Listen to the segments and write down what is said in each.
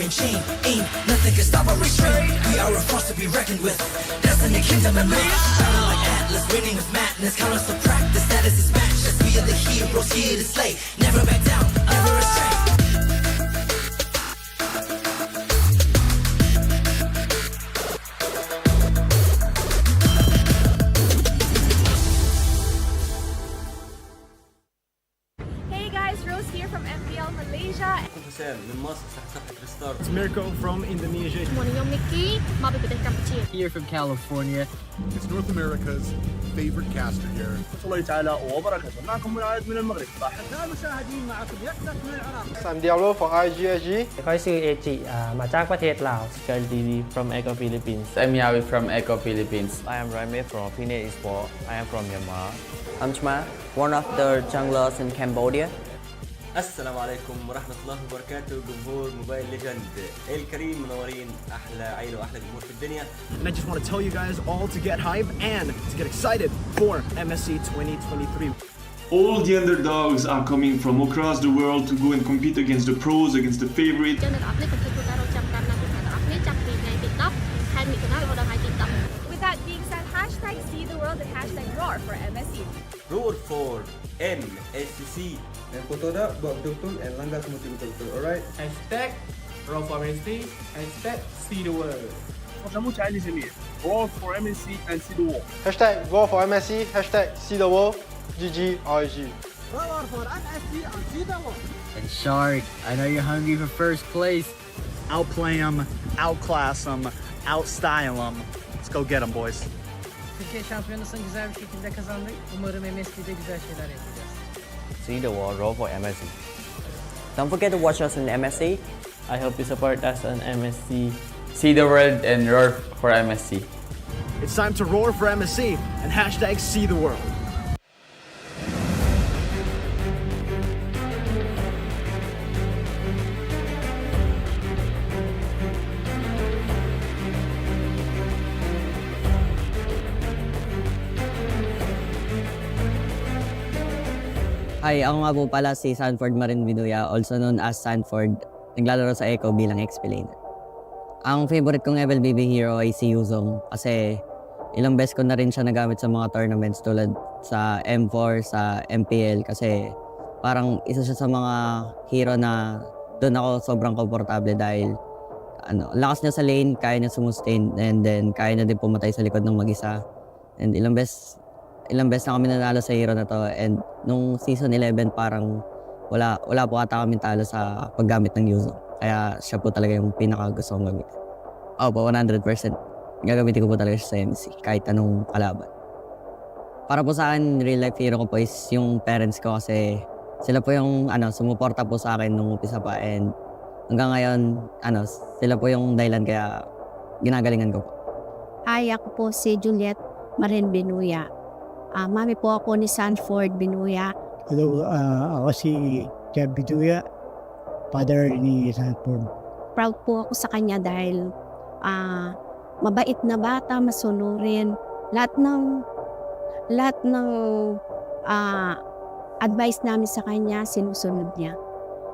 and chain. Ain't nothing can stop or restrain. We are a force to be reckoned with. Destiny, kingdom, and might. Battle like Atlas, winning with madness. Count us to practice, status is matchless. We are the heroes here to slay. Never back down, never astray. Malaysia. It's Mirko from Indonesia. Mickey, here from California. It's North America's favorite caster here. I'm Diablo from IGSG. เขาชื่อเอจิมาจากประเทศลาว Kyle Didi from Eco Philippines. I'm Yawi from Eco Philippines. I am Raime from Pine Esport. I am from Myanmar. I'm Chma, one of the junglers in Cambodia. السلام عليكم ورحمة الله وبركاته جمهور موبايل ليجند الكريم منورين أحلى عيلة وأحلى جمهور في الدنيا. And I just want to tell you guys all to get hype and to get excited for MSC 2023. All the underdogs are coming from across the world to go and compete against the pros, against the favorites. With that being said, hashtag see the world and hashtag roar for MSC. Roar for MSC. And for TODAK, buat betul-betul and langgar semua betul-betul, alright? Hashtag roar for MSC. Hashtag see the world. Roar for MSC and see the world. Hashtag roar for MSC, hashtag see the world, GG, RG. Roar for MSC and see the world. And Shark, I know you're hungry for first place. Outplay them, outclass them, outstyle them. Let's go get them, boys. Türkiye şampiyonasını güzel bir şekilde kazandık. Umarım MSC'de güzel şeyler yapacağız. See the world, roll for MSC. Don't forget to watch us in MSC. I hope you support us on MSC. See the world and roar for MSC. It's time to roar for MSC and hashtag see the world. Hi, ako nga po pala si Sanford Marin Vinuya, also known as Sanford. Naglalaro sa Echo bilang explainer. Ang favorite kong FLBB hero ay si Yuzong kasi ilang beses ko na rin siya nagamit sa mga tournaments tulad sa M4, sa MPL kasi parang isa siya sa mga hero na doon ako sobrang komportable dahil lakas niya sa lane, kaya niya sumustain, and then kaya niya din pumatay sa likod ng mag-isa. And ilang beses na kami nanalo sa hero na to, and nung season 11 parang wala po ata kami talo sa paggamit ng Yuzo. Kaya siya po talaga yung pinaka-gusto kong gamitin. Opo, 100%. Gagamitin ko po talaga siya sa MC, kahit anong kalaban. Para po sa akin, real life hero ko po is yung parents ko kasi sila po yung sumuporta po sa akin nung umpisa pa, and hanggang ngayon, sila po yung dahilan kaya ginagalingan ko po. Hi, ako po si Juliet Marin Binuya. Mami po ako ni Sanford Binuya. Hello, ako si Jeff Binuya, father ni Sanford. Proud po ako sa kanya dahil mabait na bata, masunurin. Lahat ng advice namin sa kanya, sinusunod niya.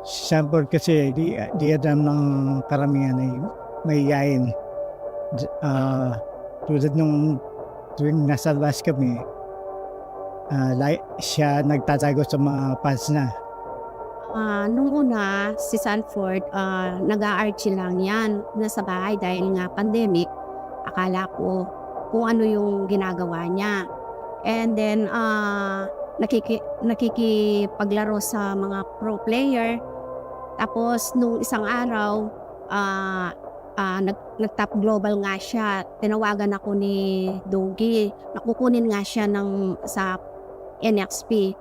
Sanford kasi di alam ng karamihan ay mahihayin. Tulad nung tuwing nasa labas kami, siya nagtatago sa mga fans na. Nung una, si Sanford, nag-a-archie lang yan nasa bahay dahil nga pandemic. Akala ko kung ano yung ginagawa niya. And then, nakikipaglaro sa mga pro player. Tapos, nung isang araw, nag-top global nga siya. Tinawagan ako ni Dogi. Nakukunin nga siya sa NXP.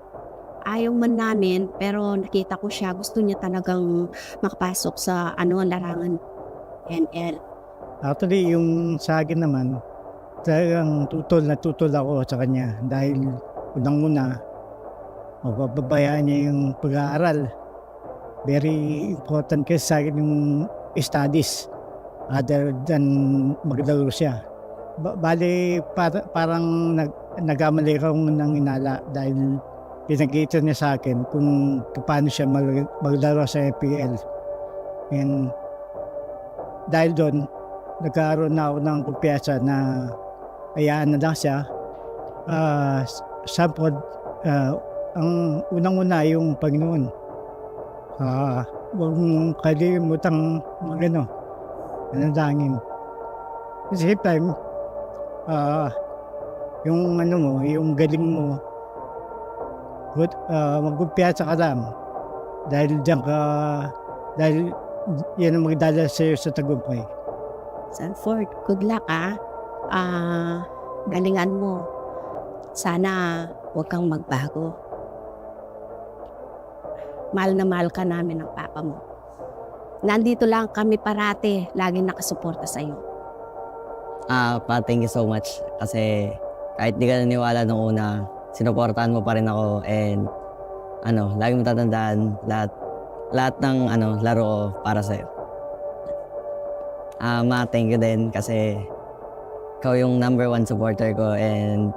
Ayaw man namin, pero nakita ko siya. Gusto niya talagang makapasok sa larangan NL. Actually, yung sa akin naman, talagang tutol ako sa kanya dahil unang-una, mapapabayaan niya yung pag-aaral. Very important kasi sa akin yung studies other than maglaro siya. Bale, parang nagkamali akong nang inala dahil pinagkita niya sa akin kung paano siya maglaro sa FPL. And dahil doon, nagkaroon na ako ng kumpiyansa na hayaan na lang siya. Sanford, ang unang-una yung Panginoon. Huwag mong kalimutang manalangin. At the same time, yung yung galing mo, magkumpiyansa ka lang. Dahil yan ang magdadala sa'yo sa tagumpay. Sanford, good luck galingan mo. Sana huwag kang magbago. Mahal na mahal ka namin ng papa mo. Nandito lang kami parate, laging nakasuporta sa'yo. Thank you so much. Kasi kahit di ka naniwala nung una, sinuportahan mo pa rin ako. And lagi mo tatandaan lahat ng laro ko para sa'yo. Thank you din kasi ikaw yung number 1 supporter ko. And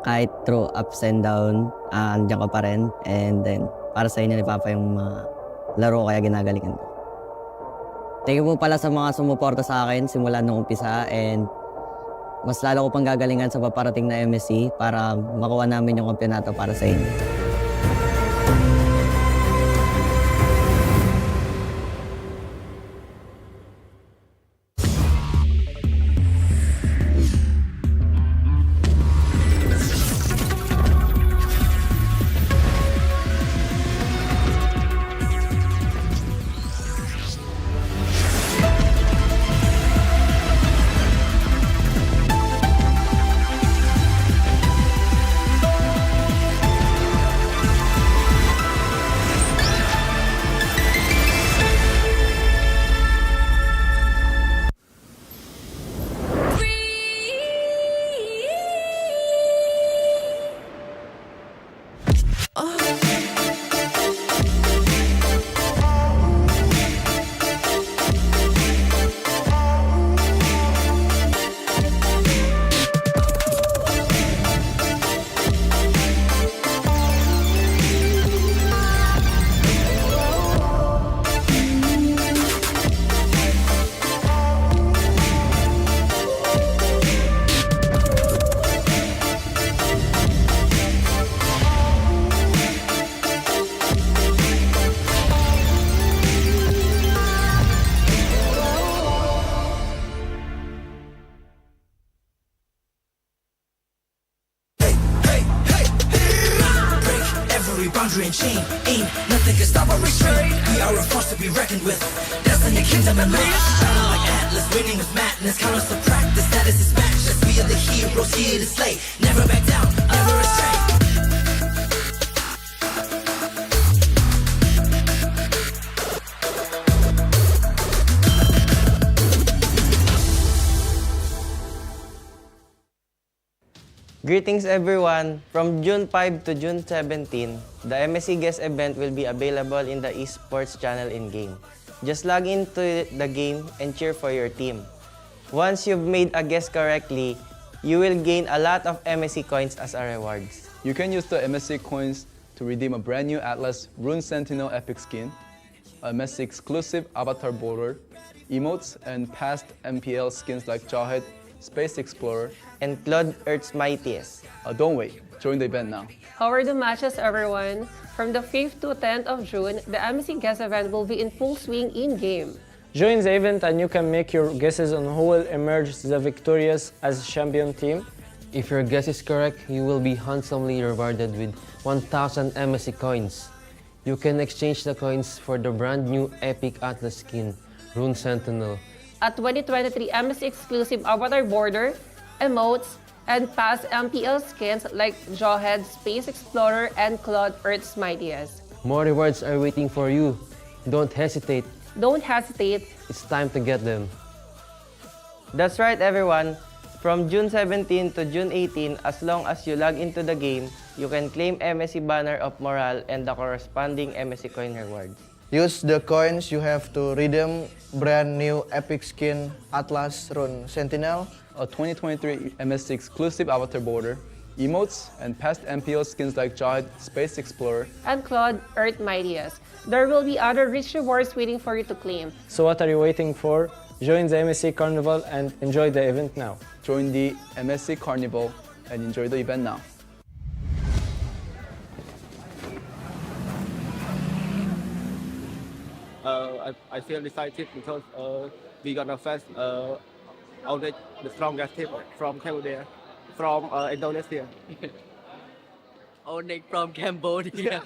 kahit through ups and down, andiyan ka pa rin. And then, para sa inyo ni Papa yung mga laro kaya ginagalingan ko. Thank you po pala sa mga sumuporta sa akin simula nung umpisa. And mas lalo ko pang gagalingan sa paparating na MSC para makuha namin yung kampeonato para sa inyo. boundary and chain. Ain't nothing can stop or restrain. We are a force to be reckoned with. Destiny, kingdom, and life. Battle like Atlas, winning with madness. Count us to practice, status is matchless. We are the heroes here to slay. Never back down, never restrain. Greetings everyone! From June 5 to June 17, the MSC Guest event will be available in the esports channel in-game. Just log into the game and cheer for your team. Once you've made a guess correctly, you will gain a lot of MSC coins as a rewards. You can use the MSC coins to redeem a brand new Atlas Rune Sentinel epic skin, a MSC exclusive avatar border, emotes, and past MPL skins like Jawhead, Space Explorer, and Claude Earth's Mightiest. Don't wait, join the event now. How are the matches, everyone? From the 5th to 10th of June, the MSC Guest event will be in full swing in-game. Join the event and you can make your guesses on who will emerge the victorious as champion team. If your guess is correct, you will be handsomely rewarded with 1,000 MSC coins. You can exchange the coins for the brand new epic Atlas skin, Rune Sentinel. A 2023 MSC exclusive avatar border, emotes, and past MPL skins like Jawhead, Space Explorer, and Claude Earth's Mightiest. More rewards are waiting for you. Don't hesitate. Don't hesitate. It's time to get them. That's right, everyone. From June 17 to June 18, as long as you log into the game, you can claim MSC Banner of Morale and the corresponding MSC coin rewards. Use the coins you have to redeem brand new epic skin Atlas Rune Sentinel, a 2023 MSC exclusive avatar border, emotes, and past MPL skins like Jawhead, Space Explorer, and Claude Earth Mightiest. There will be other rich rewards waiting for you to claim. So what are you waiting for? Join the MSC Carnival and enjoy the event now. Join the MSC Carnival and enjoy the event now. I feel excited because we gonna face only the strongest team from Cambodia, from Indonesia. ONIC from Cambodia.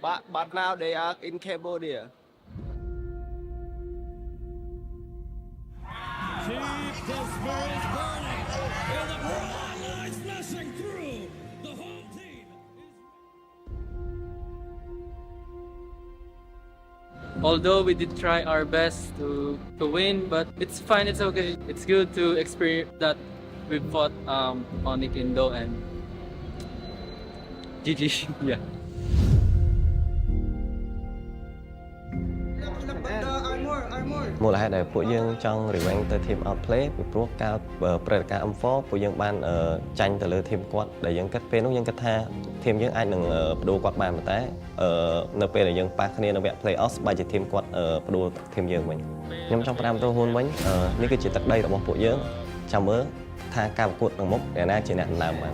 but now they are in Cambodia. Keep the spirits burning, and the broad lights flashing through. The home team. Although we did try our best to win, but it's fine, it's okay. It's good to experience that we fought ONIC Indo and GG. Yeah.មូលហេតុដែលពួកយើងចង់ revenge ទៅ team outplay ពីព្រោះការព្រឹត្តិការណ៍ M4 ពួកយើងបានចាញ់ទៅលើ team គាត់ដែលយើងគិតពេលនោះយើងគិតថា team យើងអាចនឹងបដូរគាត់បានប៉ុន្តែនៅពេលដែលយើងប៉ះគ្នានៅវគ្គ play off បែរជា team គាត់បដូរ team យើងវិញខ្ញុំចង់ប្រាំទៅហ៊ុនវិញនេះគឺជាទឹកដីរបស់ពួកយើងចាំមើលថាការប្រកួតក្នុងមុខអ្នកណាជាអ្នកដំណើរបាន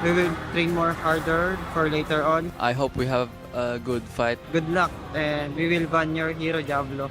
We will train more harder for later on. I hope we have a good fight. Good luck, and we will ban your hero Diablo.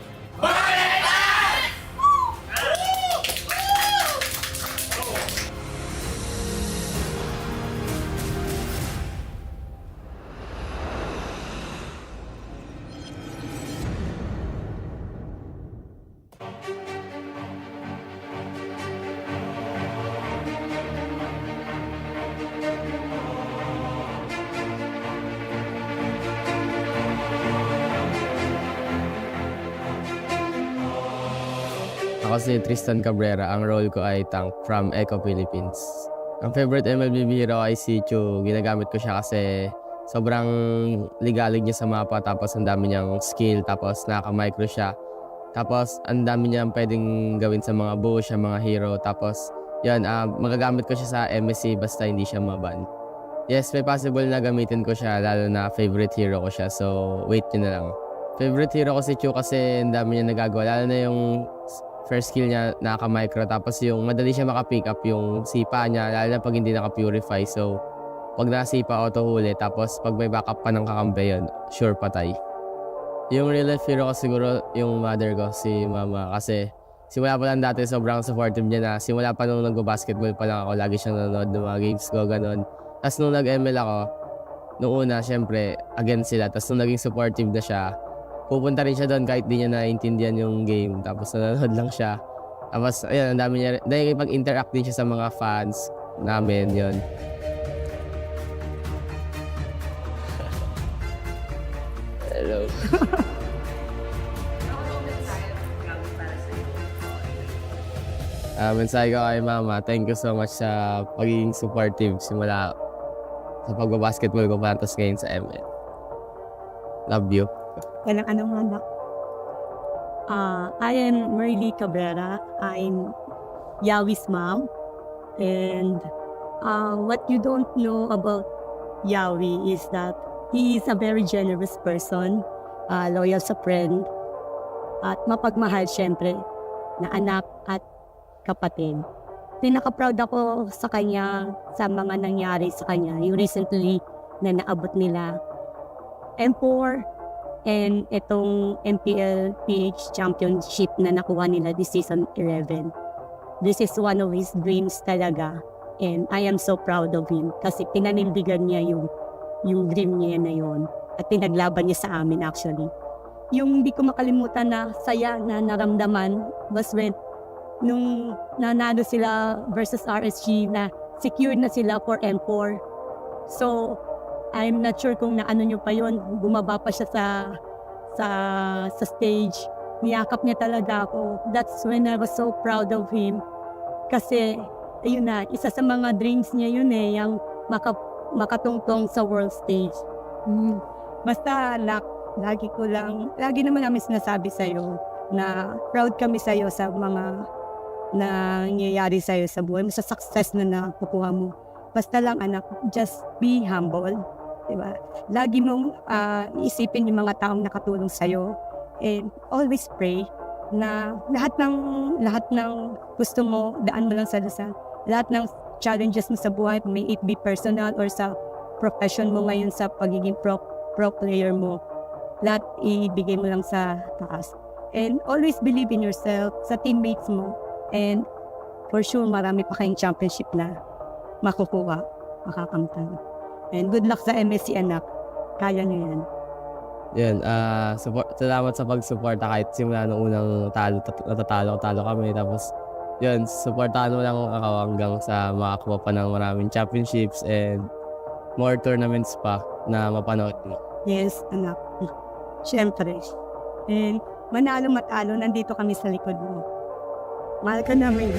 Ako si Tristan Cabrera, ang role ko ay tank from Eco Philippines. Ang favorite MLBB hero ay si Chu. Ginagamit ko siya kasi sobrang ligalig niya sa mapa, tapos ang dami niyang skill, tapos nakaka-micro siya. Tapos ang dami niyang pwedeng gawin sa mga bush, sa mga hero. Tapos yun, magagamit ko siya sa MSC basta hindi siya maban. Yes, may possible na gamitin ko siya, lalo na favorite hero ko siya. So wait nyo na lang. Favorite hero ko si Chu kasi ang dami niya nagagawa, lalo na yung first skill niya naka-micro, tapos yung madali siya maka-pick up yung sipa niya, lalo na pag hindi naka-purify. So, pag nasipa, auto-huli, tapos pag may backup pa ng kakampi yun, sure patay. Yung real life hero ko siguro yung mother ko, si mama, kasi simula pa lang dati sobrang supportive niya na. Simula pa nung nag-basketball pa lang ako, lagi siyang nanonood ng mga games ko, ganun. Tapos nung nag-ML ako, nung una, syempre, against sila. Tapos nung naging supportive na siya, pupunta rin siya doon kahit di niya naiintindihan yung game. Tapos nanonood lang siya. Tapos, ayun, ang dami niya. Dahil pag-interact din siya sa mga fans namin, yun. Hello. Mensahe ko kay mama, thank you so much sa pagiging supportive simula sa pagbabasketball ko pantas ngayon sa ML. Love you. Walang anak. I am Merly Cabrera. I'm Yawi's mom. And what you don't know about Yawi is that he is a very generous person, loyal sa friend, at mapagmahal syempre na anak at kapatid. Pinaka-proud ako sa kanya, sa mga nangyari sa kanya. Yung recently na naabot nila M4 and itong MPL PH Championship na nakuha nila this season 11. This is one of his dreams talaga. And I am so proud of him kasi pinanindigan niya yung dream niya na yon at pinaglaban niya sa amin actually. Yung hindi ko makalimutan na saya na naramdaman was when nung nanalo sila versus RSG na secured na sila for M4. So, I'm not sure kung naano nyo pa yun. Bumaba pa siya sa stage. Niyakap niya talaga ako. That's when I was so proud of him. Kasi, ayun na, isa sa mga dreams niya yun yung makatungtong sa world stage. Basta anak, lagi naman namin sinasabi sa'yo na proud kami sa'yo sa mga nangyayari sa'yo sa buhay mo, sa success na nakukuha mo. Basta lang anak, just be humble. Diba? Lagi mong isipin yung mga taong nakatulong sa'yo and always pray na lahat ng gusto mo, daan mo lang sa dasal. Lahat ng challenges mo sa buhay, may it be personal or sa profession mo ngayon sa pagiging pro player mo, lahat ibigay mo lang sa taas. And always believe in yourself, sa teammates mo. And for sure, marami pa kayong championship na makukuha, makakamtan. And good luck sa MSC anak. Kaya nyo yan. Yun, salamat sa pag-suporta kahit simula nung unang talo kami. Tapos, yun, supportahan mo lang ako hanggang sa makakuha pa ng maraming championships and more tournaments pa na mapanood mo. Yes, anak. Siyempre. And manalo matalo, nandito kami sa likod mo. Mahal ka namin.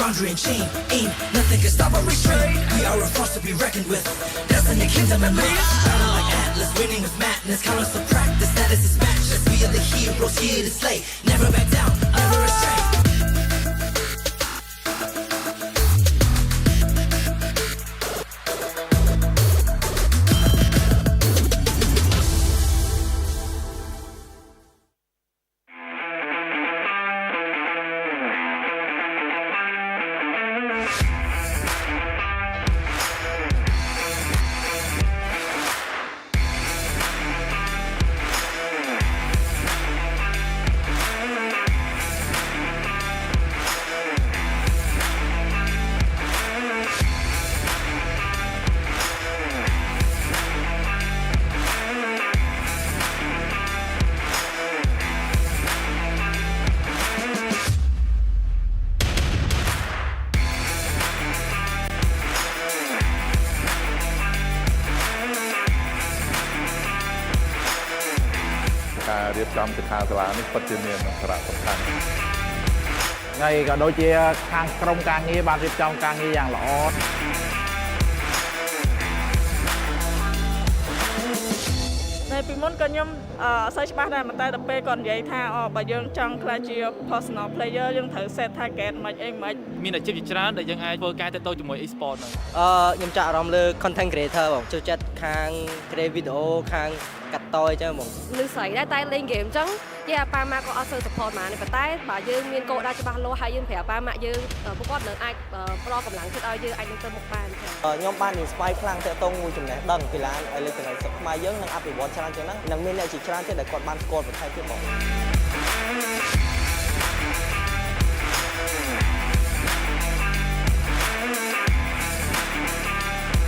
boundary and chain. Ain't nothing can stop or restrain. We are a force to be reckoned with. Destiny, kingdom, and might. Battle like Atlas, winning with madness. Count us to practice, status is matchless. We are the heroes here to slay. Never back down, never astray.ការរៀបចំសិក្ខាសាលានេះពិតជាមានសារៈសំខាន់ ហើយក៏ដូចជាខាងក្រុមការងារបានរៀបចំការងារយ៉ាងល្អ នៅពីមុនក៏ខ្ញុំអត់សូវច្បាស់ដែរតែដល់ពេលគាត់និយាយថាបើយើងចង់ក្លាយជា personal player យើងត្រូវ set target មិនអីមិនមានអាជីពជាច្រើនដែលយើងអាចធ្វើការទៅជាមួយ e-sport ហ្នឹងខ្ញុំចាក់អារម្មណ៍លើ content creator បងចូលចិត្តខាង create video ខាងកាត់តអញ្ចឹងបងលឺស្រីដែរតែលេង game អញ្ចឹងជាអាប៉ាម៉ាក់ក៏អត់សូវ support មកនេះប៉ុន្តែបើយើងមានគោលដៅច្បាស់លាស់ហើយយើងប្រាប់ប៉ាម៉ាក់យើងពួកគាត់នឹងអាចផ្ដល់កម្លាំងចិត្តឲ្យយើងអាចនឹងទៅមុខបានខ្ញុំបាន inspire ខ្លាំងទាក់ទងមួយចំណេះដឹងកីឡា electronic ខ្មែរយើងនឹងអភិវឌ្ឍច្រើនជាងហ្នឹងនឹងមានអ្នកជាច្រើនទៀតដែលគាត់បានស្គាល់បន្ថែមទៀតបង Hãy subscribe cho kênh Ghiền Mì Gõ để không bỏ lỡ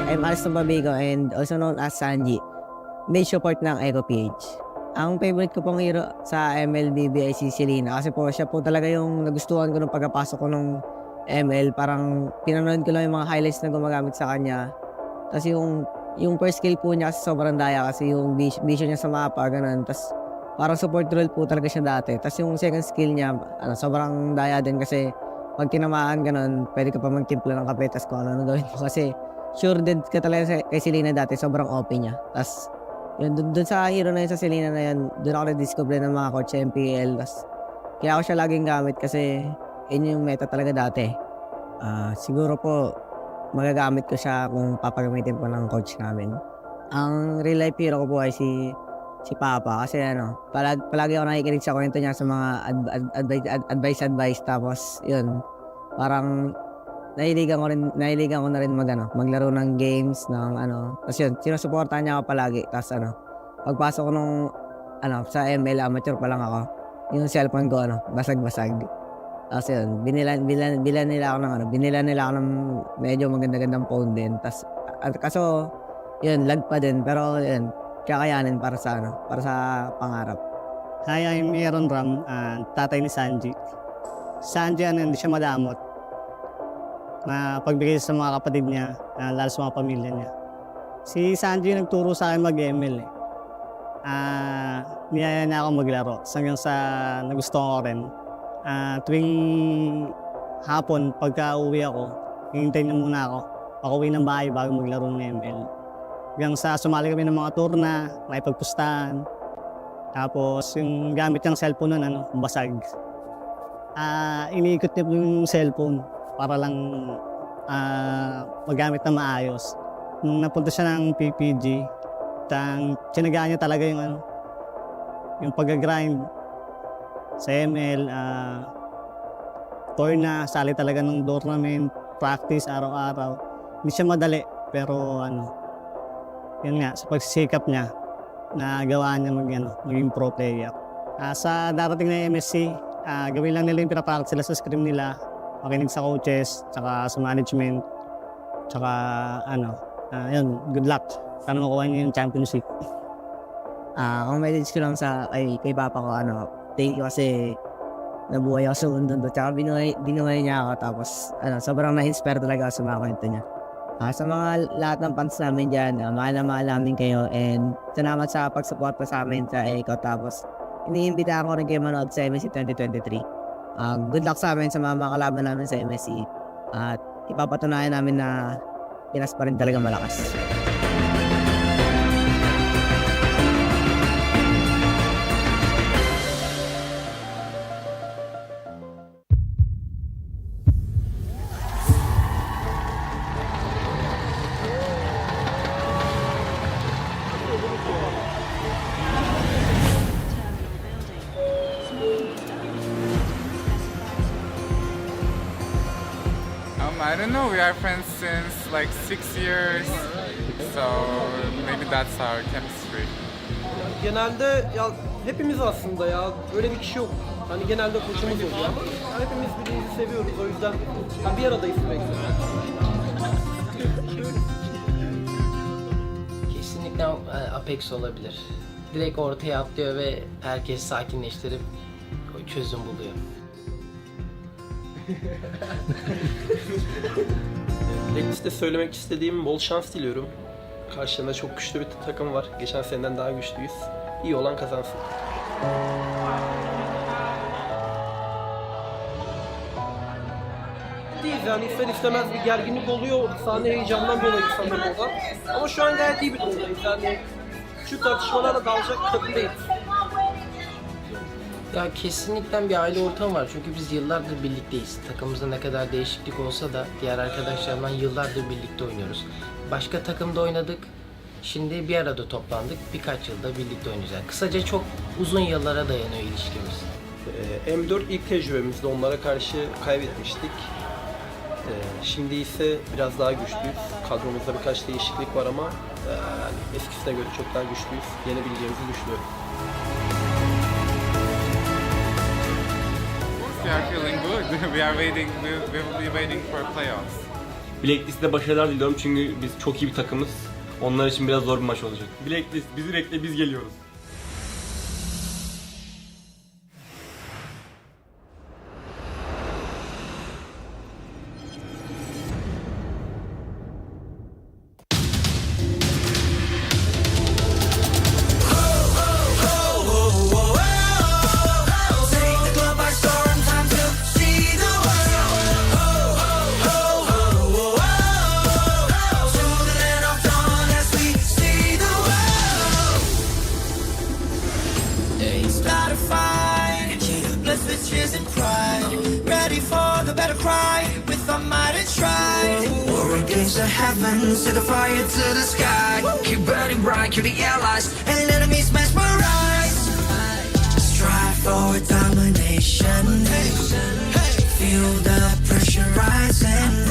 I'm Alston Babigo and also known as Sanji. Mage support ng Echo PH. Ang favorite ko pong hero sa MLBB ay si Selena kasi po siya po talaga yung nagustuhan ko nung pagkapasok ko nung ML. Parang pinanood ko lang yung mga highlights na gumagamit sa kanya. Tapos yung first skill po niya kasi sobrang daya kasi yung vision niya sa mapa, ganun. Tapos parang support role po talaga siya dati. Tapos yung second skill niya, sobrang daya din kasi pag tinamaan ganun, pwede ka pa magtimpla ng kape tapos kung ano gawin mo. Kasi sure dead ka talaga kay Selena dati, sobrang OP niya. Tapos yun, dun sa hero na yun, sa Selena na yun, dun ako na-discover ng mga coach sa MPL. Tapos kaya ako siya laging gamit kasi yun yung meta talaga dati. Siguro po, magagamit ko siya kung papagamitin po ng coach namin. Ang real life hero ko po ay si Papa kasi palagi ako nakikinig sa kwento niya sa mga advice tapos yun, parang nahiligan ko na rin maglaro ng games ng tapos yun, sinusuportahan niya ako palagi. Tapos pagpasok ko nung sa ML, amateur pa lang ako, yung cellphone ko basag-basag. Tapos yun, binilan nila ako ng medyo maganda-gandang phone din. Tapos kaso yun, lag pa din, pero yun, kakayanin para sa pangarap. Hi, I'm Aaron Ram, tatay ni Sanji. Sanji hindi siya madamot na pagbigay sa mga kapatid niya, lalo sa mga pamilya niya. Si Sanji nagturo sa akin mag-ML niyaya niya ako maglaro hanggang sa nagustuhan ko rin. Tuwing hapon, pagka uwi ako, hintayin niya muna ako. Pag-uwi ng bahay bago maglaro ng ML. Hanggang sa sumali kami ng mga tourna, may pagpustahan. Tapos yung gamit niyang cellphone nun, basag. Iniikot niya yung cellphone para lang magamit na maayos. Nung napunta siya ng PPG, tinagaan niya talaga yung pag-grind sa ML. Tourna, sali talaga ng tournament, practice araw-araw. Hindi siya madali, pero yun nga, sa pagsisikap niya, nagawa niya maging pro player. Sa darating na MSC, gawin lang nila yung pinapractice sila sa scrim nila, makinig sa coaches, tsaka sa management, tsaka yun, good luck. Sana makuha niya yung championship. Ang message ko lang kay Papa ko, thank you kasi nabuhay ako sa mundo doon. Tsaka binuhay niya ako, tapos sobrang na-inspire talaga ako sa mga kwento niya. Sa mga lahat ng fans namin dyan, mahal na mahal namin kayo and salamat sa pag-support sa amin sa ECO. Tapos iniimbitahan ko rin kayo manood sa MSC 2023. Good luck sa amin sa mga kalaban namin sa MSC at ipapatunayan namin na Pinas pa rin talaga malakas. I don't know, we are friends since like 6 years, so maybe that's our chemistry. Genelde ya hepimiz aslında ya öyle bir kişi yok. Hani genelde koçumuz oluyor ama hepimiz birbirimizi seviyoruz, o yüzden bir aradayız sürekli. Kesinlikle Apex olabilir. Direkt ortaya atlıyor ve herkesi sakinleştirip çözüm buluyor. Teknis'te söylemek istediğim bol şans diliyorum. Karşında çok güçlü bir takım var. Geçen seneden daha güçlüyüz. İyi olan kazansın. Değil yani ister istemez bir gerginlik oluyor. Sahne heyecandan dolayı sanırım orada. Ama şu an gayet iyi bir durumdayız. Yani şu tartışmalarla dalacak bir takım değiliz. Ya kesinlikle bir aile ortamı var çünkü biz yıllardır birlikteyiz. Takımımızda ne kadar değişiklik olsa da diğer arkadaşlarımla yıllardır birlikte oynuyoruz. Başka takımda oynadık, şimdi bir arada toplandık, birkaç yılda birlikte oynayacağız. Yani kısaca çok uzun yıllara dayanıyor ilişkimiz. M4 ilk tecrübemizde onlara karşı kaybetmiştik. Şimdi ise biraz daha güçlüyüz. Kadromuzda birkaç değişiklik var ama eskisine göre çok daha güçlüyüz. Yenebileceğimizi düşünüyorum. We are feeling good. We will be waiting for playoffs. Blacklist'te başarılar diliyorum çünkü biz çok iyi bir takımız. Onlar için biraz zor bir maç olacak. Blacklist bizi bekle, biz geliyoruz. The heavens, set the fire to the sky. Keep burning bright, kill the allies and enemies mesmerized. Strive for domination. Feel the pressure rising.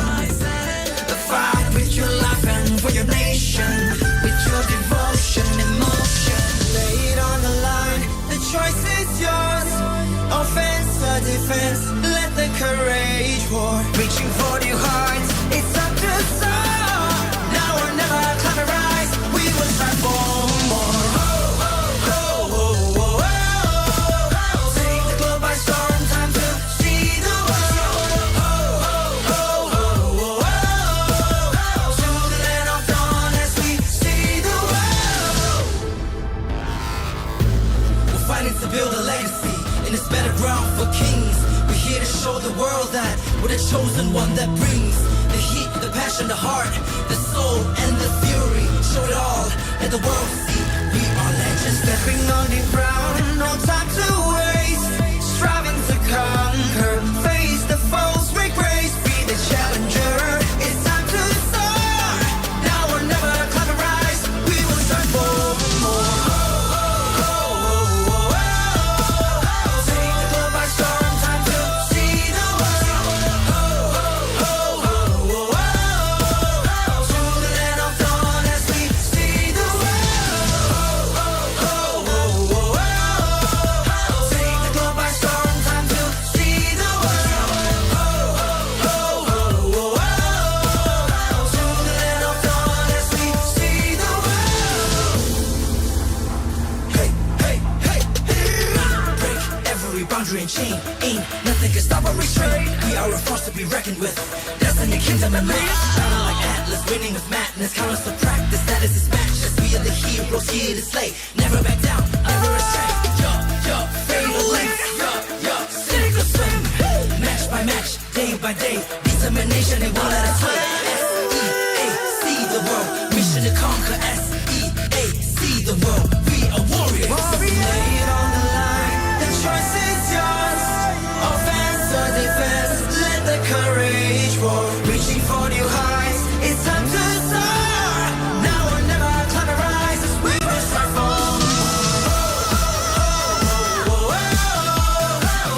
Fight with your life and for your nation. With your devotion, emotion. Lay it on the line, the choice is yours. Offense or defense, let the courage roar. Reaching for your hearts, it's up to soar. Now or never, climb and rise. We will strive for more. Take the globe by storm, time to see the world. To the land of dawn as we see the world. We're fighting to build a legacy in this better ground for kings. We're here to show the world that we're the chosen one that brings the heat, the passion, the heart, the soul, and the fury. Show it all, let the world see we are legends. Stepping on the ground, no time to waste. Striving to conquer, face the foes, make grace. Be the challenger, it's time to soar. Now or never, climb and rise. We will strive for more. And chain, ain't nothing can stop or restrain. We are a force to be reckoned with. Destiny, kingdom, and man. Shining like Atlas, winning with madness. Countless to practice, that is his match. As we are the heroes here to slay. Never back down, never astray. Fatal links. Sink or swim. Match by match, day by day. Determination, they won't let us win. S-E-A-C the world. Mission to conquer. S-E-A-C the world. We are warriors. Lay it on the line. The choice is yours. Offense or defense, let the courage roar. Reaching for new heights, it's time to soar. Now or never, climb and rise. We will strive for more.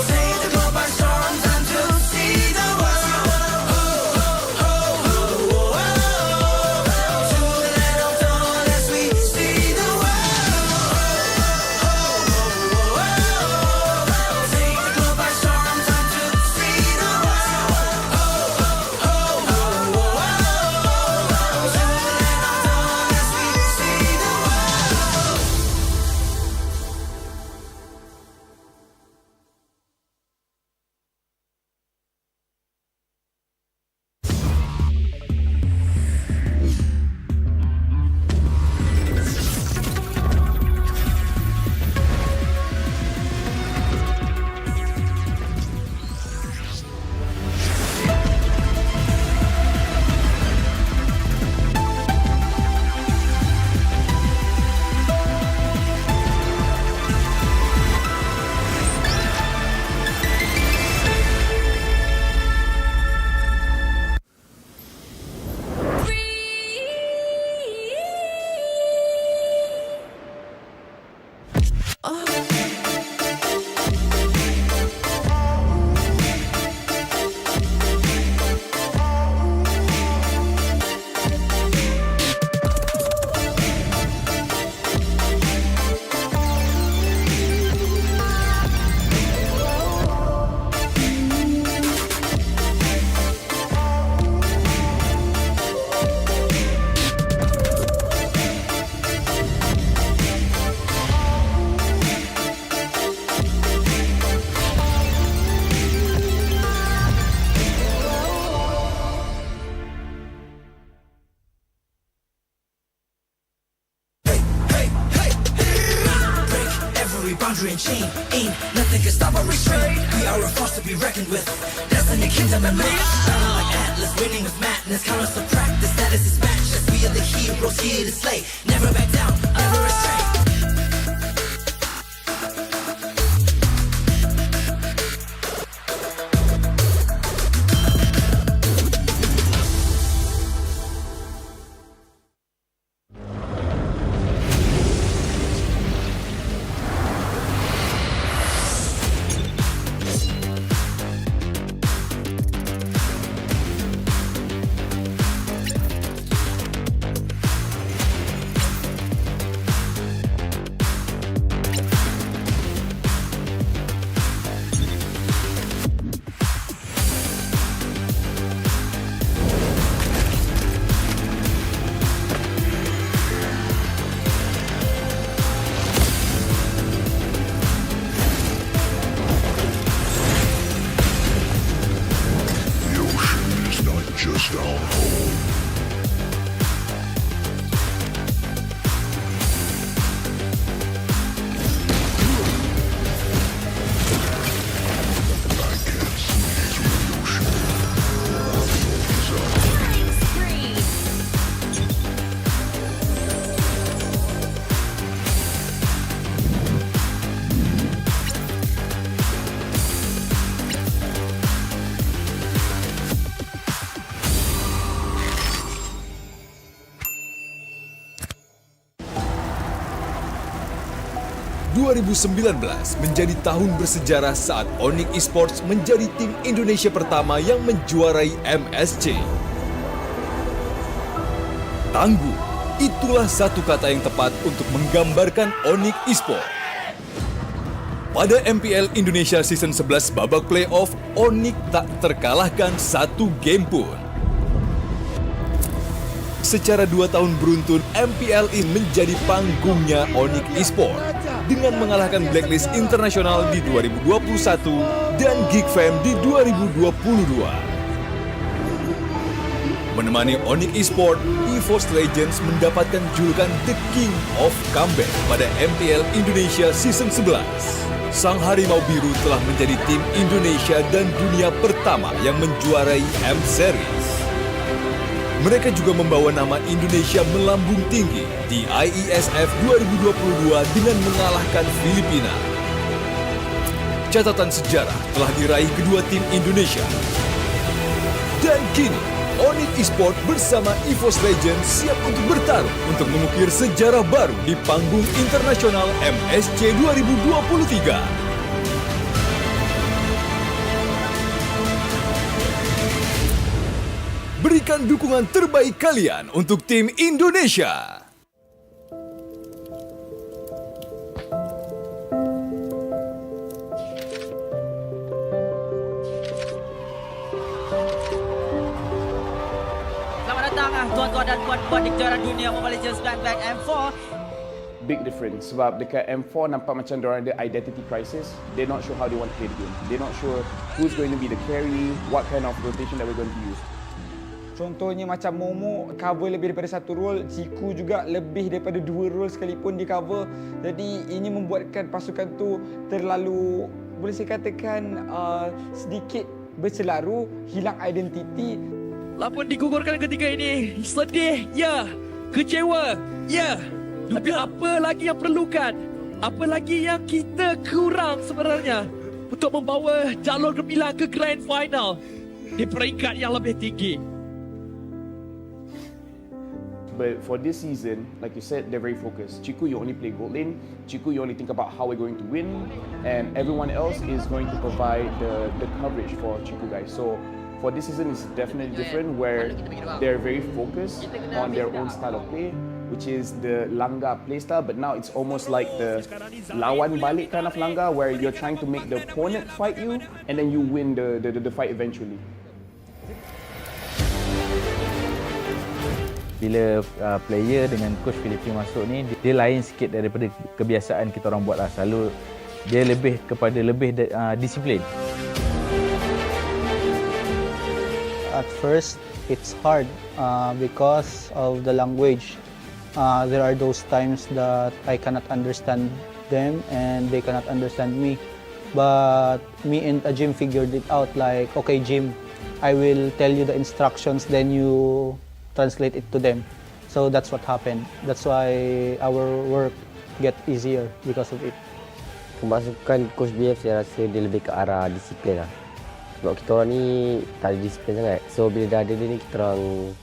Take the globe by storm, time to see the world. To the land of dawn as we see the world. boundary and chain. Ain't nothing can stop or restrain. We are a force to be reckoned with. Destiny, kingdom, and might. Battle like Atlas, winning with madness. Count us to practice, status is matchless. We are the heroes here to slay. Never back down, never restrain. Just our home. ...2019 menjadi tahun bersejarah saat ONIC Esports menjadi tim Indonesia pertama yang menjuarai MSC. Tangguh, itulah satu kata yang tepat untuk menggambarkan ONIC Esports. Pada MPL Indonesia Season 11 babak playoff, ONIC tak terkalahkan satu game pun. Secara 2 tahun beruntun, MPL ini menjadi panggungnya ONIC Esports dengan mengalahkan Blacklist Internasional di 2021 dan Geek Fam di 2022. Menemani ONIC Esports, EVOS Legends mendapatkan julukan The King of Comeback pada MPL Indonesia Season 11. Sang Harimau Biru telah menjadi tim Indonesia dan dunia pertama yang menjuarai M-Series. Mereka juga membawa nama Indonesia melambung tinggi di IESF 2022 dengan mengalahkan Filipina. Catatan sejarah telah diraih kedua tim Indonesia. Dan kini, ONIC Esports bersama EVOS Legends siap untuk bertarung untuk mengukir sejarah baru di panggung internasional MSC 2023. Berikan dukungan terbaik kalian untuk tim Indonesia. Selamat datang tuan-tuan dan puan-puan di kejuaraan dunia Mobile Legends Back M4. Big difference sebab dekat M4 nampak macam diorang ada identity crisis. They're not sure how they want to play the game. They're not sure who's going to be the carry, what kind of rotation that we're going to use. Contohnya macam Momo cover lebih daripada satu role, Ciku juga lebih daripada 2 role sekalipun di cover. Jadi ini membuatkan pasukan tu terlalu, boleh saya katakan sedikit berselaru, hilang identiti. Lapan digugurkan ketika ini. Sedih, ya. Kecewa, ya. Tapi apa lagi yang perlukan? Apa lagi yang kita kurang sebenarnya untuk membawa jalur gemilang ke Grand Final di peringkat yang lebih tinggi? But for this season, like you said, they're very focused. Chiku, you only play gold lane. Chiku, you only think about how we're going to win. And everyone else is going to provide the coverage for Chiku guys. So for this season, it's definitely different where they're very focused on their own style of play, which is the Langga playstyle. But now it's almost like the lawan balik kind of Langga where you're trying to make the opponent fight you and then you win the fight eventually. Bila player dengan coach Filipina masuk ni, dia lain sikit daripada kebiasaan kita orang buat lah. Selalu dia lebih kepada disiplin. At first, it's hard because of the language. There are those times that I cannot understand them and they cannot understand me. But me and Jim figured it out like, okay Jim, I will tell you the instructions, then you translate it to them. So that's what happened. That's why our work get easier because of it. Kemasukan Coach BF saya rasa dia lebih ke arah disiplin lah. Sebab kita orang ni tak ada disiplin sangat. So bila dah ada dia ni, kita orang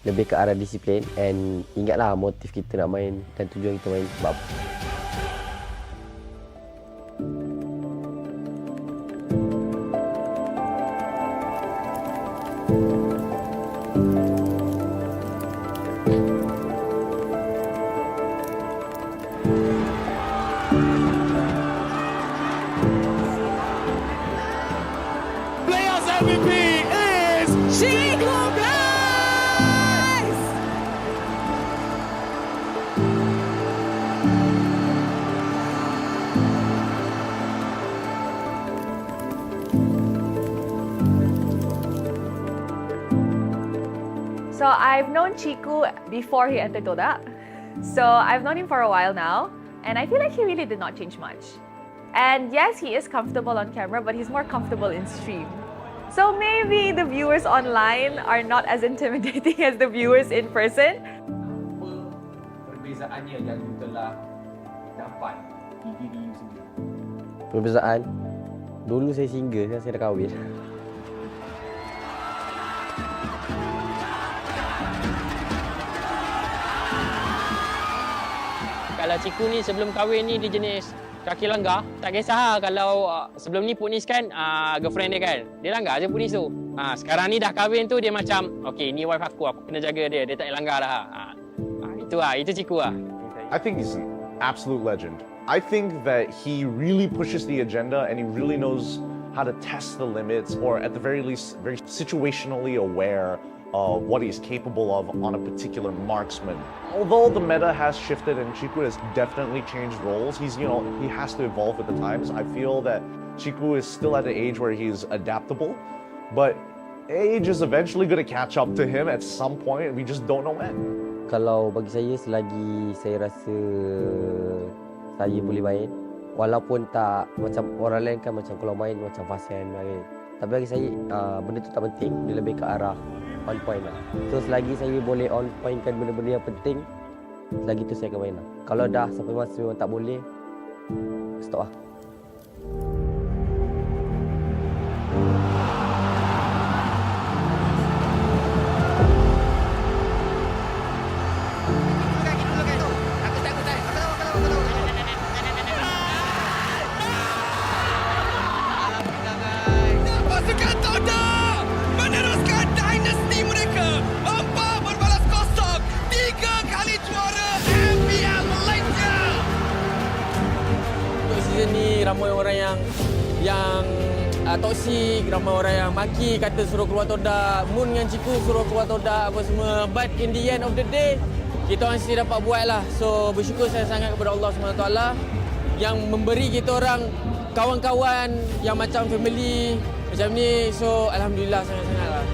lebih ke arah disiplin. And ingatlah motif kita nak main dan tujuan kita main sebab apa. MVP is Chico, guys! So I've known Chiku before he entered TODAK. So I've known him for a while now, and I feel like he really did not change much. And yes, he is comfortable on camera, but he's more comfortable in stream. So maybe the viewers online are not as intimidating as the viewers in person. Perbezaannya yang you telah dapat di diri you sendiri? Perbezaan? Dulu saya single, sekarang saya dah kahwin. Kalau Ciku ni sebelum kahwin ni dia jenis kaki langgar, tak kisah kalau sebelum ni Punis kan girlfriend dia kan, dia langgar je Punis tu. Sekarang ni dah kahwin tu dia macam, okay ni wife aku kena jaga dia tak langgar dah. Itu Ciku lah. I think he's an absolute legend. I think that he really pushes the agenda and he really knows how to test the limits, or at the very least, very situationally aware of what he's capable of on a particular marksman. Although the meta has shifted and Chiku has definitely changed roles, he has to evolve with the times. I feel that Chiku is still at the age where he's adaptable, but age is eventually going to catch up to him at some point, and we just don't know when. Kalau bagi saya, selagi saya rasa saya boleh main, walaupun tak macam orang lain kan, macam kalau main macam fasian main. Tapi bagi saya, benda tu tak penting, dia lebih ke arah on point lah. So selagi saya boleh on point kan benda-benda yang penting, selagi tu saya akan main lah. Kalau dah sampai masa memang tak boleh, stop lah. Pasukan TODAK meneruskan dinasti mereka. 4 berbalas kosong, 3 kali juara MPL Malaysia. Untuk season ni ramai orang yang toksik, ramai orang yang maki, kata suruh keluar TODAK, Moon dengan Ciku suruh keluar TODAK apa semua. But in the end of the day, kita orang sendiri dapat buat lah. So bersyukur saya sangat kepada Allah SWT yang memberi kita orang kawan-kawan yang macam family macam ni. So alhamdulillah sangat-sangat lah.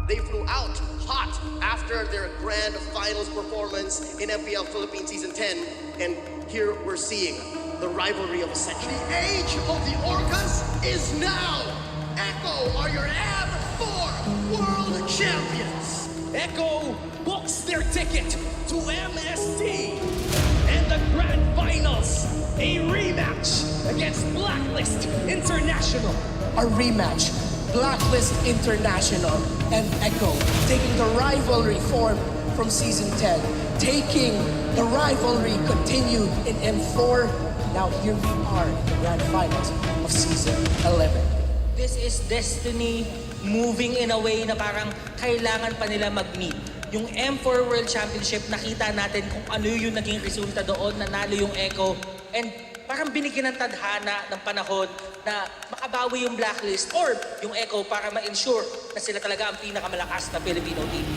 They flew out hot after their grand finals performance in MPL Philippines Season 10. And here we're seeing the rivalry of a century. The age of the Orcas is now. Echo are your M4 World Champions. Echo books their ticket to MSC and the grand finals. A rematch against Blacklist International. A rematch. Blacklist International and Echo taking the rivalry form from Season 10, taking the rivalry continued in M4. Now here we are in the grand finals of Season 11. This is destiny moving in a way na parang kailangan pa nila mag-meet. Yung M4 World Championship, nakita natin kung ano yung naging resulta doon, nanalo yung Echo, and parang binigyan ng tadhana ng panahon na makabawi yung Blacklist or yung Echo para ma-ensure na sila talaga ang pinakamalakas na Filipino team.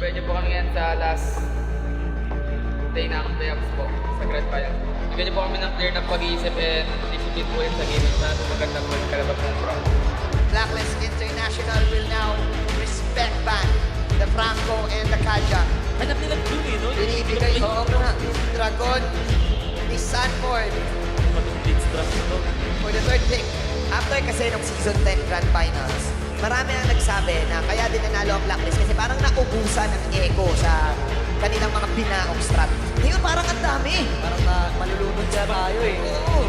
Medyo po kami yan sa last day na ang playoffs po sa Grand Finals. Bigyan niyo po kami ng clear na pag-iisip and discipline po yun sa gaming na maganda po yung kalabas ng round. Blacklist International will now respect back the Franco and the Kaja. Hanap nila dun eh, no? Binibigay, oo nga, Dragon ni Sanford for the third pick. After kasi ng Season 10 Grand Finals, marami ang nagsabi na kaya din nanalo ang Blacklist kasi parang naubusan ng Echo sa kanilang mga binaong strat. Ngayon parang ang dami. Parang malulunod siya tayo eh. Oo.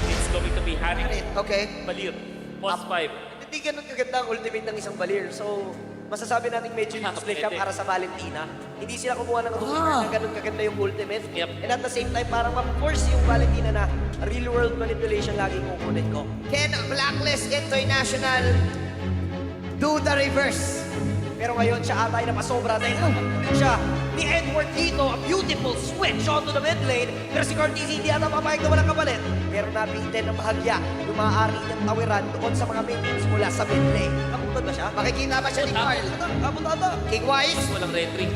It's going to be Harik. Okay. Balir. Post 5. Hindi ganun kaganda ang ultimate ng isang Balir. So, masasabi natin medyo useless siya para sa Valentina. Hindi sila kumuha ng na ganun kaganda yung ultimate. And at the same time, parang ma-force yung Valentina na real-world manipulation lagi kukunin ko. Can Blacklist International do the reverse? Pero ngayon siya atay na pasobra dahil siya ni Edward dito, a beautiful switch onto the mid lane. Pero si Cortez hindi ata papayag na walang kapalit. Pero nabitin ng bahagya yung maaari niyang tawiran doon sa mga minions mula sa mid lane. Napunod ba siya? Makikita ba siya ni Carl? Abot ata. King Wise. Walang retry.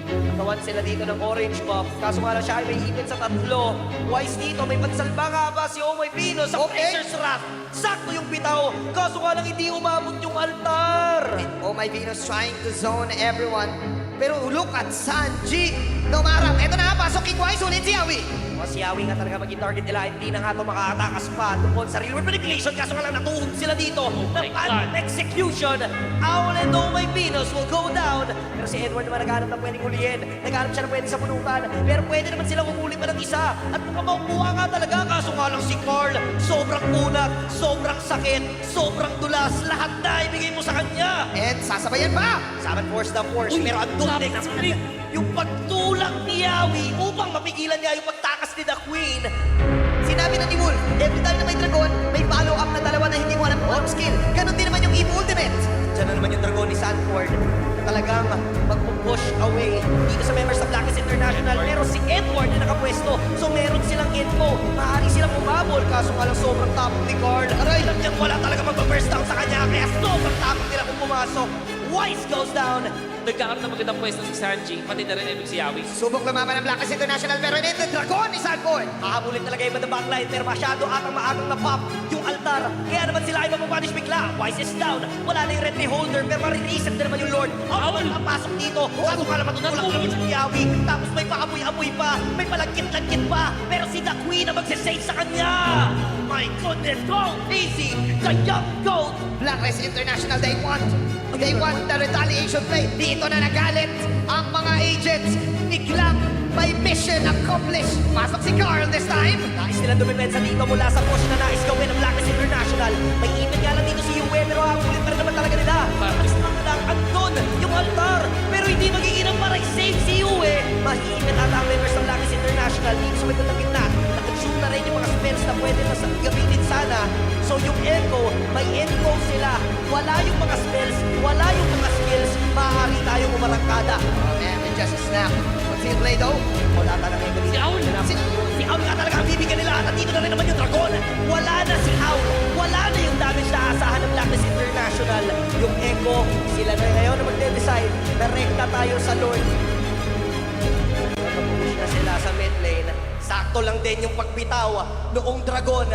Nakawan sila dito ng orange buff. Kaso nga lang siya ay may ipin sa tatlo. Wise dito, may pansalba nga ba si Omoy Pino sa Blazer's Wrath. Sakto yung bitaw. Kaso nga lang hindi umabot yung altar. And Omoy Pino's trying to zone everyone. Pero look at Sanji. Dumarap. Eto na nga, pasok King Wise. Ulit si Yawi. O si Yawi nga talaga maging target nila. Hindi na nga ito makatakas pa tungkol sa real world manipulation. Kaso nga lang natuhog sila dito. ng execution. Owl and Omoy Pinos will go down. Pero si Edward naman naghanap ng pwedeng hulihin. Naghanap siya ng pwedeng sa punutan. Pero pwede naman silang umuli pa ng isa. At mukhang makukuha nga talaga. Kaso nga lang si Carl. Sobrang unat, sobrang sakit, sobrang dulas. Lahat na ibigay mo sa kanya. And sasabayan pa. Saban force the force. Pero andun din yung pagtulak ni Yawi upang mapigilan niya yung pagtakas ni The Queen. Sinabi na ni Wolf, every time na may dragon, may follow-up na dalawa na hindi mo alam kung anong skill. Ganon din naman yung EVO Ultimate. Diyan na naman yung dragon ni Sanford. Talagang magpupush away dito sa members ng Blacklist International. Pero si Edward na nakapwesto, so meron silang info. Maaari silang umabol, kaso nga lang sobrang tapos ni Carl. Aray lang dyan, wala talaga mag-burst down sa kanya, kaya sobrang tapos nila kung pumasok. Wise goes down. Nagkakaroon ng magandang pwesto si Sanji, pati na rin si Yawi. Subok lumaban ng Blacklist International, pero hindi the dragon ni Sanford. Hahabulin talaga yung the backline, pero masyado atang maagang na-pop yung altar. Kaya naman sila ay mapapunish bigla. Wise is down. Wala na yung red holder, pero marireset na naman yung Lord. Awal papasok dito. Kaso nga naman tutulak naman si Yawi. Tapos may paapoy-apoy pa, may palagkit-lagkit pa. Pero si The Queen na magsisave sa kanya. My goodness, go easy. The young goat. Blacklist International, they want the retaliation play. Dito na nagalit ang mga agents. Biglang may mission accomplished. Pasok si Carl this time. Nais nilang dumipensa dito mula sa push na nais gawin ng Blacklist International. May ipin nga lang dito si Yue, pero hakulit pa rin naman talaga nila. Paris lang andun yung altar. Pero hindi magiging ang maray save si Yue. Mahihimit ata ang members ng Blacklist International dito sa may ng gitna. Nakashoot na rin yung mga spells na pwede na gamitin sana. So yung Echo, may Echo sila. Wala yung mga spells, wala yung mga skills. Maaari tayong umarangkada. Oh man, and just a snap. What's the play though? Wala talaga yung ganito. Si Owl! Si Owl nga talaga ang bibigyan nila. At dito na rin naman yung dragon. Wala na si Owl. Wala na yung damage na asahan ng Blacklist International. Yung Echo, sila na ngayon na magde-decide. Direkta tayo sa Lord. Nakapush na sila sa mid lane. Sakto lang din yung pagbitaw noong dragon.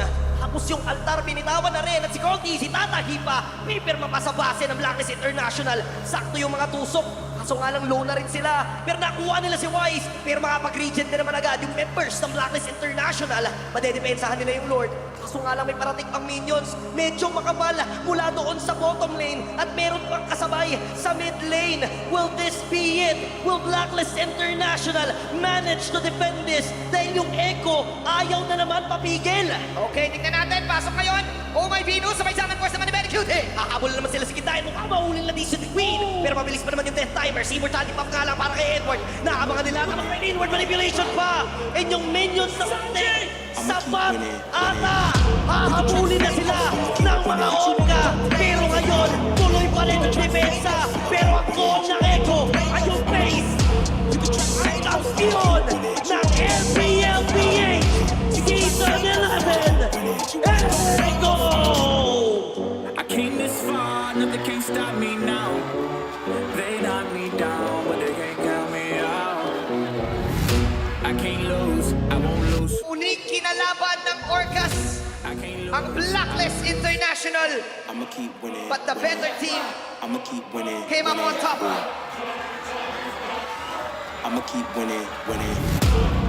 Tapos yung altar binitawan na rin at si Cortez, si Tatahi pa, may pirma pa sa base ng Blacklist International. Sakto yung mga tusok. Kaso nga lang low na rin sila. Pero nakuha nila si Wise. Pero makapag-regent din naman agad yung members ng Blacklist International. Madedepensahan nila yung Lord. Kaso nga lang may parating pang minions. Medyo makapal mula doon sa bottom lane. At meron pang kasabay sa mid lane. Will this be it? Will Blacklist International manage to defend this? Dahil yung Echo ayaw na naman papigil. Okay, tingnan natin. Pasok ngayon. Oh my Venus, sabay sa akin force naman ni Very Cute. Hahabol na naman sila sa gitna. Mukhang mahulin na din si The Queen. Pero mabilis pa naman yung death timer. Si Immortality Pop nga lang para kay Edward. Naabangan nila at may inward manipulation pa. And yung minions sa Sunday, sapat ata. Hahabulin na sila ng mga Omega. Pero ngayon, tuloy pa rin ang depensa. Pero ang goal ng Echo ay yung pace. Ang kampiyon ng LPLPH Season 11. Echo! I came this far, nothing can stop me now. They knock me down, but they can't count me out. I can't lose, I won't lose. Muling kinalaban ng Orcas ang Blacklist International. I'ma keep winning. But the better team I'ma keep winning. came up on top. I'ma keep winning, winning.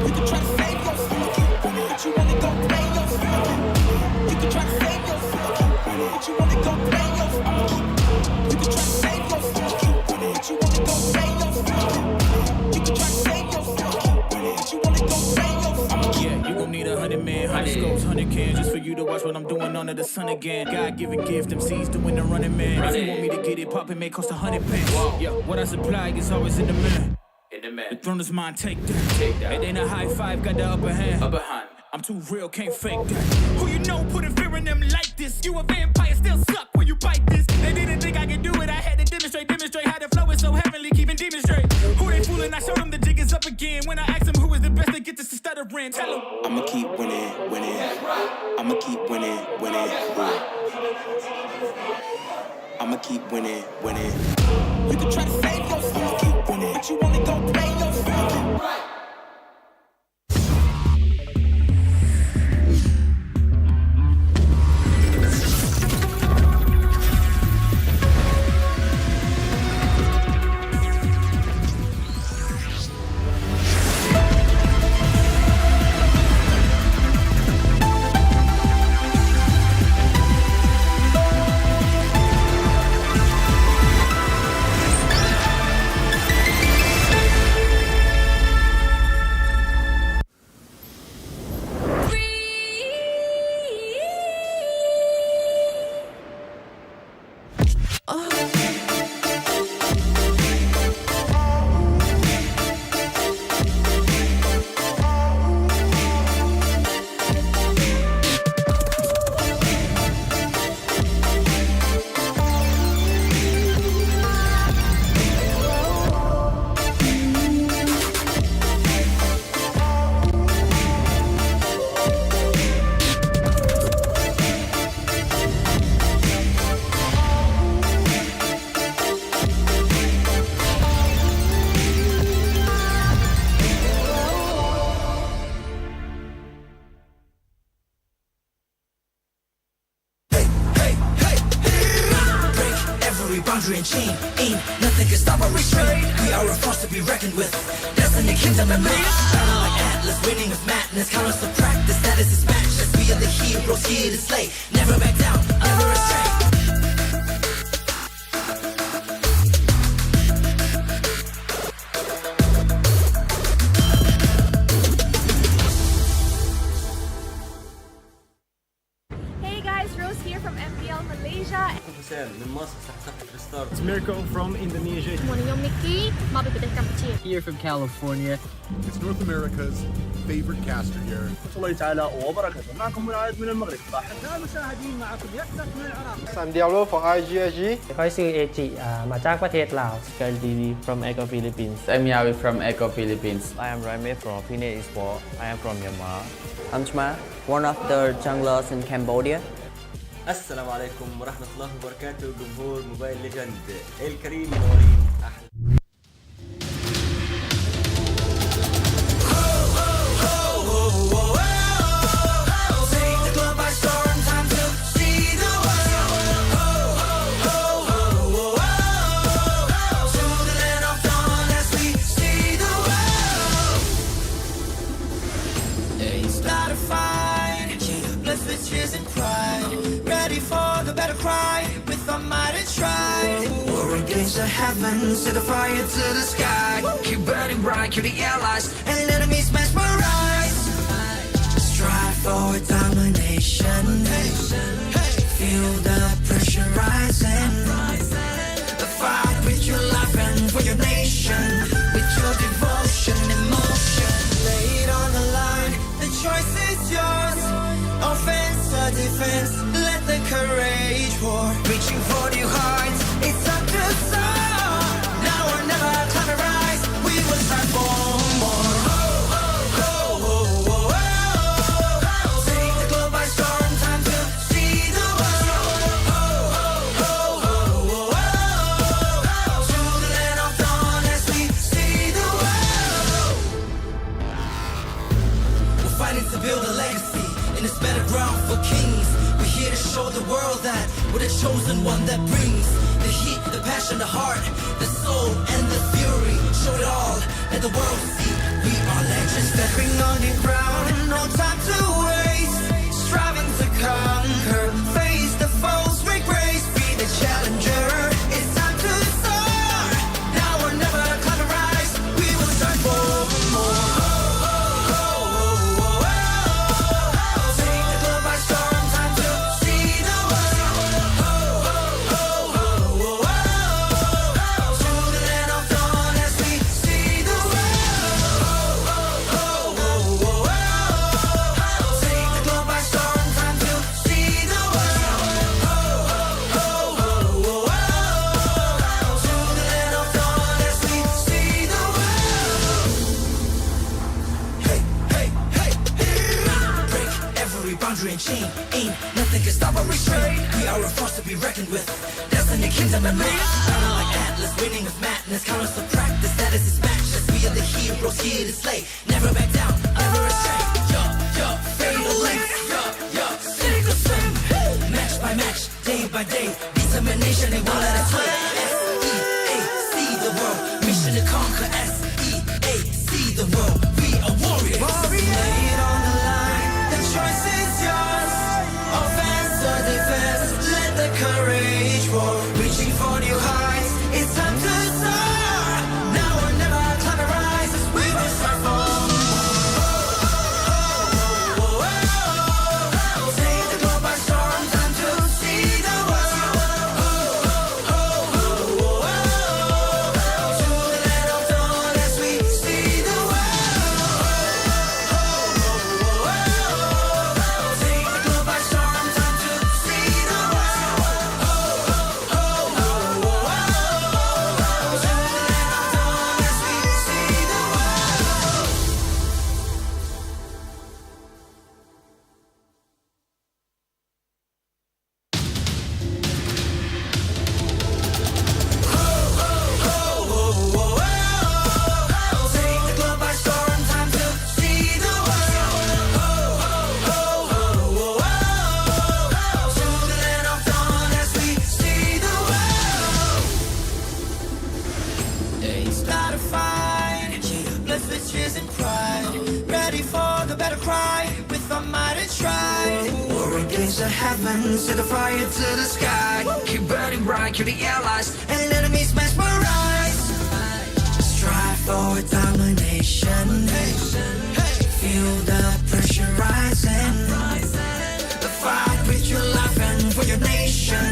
You can try to save yourself, I'ma keep winning. But you wanna go play yourself. You can try to save yourself, I'ma keep winning. But you wanna go play yourself, I'ma keep. You can try to save yourself, I'ma keep winning. But you wanna go play yourself. You can try to save yourself, I'ma keep winning. But you wanna go play yourself. Yeah, you gon' need 100 men, 100 scopes, 100 cans, just for you to watch what I'm doing under the sun again. God-given gift, MC's doing the running man. If you want me to get it poppin', may cost 100 pence. Yeah, what I supply is always in the man. The throne is mine, take that. It ain't a high five, got the upper hand. I'm too real, can't fake that. Who you know putting fear in them like this? You a vampire, still suck when you bite this. They didn't think I could do it, I had to demonstrate how the flow is so heavenly, keeping demons straight. Who they fooling? I showed them the jig is up again. When I asked them who is the best, they get to stuttering. Tell them I'ma keep winning, winning. I'ma keep winning, winning. I'ma keep winning, winning. You can try to save yourself, I'ma keep winning. But you wanna go play yourself. boundary and chain. Ain't nothing can stop or restrain. We are a force to be reckoned with. Destiny, kingdom, and man. Battle like Atlas, winning with madness. Count us to practice, status is matchless. We are the heroes here to slay. Never back down, never astray. It's Mirko from Indonesia. Here from California. It's North America's favorite caster here. الله تعالى وبركاته. معكم العائد من المغرب. أحباء المشاهدين معكم يكتب من العراق. I'm Diablo for IGSG. ก็ชื่อเอจิมาจากประเทศลาว Sky TV from Echo Philippines. I'm Yawi from Echo Philippines. I am Raime from Pine Esport. I am from Myanmar. I'm Chma, one of the junglers in Cambodia. السلام عليكم ورحمة الله وبركاته جمهور موبايل ليجند الكريم منورين أحلى. The heavens, set the fire to the sky. Keep burning bright, kill the allies, and enemies mesmerize. Strive for domination. Feel the pressure rising. that we're the chosen one that brings the heat, the passion, the heart, the soul, and the fury. Show it all, let the world see we are legends. Stepping on the ground, no time to waste. Striving to conquer, face the foes, make grace, be the challenger. It's time to soar. Now or never, climb and rise. We will strive for more. Take the globe by storm, time to see the world. To the land of dawn as we see the world. Take the globe by storm, time to see the world. To the land of dawn as we see the world. Hey, hey, hey, hey. Break every boundary and chain. Ain't nothing can stop or restrain. We are a force to be reckoned with. Destiny, kingdom, and reign. Battle like Atlas, winning with madness. Count us to practice, status is matchless. We are the heroes here to slay. Never back down, never astray. Fatal length. Sink or swim. Match by match, day by day. Determination, they won't let us win. S-E-A-C the world. Mission to conquer. S-E-A-C the world. We are warriors. Lay it on the line. The choice is yours. Offense or defense. Let the courage roar. Reaching for new heights. It's time to soar. Now or never, climb and rise. We will strive for more. Take the globe by storm. Time to see the world. To the land of dawn as we see the world. Take the globe by storm. Time to see the world. To the land of dawn as we see the world. Take the globe by storm, time to see the world. To the land of dawn as we see the world. It's not a fight, blood, sweat, tears, and pride. Ready for the battle cry, with our might and stride. War against the heavens, set the fire to the sky. Keep burning bright, kill the allies, and enemies mesmerize. Strive for domination. Feel the pressure rising. Fight with your life and for your nation.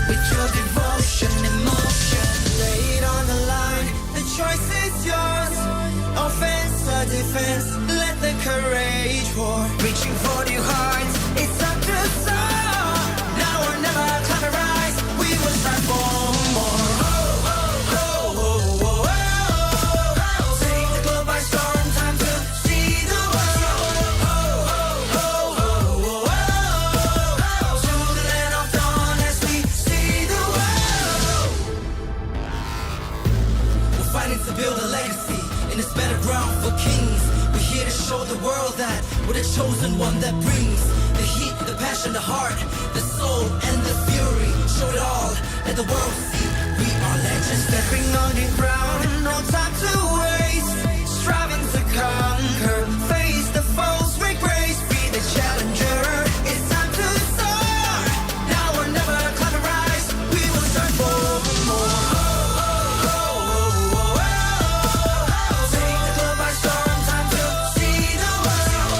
With your devotion, emotion. Lay it on the line. The choice is yours. Offense or defense. Let the courage roar. Reaching for new heights. It's time to soar. Now or never, climb and rise. We will strive for more. Take the globe by storm. Time to see the world. To the land of dawn as we see the world. We're fighting to build a legacy in this better ground for kings. We're here to show the world that we're the chosen one that brings the heat, the passion, the heart, the soul, and the fury. Show it all, let the world see we are legends. Stepping on the ground, no time to waste. Striving to conquer, face the foes, make grace, be the challenger. It's time to soar. Now or never, climb and rise. We will strive for more. Take the globe by storm, time to see the world.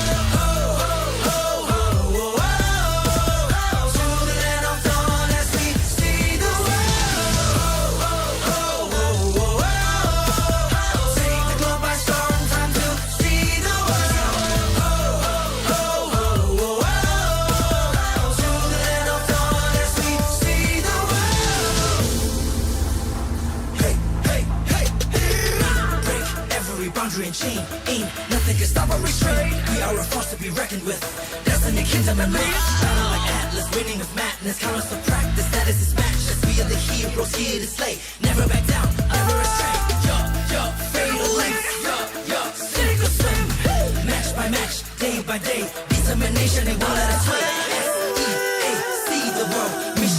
To the land of dawn as we see the world. Take the globe by storm, time to see the world. To the land of dawn as we see the world. Hey, hey, hey, hey. Break every boundary and chain. Ain't nothing can stop or restrain. We are a force to be reckoned with. Destiny, kingdom, and reign. Battle like Atlas, winning with madness. Count us to practice, status is matchless. We are the heroes here to slay. Never back down, never astray. Fatal length. Sink or swim. Match by match, day by day. Determination, they won't let us win. S-E-A-C the world. Mission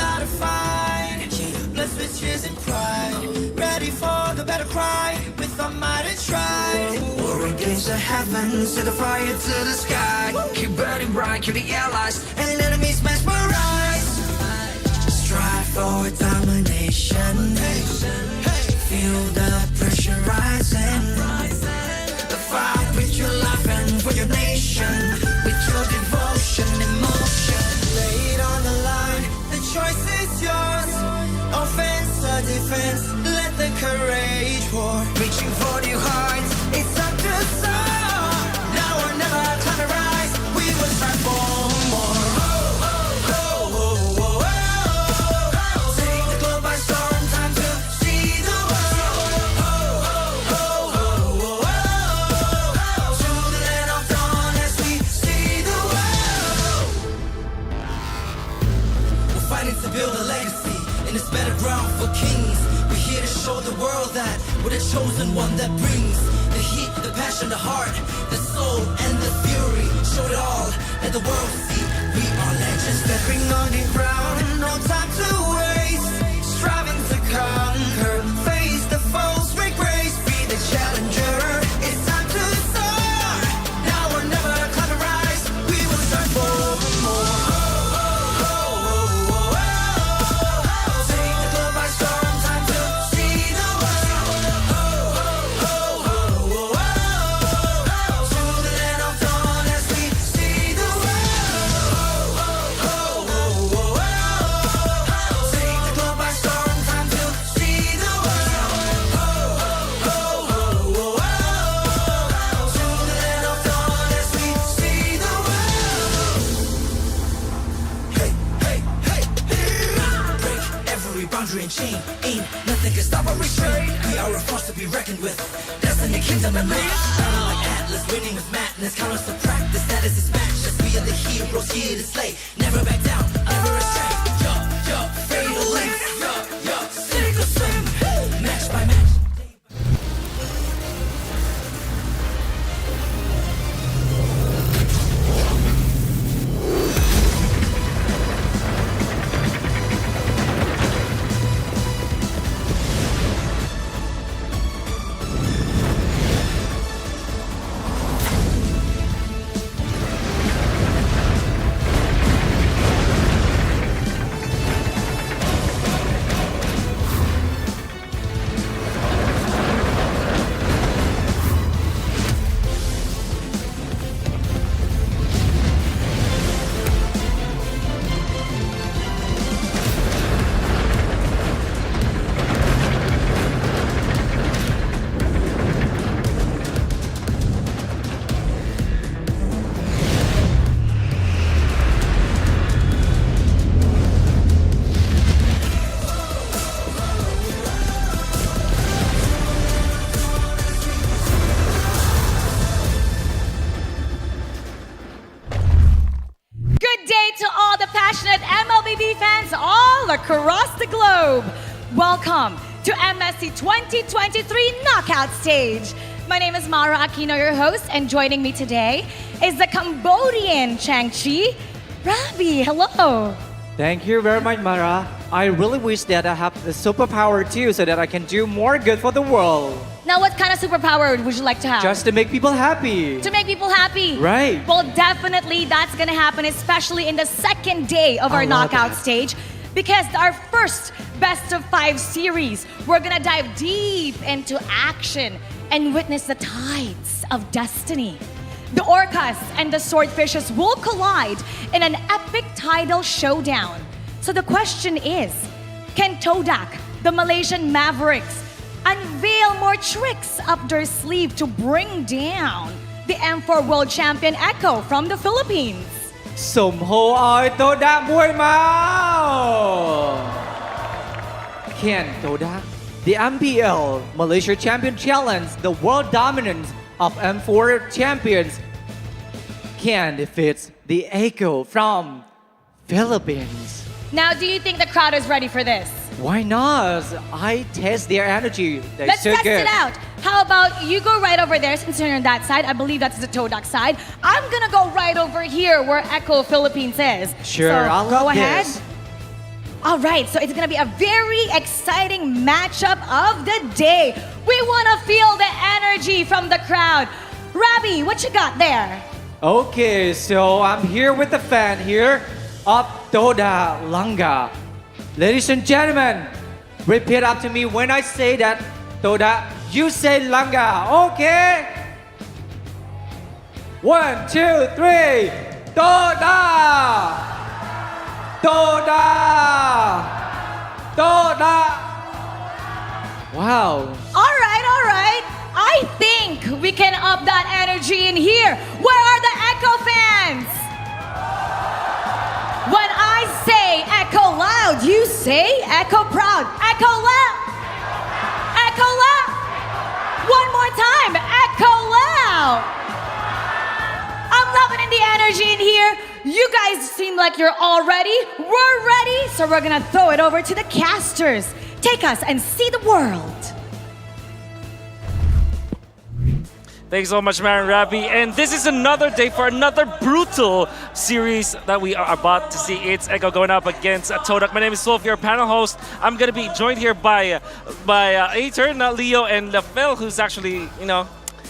gotta fight. Blessed with tears and pride. Ready for the better cry. With our might and stride. War against the heavens. Set the fire to the sky. Keep burning bright. Kill the allies. And enemies mesmerized. Strive for domination. Feel the pressure rising. Fight with your life and for your nation. With your devotion, emotion. Lay it on the line. The choice is yours. Offense or defense. Let the courage pour. Reaching for new heights. It's up to soar. Now or never, climb and rise. We will strive for more. Take the globe by storm. Time to see the world. To the land of dawn as we see the world. We're fighting to build a legacy in this better ground for kings. We're here to show the world that we're the chosen one that brings the heat, the passion, the heart, the soul, and the fury. Show it all, let the world see we are legends. Stepping on the ground, no time to waste. Striving to conquer, face the foes, make grace. Be the challenger, it's time to soar. Now or never, climb and rise. We will strive for more. Take the globe by storm, time to see the world. To the land of dawn as we see the world. Take the globe by storm, time to see the world. To the land of dawn as we see the world. Hey, hey, hey, hey. Break every boundary and chain. Ain't nothing can stop or restrain. We are a force to be reckoned with. Destiny, kingdom, and reign. Battle like Atlas, winning with madness. Count us to practice. That is his matchless. We are the heroes here to slay. Never back down, never astray. Fatal length. Sink or swim. Match by match. Good day to all the passionate MLBB fans all across the globe. Welcome to MSC 2023 Knockout Stage. My name is Mara Aquino, your host, and joining me today is the Cambodian Chang-Chi, Rabi. Hello. Thank you very much, Mara. I really wish that I have the superpower too so that I can do more good for the world. Now, what kind of superpower would you like to have? Just to make people happy. To make people happy. Right. Well, definitely that's going to happen, especially in the second day of our knockout stage. Because our first best of 5 series, we're going to dive deep into action and witness the tides of destiny. The orcas and the swordfishes will collide in an epic tidal showdown. So the question is, can TODAK, the Malaysian Mavericks, unveil more tricks up their sleeve to bring down the M4 World Champion Echo from the Philippines? Sum ho oi TODAK Muay Mau! Can TODAK, the MPL Malaysia Champion Challenge, the world dominance of M4 champions, can defeat the Echo from Philippines? Now, do you think the crowd is ready for this? Why not? I test their energy. They're Let's so test good. it out. How about you go right over there since you're on that side? I believe that's the TODAK side. I'm gonna go right over here where Echo Philippines is. Sure, so I'll go love ahead. this. All right, so it's gonna be a very exciting matchup of the day. We wanna feel the energy from the crowd. Ravi, what you got there? Okay, so I'm here with the fan here of Toda Langa. Ladies and gentlemen, repeat after me when I say that. Toda, you say Langa, okay? 1, 2, 3, Toda! Toda! Toda! Wow. All right. I think we can up that energy in here. Where are the Echo fans? When I say echo loud, you say echo proud. Echo loud. Echo loud. One more time. Echo loud. I'm loving the energy in here. You guys seem like you're all ready. We're ready, so we're gonna throw it over to the casters. Take us and see the world. Thanks so much, Marin Rabi. And this is another day for another brutal series that we are about to see. It's Echo going up against TODAK. My name is Wolf, your panel host. I'm going to be joined here by Aether, Leo, and Lafel, who's actually,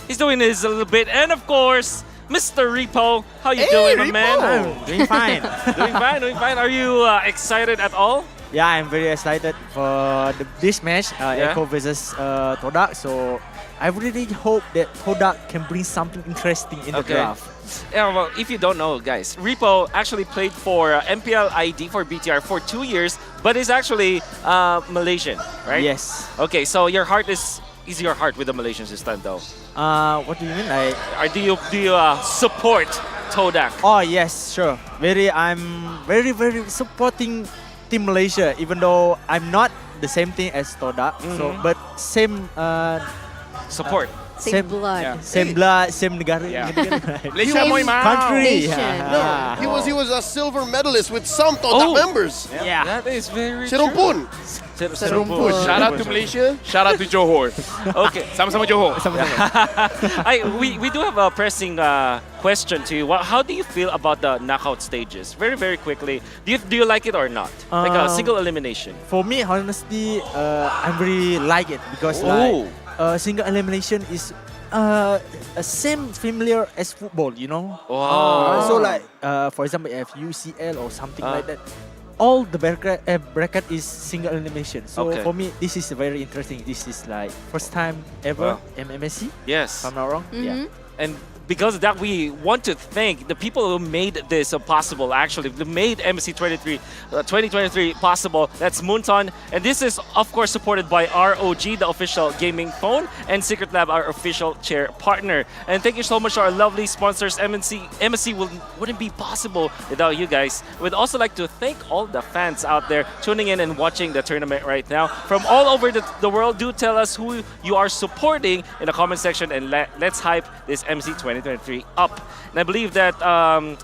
he's doing his a little bit. And of course, Mr. Repo. How you doing, my man? I'm doing fine. doing fine. Are you excited at all? Yeah, I'm very excited for this match, Echo versus TODAK. So I really hope that TODAK can bring something interesting in the draft. Yeah, well, if you don't know, guys, Repo actually played for MPL ID for BTR for 2 years, but is actually Malaysian, right? Yes. Okay, so your heart is your heart with the Malaysians this time, though? What do you mean? Do you support TODAK? Oh yes, sure. I'm very supporting Team Malaysia, even though I'm not the same thing as TODAK. So, but same. Support. Same blood. Yeah. Same blood, same negara. Yeah. Malaysia country. No, he was a silver medalist with some TODAK members. Yeah. That is very Serumpun. Serumpun. Shout out to Malaysia. Shout out to Johor. Okay. Sama-sama Johor. We do have a pressing question to you. How do you feel about the knockout stages? Very quickly. Do you like it or not? Like a single elimination. For me, honestly, I really like it because single elimination is same familiar as football, Wow. So like, for example, if UCL or something like that, all the bracket is single elimination. So for me, this is very interesting. This is like first time ever MSC. Yes. If I'm not wrong. Yeah. And because of that, we want to thank the people who made this possible, actually. They made MSC 2023 possible. That's Moonton. And this is, of course, supported by ROG, the official gaming phone, and Secret Lab, our official chair partner. And thank you so much to our lovely sponsors. MSC wouldn't be possible without you guys. We'd also like to thank all the fans out there tuning in and watching the tournament right now. From all over the world, do tell us who you are supporting in the comment section, and let's hype this MSC 2023 up. And I believe that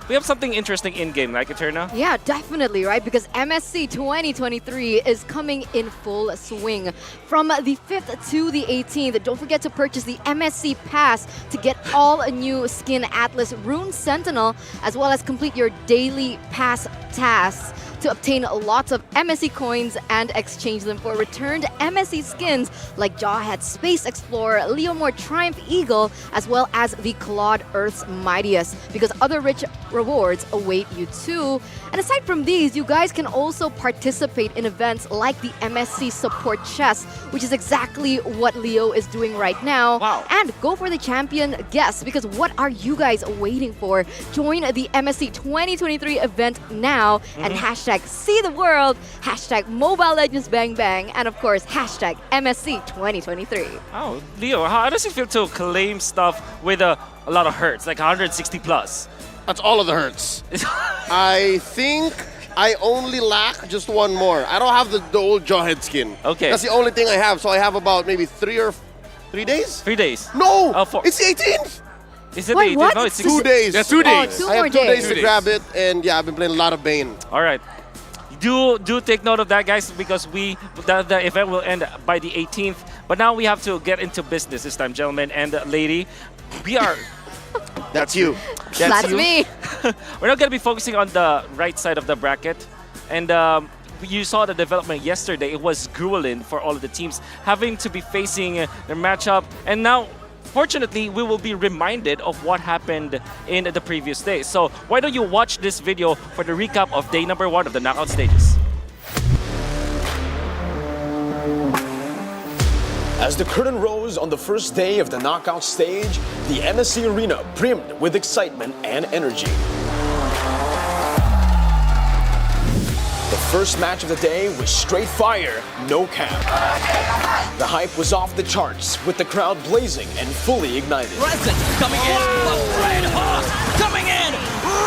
we have something interesting in-game, like Eterna? Yeah, definitely, right? Because MSC 2023 is coming in full swing. From the 5th to the 18th, don't forget to purchase the MSC Pass to get all a new skin Atlas Rune Sentinel, as well as complete your daily pass tasks to obtain lots of MSC coins and exchange them for returned MSC skins like Jawhead Space Explorer, Leomore Triumph Eagle, as well as the Claude Earth's Mightiest, because other rich rewards await you too. And aside from these, you guys can also participate in events like the MSC Support Chess, which is exactly what Leo is doing right now. Wow. And go for the champion guest, because what are you guys waiting for? Join the MSC 2023 event now and hashtag see the world, hashtag Mobile Legends Bang Bang, and of course, hashtag MSC 2023. Oh, Leo, how does it feel to claim stuff with a lot of hertz, like 160 plus? That's all of the hurts. I think I only lack just one more. I don't have the old Jawhead skin. Okay. That's the only thing I have. So I have about maybe 3 days? 3 days. No! Oh, it's the 18th! Is it Wait, the 18th? what? No, it's 2 days. Yeah, 2 days. Oh, I have 2 2 more days to days. grab it, and yeah, I've been playing a lot of Bane. All right. Do take note of that, guys, because the event will end by the 18th. But now we have to get into business this time, gentlemen and lady. We are... That's you. That's me. We're not going to be focusing on the right side of the bracket. And you saw the development yesterday, it was grueling for all of the teams, having to be facing their matchup. And now, fortunately, we will be reminded of what happened in the previous day. So why don't you watch this video for the recap of day number 1 of the knockout stages. As the curtain rose on the first day of the knockout stage, the MSC arena brimmed with excitement and energy. The first match of the day was straight fire, no cap. The hype was off the charts, with the crowd blazing and fully ignited. Present coming in, the red hot coming in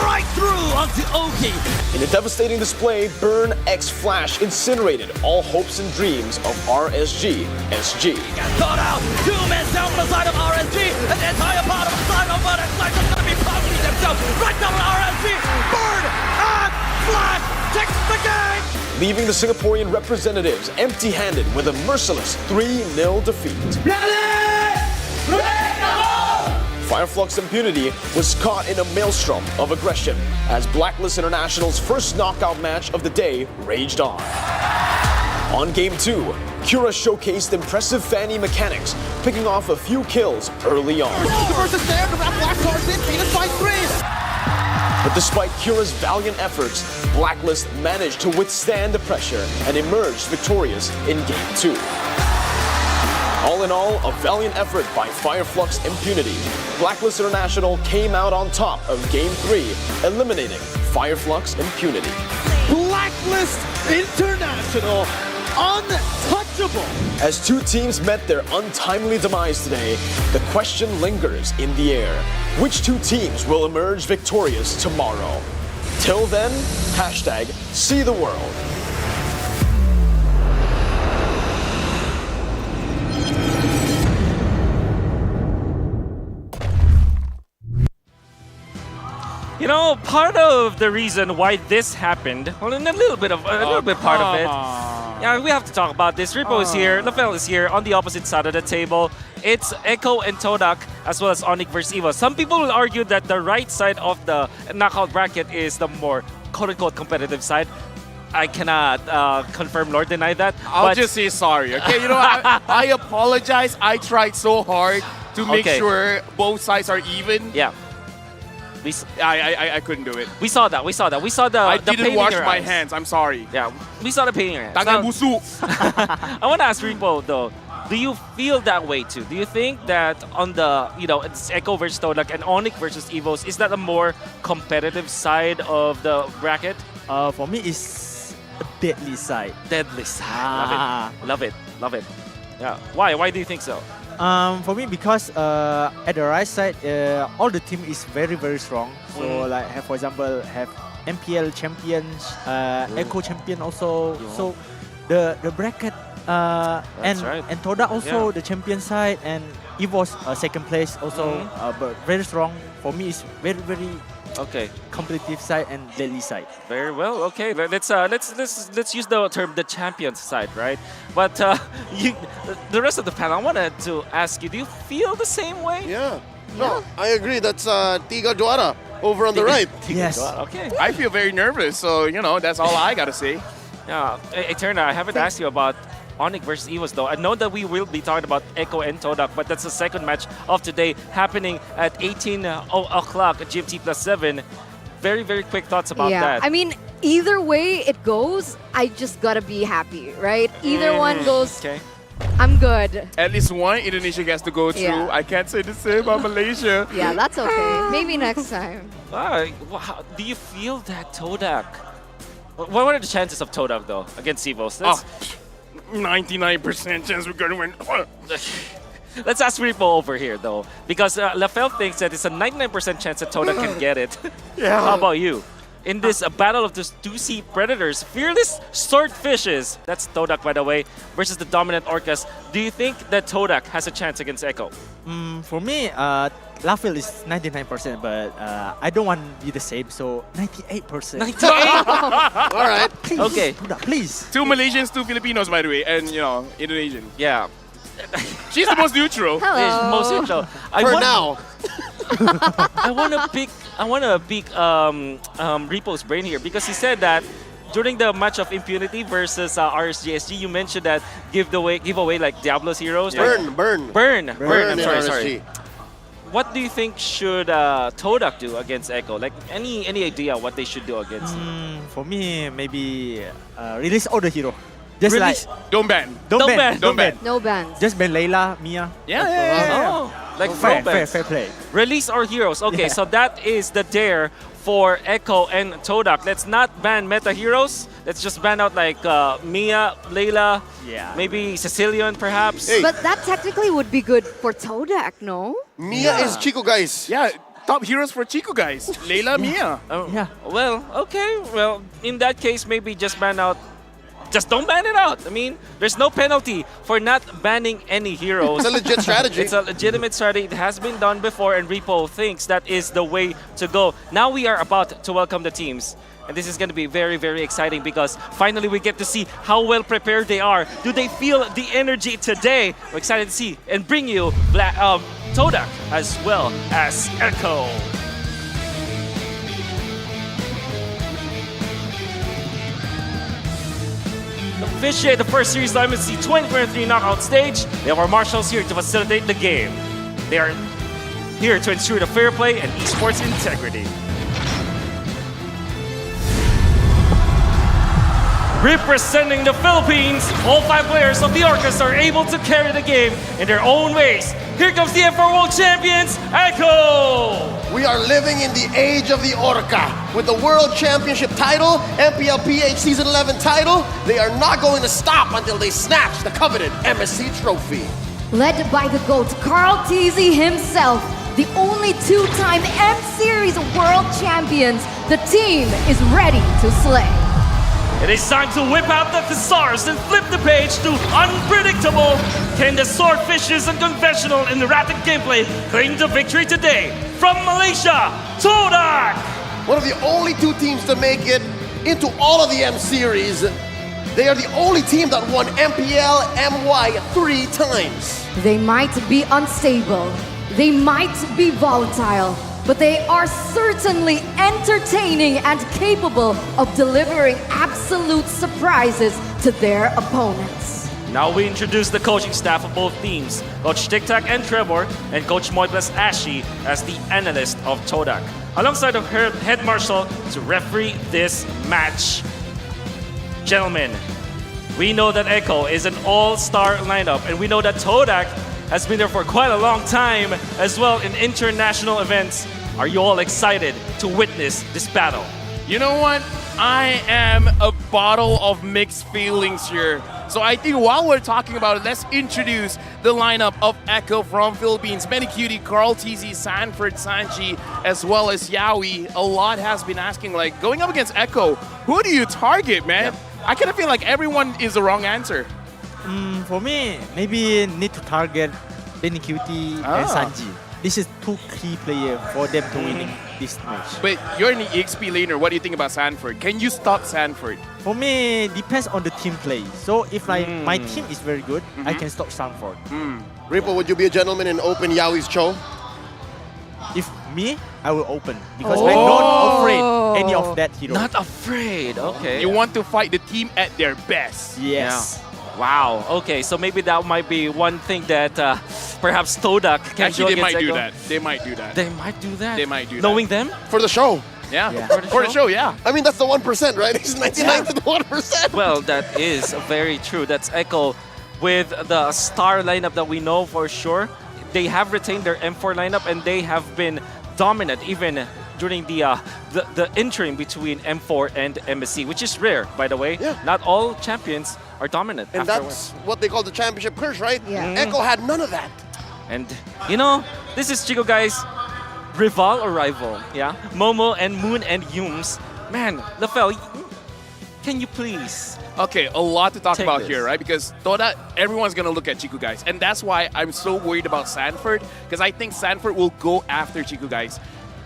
right through onto Oki. In a devastating display, Burn X Flash incinerated all hopes and dreams of RSG SG. Caught out, 2 men down on the side of RSG, and the entire part of the side of Burn X Flash is going to be pounding themselves right down on RSG. Burn X Flash takes the game! Leaving the Singaporean representatives empty-handed with a merciless 3-0 defeat. Fireflux Impunity was caught in a maelstrom of aggression as Blacklist International's first knockout match of the day raged on. On Game 2, Cura showcased impressive Fanny mechanics, picking off a few kills early on. But despite Cura's valiant efforts, Blacklist managed to withstand the pressure and emerged victorious in Game 2. All in all, a valiant effort by Fireflux Impunity. Blacklist International came out on top of Game 3, eliminating Fireflux Impunity. Blacklist International, untouchable. As two teams met their untimely demise today, the question lingers in the air. Which two teams will emerge victorious tomorrow? Till then, hashtag see the world. You know, part of the reason why this happened, well, a little bit part of it. Yeah, we have to talk about this. Ripo is here, Lafel is here on the opposite side of the table. It's Echo and TODAK as well as ONIC versus EVOS. Some people will argue that the right side of the knockout bracket is the more quote-unquote competitive side. I cannot confirm nor deny that. I'll just say sorry, okay? You know, I apologize. I tried so hard to make sure both sides are even. Yeah. I couldn't do it. We saw that. We saw the I the didn't wash my hands. I'm sorry. Yeah, we saw the pain in your hands. Tangan busuk. I want to ask Ripo though, do you feel that way too? Do you think that on the, it's Echo versus TODAK and ONIC versus EVOS, is that a more competitive side of the bracket? For me, it's a deadly side. Deadly side. Love it. Love it. Yeah. Why? Why do you think so? For me, because at the right side, all the team is very, very strong. So, like, for example, have MPL champions, Echo champion also. Yeah. So, the bracket and TODAK also the champion side, and EVOS second place also, but very strong. For me, it's very, very competitive side and deadly side. Very well. Okay, let's use the term the champions side, right? But the rest of the panel, I wanted to ask you: do you feel the same way? Yeah. No, I agree. That's Tiga Juara over on the right. Yes. Okay. I feel very nervous, so that's all I gotta say. Yeah. Eterna, I haven't asked you about ONIC versus EVOS though. I know that we will be talking about Echo and TODAK, but that's the second match of today happening at 18 o'clock GMT +7. Very, very quick thoughts about that. I mean, either way it goes, I just gotta be happy, right? Either one goes, I'm good. At least one Indonesia gets to go through. Yeah. I can't say the same about Malaysia. Yeah, that's okay. Maybe next time. Do you feel that TODAK? What are the chances of TODAK though against EVOS? 99% chance we're gonna win. Let's ask Ripo over here though, because Lafel thinks that it's a 99% chance that TODAK can get it. Yeah. How about you? In this battle of the two sea predators, fearless swordfishes, that's TODAK by the way, versus the dominant orcas, do you think that TODAK has a chance against Echo? For me, Lafel is 99%, but I don't want to be the same, so 98%. 98? All right. Please, okay. Please. 2 Malaysians, 2 Filipinos, by the way, and Indonesian. Yeah. She's the most neutral. Hello. She's most neutral. For now. I want to pick Ripo's brain here because he said that during the match of Impunity versus RSGSG, you mentioned that give away like Diablo's heroes. Burn. I'm in sorry. RSG. What do you think should TODAK do against Echo? Like any idea what they should do against him? For me, maybe release all the hero. Just Release- like Don't ban. don't ban. No bans. Just ban Layla, Mia. Oh, like fair, throwbacks. fair play. Release our heroes. Okay, Yeah. so that is the dare for Echo and TODAK. Let's not ban meta heroes. Let's just ban out like Mia, Layla, maybe Sicilian perhaps. But that technically would be good for TODAK, no? Mia is Chico, guys. Yeah, top heroes for Chico, guys. Layla, Mia. Yeah. Well, okay. Well, in that case, maybe just ban out. Just don't ban it out. I mean, there's no penalty for not banning any heroes. It's a legit strategy. It's a legitimate strategy. It has been done before, and Repo thinks that is the way to go. Now we are about to welcome the teams. And this is going to be very, very exciting because finally we get to see how well prepared they are. Do they feel the energy today? We're excited to see and bring you TODAK as well as Echo. Officiate the first series of MSC 2023 knockout stage. We have our marshals here to facilitate the game. They are here to ensure the fair play and esports integrity. Representing the Philippines, all 5 players of the Orcas are able to carry the game in their own ways. Here comes the F4 World Champions, Echo! We are living in the age of the Orca. With the World Championship title, MPL PH Season 11 title, they are not going to stop until they snatch the coveted MSC trophy. Led by the GOAT, Carl TZ himself, the only 2-time M-Series World Champions, the team is ready to slay. It is time to whip out the thesaurus and flip the page to unpredictable. Can the swordfishes and conventional and erratic gameplay claim the victory today? From Malaysia, TODAK! One of the only 2 teams to make it into all of the M Series. They are the only team that won MPL MY 3 times. They might be unstable, they might be volatile, but they are certainly entertaining and capable of delivering absolute surprises to their opponents. Now we introduce the coaching staff of both teams, Coach TikTok and Trevor, and Coach Moibles Ashi as the analyst of TODAK, alongside of her head marshal to referee this match. Gentlemen, we know that Echo is an all-star lineup, and we know that TODAK has been there for quite a long time as well in international events. Are you all excited to witness this battle? You know what? I am a bottle of mixed feelings here. So I think while we're talking about it, let's introduce the lineup of Echo from Philippines. Cutie, Carl TZ, Sanford, Sanji, as well as Yaoi. A lot has been asking, like, going up against Echo, who do you target, man? I kind of feel like everyone is the wrong answer. For me, maybe need to target Cutie and Sanji. This is 2 key players for them to winning this match. But you're an EXP laner. What do you think about Sanford? Can you stop Sanford? For me, depends on the team play. So if like my team is very good, I can stop Sanford. Ripple, would you be a gentleman and open Yaoi's Cho? If me, I will open because I'm not afraid any of that hero. Not afraid, okay. You want to fight the team at their best. Yes. Yeah. Wow, okay, so maybe that might be one thing that perhaps TODAK can Actually, do they might against do Echo. that. They might do that. They might do that. They might do Knowing that. them? For the show. Yeah, Yeah. for the show, yeah. I mean, that's the 1%, right? He's 99th and 1%. Well, that is very true. That's Echo with the star lineup that we know for sure. They have retained their M4 lineup and they have been dominant even during the interim between M4 and MSC, which is rare, by the way. Yeah. Not all champions are dominant And afterwards. that's what they call the championship curse, right? Yeah. Echo had none of that. And, you know, this is Chico, guys. Rival or rival? Yeah? Momo and Moon and Yums. Man, Lafel, can you please? Okay, a lot to talk Take about this. here, right? Because TODAK, everyone's going to look at Chico, guys. And that's why I'm so worried about Sanford, because I think Sanford will go after Chico, guys.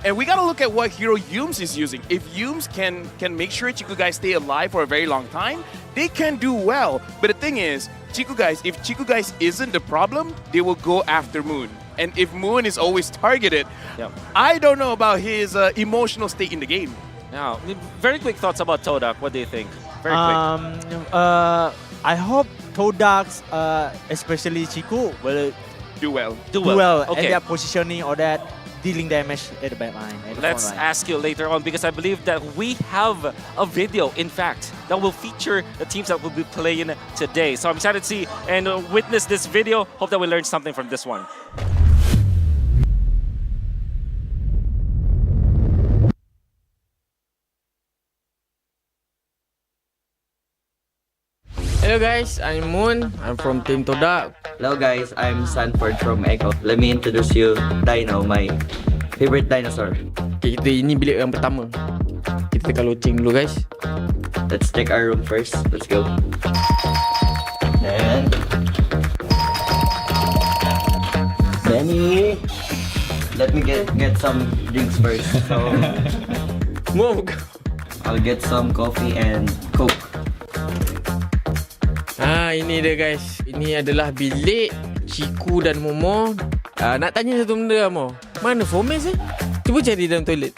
And we got to look at what hero Yums is using. If Yums can make sure Chico guys stay alive for a very long time, they can do well. But the thing is, Chico guys, if Chico guys isn't the problem, they will go after Moon. And if Moon is always targeted, I don't know about his emotional state in the game. Now, very quick thoughts about TODAK. What do you think? Very quick. I hope TODAK's, especially Chiku, will do well. Do well. And Okay. their positioning or that dealing damage at the back line. At the Let's front line. ask you later on because I believe that we have a video, in fact, that will feature the teams that will be playing today. So I'm excited to see and witness this video. Hope that we learn something from this one. Hello guys, I'm Moon. I'm from Team TODAK. Hello guys, I'm Sanford from Echo. Let me introduce you Dino, my favorite dinosaur. Okay, kita ini bilik yang pertama. Kita tekan loceng dulu guys. Let's check our room first. Let's go. And Benny, let me get some drinks first. So I'll get some coffee and Coke. Ini dia guys. Ini adalah bilik Chiku dan Momo. Nak tanya satu benda Mo. Mana Fomes Cuba cari dalam toilet.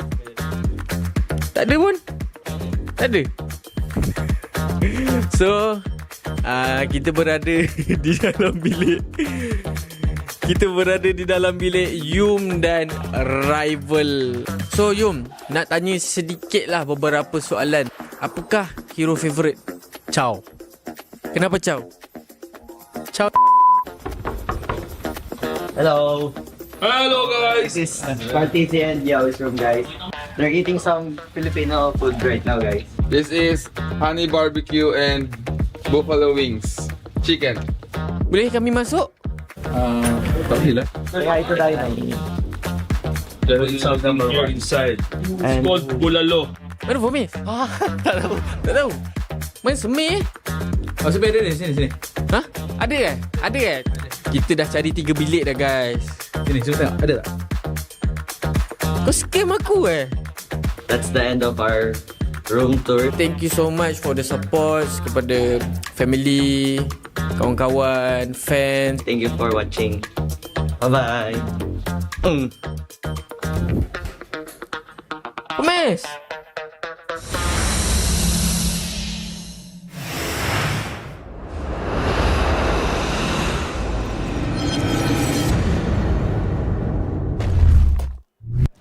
Tak ada pun. Tak ada. So kita berada di dalam bilik. Kita berada di dalam bilik Yum dan Rival. So Yum, nak tanya sedikit lah beberapa soalan. Apakah hero favourite? Chow. Kenapa Chow? Chow. Hello. Hello guys. This is Partisi and Yao's room, guys. They're eating some Filipino food right now, guys. This is honey barbecue and buffalo wings. Chicken. Boleh kami masuk? Tak boleh lah. Yeah, ito tayo na. There is something here inside. And- It's called bulalo. Mana Fomes? Tak tahu. Tak tahu. Mana Semih Oh, sebenarnya ada ni, sini. Ha? Ada ke? Ada ke? Kita dah cari 3 bilik dah guys. Sini, cuba tengok. Ada tak? Kau scam aku That's the end of our room tour. Thank you so much for the support kepada family, kawan-kawan, fans. Thank you for watching. Bye-bye. Fomes!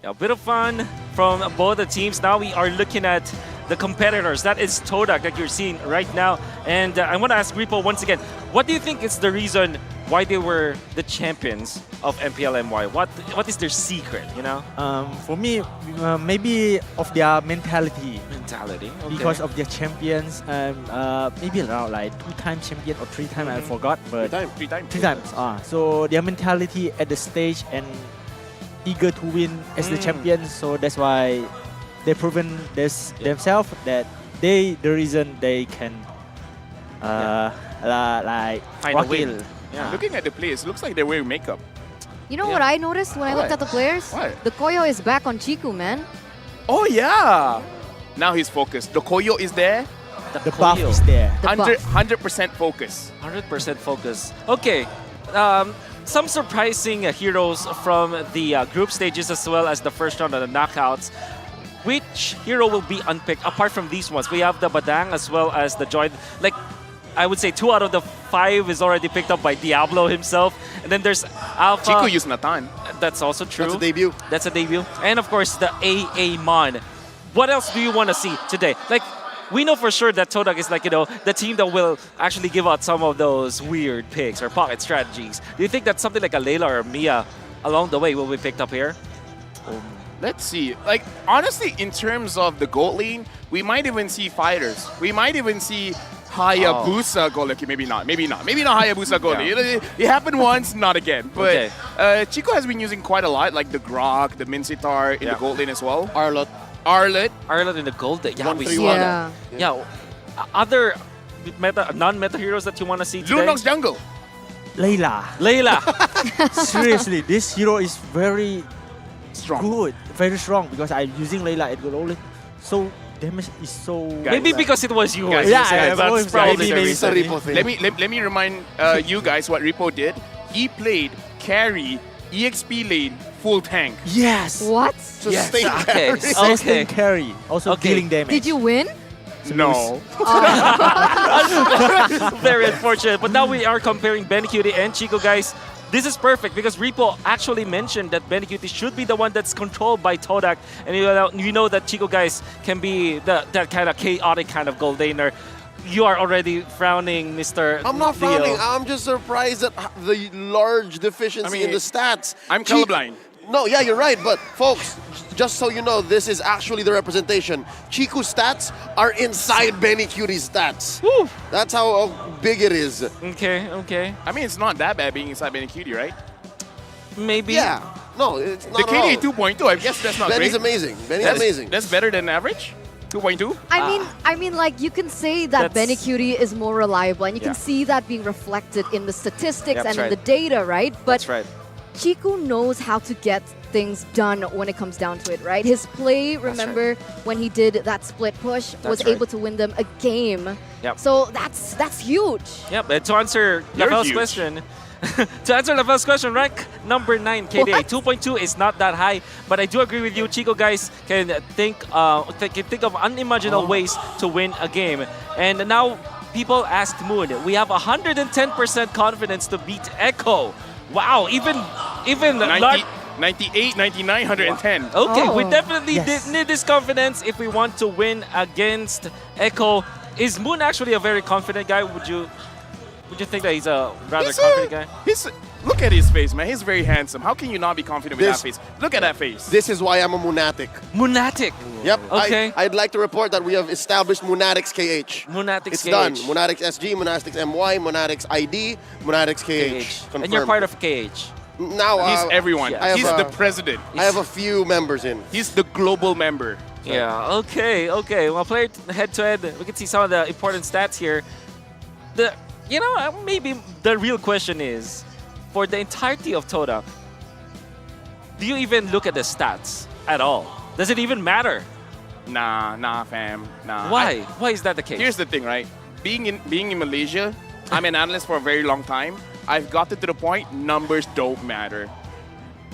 A bit of fun from both the teams. Now we are looking at the competitors. That is TODAK that you're seeing right now. And I want to ask Repo once again, what do you think is the reason why they were the champions of MPLMY? What is their secret, you know? For me, maybe of their mentality. Mentality, okay. Because of their champions, maybe around like 2-time champion or 3-time, I forgot. But 3 times. 3 times. So their mentality at the stage and eager to win as the champions. So that's why they proven themselves that the reason they can like Find a win. Yeah. Looking at the players, looks like they're wearing makeup. You know what I noticed when I looked at the players? What? The Koyo is back on Chiku, man. Oh yeah. Now he's focused. The Koyo is there. The buff is there. 100% focus. 100% focus. Okay. Some surprising heroes from the group stages as well as the first round of the knockouts. Which hero will be unpicked apart from these ones? We have the Badang as well as the Joy. Like, I would say 2 out of the 5 is already picked up by Diablo himself. And then there's Alpha. Chico used Nathan. That's also true. That's a debut. That's a debut. And of course, the AA Mon. What else do you want to see today? Like, we know for sure that TODAK is like, you know, the team that will actually give out some of those weird picks or pocket strategies. Do you think that something like a Layla or Mia along the way will be picked up here? Let's see. Like, honestly, in terms of the gold lane, we might even see fighters. We might even see Hayabusa gold. Okay, maybe not. Maybe not Hayabusa gold lane. It happened once, not again. But Chico has been using quite a lot, like the Grok, the Minsitar in the gold lane as well. Arlott in the gold lane. Yeah, we saw that. Yeah. Other non-meta heroes that you want to see today? Lunox jungle. Layla. Seriously, this hero is very good, very strong because I'm using Layla at gold lane. So damage is so. Maybe because it was you. Guys, that's probably the reason. Let me remind you guys what Repo did. He played carry, EXP lane, full tank. Yes. What? Sustain Okay. carry. Sustain carry. Also Okay. dealing damage. Did you win? No. Very unfortunate. But now we are comparing Benecutie and Chico, guys. This is perfect because Repo actually mentioned that Benecutie should be the one that's controlled by TODAK. And you know that Chico, guys, can be that kind of chaotic kind of gold laner. You are already frowning, Mr. I'm not Leo. frowning. I'm just surprised at the large deficiency in the stats. I'm colorblind. No, yeah, you're right. But folks, just so you know, this is actually the representation. Chiku's stats are inside Benecutie's stats. Woo. That's how big it is. Okay, okay. I mean, it's not that bad being inside Benecutie, right? Maybe. Yeah. No, it's not The at all. KDA 2.2, I guess that's not Benny's great. amazing. Benny's amazing. That's better than average? 2.2? I mean, like you can say that That's- Benecutie is more reliable, and you Yeah. can see that being reflected in the statistics That's and in right. the data, right? But That's right. Chico knows how to get things done when it comes down to it, right? His play, remember when he did that split push, was right. able to win them a game. Yep. So that's huge. Yep, and to answer You're Lavel's huge. question, to answer Lavel's question, rank number 9 KDA. 2.2 is not that high, but I do agree with you. Chico, guys, can think of unimaginable ways to win a game. And now people asked Moon, we have 110% confidence to beat Echo. Wow, even 90, 98, 99, 110. Okay, we Oh. definitely Yes. need this confidence if we want to win against Echo. Is Moon actually a very confident guy? Would you think that he's a rather confident guy? Look at his face, man. He's very handsome. How can you not be confident with This- that face? Look at that face. This is why I'm a Moonatic. Moonatic. Yep. Okay. I'd like to report that we have established Moonatics KH. Moonatics It's KH. done. Moonatics SG, Moonatics MY, Moonatics ID, Moonatics KH. Confirmed. And you're part of KH. Now He's everyone. I have, He's the president. I have a few members in. He's the global member. Yeah, okay. Well, play head-to-head. We can see some of the important stats here. Maybe the real question is, for the entirety of TODAK, do you even look at the stats at all? Does it even matter? Nah, fam. Nah. Why? Why is that the case? Here's the thing, right? Being in Malaysia, I'm an analyst for a very long time. I've gotten to the point numbers don't matter.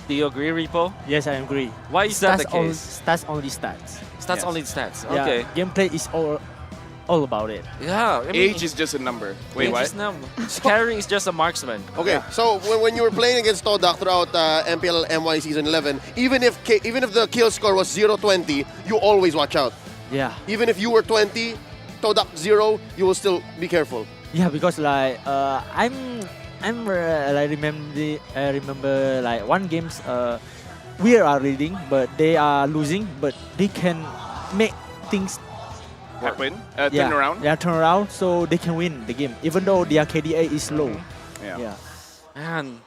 Do you agree, Repo? Yes, I agree. Why is that the Stats case? Stats only stats. Stats Yes. only stats. Yeah, Okay. gameplay is all about it. Yeah. I mean, Age is just a number. Wait, age what? is Carry is just a marksman. Okay, so when you were playing against TODAK throughout MPL MY Season 11, even if the kill score was 0-20, you always watch out. Yeah. Even if you were 20, TODAK 0, you will still be careful. Yeah, because like I remember like one games we are leading, but they are losing, but they can make things Happen? yeah, Turn around? Yeah, turn around, so they can win the game, even though their KDA is low. Yeah. Man,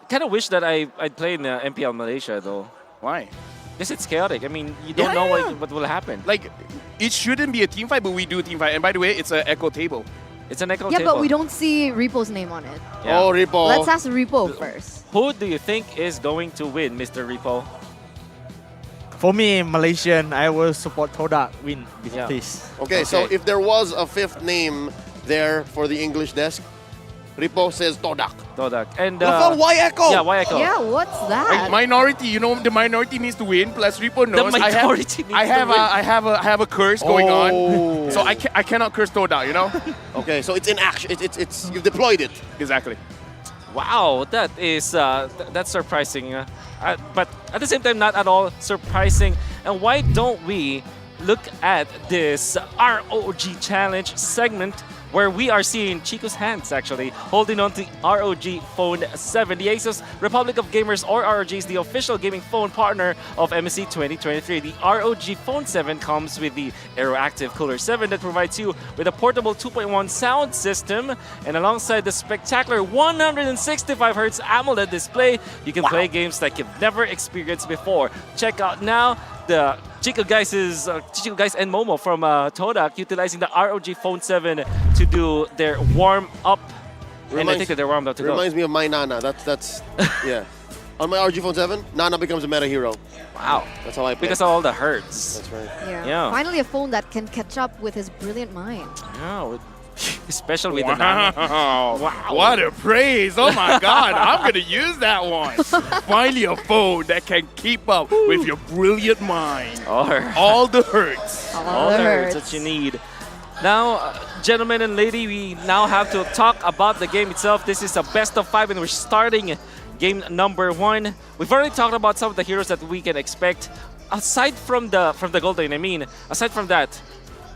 kind of wish that I played in MPL Malaysia though. Why? Because it's chaotic. I mean, you don't know what will happen. Like, it shouldn't be a team fight, but we do a team fight. And by the way, it's an echo table. It's an echo Yeah, table. but we don't see Repo's name on it. Yeah. Oh, Repo. Let's ask Repo first. Who do you think is going to win, Mr. Repo? For me, Malaysian, I will support TODAK win this Yeah. place. Okay, so if there was a fifth name there for the English desk, Repo says TODAK. TODAK. And Rafael, why Echo? Yeah, why Echo? Yeah, what's that? Like, minority, the minority needs to win. Plus, Repo knows minority needs to win. I have a curse going Oh. on, so I cannot curse TODAK. You know? Okay, so it's in action. It's you've deployed it. Exactly. Wow, that is that's surprising. But at the same time, not at all surprising. And why don't we look at this ROG Challenge segment where we are seeing Chico's hands actually holding on to ROG Phone 7. The Asus Republic of Gamers, or ROG, is the official gaming phone partner of MSC 2023. The ROG Phone 7 comes with the Aeroactive Cooler 7 that provides you with a portable 2.1 sound system, and alongside the spectacular 165Hz AMOLED display, you can play games like you've never experienced before. Check out now the Chico Guys and Momo from TODAK utilizing the ROG Phone 7 to do their warm-up. And I think that they're warmed up to go. Reminds me of my Nana. That's yeah. On my ROG Phone 7, Nana becomes a meta hero. Wow. That's how I play. Because of all the hertz. That's right. Yeah. Yeah. Finally, a phone that can catch up with his brilliant mind. Yeah, Especially with the nano. Wow. What a praise. Oh my God. I'm going to use that one. Finally a phone that can keep up with your brilliant mind. All the hurts. All the hurts that you need. Now, gentlemen and lady, we now have to talk about the game itself. This is a best of 5 and we're starting game number 1. We've already talked about some of the heroes that we can expect. Aside from the gold lane, aside from that,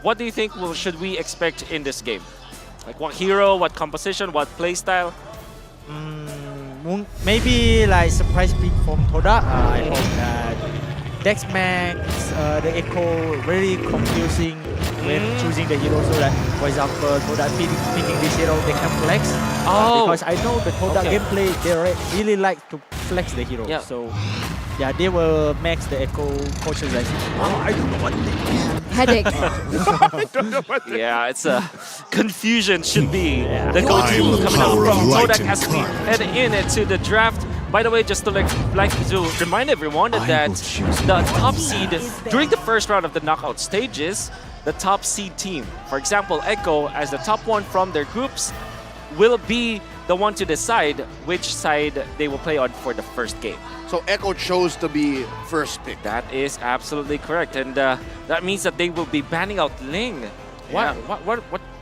what do you think should we expect in this game? Like what hero, what composition, what playstyle? Maybe like surprise pick from TODAK. I hope that Dex Max, the Echo, very confusing when choosing the hero. So that, for example, TODAK picking this hero, they can flex. Because I know the TODAK gameplay, they really like to flex the hero. Yeah. So yeah, they will max the Echo coaches like, I don't know what they can. Headache. Yeah, it's a confusion should be the go-to coming out from TODAK as we head into the draft. By the way, just to like to remind everyone that the top seed during the first round of the knockout stages, the top seed team, for example, Echo as the top one from their groups, will be the one to decide which side they will play on for the first game. So Echo chose to be first pick. That is absolutely correct, and that means that they will be banning out Ling.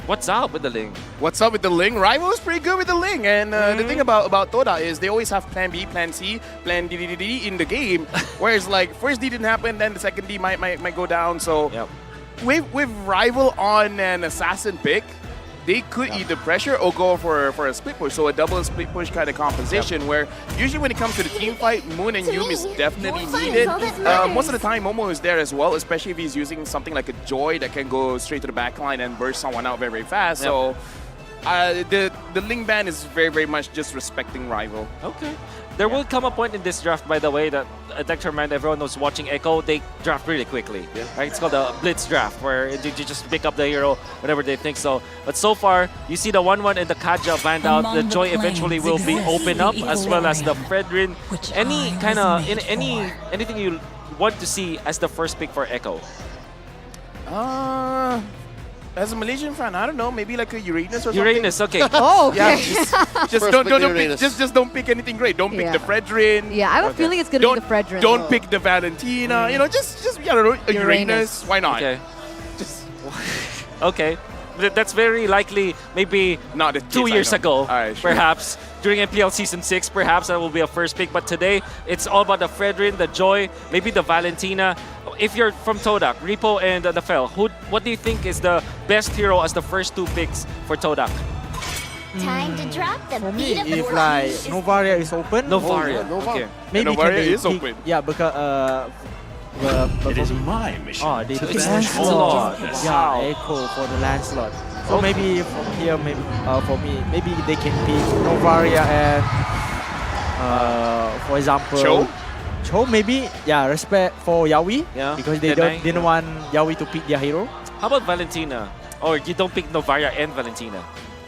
What's up with the Ling? What's up with the Ling? Rival is pretty good with the Ling, and the thing about TODAK is they always have plan B, plan C, plan D in the game. Whereas like first D didn't happen, then the second D might go down. So with Rival on an assassin pick, they could either pressure or go for a split push, so a double split push kind of composition where usually when it comes to the team fight, Moon and Yum is definitely needed. Most of the time, Momo is there as well, especially if he's using something like a Joy that can go straight to the backline and burst someone out very, very fast. So the Ling ban is very, very much just respecting Rival. Okay. There will come a point in this draft, by the way, that I'd like to remind everyone who's watching Echo, they draft really quickly. Right? It's called a blitz draft, where you just pick up the hero whenever they think so. But so far, you see the 1-1 and the Kaja banned out. The Joy eventually will be open up, as well as the Fredrin. Any kind of anything you want to see as the first pick for Echo? As a Malaysian fan, I don't know, maybe like a Uranus or something. Uranus, okay. Oh, okay. Yeah, just don't pick anything great. Don't pick the Fredrin. Yeah, I have a feeling it's gonna be the Fredrin. Don't pick the Valentina. You know, just I don't know, a Uranus. Why not? Okay. Okay. That's very likely maybe not 2 years ago, right, sure. perhaps. During MPL Season 6, perhaps that will be a first pick. But today, it's all about the Fredrin, the Joy, maybe the Valentina. If you're from TODAK, Repo and the Fel, what do you think is the best hero as the first 2 picks for TODAK? Time to drop the For me, beat of the if like Novaria is open, Novaria, okay. Maybe Novaria can is open. Yeah, because it is my mission. Oh, they to pick explore Lancelot. this. Yeah, Echo for the Lancelot. So maybe from here, maybe for me, maybe they can pick Novaria and for example, Cho maybe. Yeah, respect for Yaoi. Yeah. Because they didn't want Yaoi to pick their hero. How about Valentina? Or you don't pick Novaria and Valentina?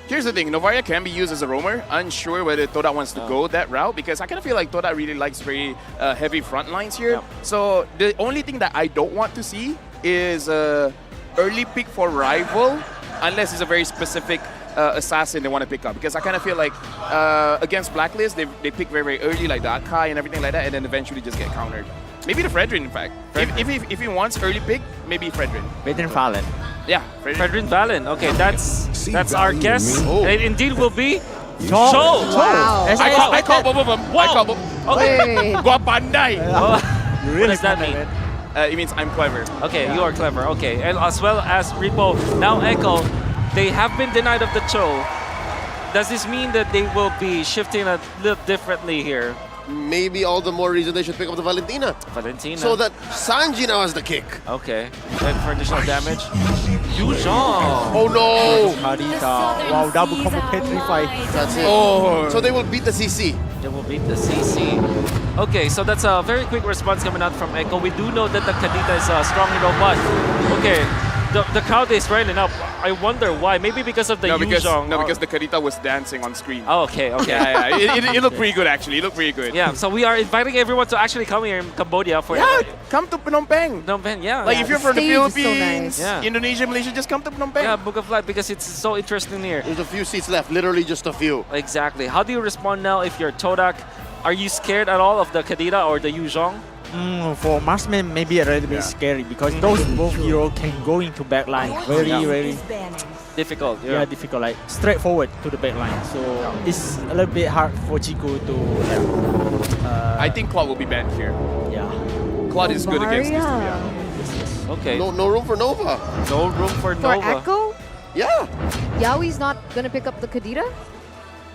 Here's the thing, Novaria can be used as a roamer. Unsure whether TODAK wants to go that route because I kind of feel like TODAK really likes very heavy front lines here. So the only thing that I don't want to see is early pick for Rival unless it's a very specific assassin they want to pick up. Because I kind of feel like against Blacklist, they pick very, very early like the Akai and everything like that and then eventually just get countered. Maybe the Fredrin, in fact. If he wants early pick, maybe Fredrin. Fredrin Valen. Yeah, Fredrin Valen. Okay, that's our guess. And it indeed will be Cho. Wow. I call both of them. Wow. I call both. Okay. Gua pandai. What does that mean? It means I'm clever. Okay, you are clever. Okay, and as well as Repo, now Echo, they have been denied of the Cho. Does this mean that they will be shifting a little differently here? Maybe all the more reason they should pick up the Valentina. Valentina. So that Sanji now has the kick. Okay, and for additional damage, Yuzhong. Oh no! Harita. Wow, double combo petrify. That's it. Oh. So they will beat the CC. They will beat the CC. Okay, so that's a very quick response coming out from Echo. We do know that the Kadita is a strong hero, but okay, the crowd is rising up. I wonder why. Maybe because of the Yuzhong. No, because the Kadita was dancing on screen. Oh, okay, okay. Yeah. It looked pretty good, actually. It looked pretty good. Yeah, so we are inviting everyone to actually come here in Cambodia for come to Phnom Penh. Phnom Penh, yeah. Like if you're from the Philippines, so nice. Indonesia, Malaysia, just come to Phnom Penh. Yeah, book a flight because it's so interesting here. There's a few seats left, literally just a few. Exactly. How do you respond now if you're TODAK? Are you scared at all of the Kadita or the Yuzhong? For marksman, maybe a little bit scary because those both heroes can go into backline very difficult. Yeah, difficult, like straightforward to the backline. So it's a little bit hard for Chico to. I think Claude will be banned here. Yeah, Claude is good against these two. Yeah. Okay. No room for Nova. No room for Nova. For Echo? Yeah. Yawi's not gonna pick up the Kadita?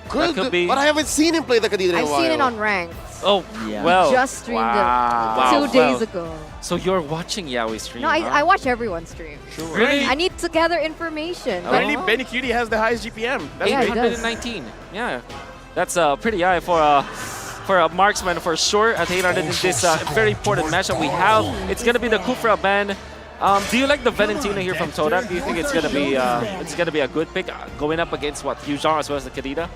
Could be. But I haven't seen him play the Kadita in a I've while. seen it on ranked. Oh, yeah. well. Just streamed it 2 days ago. So you're watching Yawi stream? No, I watch everyone's stream. Sure. Really? I need to gather information. Apparently, Benny Cutie has the highest GPM. That's Yeah, he does. 819. Yeah, that's pretty high for a marksman for sure. At 800 in this very important matchup we have. It's gonna be the Kufra ban. Do you like the Valentina here from TODAK? Do you think it's gonna be a good pick going up against what Yuzhong as well as the Kadita?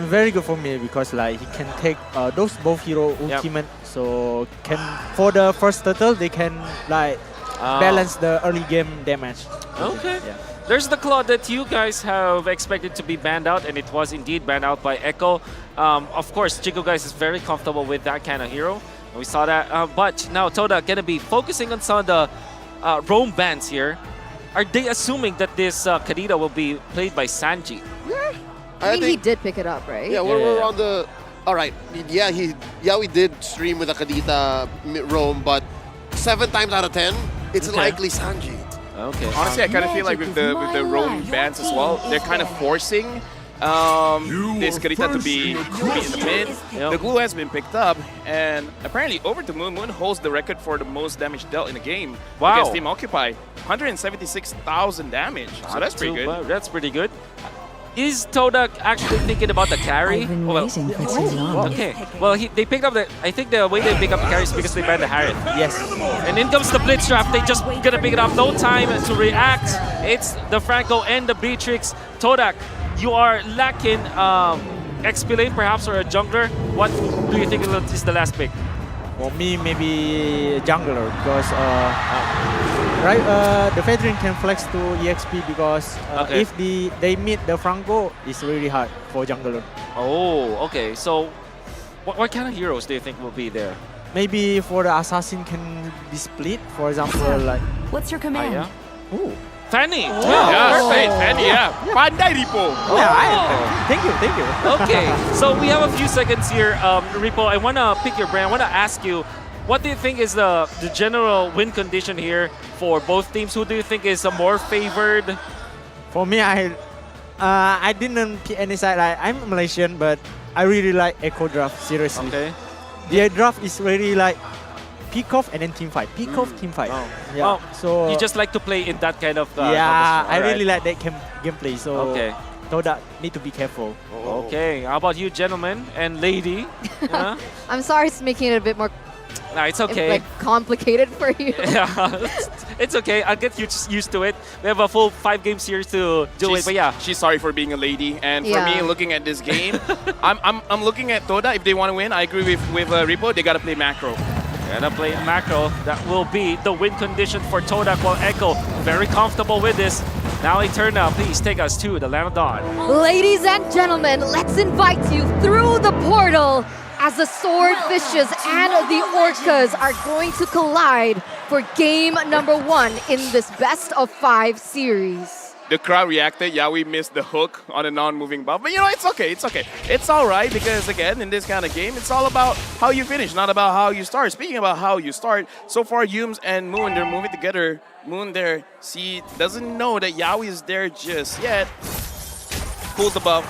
Very good for me because like he can take those both hero ultimate. So can for the first turtle they can like balance the early game damage. Okay. Yeah. There's the Claude that you guys have expected to be banned out, and it was indeed banned out by Echo. Of course, Chico guys is very comfortable with that kind of hero. We saw that. But now TODAK gonna be focusing on some of the roam bans here. Are they assuming that this Kadita will be played by Sanji? I mean, he did pick it up, right? Yeah, we're on the. All right. Yeah, we did stream with a Kadita roam, but 7 times out of 10, it's likely Sanji. Okay. Honestly, I kind of feel like with the roam bans as well, they're kind of forcing this Kadita to be in the mid. The glue has been picked up, and apparently over to Moon. Moon holds the record for the most damage dealt in a game. Wow. Against Team Occupy. 176,000 damage. So that's pretty good. That's pretty good. Is TODAK actually thinking about the carry? Okay. Well, they picked up the. I think the way they pick up the carry is because they banned the Harriet. Yes. And in comes the Blitz Draft. They just gonna pick it up. No time to react. It's the Franco and the Beatrix. TODAK, you are lacking XP lane perhaps or a jungler. What do you think is the last pick? For me, maybe jungler because the veteran can flex to EXP because if they meet the Franco, it's really hard for jungler. Oh, okay. So, what kind of heroes do you think will be there? Maybe for the assassin can be split. For example, like. What's your command? Yeah. Ooh. Fanny. Oh, yeah, perfect. Fanny, yeah. Pandai Ripo. Thank you. Okay, so we have a few seconds here, Ripo. I want to pick your brain. I want to ask you, what do you think is the general win condition here for both teams? Who do you think is more favored? For me, I didn't pick any side. I'm Malaysian, but I really like Echo Draft, seriously. Okay. The draft is really like pick off and then team fight. Pick off, team fight. Oh. Yeah. So you just like to play in that kind of yeah, I really like that gameplay. So okay. TODAK need to be careful. Okay, how about you, gentlemen and lady? I'm sorry, it's making it a bit more. No, it's okay. Like complicated for you. Yeah, it's okay. I'll get used to it. We have a full 5 game series to do it. But yeah, she's sorry for being a lady, and for me, looking at this game, I'm looking at TODAK. If they want to win, I agree with Ripo. They gotta play macro. Gotta play macro. That will be the win condition for TODAK. While Echo very comfortable with this. Now Eterna, please take us to the Land of Dawn. Ladies and gentlemen, let's invite you through the portal as the Swordfishes and the Orcas are going to collide for game number 1 in this best of 5 series. The crowd reacted. Yawi missed the hook on a non-moving buff. But you know, it's okay. It's okay. It's all right because, again, in this kind of game, it's all about how you finish, not about how you start. Speaking about how you start, so far, Yums and Moon, they're moving together. Moon there, doesn't know that Yawi is there just yet. Pulls the buff.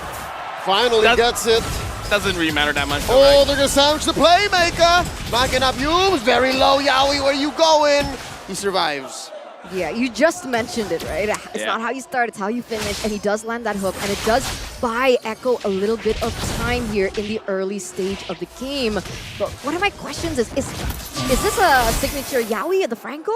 Finally gets it. Doesn't really matter that much. Oh, right? they're going to sandwich the playmaker. Backing up Yums. Very low, Yawi. Where you going? He survives. Yeah, you just mentioned it, right? It's not how you start, it's how you finish. And he does land that hook, and it does buy Echo a little bit of time here in the early stage of the game. But one of my questions is this a signature Yawi at the Franco?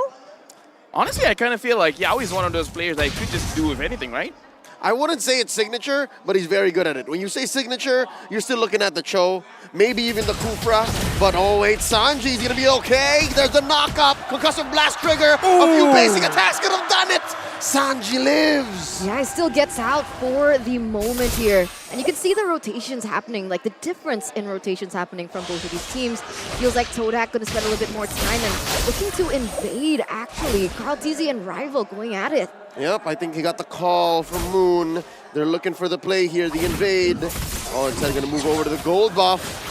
Honestly, I kind of feel like Yaoi's one of those players that could just do with anything, right? I wouldn't say it's signature, but he's very good at it. When you say signature, you're still looking at the Cho, maybe even the Kufra, but oh wait, Sanji's gonna be okay. There's the knock-up, concussive blast trigger, a few basic attacks could have done it. Sanji lives. Yeah, he still gets out for the moment here. And you can see the rotations happening, like the difference in rotations happening from both of these teams. Feels like TODAK gonna spend a little bit more time and looking to invade, actually. Carl TZ and Rival going at it. Yep, I think he got the call from Moon. They're looking for the play here, the invade. Oh, instead gonna move over to the gold buff.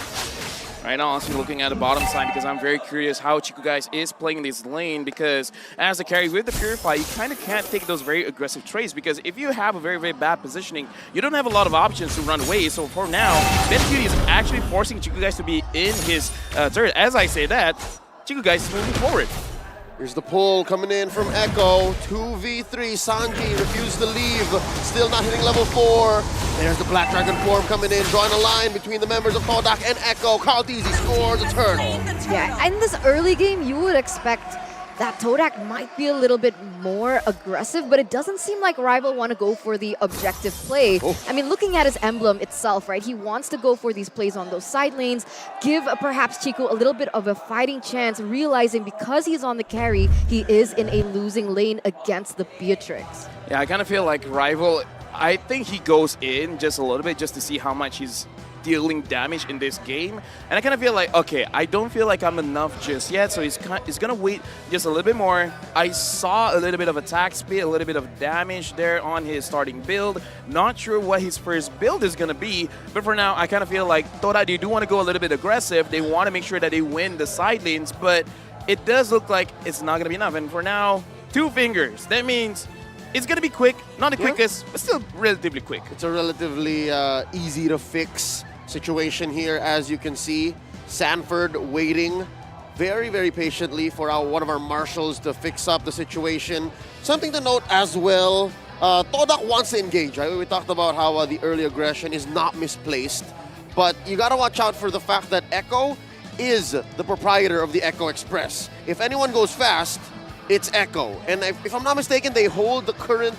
Right now, honestly, looking at the bottom side because I'm very curious how Chico Guys is playing this lane because as a carry with the Purify, you kind of can't take those very aggressive trades because if you have a very, very bad positioning, you don't have a lot of options to run away. So for now, BenQ is actually forcing Chico Guys to be in his turret. As I say that, Chico Guys is moving forward. Here's the pull coming in from Echo. 2v3. Sanji refused to leave. Still not hitting level 4. There's the Black Dragon form coming in, drawing a line between the members of TODAK and Echo. Carl TZ scores a turtle. Yeah, in this early game, you would expect that TODAK might be a little bit more aggressive, but it doesn't seem like Rival want to go for the objective play. I mean, looking at his emblem itself, right, he wants to go for these plays on those side lanes, give perhaps Chico a little bit of a fighting chance, realizing because he's on the carry, he is in a losing lane against the Beatrix. Yeah, I kind of feel like Rival, I think he goes in just a little bit just to see how much he's dealing damage in this game. And I kind of feel like, okay, I don't feel like I'm enough just yet, so he's going to wait just a little bit more. I saw a little bit of attack speed, a little bit of damage there on his starting build. Not sure what his first build is going to be, but for now, I kind of feel like TODAK, they do want to go a little bit aggressive. They want to make sure that they win the side lanes, but it does look like it's not going to be enough. And for now, 2 fingers. That means it's going to be quick, not the quickest, but still relatively quick. It's a relatively easy to fix situation here, as you can see. Sanford waiting very, very patiently for one of our marshals to fix up the situation. Something to note as well, TODAK wants to engage, right? We talked about how the early aggression is not misplaced, but you gotta watch out for the fact that Echo is the proprietor of the Echo Express. If anyone goes fast, it's Echo. And if I'm not mistaken, they hold the current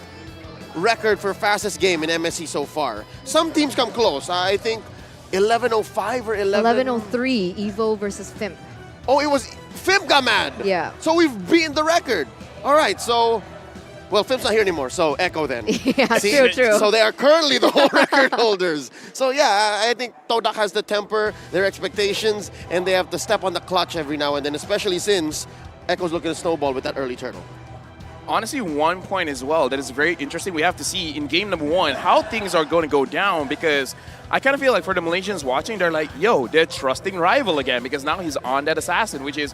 record for fastest game in MSC so far. Some teams come close. I think 11:05 or 11:03, EVO versus FIMP. Oh, it was FIMP got mad. Yeah. So we've beaten the record. All right, so, well, FIMP's not here anymore, so Echo then. Yeah, See? true. So they are currently the whole record holders. So yeah, I think TODAK has to temper their expectations, and they have to step on the clutch every now and then, especially since Echo's looking to snowball with that early turtle. Honestly, one point as well that is very interesting. We have to see in game number 1 how things are going to go down, because I kind of feel like for the Malaysians watching, they're like, yo, they're trusting Rival again because now he's on that assassin, which is,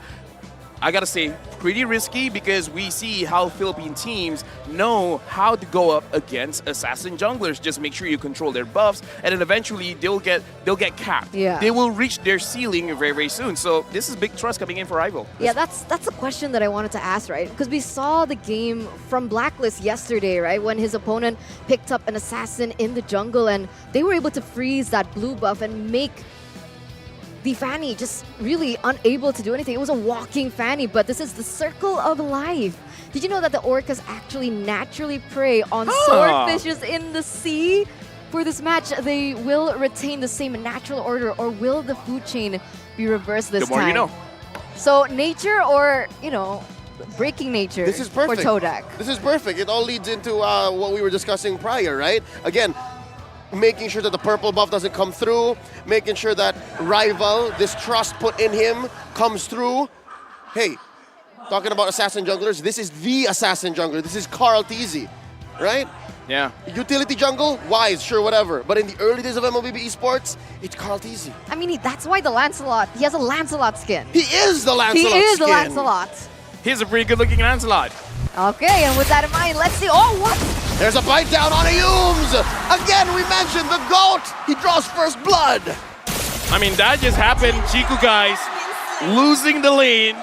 I gotta say, pretty risky because we see how Philippine teams know how to go up against assassin junglers. Just make sure you control their buffs, and then eventually they'll get capped. Yeah. They will reach their ceiling very, very soon. So this is big trust coming in for Rival. Yeah, that's a question that I wanted to ask, right? Because we saw the game from Blacklist yesterday, right? When his opponent picked up an assassin in the jungle and they were able to freeze that blue buff and make the Fanny just really unable to do anything. It was a walking Fanny, but this is the circle of life. Did you know that the orcas actually naturally prey on swordfishes in the sea? For this match, they will retain the same natural order, or will the food chain be reversed this time? The more you know. So nature, or, you know, breaking nature. This is perfect. For TODAK. This is perfect. It all leads into what we were discussing prior, right? Again, making sure that the purple buff doesn't come through, making sure that Rival, this trust put in him, comes through. Hey, talking about assassin junglers, this is the assassin jungler. This is Carl TZ, right? Yeah. Utility jungle, wise, sure, whatever. But in the early days of MLBB esports, it's Carl TZ. I mean, that's why the Lancelot, he has a Lancelot skin. He is the Lancelot He is skin. the Lancelot. He's a pretty good-looking Lancelot. Okay, and with that in mind, let's see. Oh, what? There's a bite down on Ayooms. Again, we mentioned the GOAT. He draws first blood. I mean, that just happened. Chico Guys losing the lane.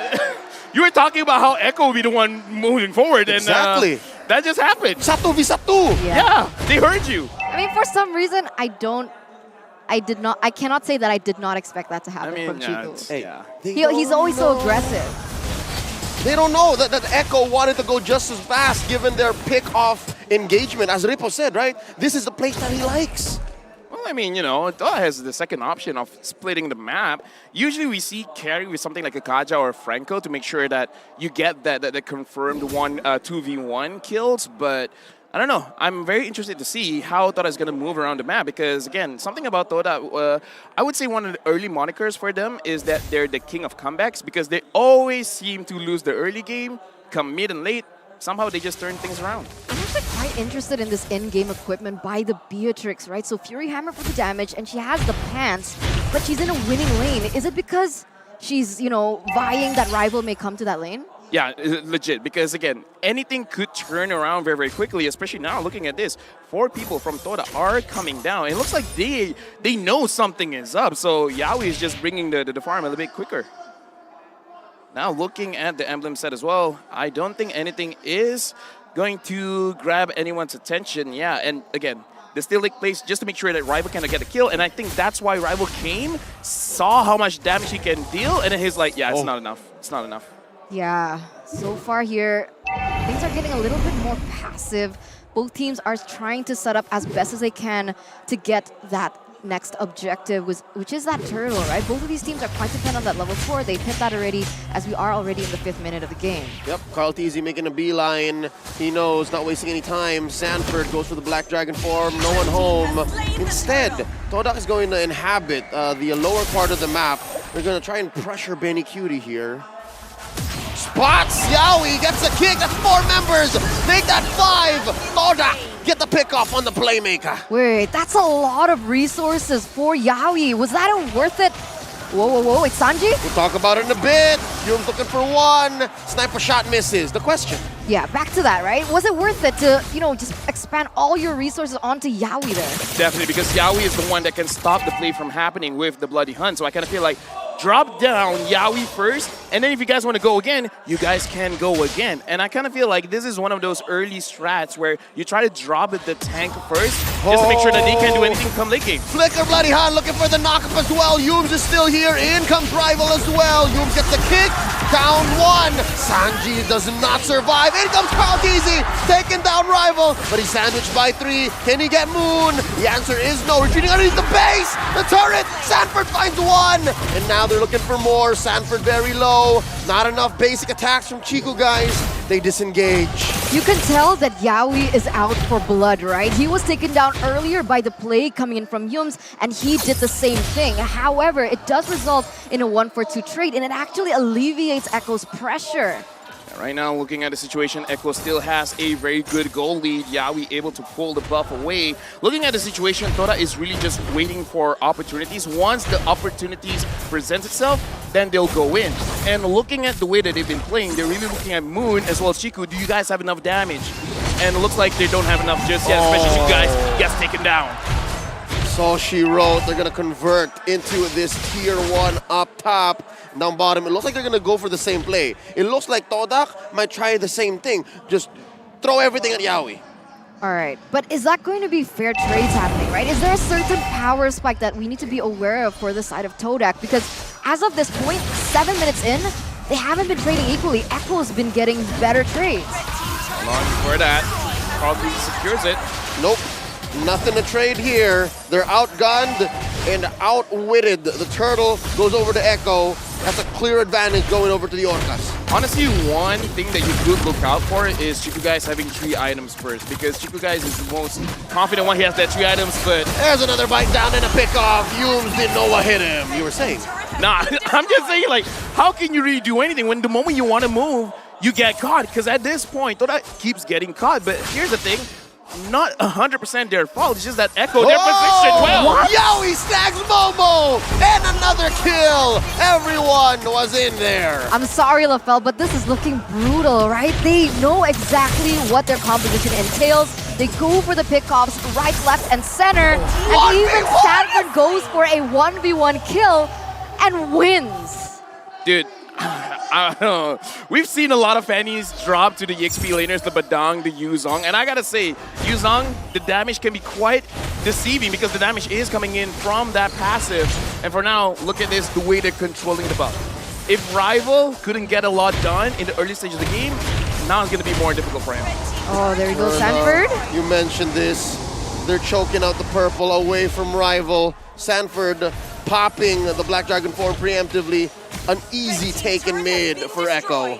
You were talking about how Echo will be the one moving forward. Exactly. And that just happened. Satu v satu. Yeah, they heard you. I mean, for some reason, I cannot say that I did not expect that to happen from Chico. Hey, He's always so aggressive. They don't know that Echo wanted to go just as fast given their pick-off engagement. As Ripo said, right? This is the place that he likes. Well, I mean, you know, Toda has the second option of splitting the map. Usually we see carry with something like a Kaja or a Franco to make sure that you get that confirmed 2v1 kills, but I don't know. I'm very interested to see how Toda is going to move around the map because, again, something about Toda, I would say one of the early monikers for them is that they're the king of comebacks because they always seem to lose the early game, come mid and late. Somehow they just turn things around. I'm actually quite interested in this in-game equipment by the Beatrix, right? So Fury Hammer for the damage, and she has the pants, but she's in a winning lane. Is it because she's, you know, vying that rival may come to that lane? Yeah, legit, because again, anything could turn around very, very quickly, especially now looking at this. 4 people from Toda are coming down. It looks like they know something is up, so Yaoi is just bringing the farm a little bit quicker. Now looking at the emblem set as well, I don't think anything is going to grab anyone's attention. Yeah, and again, the still take place just to make sure that Rival can get a kill, and I think that's why Rival came, saw how much damage he can deal, and then he's like, yeah, it's not enough. It's not enough. Yeah, so far here, things are getting a little bit more passive. Both teams are trying to set up as best as they can to get that next objective, which is that turtle, right? Both of these teams are quite dependent on that level 4. They've hit that already, as we are already in the 5th minute of the game. Yep, Carl TZ making a beeline. He knows, not wasting any time. Sanford goes for the Black Dragon form, no one home. Instead, TODAK is going to inhabit the lower part of the map. They're going to try and pressure Benny Cutie here. Spots Yaoi, gets a kick, that's 4 members, make that 5. TODAK, get the pick off on the playmaker. Wait, that's a lot of resources for Yaoi. Was that worth it? Whoa, whoa, whoa, it's Sanji? We'll talk about it in a bit. Yum's looking for 1, sniper shot misses. The question. Yeah, back to that, right? Was it worth it to, you know, just expand all your resources onto Yaoi there? Definitely, because Yaoi is the one that can stop the play from happening with the Bloody Hunt. So I kind of feel like drop down Yaoi first, and then if you guys want to go again, you guys can go again. And I kind of feel like this is one of those early strats where you try to drop the tank first, just to make sure that they can't do anything come late game. Flicker Bloody Hunt looking for the knock-up as well. Yums is still here. In comes Rival as well. Yums gets the kick. Down 1. Sanji does not survive. In comes Carl TZ, taking down Rival, but he's sandwiched by 3. Can he get Moon? The answer is no. Retreating underneath the base. The turret. Sanford finds 1. And now they're looking for more. Sanford very low. Not enough basic attacks from Chiku, guys. They disengage. You can tell that Yaoi is out for blood, right? He was taken down earlier by the play coming in from Yums, and he did the same thing. However, it does result in a 1-for-2 trade, and it actually alleviates Echo's pressure. Right now, looking at the situation, Echo still has a very good goal lead. Yaoi able to pull the buff away. Looking at the situation, Toda is really just waiting for opportunities. Once the opportunities present itself, then they'll go in. And looking at the way that they've been playing, they're really looking at Moon as well as Chiku. Do you guys have enough damage? And it looks like they don't have enough just yet, especially Chiku guys gets taken down. So she wrote, they're going to convert into this tier 1 up top. Down bottom, it looks like they're going to go for the same play. It looks like TODAK might try the same thing. Just throw everything at Yaoi. All right, but is that going to be fair trades happening, right? Is there a certain power spike that we need to be aware of for the side of TODAK? Because as of this point, 7 minutes in, they haven't been trading equally. Echo's been getting better trades. Long for that. Probably secures it. Nope. Nothing to trade here. They're outgunned and outwitted. The turtle goes over to Echo. That's a clear advantage going over to the Orcas. Honestly, one thing that you could look out for is Chiku guys having 3 items first, because Chiku guys is the most confident one. He has that 3 items, but there's another bite down and a pick off. Yums didn't know what hit him. You were saying? Nah, I'm just saying, like, how can you really do anything when the moment you want to move, you get caught? Because at this point, Toda keeps getting caught. But here's the thing. Not 100% their fault. It's just that Echo, their position well. Yaoi snags Momo! And another kill! Everyone was in there. I'm sorry, LaFell, but this is looking brutal, right? They know exactly what their composition entails. They go for the pickoffs right, left, and center. And even Sanford goes for a 1v1 kill and wins. Dude, I don't know. We've seen a lot of Fannies drop to the EXP laners, the Badang, the Yuzong, and I gotta say, Yuzong, the damage can be quite deceiving because the damage is coming in from that passive. And for now, look at this, the way they're controlling the buff. if Rival couldn't get a lot done in the early stage of the game, now it's going to be more difficult for him. Oh, there you go, Sanford. You mentioned this. They're choking out the purple away from Rival. Sanford popping the Black Dragon form preemptively. An easy take in mid for Echo.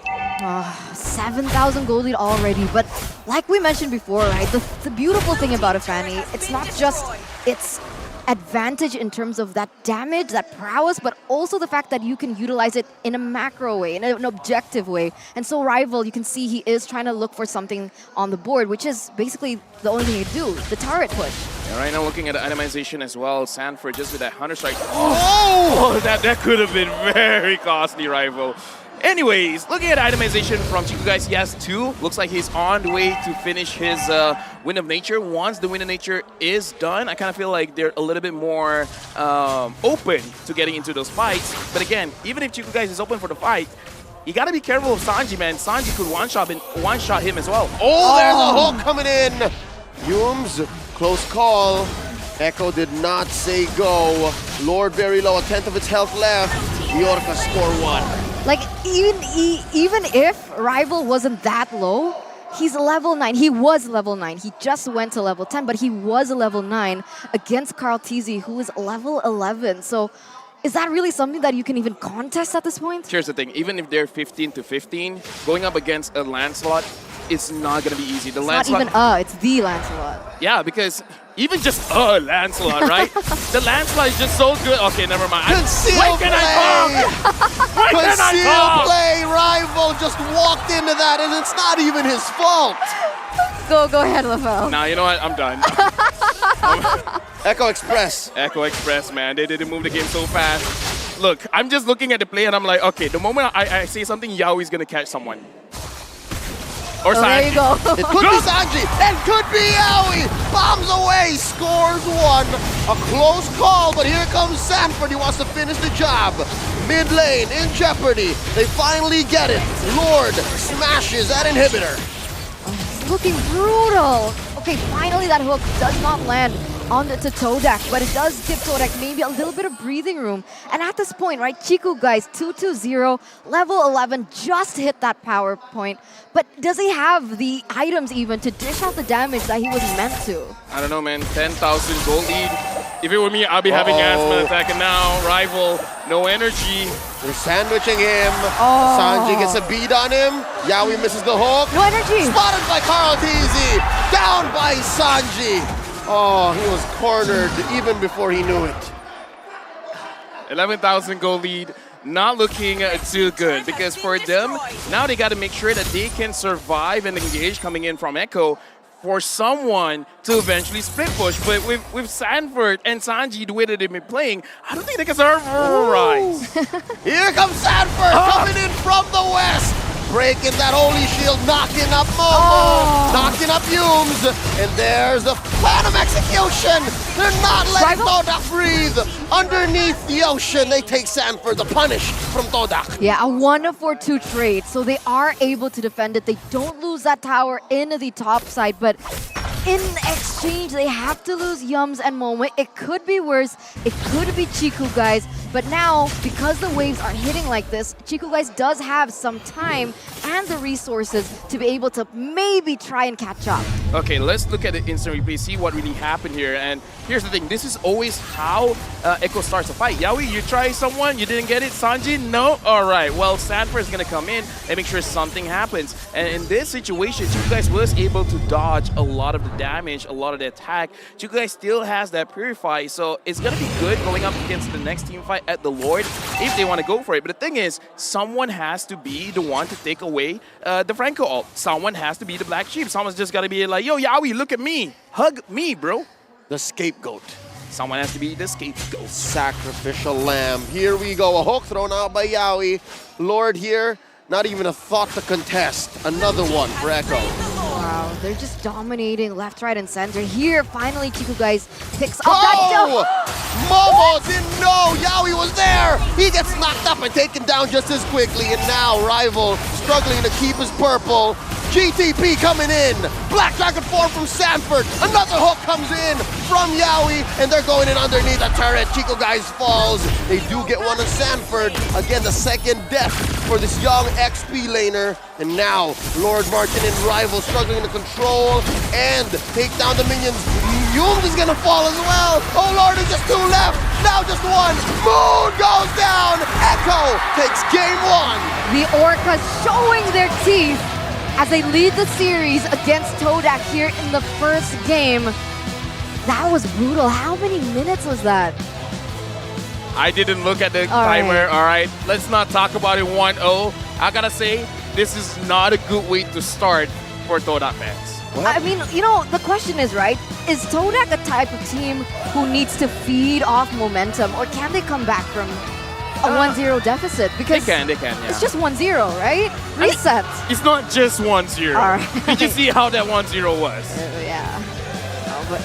7,000 gold lead already, but like we mentioned before, right, the beautiful thing about a Fanny, it's not just its advantage in terms of that damage, that prowess, but also the fact that you can utilize it in a macro way, in an objective way. And so Rival, you can see he is trying to look for something on the board, which is basically the only thing you do, the turret push. Yeah, right now looking at the itemization as well, Sanford just with that Hunter Strike. Oh, that could have been very costly, Rival. Anyways, looking at itemization from Chiku guys, he has 2. Looks like he's on the way to finish his Wind of Nature. Once the Wind of Nature is done, I kind of feel like they're a little bit more open to getting into those fights. But again, even if Chiku guys is open for the fight, you gotta be careful of Sanji, man. Sanji could one-shot him as well. Oh, there's a hook coming in. Yums, close call. Echo did not say go. Lord very low, 1/10 of its health left. Yorka score 1. Like, even if Rival wasn't that low, he's level 9. He was level 9. He just went to level 10, but he was a level 9 against Carl TZ, who is level 11. So is that really something that you can even contest at this point? Here's the thing, even if they're 15 to 15, going up against a Lancelot, it's not going to be easy. It's not even it's the Lancelot. Yeah, because even just Lancelot, right? The Lancelot is just so good. Okay, never mind. Conceal When can I talk? When can I Conceal talk? play. Rival just walked into that, and it's not even his fault. Go ahead, Lafel. Nah, you know what? I'm done. Echo Express. Echo Express, man. They didn't move the game so fast. Look, I'm just looking at the play, and I'm like, okay, the moment I say something, Yaoi's going to catch someone. Or Sanji. There you go. It could be Sanji. It could be Yaoi. Bombs away. Scores 1. A close call, but here comes Sanford. He wants to finish the job. Mid lane in jeopardy. They finally get it. Lord smashes that inhibitor. It's looking brutal. Okay, finally that hook does not land onto TODAK, but it does give TODAK maybe a little bit of breathing room. And at this point, right, Chiku guys, 2-0, level 11, just hit that power point. But does he have the items even to dish out the damage that he was meant to? I don't know, man. 10,000 gold lead. If it were me, I'd be having asthma attack. And now, Rival, no energy. They're sandwiching him. Sanji gets a beat on him. Yaoi misses the hook. No energy. Spotted by Carl TZ. Down by Sanji. Oh, he was cornered even before he knew it. 11,000 gold lead. Not looking too good because for them, now they got to make sure that they can survive and engage coming in from Echo for someone to eventually split push. But with Sanford and Sanji, the way that they've been playing, I don't think they can survive. Here comes Sanford coming in from the west. Breaking that holy shield, knocking up Momo, knocking up Yums, and there's the plan of execution. They're not letting TODAK breathe. Underneath the ocean, they take Sanford, the punish from TODAK. Yeah, a 1-4-2 trade, so they are able to defend it. They don't lose that tower in the top side, but in exchange, they have to lose Yums and Momo. It could be worse. It could be Chiku guys. But now, because the waves are hitting like this, Chiku guys does have some time and the resources to be able to maybe try and catch up. Okay, let's look at the instant replay, see what really happened here. And here's the thing, this is always how Echo starts a fight. Yaoi, you try someone, you didn't get it. Sanji, no? All right, well, Sanford is going to come in and make sure something happens. And in this situation, Chiku guys was able to dodge a lot of the damage, a lot of the attack. Chiku guys still has that Purify, so it's going to be good going up against the next team fight at the Lord if they want to go for it. But the thing is, someone has to be the one to take away the Franco ult. Someone has to be the black sheep. Someone's just got to be like, yo, Yaoi, look at me. Hug me, bro. The scapegoat. Someone has to be the scapegoat. Sacrificial lamb. Here we go. A hook thrown out by Yaoi. Lord here, not even a thought to contest. Another one for Echo. Wow, they're just dominating left, right, and center. Here, finally, Chiku guys picks up that... Momo didn't know Yaoi was there. He gets knocked up and taken down just as quickly. And now Rival struggling to keep his purple. GTP coming in. Black Dragon form from Sanford. Another hook comes in from Yawi, and they're going in underneath the turret. Chico guys falls. They do get one on Sanford. Again, the second death for this young XP laner. And now, Lord Martin and Rival struggling to control and take down the minions. Yoom is gonna fall as well. Oh Lord, there's just 2 left. Now just 1. Moon goes down. Echo takes game 1. The Orcas showing their teeth as they lead the series against TODAK here in the first game. That was brutal. How many minutes was that? I didn't look at the timer, all right? Let's not talk about it 1-0. I gotta say, this is not a good way to start for TODAK fans. I mean, you know, the question is, right, is TODAK a type of team who needs to feed off momentum, or can they come back from a 1-0 deficit? Because they can, yeah. It's just 1-0, right? Reset. I mean, it's not just 1-0. Right. Did you see how that 1-0 was? Yeah.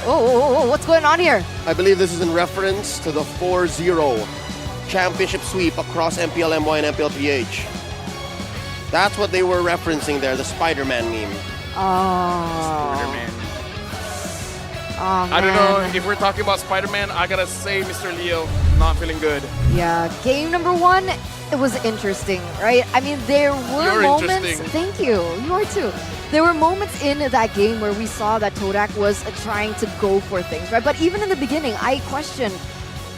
Oh, what's going on here? I believe this is in reference to the 4-0 championship sweep across MPL MY and MPL PH. That's what they were referencing there, the Spider-Man meme. Oh. Spider-Man. Oh, man. I don't know, if we're talking about Spider-Man, I gotta say, Mr. Leo, not feeling good. Yeah, game number 1, it was interesting, right? I mean, there were moments. Thank you. You are too. There were moments in that game where we saw that TODAK was trying to go for things, right? But even in the beginning, I questioned,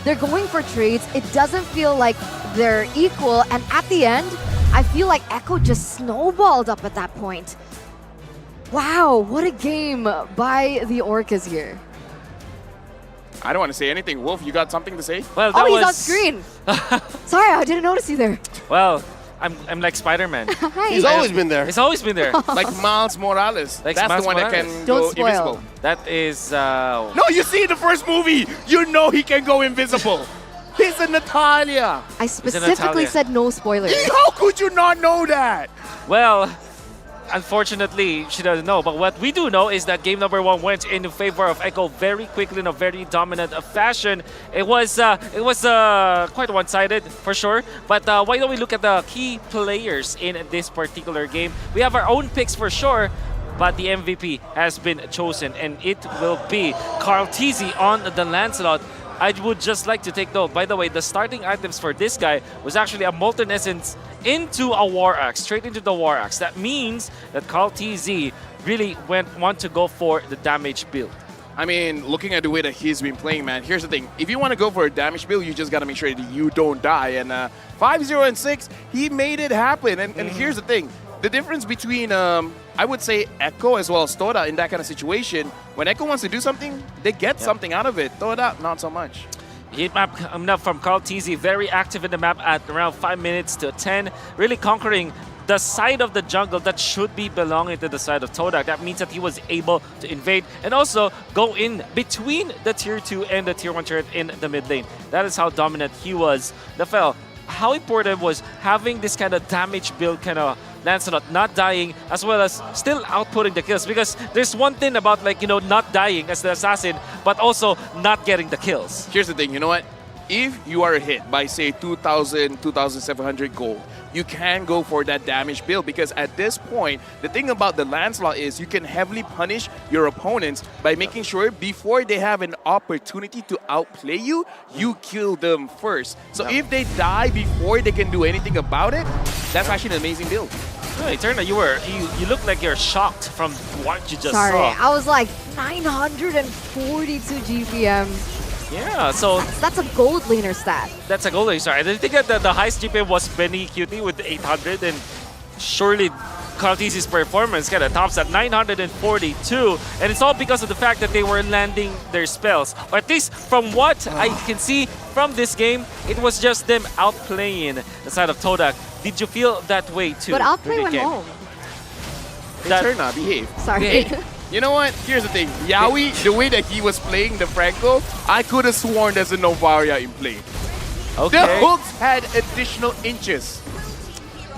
they're going for trades. It doesn't feel like they're equal. And at the end, I feel like Echo just snowballed up at that point. Wow, what a game by the Orcas here. I don't want to say anything. Wolf, you got something to say? Well, that he's on screen. Sorry, I didn't notice you there. Well, I'm like Spider-Man. He's always been there. He's always been there. Like Miles Morales. Like That's Miles the one Morales. that can Don't go spoil. invisible. That is... No, you see in the first movie, you know he can go invisible. He's a Natalia. I specifically said no spoilers. How could you not know that? Well, unfortunately, she doesn't know. But what we do know is that game number 1 went in favor of Echo very quickly in a very dominant fashion. It was quite one-sided for sure. But why don't we look at the key players in this particular game? We have our own picks for sure, but the MVP has been chosen, and it will be Carl Teasy on the Lancelot. I would just like to take note, by the way, the starting items for this guy was actually a Molten Essence into a War Axe, straight into the War Axe. That means that Carl TZ really want to go for the damage build. I mean, looking at the way that he's been playing, man, here's the thing. If you want to go for a damage build, you just got to make sure that you don't die. And 5-0 and 6, he made it happen. And here's the thing. The difference between, I would say, Echo as well as TODAK in that kind of situation, when Echo wants to do something, they get something out of it. TODAK, not so much. Heat map coming up from Carl TZ, very active in the map at around 5 minutes to 10, really conquering the side of the jungle that should be belonging to the side of TODAK. That means that he was able to invade and also go in between the tier 2 and the tier 1 turret in the mid lane. That is how dominant he was. Nafel, how important was having this kind of damage build kind of Lancelot not dying as well as still outputting the kills? Because there's one thing about, like, you know, not dying as the assassin, but also not getting the kills. Here's the thing, you know what? If you are hit by, say, 2,000, 2,700 gold, you can go for that damage build, because at this point, the thing about the Lancelot is you can heavily punish your opponents by making sure before they have an opportunity to outplay you, you kill them first. So if they die before they can do anything about it, that's actually an amazing build. Hey, Turner, you look like you're shocked from what you just Sorry, saw. I was like 942 GPM. Yeah, so that's a gold laner stat. That's a gold laner stat. I think that the highest GPM was Benny Cutie with 800, and surely Cartesi's performance kind of tops at 942, and it's all because of the fact that they were landing their spells. Or at least from what I can see from this game, it was just them outplaying the side of TODAK. Did you feel that way too? But outplay went home. Turna, behave. Sorry. You know what? Here's the thing. Yawi, the way that he was playing the Franco, I could have sworn there's a Novaria in play. Okay. The hooks had additional inches.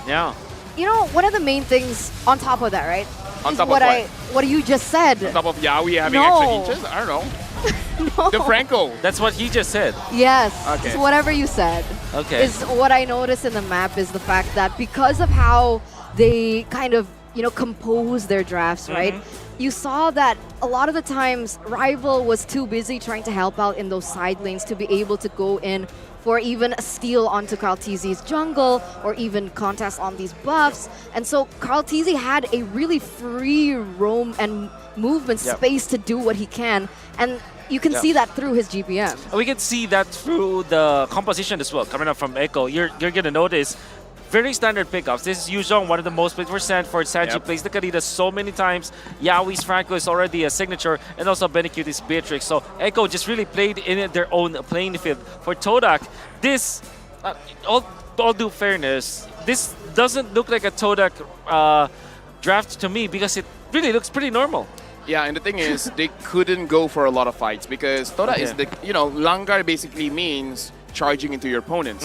Yeah. You know, one of the main things on top of that, right? On top what of what you just said. On top of Yawi having No. extra inches? I don't know. No. The Franco. That's what he just said. Yes. Okay. It's whatever you said. Okay. Is what I noticed in the map is the fact that because of how they kind of compose their drafts, right? You saw that a lot of the times Rival was too busy trying to help out in those side lanes to be able to go in for even a steal onto Karltizi's jungle or even contest on these buffs. And so Karltizi had a really free roam and movement space to do what he can. And you can see that through his GPM. We can see that through the composition as well, coming up from Echo. You're going to notice very standard pickups. This is Yuzhong, one of the most played for Sanford. Sanji plays the Kadita so many times. Yaoi's Franco is already a signature, and also Benicuti's Beatrix. So Echo just really played in their own playing field. For TODAK, this, all due fairness, this doesn't look like a TODAK draft to me because it really looks pretty normal. Yeah, and the thing is, they couldn't go for a lot of fights because TODAK is the, Langar basically means charging into your opponents.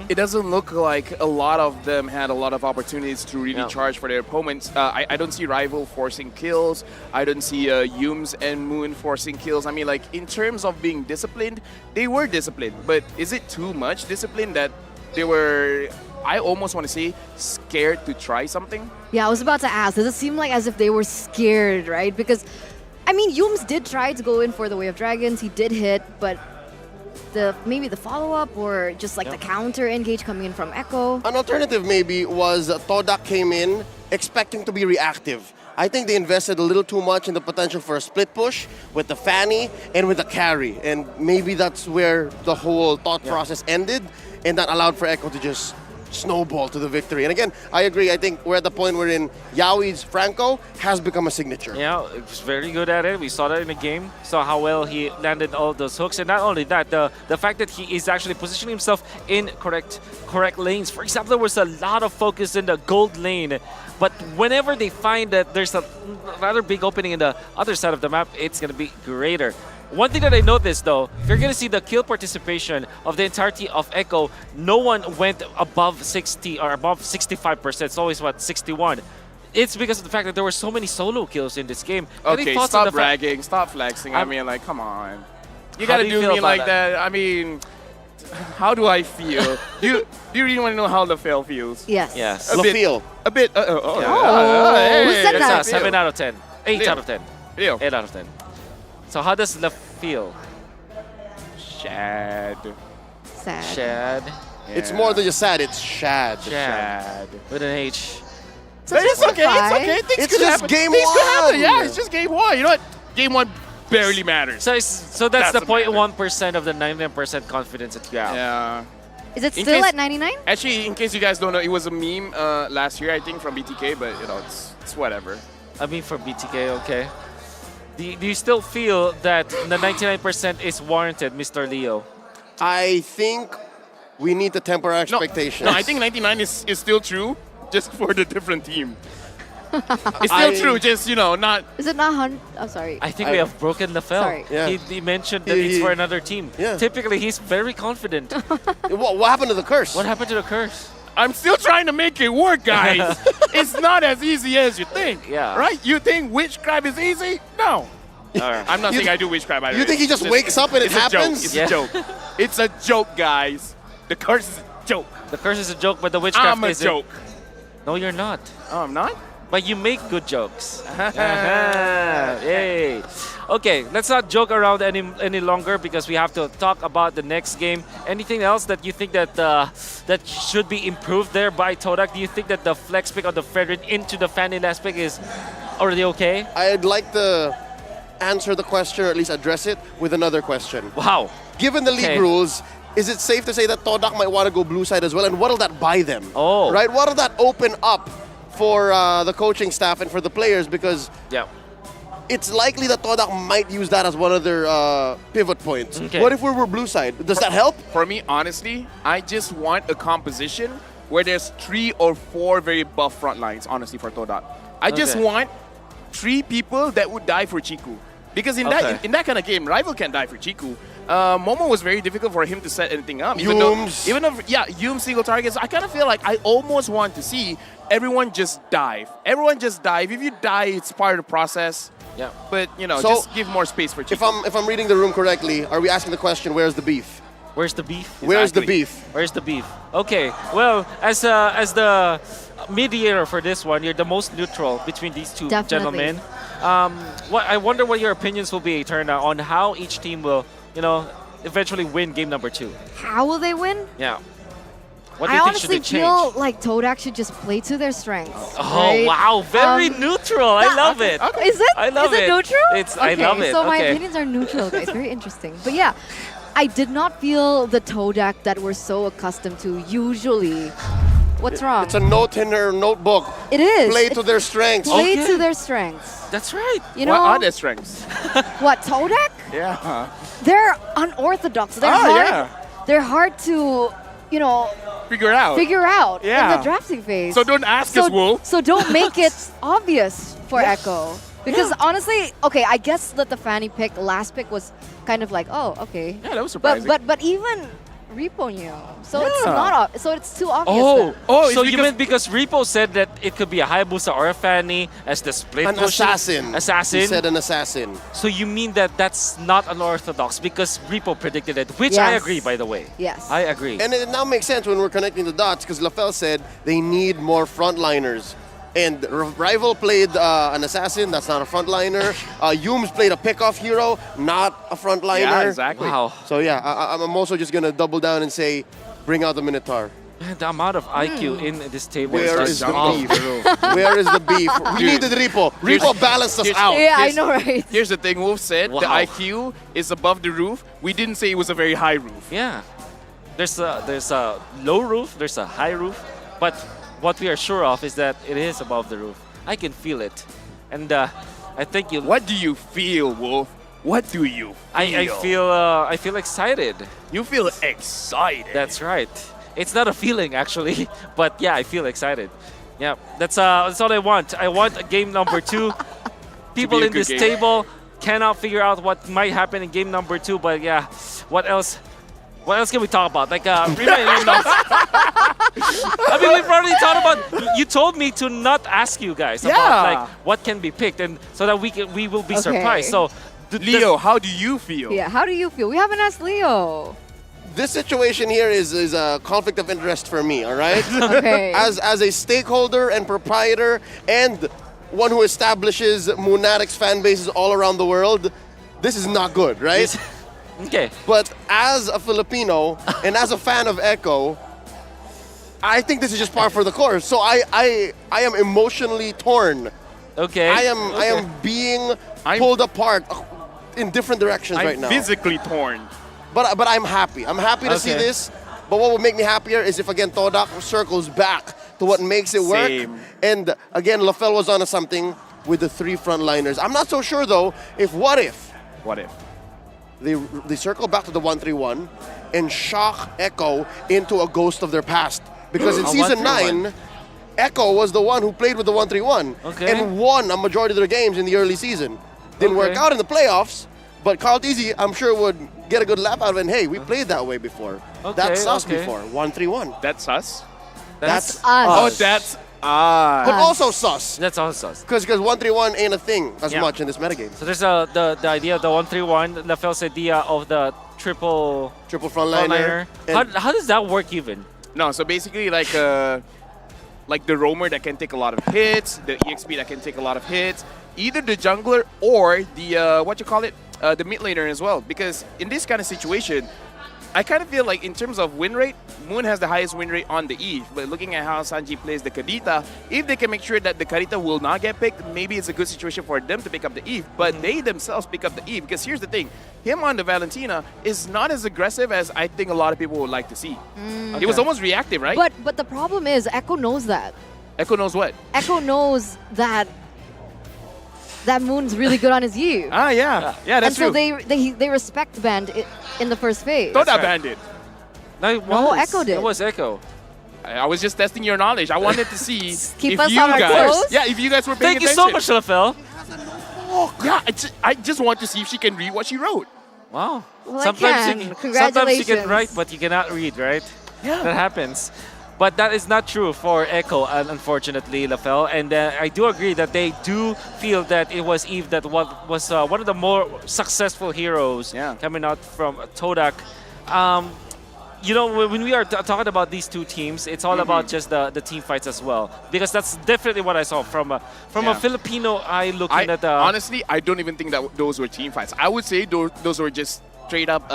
It doesn't look like a lot of them had a lot of opportunities to really charge for their opponents. I don't see Rival forcing kills. I don't see Yums and Moon forcing kills. I mean, like, in terms of being disciplined, they were disciplined. But is it too much discipline that they were, I almost want to say, scared to try something? Yeah, I was about to ask, does it seem like as if they were scared, right? Because, I mean, Yums did try to go in for the Way of Dragons. He did hit, but maybe the follow-up or just like the counter engage coming in from Echo. An alternative maybe was TODAK came in expecting to be reactive. I think they invested a little too much in the potential for a split push with the Fanny and with the carry. And maybe that's where the whole thought process ended, and that allowed for Echo to just snowball to the victory. And again, I agree. I think we're at the point wherein Yaoi's Franco has become a signature. Yeah, he was very good at it. We saw that in the game. Saw how well he landed all those hooks. And not only that, the fact that he is actually positioning himself in correct lanes. For example, there was a lot of focus in the gold lane. But whenever they find that there's a rather big opening in the other side of the map, it's going to be greater. One thing that I noticed, though, if you're going to see the kill participation of the entirety of Echo, no one went above 60 or above 65%. It's always, 61. It's because of the fact that there were so many solo kills in this game. Okay, stop bragging, stop flexing. I mean, like, come on. You got to do me like that. I mean, how do I feel? do you really want to know how the fail feels? Yes. Yes. A bit. Who said that? 7 out of 10. 8 Leo. out of 10. Leo. 8 out of 10. So how does Left feel? Shad. Sad. Shad. Yeah. It's more than just sad, it's shad. Shad. With an H. But it's okay, it's okay. Things It's could just happen. game Things could one. happen. Yeah, it's just game one. You know what? Game one barely matters. So that's the Doesn't matter. 0.1% of the 99% confidence that you have. Yeah. Is it In still case- at 99? Actually, in case you guys don't know, it was a meme last year, I think, from BTK, but, it's whatever. I mean, for BTK, okay. Do you still feel that the 99% is warranted, Mr. Leo? I think we need to temper our expectations. No, I think 99 is still true, just for the different team. It's still true, just, not... Is it not 100? Oh, sorry. I think we have broken the fell. Sorry. Yeah. He mentioned that it's for another team. Yeah. Typically, he's very confident. What happened to the curse? What happened to the curse? I'm still trying to make it work, guys. It's not as easy as you think. Yeah. Right? You think witchcraft is easy? No. Right. I'm not saying I do witchcraft. By the You way. think he just wakes up and it happens? It's a joke. It's a joke, guys. The curse is a joke. The curse is a joke, but the witchcraft I'm a isn't. joke. No, you're not. Oh, I'm not? But you make good jokes. Yay. Okay, let's not joke around any longer because we have to talk about the next game. Anything else that you think that that should be improved there by TODAK? Do you think that the flex pick of the Fredrin into the Fanny last pick is already okay? I'd like to answer the question, or at least address it, with another question. Wow. Given the league rules, is it safe to say that TODAK might want to go blue side as well? And what will that buy them? Oh. Right? What will that open up for the coaching staff and for the players? Because it's likely that TODAK might use that as one of their pivot points. Okay. What if we were blue side? Does that help? For me, honestly, I just want a composition where there's 3 or 4 very buff front lines, honestly, for TODAK. I just want 3 people that would die for Chiku. Because in that kind of game, Rival can die for Chiku. Momo was very difficult for him to set anything up. Even though Yum single targets, I kind of feel like I almost want to see everyone just dive. Everyone just dive. If you die, it's part of the process. Yeah. But, So, just give more space for Chiku. If I'm reading the room correctly, are we asking the question, where's the beef? Where's the beef? Where's the beef? Where's the beef? Okay, well, as the mediator for this one, you're the most neutral between these two Definitely. gentlemen. I wonder what your opinions will be, Eterna, on how each team will, eventually win game number 2. How will they win? Yeah. What do I you think honestly should they feel change? like TODAK should just play to their strengths. Oh right? wow, very neutral. I love it. Is it? I love Is it neutral? I love it. So my Okay. opinions are neutral, guys. Very interesting. But yeah, I did not feel the TODAK that we're so accustomed to usually. What's wrong? It's a note in their notebook. It is. Play to their strengths. Play to their strengths. That's right. You know What are their strengths? what TODAK? Yeah. They're unorthodox. They're hard. They're hard to, Figure out. in Yeah. the drafting phase. So don't ask us, Wolf. So don't make it obvious for Echo. Because honestly, okay, I guess that the Fanny pick, last pick was kind of like, oh, okay. Yeah, that was surprising. But even Repo knew. So it's Yeah. not so it's too obvious. then. So you meant because Repo said that it could be a Hayabusa or a Fanny as the split An pushing- assassin. Assassin. He said an assassin. So you mean that that's not unorthodox because Repo predicted it, which I Yes. agree, by the way. Yes. I agree. And it now makes sense when we're connecting the dots because LaFell said they need more frontliners. And Rival played an assassin, that's not a frontliner. Yums played a pickoff hero, not a frontliner. Yeah, exactly. Wow. So yeah, I'm also just going to double down and say, bring out the Minotaur. Man, the amount of IQ in this table Where is is just the off beef? the roof. Where is the beef? We Dude. needed Repo. Here's- Repo balanced us here's- out. Yeah, I here's- know, right? Here's the thing, Wolf said the Wow. IQ is above the roof. We didn't say it was a very high roof. Yeah. There's a low roof, there's a high roof, but what we are sure of is that it is above the roof. I can feel it. And I think you... What do you feel, Wolf? What do you feel? I feel excited. You feel excited. That's right. It's not a feeling actually, but yeah, I feel excited. Yeah, that's all I want. I want a game number 2. People a in good this game. table cannot figure out what might happen in game number 2, but yeah, what else? What else can we talk about? Like, I mean, we've already talked about. You told me to not ask you guys about Yeah. like what can be picked, and so that we will be Okay. surprised. So, Leo, how do you feel? Yeah, how do you feel? We haven't asked Leo. This situation here is a conflict of interest for me, all right? Okay. As a stakeholder and proprietor and one who establishes Moonatics fan bases all around the world, this is not good, right? Okay. But as a Filipino and as a fan of Echo, I think this is just par for the course. So I am emotionally torn. Okay. I am being pulled apart in different directions I'm right now. physically torn. But I'm happy. I'm happy to see Okay. this. But what will make me happier is if again TODAK circles back to what makes it work. Same. And again, LaFell was onto something with the 3 frontliners. I'm not so sure though if What if? they circle back to the 131 and shock Echo into a ghost of their past. Because in A season 131. 9, Echo was the one who played with the 131 Okay. and won a majority of their games in the early season. Didn't work Okay. out in the playoffs, but Carl Tizzy, I'm sure, would get a good lap out of it. And hey, we played that way before. That's us okay. before. 131. That's us? That's us. Oh, that's us. But also sus. That's also us. Because 131 ain't a thing as Yeah. much in this metagame. So there's the idea of the 131, LaFell's idea of the triple frontliner. How does that work even? No, so basically like the roamer that can take a lot of hits, the EXP that can take a lot of hits, either the jungler or the the mid laner as well. Because in this kind of situation, I kind of feel like in terms of win rate, Moon has the highest win rate on the Eve. But looking at how Sanji plays the Kadita, if they can make sure that the Kadita will not get picked, maybe it's a good situation for them to pick up the Eve. But they themselves pick up the Eve. Because here's the thing, him on the Valentina is not as aggressive as I think a lot of people would like to see. It was almost reactive, right? But the problem is Echo knows that. Echo knows what? Echo knows that Moon's really good on his Eve. Ah, yeah. Yeah, that's and so true. they respect banned in the first phase. TODAK banned it. No, Echo did. It was Echo. I was just testing your knowledge. I wanted to see Keep if us you on our guys, toes. yeah, if you guys were paying Thank you attention. so much, LaFell. Yeah, I just want to see if she can read what she wrote. Wow. Well, I sometimes can. you can Congratulations. write, but you cannot read, right? Yeah. That happens. But that is not true for Echo, unfortunately, LaFell. And I do agree that they do feel that it was Eve that was one of the more successful heroes coming out from TODAK. you know, when we are talking about these two teams, it's all about just the team fights as well, because that's definitely what I saw from a Filipino eye looking at the. Honestly, I don't even think that those were team fights. I would say those were just straight up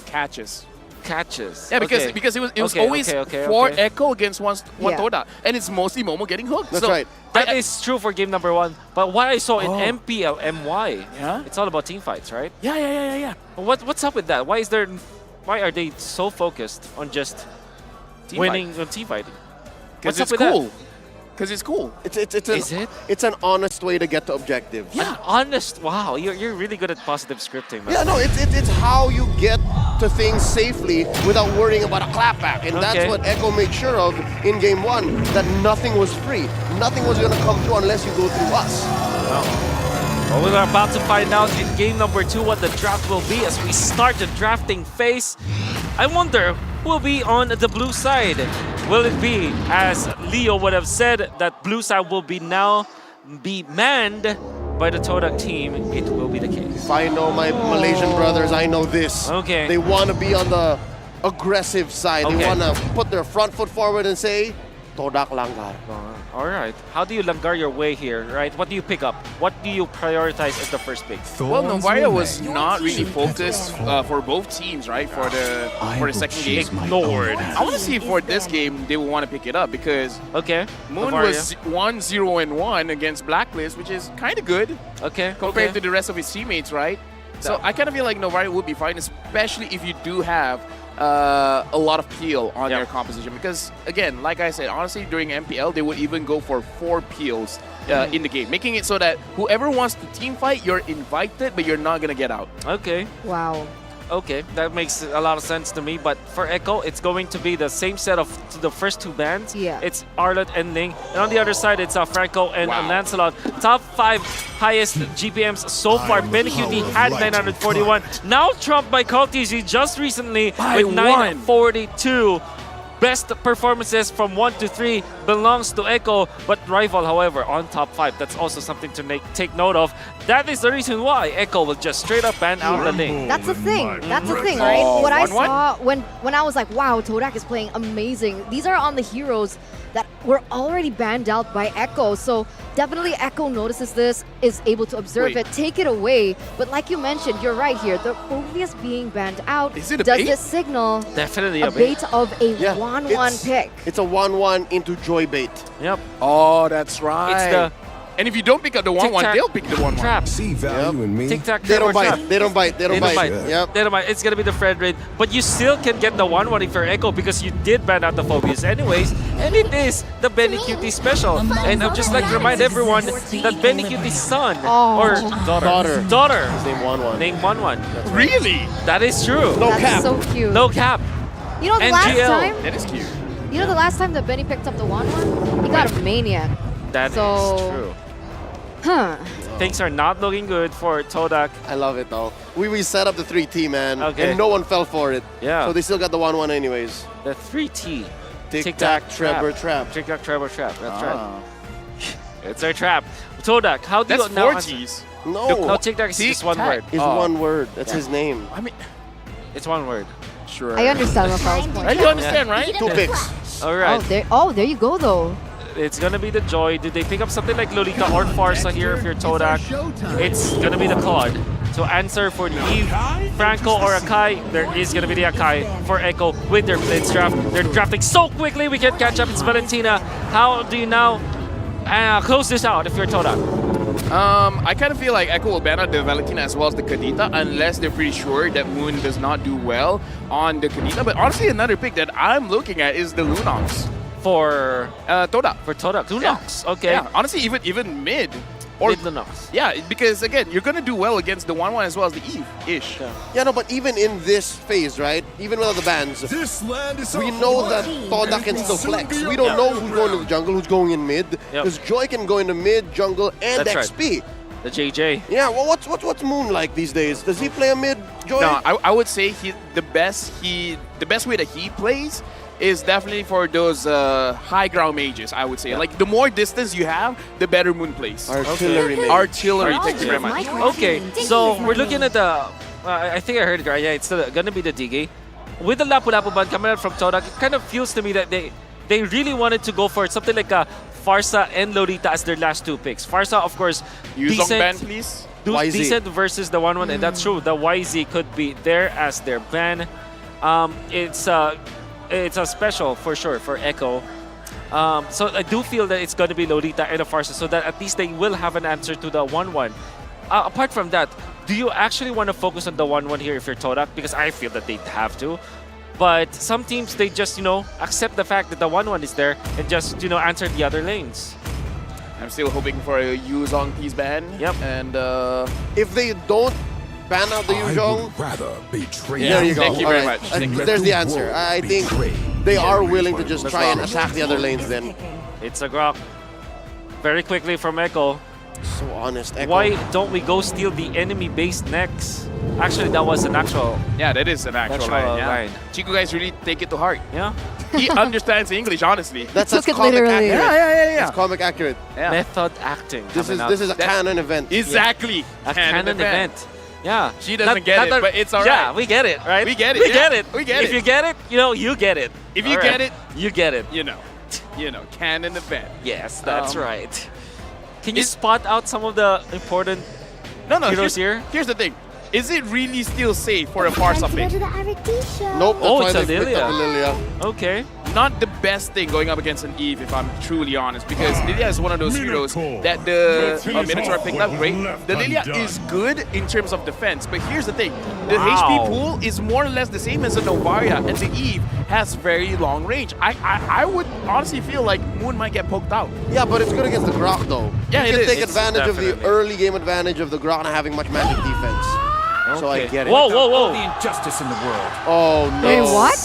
catches. Catches. Yeah, because Okay. because it was Okay, always okay. four Echo against one Yeah. TODAK, and it's mostly Momo getting hooked. That's right. That is true for game number 1. But what I saw in Oh. MPL MY, Yeah? it's all about team fights, right? Yeah. What's up with that? Why are they so focused on just Team winning on team fighting? Because What's it's up with cool. Because it's cool. It's an honest way to get to objectives. Yeah. Honest. Wow, you're really good at positive scripting, man. Yeah, no, it's how you get to things safely without worrying about a clapback. And that's Okay. what Echo made sure of in game 1, that nothing was free. Nothing was going to come through unless you go through us. Well, we're about to find out in game number 2 what the draft will be as we start the drafting phase. I wonder who will be on the blue side. Will it be, as Leo would have said, that blue side will be now be manned by the TODAK team? It will be the case. If I know my Malaysian brothers, I know this. Okay. They want to be on the aggressive side. They Okay. want to put their front foot forward and say, TODAK Langar. All right. How do you langar your way here, right? What do you pick up? What do you prioritize as the first pick? Well, Novaria was not really focused for both teams, right? For the second game. Ignored. I want to see if for this game they will want to pick it up because Moon Novaria. was 1-0-1 against Blacklist, which is kind of good compared to the rest of his teammates, right? So I kind of feel like Novaria will be fine, especially if you do have a lot of peel on their composition. Because again, like I said, honestly, during MPL, they would even go for 4 peels in the game, making it so that whoever wants to team fight, you're invited, but you're not going to get out. Okay. Wow. Okay, that makes a lot of sense to me. But for Echo, it's going to be the same set of the first 2 bands. Yeah. It's Arlet and Ning. And on the other side, it's Franco and Lancelot. Top 5 highest GPMs so far. Benecutie had 941. Now trumped by Kaltizi just recently By with 942. Best performances from 1 to 3 belongs to Echo, but Rival, however, on top 5. That's also something to take note of. That is the reason why Echo will just straight up ban out the Ning. That's the thing. That's the thing, right? What I saw when I was like, wow, TODAK is playing amazing. These are on the heroes that were already banned out by Echo. So definitely Echo notices this, is able to observe it, take it away. But like you mentioned, you're right here. The Phobius being banned out, Is it a does bait? this signal Definitely a bait of a 1-1 pick? It's a 1-1 into joy bait. Yep. Oh, that's right. It's the and if you don't pick up the 1-1, tic-tac they'll pick the 1-1. trap. See value in me. Tic-tac They don't trap or bite. trap. They don't bite. They don't bite. Yep. They don't bite. It's gonna be the Fred raid, but you still can get the 1-1 if you're Echo because you did ban out the Phobius anyways, and it is the Benecutie special. And I'd just like to remind everyone that Benecutie's son or daughter His name 1-1. named 1-1. Really? That is true. No That's cap. so cute. No cap. You know the last NGL. time? That is cute. You know the last time that Benny picked up the 1-1? He got a Maniac. That is So- true. Huh. Things are not looking good for TODAK. I love it though. We set up the 3T, man. Okay. And no one fell for it. Yeah. So they still got the 1-1 anyways. The 3T. Tic-tac, Trevor, trap. Tic-tac, Trevor, trap. That's right. It's our trap. TODAK, how do That's you now 4 answer- Ts. No, Tic-tac is just one word. It's one word. That's his name. I mean, It's one word. sure. I understand Rafael's point. Right? You understand, right? 2 picks. All right. There you go though. It's gonna be the Joy. Did they pick up something like Lolita or Farsa here if you're TODAK? It's gonna be the Claude. To answer for Eve, Franco, or Akai, there is gonna be the Akai for Echo with their Blitz draft. They're drafting so quickly we can't catch up. It's Valentina. How do you now close this out if you're TODAK? I kind of feel like Echo will ban out the Valentina as well as the Kadita unless they're pretty sure that Moon does not do well on the Kadita. But honestly, another pick that I'm looking at is the Lunox. For TODAK. For TODAK. Lunox. Okay. Yeah, honestly, even mid. Or Mid Lunox. Yeah, because again, you're gonna do well against the 1-1 as well as the Eve-ish. Yeah, no, but even in this phase, right? Even without the bans, we know that TODAK can still flex. We don't know who's going to the jungle, who's going in mid. Because Joy can go into mid, jungle, and That's XP. right. The JJ. Yeah, well, what's Moon like these days? Does he play a mid, Joy? No, I would say the best way that he plays is definitely for those high ground mages, I would say. Like, the more distance you have, the better Moon plays. Artillery mage. Artillery, thank you very much. Okay, so we're looking at the... I think I heard it right. Yeah, it's gonna be the Digi. with the Lapu-Lapu ban coming out from TODAK, it kind of feels to me that they really wanted to go for something like a Farsa and Lolita as their last two picks. Farsa, of course, Yuzong ban, please. decent versus the 1-1, and that's true. The YZ could be there as their ban. It's a special for sure for Echo. So I do feel that it's going to be Lolita and a Farsa, so that at least they will have an answer to the 1-1. Apart from that, do you actually want to focus on the 1-1 here if you're TODAK? Because I feel that they'd have to. But some teams, they just, accept the fact that the 1-1 is there and just, answer the other lanes. I'm still hoping for a Yuzong piece ban. Yep. And if they don't ban out the Yuzong, there you go. Thank you very much. There's the answer. I think they are willing to just try and attack the other lanes then. It's a Grok. Very quickly from Echo. So honest, Echo. Why don't we go steal the enemy base next? Actually, that was an actual... Yeah, that is an actual line. Yeah. Chico guys really take it to heart. Yeah. He understands English, honestly. That's Took it comic literally. accurate. Yeah. It's comic accurate. Yeah. Method acting. This is a canon event. Exactly. A canon event. Yeah. She doesn't get it, but it's all right. Yeah, we get it, right? We get it. We yeah. get it. We get it. If you get it, you get it. If you get it, you get it. You know, canon event. Yes, that's right. Can you spot out some of the important heroes here? Here's the thing. Is it really still safe for a Farsa pick? Nope. Oh, that's it's why they picked up Lilia. Lilia. Okay. Not the best thing going up against an Eve, if I'm truly honest, because Lilia is one of those heroes that the Minotaur picked up great. The Lilia is good in terms of defense, but here's the thing. The HP pool is more or less the same as the Novaria, and the Eve has very long range. I would honestly feel like Moon might get poked out. Yeah, but it's good against the Grok, though. Yeah, you it can is. take It's advantage of the definitely. early game advantage of the Grok not having much magic defense. So I get it. Whoa. The injustice in the world. Oh, no. Wait, what?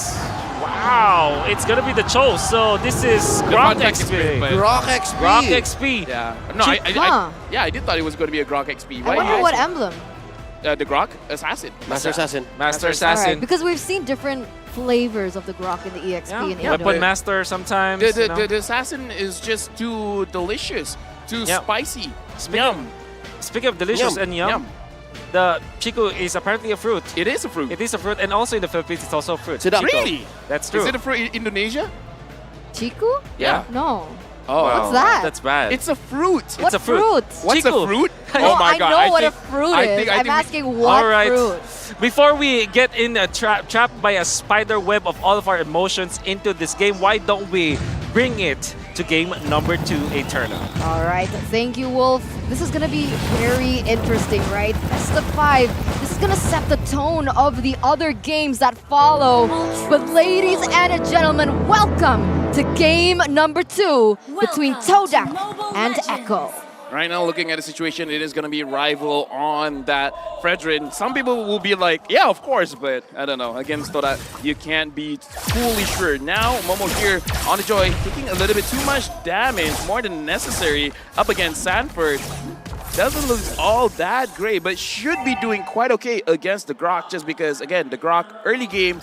Wow, it's gonna be the Chose. So this is Grok contact is great, XP. but- Grok XP. Grok XP. Yeah. No, I did thought it was going to be a Grok XP. I wonder what emblem. The Grok Assassin. Master Assassin. Master All Assassin. right, because we've seen different flavors of the Grok in the EXP and Yeah, Indo. Weapon Master sometimes. The Assassin is just too delicious, too spicy. Speaking of delicious and yum, the Chico is apparently a fruit. It is a fruit. It is a fruit, and also in the Philippines, it's also a fruit. Chico. Really? That's true. Is it a fruit in Indonesia? Chiku? Yeah. No. Oh, What's that? That's bad. It's a fruit. What a fruit. fruit? What's Chico. a fruit? No, Oh my I god! know what a think- fruit I is. think- I I'm think we- asking what All right. fruit. Before we get in trapped by a spider web of all of our emotions into this game, why don't we bring it to game number 2, Eterna? All right, thank you, Wolf. This is gonna be very interesting, right? Best of 5. This is gonna set the tone of the other games that follow. But ladies and gentlemen, welcome to game number 2 between TODAK and Echo. Right now, looking at the situation, it is going to be rival on that Fredrin. Some people will be like, yeah, of course, but I don't know. Against TODAK, you can't be fully sure. Now, Momo here on the Joy, taking a little bit too much damage, more than necessary, up against Sanford. Doesn't look all that great, but should be doing quite okay against the Grok, just because, again, the Grok early game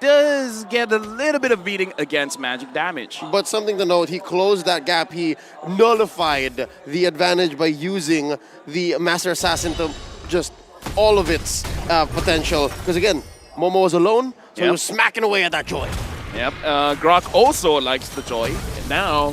does get a little bit of beating against magic damage. But something to note, he closed that gap. He nullified the advantage by using the Master Assassin to just all of its potential. Because again, Momo was alone, so he was smacking away at that Joy. Yep, Grok also likes the Joy. And now,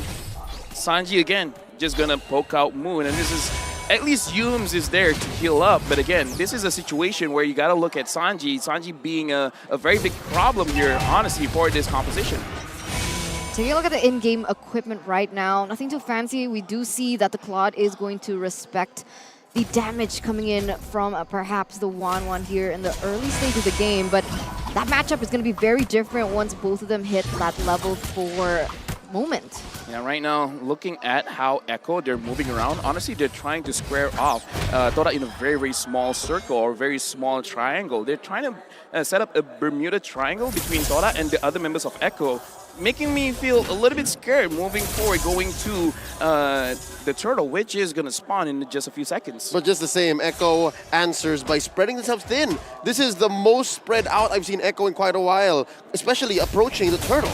Sanji again, just gonna poke out Moon. And this is, at least Yums is there to heal up. But again, this is a situation where you gotta look at Sanji. Sanji being a very big problem here, honestly, for this composition. Taking a look at the in-game equipment right now, nothing too fancy. We do see that the Claude is going to respect the damage coming in from perhaps the 1-1 here in the early stage of the game. But that matchup is going to be very different once both of them hit that level 4 moment. Yeah, right now, looking at how Echo, they're moving around, honestly, they're trying to square off TODAK in a very, very small circle or very small triangle. They're trying to set up a Bermuda Triangle between TODAK and the other members of Echo, making me feel a little bit scared moving forward, going to the turtle, which is going to spawn in just a few seconds. But just the same, Echo answers by spreading themselves thin. This is the most spread out I've seen Echo in quite a while, especially approaching the turtle.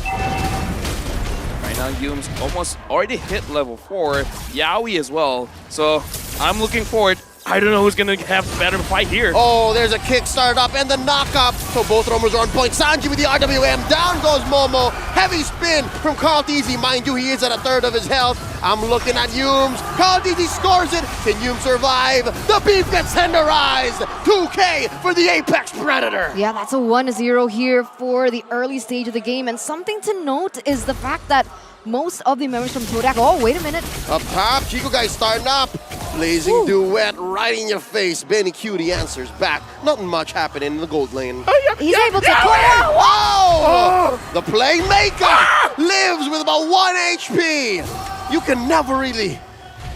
Right now, Yums almost already hit level 4, Yaoi as well. So I'm looking forward. I don't know who's gonna have better fight here. Oh, there's a kick started up and the knockup. So both roamers are on point. Sanji with the RWM. Down goes Momo. Heavy spin from Carl Teasy. Mind you, he is at a third of his health. I'm looking at Yumes. Carl Teasy scores it. Can Yumes survive? The beef gets tenderized. 2K for the Apex Predator. Yeah, that's a 1-0 here for the early stage of the game. And something to note is the fact that most of the members from TODAK, oh, wait a minute. Up top, Chico guys starting up. Blazing duet right in your face. Benny Cutie answers back. Nothing much happening in the gold lane. He's able to Wow! The playmaker lives with about 1 HP. You can never really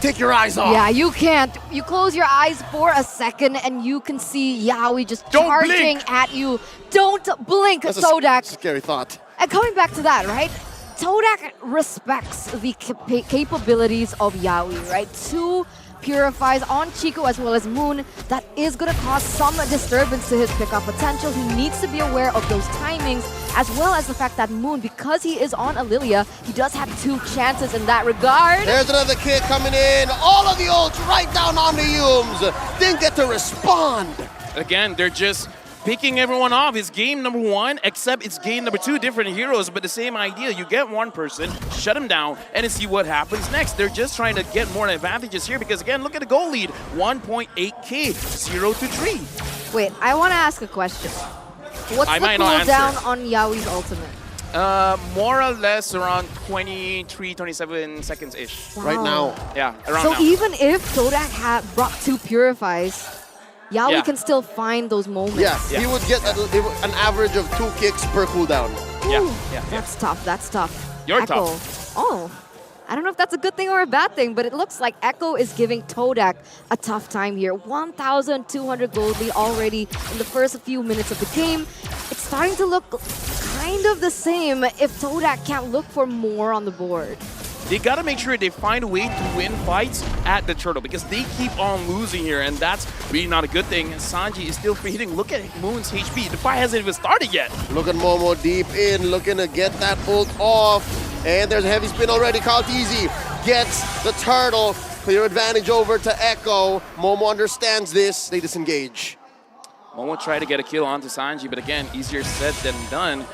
take your eyes off. Yeah, you can't. You close your eyes for a second and you can see Yaoi just charging at you. Don't blink, That's TODAK. a scary thought. And coming back to that, right? TODAK respects the capabilities of Yaoi, right? 2 purifies on Chico as well as Moon. That is going to cause some disturbance to his pickup potential. He needs to be aware of those timings, as well as the fact that Moon, because he is on Alilia, he does have 2 chances in that regard. There's another kick coming in. All of the ults right down on the Yumes. Didn't get to respond. Again, they're just picking everyone off. It's game number 1, except it's game number 2, different heroes, but the same idea. You get one person, shut him down, and then see what happens next. They're just trying to get more advantages here because, again, look at the goal lead. 1.8k, 0-3. Wait, I want to ask a question. What's the cooldown on Yaoi's ultimate? More or less around 23, 27 seconds-ish. Wow. Right now. Yeah, around so now. even if TODAK had brought 2 purifies, Yaoi can still find those moments. Yes, he would get an average of 2 kicks per cooldown. That's tough, that's tough. You're Echo. tough. Oh, I don't know if that's a good thing or a bad thing, but it looks like Echo is giving TODAK a tough time here. 1,200 gold lead already in the first few minutes of the game. It's starting to look kind of the same if TODAK can't look for more on the board. They gotta make sure they find a way to win fights at the turtle because they keep on losing here, and that's really not a good thing. Sanji is still feeding. Look at Moon's HP. The fight hasn't even started yet. Look at Momo deep in, looking to get that ult off. And there's a heavy spin already. Kaltizi gets the turtle. Clear advantage over to Echo. Momo understands this. They disengage. Momo tried to get a kill onto Sanji, but again, easier said than done.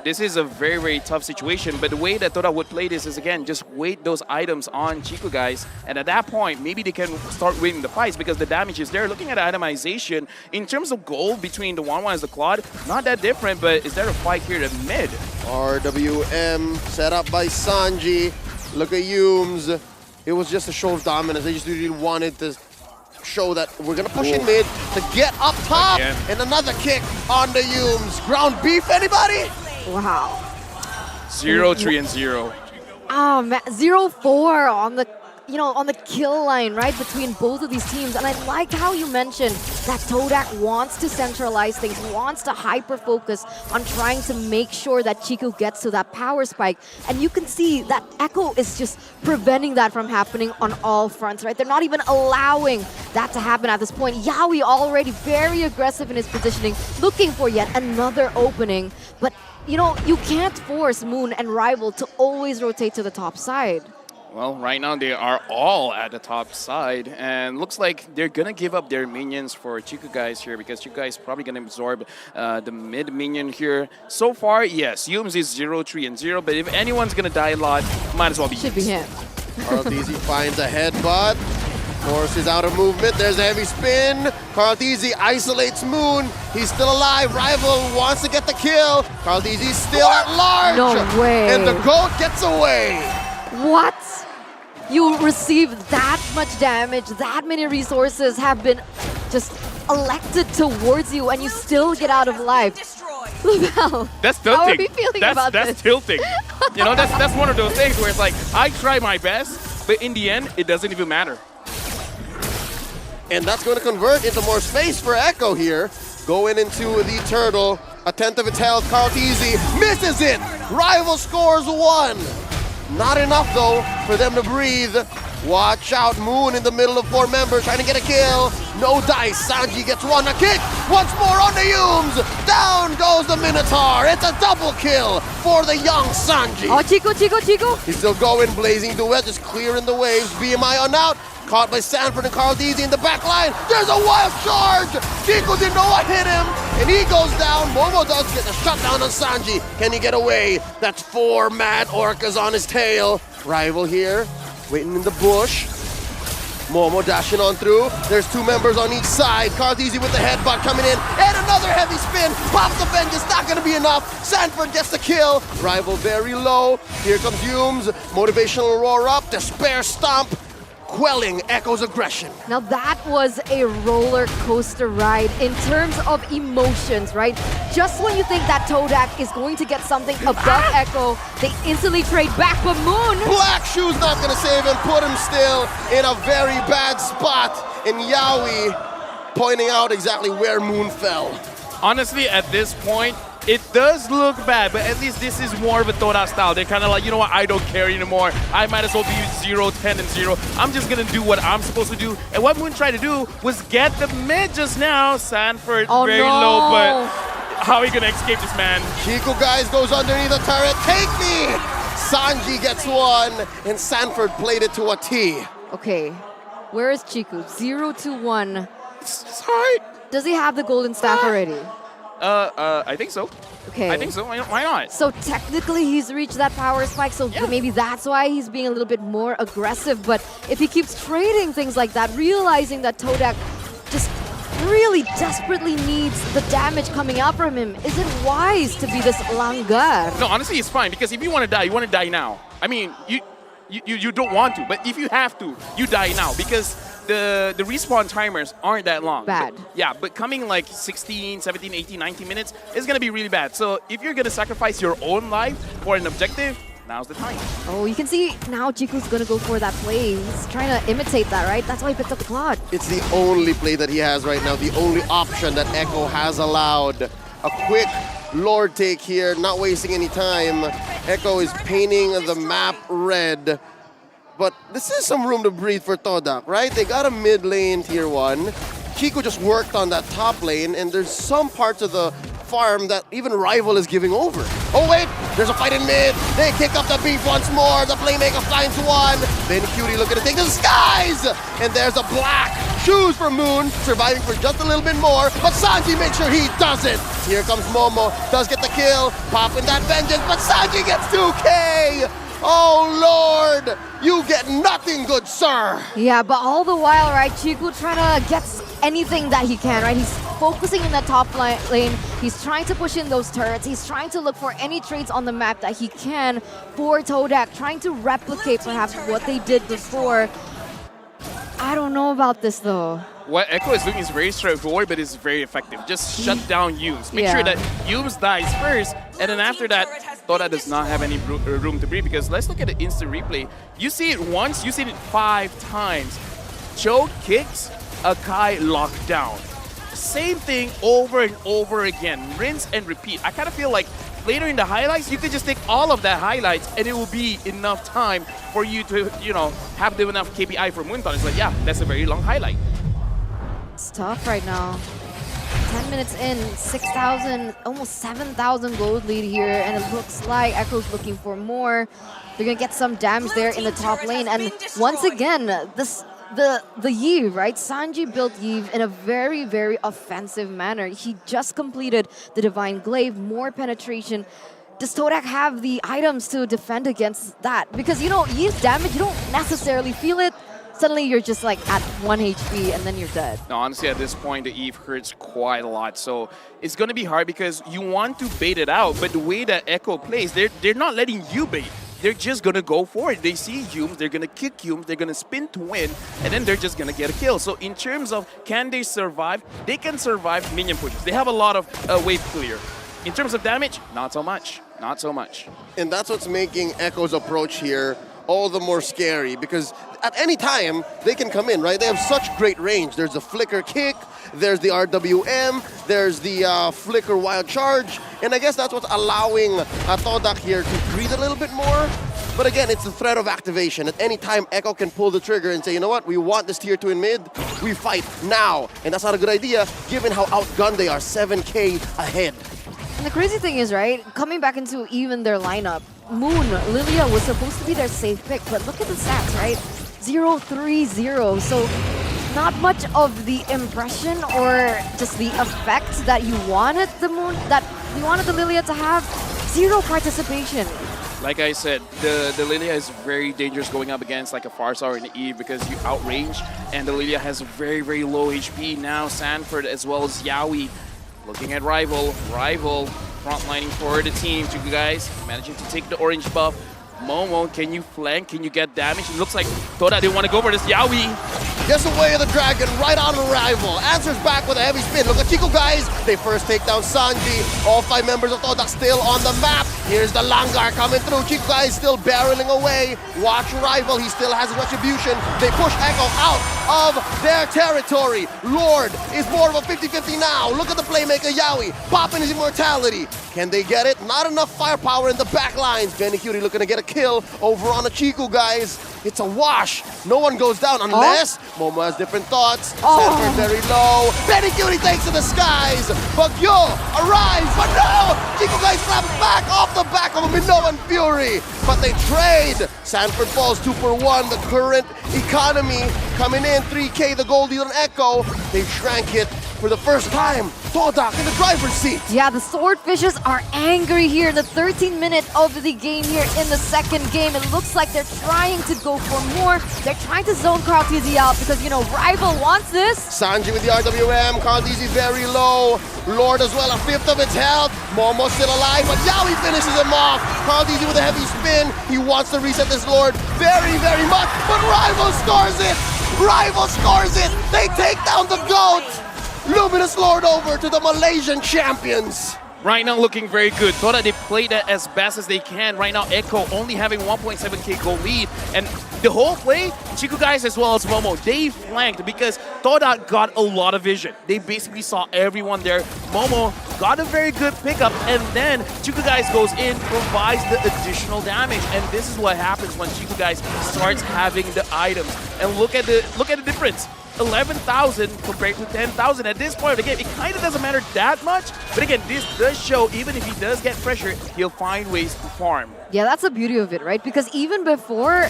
This is a very, very tough situation, but the way that TODAK would play this is, again, just wait those items on Chico guys, and at that point, maybe they can start winning the fights because the damage is there. Looking at itemization, in terms of gold between the 1-1 and the Claude, not that different, but is there a fight here at mid? RWM set up by Sanji. Look at Yumes. It was just a show of dominance. They just really wanted to show that we're gonna push in mid to get up top. Again. And another kick on the Yumes. Ground beef, anybody? Wow. 0-3 and 0. Oh man, 0-4 on the on the kill line, right, between both of these teams. And I like how you mentioned that TODAK wants to centralize things, wants to hyper-focus on trying to make sure that Chico gets to that power spike. And you can see that Echo is just preventing that from happening on all fronts, right? They're not even allowing that to happen at this point. Yaoi already very aggressive in his positioning, looking for yet another opening. But you know, you can't force Moon and Rival to always rotate to the top side. Well, right now they are all at the top side, and looks like they're gonna give up their minions for Chico guys here because Chico guys probably gonna absorb the mid minion here. So far, yes, Yumes is 0-3 and 0, but if anyone's gonna die a lot, might as well be Should be him. Carlteasy finds a headbutt. Forces out of movement. There's a heavy spin. Carlteasy isolates Moon. He's still alive. Rival wants to get the kill. Carlteasy's still at large. No way. And the GOAT gets away. What? You received that much damage, that many resources have been just elected towards you, and you still get out of life. Lavelle, that's tilting. How are we feeling about this? That's tilting. You know, that's one of those things where it's like, I try my best, but in the end, it doesn't even matter. And that's going to convert into more space for Echo here. Going into the turtle. A tenth of its health. Carlteasy misses it. Rival scores 1. Not enough, though, for them to breathe. Watch out, Moon in the middle of 4 members trying to get a kill. No dice. Sanji gets 1. A kick. Once more on the Yumes. Down goes the Minotaur. It's a double kill for the young Sanji. Oh, Chico. He's still going. Blazing duet, just clearing the waves. BMI on out. Caught by Sanford and Carl Deasy in the back line. There's a wild charge. Chico didn't know what hit him, and he goes down. Momo does get the shutdown on Sanji. Can he get away? That's 4 mad orcas on his tail. Rival here, waiting in the bush. Momo dashing on through. There's 2 members on each side. Carl Deasy with the headbutt coming in. And another heavy spin. Pops the vengeance. Not going to be enough. Sanford gets the kill. Rival very low. Here comes Humes. Motivational roar up. Despair stomp. Quelling Echo's aggression. Now that was a roller coaster ride in terms of emotions, right? Just when you think that TODAK is going to get something above Echo, they instantly trade back, but Moon... Black Shoe's not gonna save him, put him still in a very bad spot. And Yaoi pointing out exactly where Moon fell. Honestly, at this point, it does look bad, but at least this is more of a TODAK style. They're kind of like, you know what, I don't care anymore. I might as well be 0, 10, and 0. I'm just going to do what I'm supposed to do. And what Moon tried to do was get the mid just now. Sanford very low, but how are you going to escape this, man? Chico, guys, goes underneath the turret. Take me! Sanji gets one, and Sanford played it to a T. Okay, where is Chico? 0 to 1. Sorry. Does he have the golden staff already? I think so. Okay. I think so. Why not? So technically he's reached that power spike, so maybe that's why he's being a little bit more aggressive. But if he keeps trading things like that, realizing that TODAK just really desperately needs the damage coming out from him, is it wise to be this langgar? No, honestly, it's fine, because if you want to die now. I mean, you don't want to, but if you have to, you die now, because the respawn timers aren't that long. Bad. But coming like 16, 17, 18, 19 minutes is going to be really bad. So if you're going to sacrifice your own life for an objective, now's the time. Oh, you can see now Chico's going to go for that play. He's trying to imitate that, right? That's why he picked up the Claude. It's the only play that he has right now, the only option that Echo has allowed. A quick Lord take here, not wasting any time. Echo is painting the map red. But this is some room to breathe for TODAK, right? They got a mid lane tier 1. Chico just worked on that top lane, and there's some parts of the farm that even Rival is giving over. Oh wait, there's a fight in mid. They kick up the beef once more. The playmaker finds one. Then Cutie looking to take the skies. And there's a black shoes for Moon, surviving for just a little bit more. But Sanji makes sure he doesn't. Here comes Momo, does get the kill. Popping that vengeance, but Sanji gets 2K. Oh Lord, you get nothing, good sir. Yeah, but all the while, right, Chico trying to get anything that he can, right? He's focusing in that top lane. He's trying to push in those turrets. He's trying to look for any trades on the map that he can for TODAK, trying to replicate perhaps what they did before. I don't know about this though. What Echo is doing is very straightforward, but it's very effective. Just shut down Humes. Make sure that Humes dies first, and then after that, TODAK does not have any room to breathe, because let's look at the instant replay. You see it once, you see it 5 times. Choke kicks, Akai locked down. Same thing over and over again. Rinse and repeat. I kind of feel like later in the highlights, you could just take all of that highlights and it will be enough time for you to, you know, have enough KPI for Moonton. It's like, yeah, that's a very long highlight. It's tough right now. 10 minutes in, 6,000, almost 7,000 gold lead here, and it looks like Echo's looking for more. They're gonna get some damage there in the top lane, and once again, the Yve, right? Sanji built Yve in a very, very offensive manner. He just completed the Divine Glaive, more penetration. Does TODAK have the items to defend against that? Because, you know, Yve's damage, you don't necessarily feel it. Suddenly you're just like at 1 HP and then you're dead. No, honestly, at this point, the Yve hurts quite a lot. So it's going to be hard because you want to bait it out, but the way that Echo plays, they're not letting you bait. They're just going to go for it. They see Humes, they're going to kick Humes, they're going to spin to win, and then they're just going to get a kill. So in terms of can they survive, they can survive minion pushes. They have a lot of wave clear. In terms of damage, not so much. Not so much. And that's what's making Echo's approach here all the more scary, because at any time they can come in, right? They have such great range. There's the flicker kick, there's the RWM, there's the flicker wild charge, and I guess that's what's allowing TODAK here to breathe a little bit more. But again, it's the threat of activation. At any time, Echo can pull the trigger and say, you know what, we want this tier 2 in mid, we fight now. And that's not a good idea, given how outgunned they are, 7K ahead. And the crazy thing is, right, coming back into even their lineup, Moon, Lilia was supposed to be their safe pick, but look at the stats, right? 0-3-0. So not much of the impression or just the effect that you wanted the Lilia to have. Zero participation. Like I said, the Lilia is very dangerous going up against like a Farsa or an Eve because you outrange, and the Lilia has very, very low HP. Now Sanford as well as Yaoi looking at Rival. Rival frontlining for the team. You guys managing to take the orange buff. Momo, can you flank? Can you get damage? It looks like TODAK didn't want to go for this. Yaoi gets away of the dragon right on Arrival. Answers back with a heavy spin. Look at Chico, guys. They first take down Sanji. All 5 members of TODAK still on the map. Here's the Langar coming through. Chico, guys, still barreling away. Watch Rival. He still has his retribution. They push Echo out of their territory. Lord is more of a 50-50 now. Look at the playmaker, Yaoi, popping his immortality. Can they get it? Not enough firepower in the back lines. Benny Cutie looking to get a kill over on Chico, guys. It's a wash. No one goes down unless Momo has different thoughts. Sanford very low. Benny Cutie takes to the skies. Bagyo arrives, but no! Chico, guys, slaps back off the back of a Minoan Fury. But they trade. Sanford falls 2 for 1. The current economy coming in. 3K, the gold deal and Echo. They shrank it for the first time. TODAK in the driver's seat. Yeah, the Swordfishes are angry here in the 13th minute of the game here in the second game. It looks like they're trying to go for more. They're trying to zone Carl TZ out because, you know, Rival wants this. Sanji with the RWM. Carl TZ very low. Lord as well, a 5th of its health. Momo still alive, but Yaoi finishes him off. Carl TZ with a heavy spin. He wants to reset this Lord very, very much, but Rival scores it. Rival scores it. They take down the GOAT. Luminous Lord over to the Malaysian champions. right now looking very good. TODAK, they played it as best as they can. Right now, Echo only having 1.7k goal lead. And the whole play, Chico guys as well as Momo, they flanked because TODAK got a lot of vision. They basically saw everyone there. Momo got a very good pickup, and then Chico guys goes in, provides the additional damage. And this is what happens when Chico guys starts having the items. And look at the difference. 11,000 compared to 10,000 at this point of the game. It kind of doesn't matter that much, but again, this does show even if he does get pressure, he'll find ways to farm. Yeah, that's the beauty of it, right? Because even before,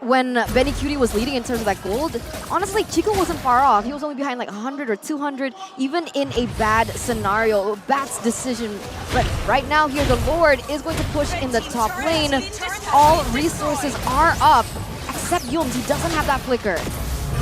when Benny Cutie was leading in terms of that gold, honestly, Chico wasn't far off. He was only behind like 100 or 200, even in a bad scenario, bad decision. But right now here, the Lord is going to push in the top lane. All resources are up, except Yums. He doesn't have that flicker.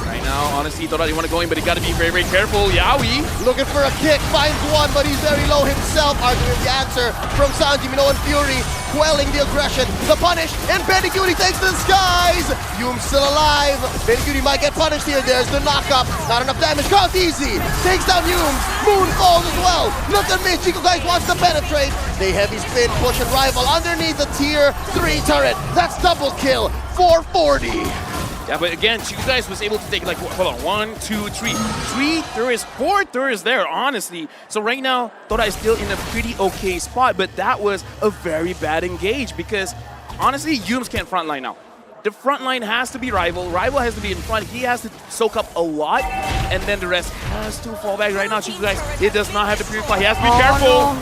Right now, honestly, TODAK didn't want to go in, but he got to be very, very careful. Yaoi looking for a kick, finds one, but he's very low himself. Arguing the answer from Sanji, Minoan Fury, quelling the aggression, the punish, and Benny Cutie takes to the skies. Yum's still alive. Benny Cutie might get punished here. There's the knockup. Not enough damage. Count easy. Takes down Yum. Moon falls as well. Look at me. Chico guys wants to penetrate. They heavy spin, push and rival underneath the tier 3 turret. That's double kill. 440. Yeah, but again, Chico guys was able to take like, hold on, 1, 2, 3. 3 turrets, 4 turrets there, honestly. So right now, TODAK is still in a pretty okay spot, but that was a very bad engage because honestly, Yums can't frontline now. The front line has to be Rival. Rival has to be in front. He has to soak up a lot, and then the rest has to fall back. Right now, Chico guys, he does not have to purify. He has to be careful. No.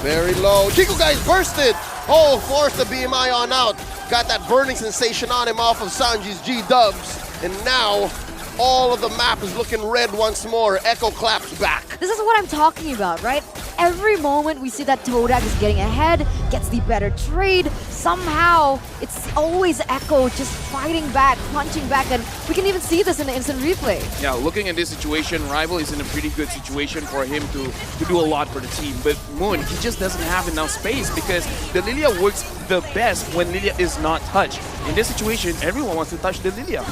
Very low. Chico guys bursted. Oh, forced the BMI on out. Got that burning sensation on him off of Sanji's G-dubs. And now, all of the map is looking red once more. Echo claps back. This is what I'm talking about, right? Every moment we see that TODAK is getting ahead, gets the better trade, somehow it's always Echo just fighting back, punching back, and we can even see this in the instant replay. Yeah, looking at this situation, Rival is in a pretty good situation for him to do a lot for the team. But Moon, he just doesn't have enough space because the Lilia works the best when Lilia is not touched. In this situation, everyone wants to touch the Lilia.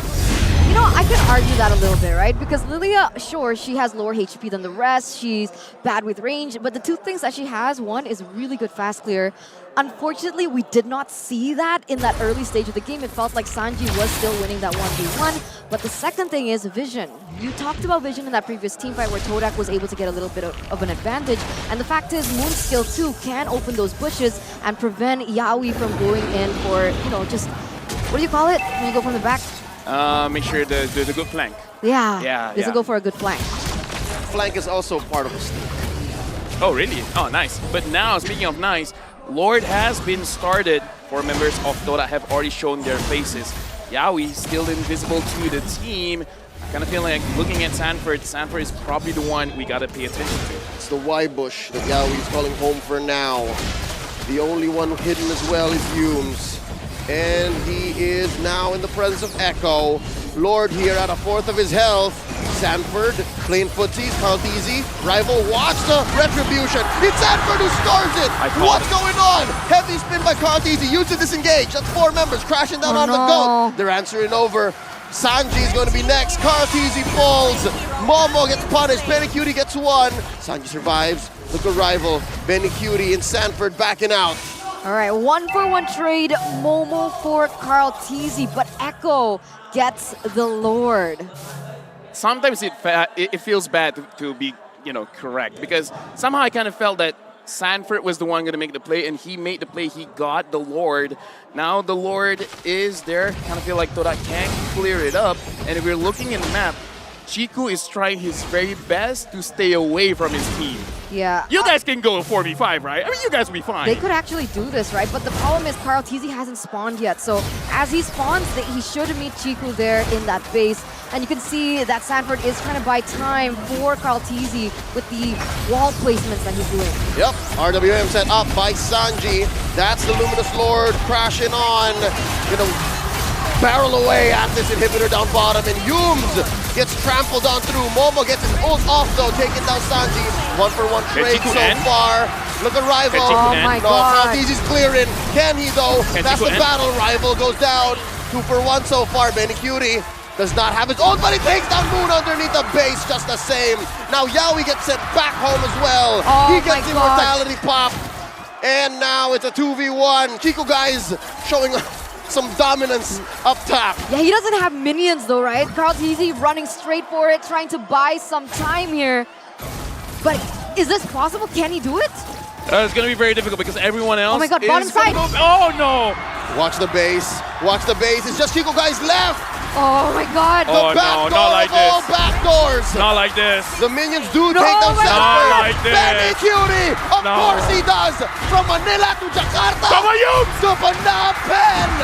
You know, I can argue that a little bit, right? Because Lilia, sure, she has lower HP than the rest. She's bad with range. But the two things that she has, one is really good fast clear. Unfortunately, we did not see that in that early stage of the game. It felt like Sanji was still winning that 1v1. But the second thing is vision. You talked about vision in that previous team fight where TODAK was able to get a little bit of an advantage. And the fact is, Moon's skill too can open those bushes and prevent Yaoi from going in for, you know, just, what do you call it when you go from the back? Make sure the good flank. Yeah, doesn't go for a good flank. Flank is also part of a steal. Oh, really? Oh, nice. But now, speaking of nice, Lord has been started for members of TODAK have already shown their faces. Yawi still invisible to the team. Kind of feeling like looking at Sanford, Sanford is probably the one we gotta pay attention to. It's the Y bush that Yawi is calling home for now. The only one hidden as well is Humes. And he is now in the presence of Echo. Lord here at a fourth of his health. Sanford, clean footsies, Caltese. Rival, watch the retribution. It's Sanford who scores it. What's going on? Heavy spin by Caltese. Use to disengage. That's 4 members crashing down on the goat. They're answering over. Sanji is going to be next. Caltese falls. Momo gets punished. Benicudi gets 1. Sanji survives. Look at Rival. Benicudi and Sanford backing out. All right, 1-for-1 trade. Momo for Caltese, but Echo gets the Lord. Sometimes it feels bad to be, correct, because somehow I kind of felt that Sanford was the one going to make the play, and he made the play. He got the Lord. Now the Lord is there. Kind of feel like TODAK can clear it up. And if we're looking in the map, Chiku is trying his very best to stay away from his team. Yeah. You guys can go 4v5, right? I mean, you guys will be fine. They could actually do this, right? But the problem is Caltese hasn't spawned yet. So as he spawns, he should meet Chiku there in that base. And you can see that Sanford is trying to buy time for Caltese with the wall placements that he's doing. Yep, RWM set up by Sanji. That's the Luminous Lord crashing on. Gonna barrel away at this inhibitor down bottom, and Humes gets trampled on through. Momo gets his ult off though, taking down Sanji. 1-for-1 trade so far. Look at Rival. Oh my God. Caltese's clearing. Can he though? That's the battle. Rival goes down. 2-for-1 so far. Benicudi does not have his ult, but he takes down Moon underneath the base just the same. Now Yawi gets sent back home as well. He gets immortality pop. And now it's a 2v1. Chico guys showing some dominance up top. Yeah, he doesn't have minions though, right? Caltese running straight for it, trying to buy some time here. But is this possible? Can he do it? It's going to be very difficult because everyone else Oh my God, bottom side. Oh no! Watch the base. Watch the base. It's just Chico guys left. Oh my God. Oh no, not like this. All back doors. Not like this. The minions do take down Sanford. Not like this. Benicudi, of course he does. From Manila to Jakarta. Come on, you! To Phnom Penh.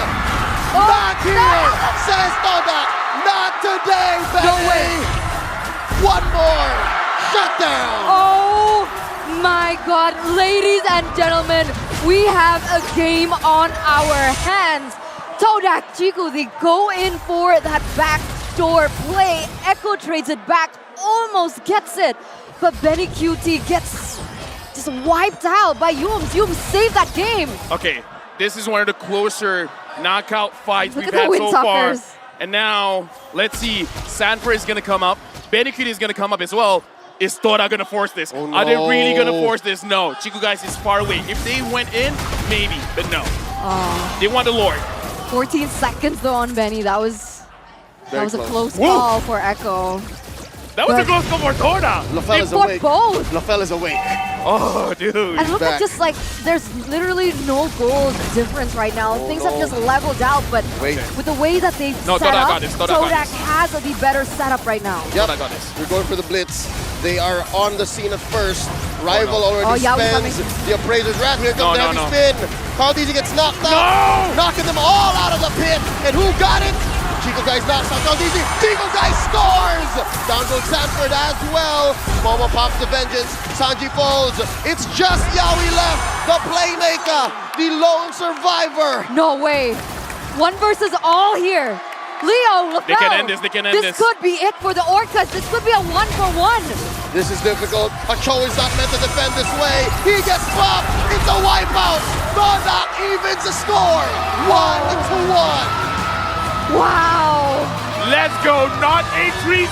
Not here, says TODAK. Not today, baby. No way. One more. Shutdown. Oh my God. Ladies and gentlemen, we have a game on our hands. TODAK, Chiku, they go in for that backdoor play. Echo trades it back, almost gets it. But Benicudi gets just wiped out by Humes. Humes saved that game. Okay, this is one of the closer knockout fights Look we've at the had so far. Windsuckers. And now, let's see, Sanford is going to come up. Benicudi is going to come up as well. Is TODAK going to force this? Oh, no. Are they really going to force this? No. Chiku guys is far away. If they went in, maybe, but no. They want the Lord. 14 seconds though on Benny. That was a close Woo. call for Echo. That was a close call for TODAK. LaFell is fought awake. both. LaFell is awake. Oh, dude. And look at just like, there's literally no goal difference right now. Things have just leveled out, but with the way that they've set TODAK up, got this. TODAK got TODAK this. has the better setup right now. Yep. I got this. We're going for the blitz. They are on the scene at first. Rival already spends the appraiser's wrath. Here comes the heavy spin. Caltese gets knocked out. Knocking them all out of the pit. And who got it? Chico guys knocks out Caltese. Chico guys scores! Down goes Sanford as well. Momo pops the vengeance. Sanji falls. It's just Yawi left. The playmaker. The lone survivor. No way. 1 versus all here. Leo, LaFell. They can end this. They can end this. This could be it for the Orcas. This could be a 1-for-1. This is difficult. Acho is not meant to defend this way. He gets popped. It's a wipeout. TODAK evens the score. 1-1. Wow. Let's go. Not a 3-0.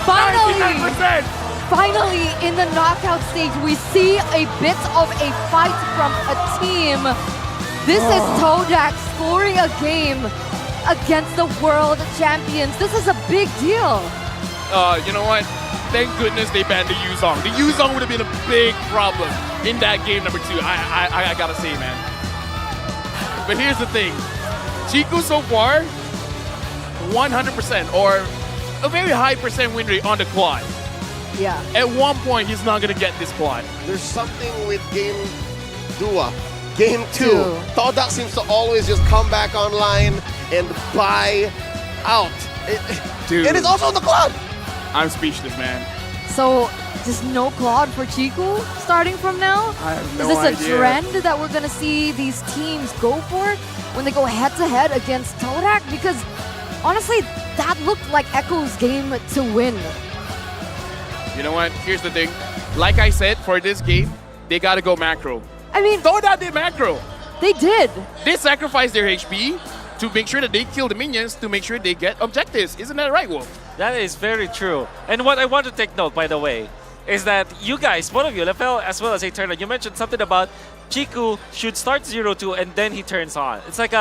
Finally. 99%. Finally, in the knockout stage, we see a bit of a fight from a team. This is TODAK scoring a game against the world champions. This is a big deal. You know what? Thank goodness they banned the Yuzong. The Yuzong would have been a big problem in that game number 2. I gotta say, man. But here's the thing. Chiku so far, 100% or a very high percent win rate on the quad. Yeah. At one point, he's not gonna get this quad. There's something with game 2. Game 2. TODAK seems to always just come back online and buy out. Dude. It is also the club. I'm speechless, man. So, just no Claude for Chiku starting from now? I have no Is this idea. a trend that we're gonna see these teams go for when they go head-to-head against TODAK? Because honestly, that looked like Echo's game to win. You know what? Here's the thing. Like I said, for this game, they gotta go macro. I mean, TODAK did macro. They did. They sacrificed their HP to make sure that they kill the minions to make sure they get objectives. Isn't that right, Wolf? That is very true. And what I want to take note, by the way, is that you guys, both of you, Lefel as well as Eternal, you mentioned something about Chiku should start 0-2 and then he turns on. It's like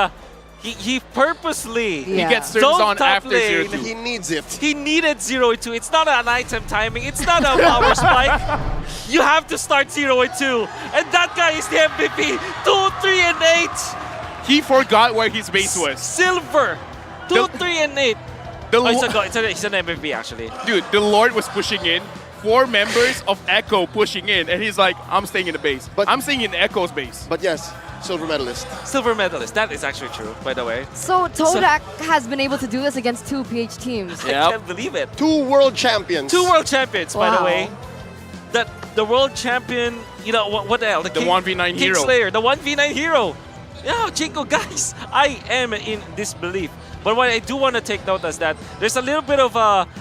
he purposely He gets turns on after lane. 0-2. He needs it. He needed 0-2. It's not an item timing. It's not a power spike. You have to start 0-2. And that guy is the MVP. 2, 3, and 8. He forgot where his base was. Silver. 2, 3, and 8. The It's an MVP, actually. Dude, the Lord was pushing in. 4 members of Echo pushing in. And he's like, I'm staying in the base. But I'm staying in Echo's base. But yes, silver medalist. Silver medalist. That is actually true, by the way. So TODAK has been able to do this against 2 PH teams. I can't believe it. 2 world champions. 2 world champions, by the Wow. way. The world champion, you know, what the hell? The 1v9 hero. Kingslayer, the 1v9 hero. Yeah, Chico, guys, I am in disbelief. But what I do want to take note is that there's a little bit of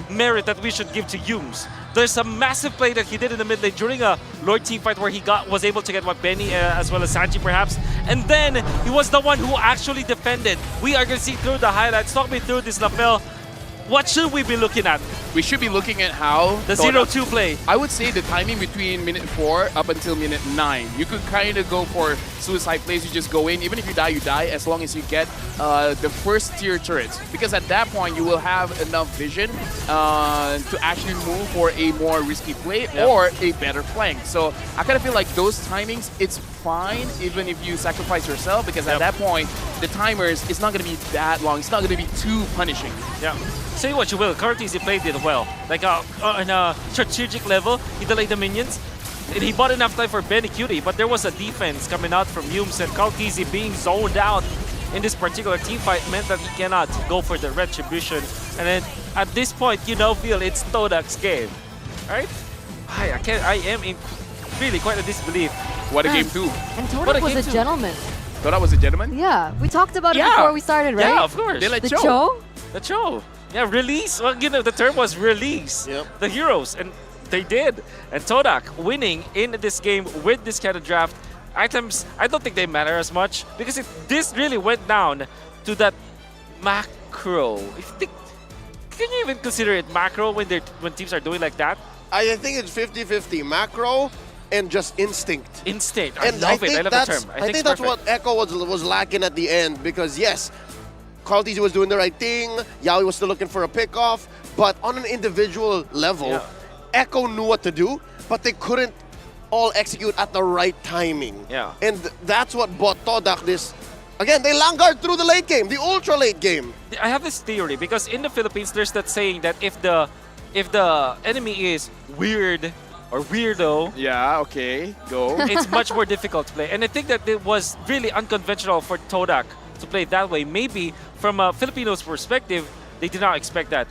merit that we should give to Yums. There's a massive play that he did in the mid lane during a Lord team fight where he was able to get what Benny as well as Sanji perhaps. And then he was the one who actually defended. We are going to see through the highlights. Talk me through this, Lapel. What should we be looking at? We should be looking at how The TODAK 0-2 play. I would say the timing between minute 4 up until minute 9. You could kind of go for suicide plays. You just go in. Even if you die as long as you get the first tier turrets. Because at that point, you will have enough vision to actually move for a more risky play or a better flank. So I kind of feel like those timings, it's fine even if you sacrifice yourself. Because at that point, the timers, it's not going to be that long. It's not going to be too punishing. Yeah. Say what you will, Kartisi played it well. Like on a strategic level, he delayed the minions. And he bought enough time for Benny Cutie, but there was a defense coming out from Yums, and Kartisi being zoned out in this particular team fight meant that he cannot go for the retribution. And then at this point, you now feel it's TODAK's game. Right? I am in really quite a disbelief. What a game too. And TODAK was a gentleman. TODAK was a gentleman? Yeah, we talked about it before we started, right? Yeah, of course. The show? The show. Yeah, release. Well, you know, the term was release the heroes, and they did. And TODAK winning in this game with this kind of draft. Items, I don't think they matter as much because this really went down to that macro. Can you even consider it macro when teams are doing like that? I think it's 50-50 macro and just instinct. Instinct. And I love it. I love the term. I think that's what Echo was lacking at the end because yes, Kartisi was doing the right thing. Yaoi was still looking for a pickoff, but on an individual level, Echo knew what to do, but they couldn't all execute at the right timing. Yeah. And that's what bought TODAK this. Again, they langard through the late game, the ultra late game. I have this theory because in the Philippines, there's that saying that if the enemy is weird or weirdo, yeah, okay, go. It's much more difficult to play. And I think that it was really unconventional for TODAK to play that way. Maybe from a Filipino's perspective, they did not expect that.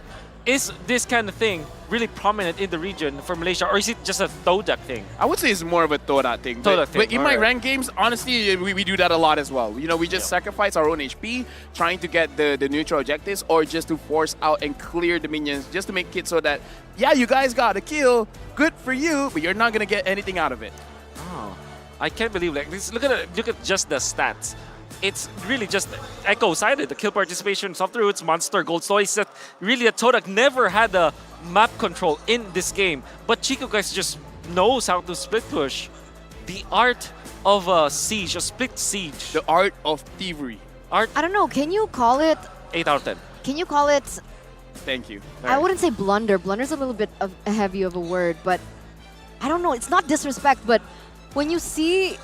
Is this kind of thing really prominent in the region for Malaysia, or is it just a TODAK thing? I would say it's more of a TODAK thing. But in my ranked games, honestly, we do that a lot as well. You know, we just sacrifice our own HP, trying to get the neutral objectives, or just to force out and clear the minions, just to make it so that, yeah, you guys got a kill, good for you, but you're not going to get anything out of it. Oh, I can't believe like this. Look at just the stats. It's really just Echo-sided. The kill participation, soft roots, monster, gold stories that really TODAK never had the map control in this game. But Chico guys just knows how to split push. The art of a siege, a split siege. The art of thievery. I don't know, can you call it... 8 out of 10. Can you call it... Thank you. I wouldn't say blunder. Blunder's a little bit heavy of a word, but I don't know, it's not disrespect, but when you see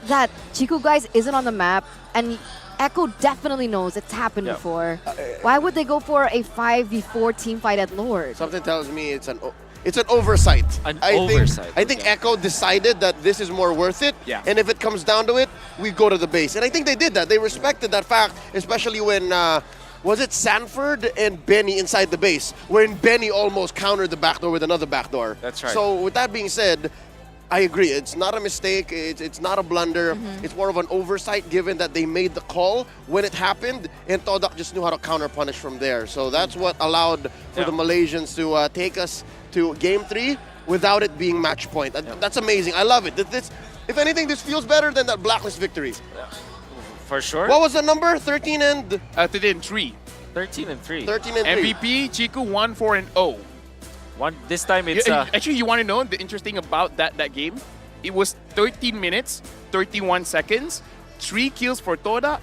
that Chico guys isn't on the map, and Echo definitely knows it's happened before. Why would they go for a 5v4 team fight at Lord? Something tells me it's an oversight. I think Echo decided that this is more worth it. Yeah. And if it comes down to it, we go to the base. And I think they did that. They respected that fact, especially when was it Sanford and Benny inside the base, wherein Benny almost countered the backdoor with another backdoor. That's right. So with that being said, I agree. It's not a mistake. It's not a blunder. It's more of an oversight given that they made the call when it happened, and TODAK just knew how to counter-punish from there. So that's what allowed for the Malaysians to take us to Game 3 without it being match point. That's amazing. I love it. If anything, this feels better than that Blacklist victory. For sure. What was the number? 13 and... 13-3. 13-3. 13 and 3. MVP, Chiku 1-4-0. This time it's... Actually, you want to know the interesting about that game? It was 13 minutes, 31 seconds, 3 kills for TODAK,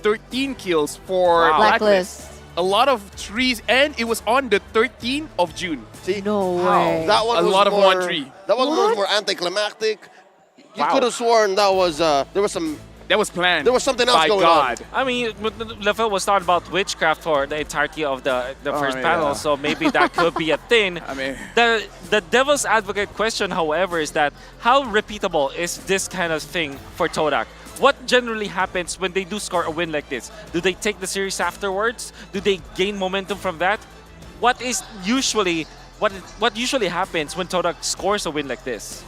13 kills for Blacklist. A lot of threes, and it was on the 13th of June. See? No way. That one a was lot of more, 1-3. That one was more anticlimactic. You could have sworn that was there was some... That was planned. There was something else by going God. on. I mean, Lefel was talking about witchcraft for the entirety of the first panel, so maybe that could be a thing. I mean, the devil's advocate question, however, is that how repeatable is this kind of thing for TODAK? What generally happens when they do score a win like this? Do they take the series afterwards? Do they gain momentum from that? What usually happens when TODAK scores a win like this?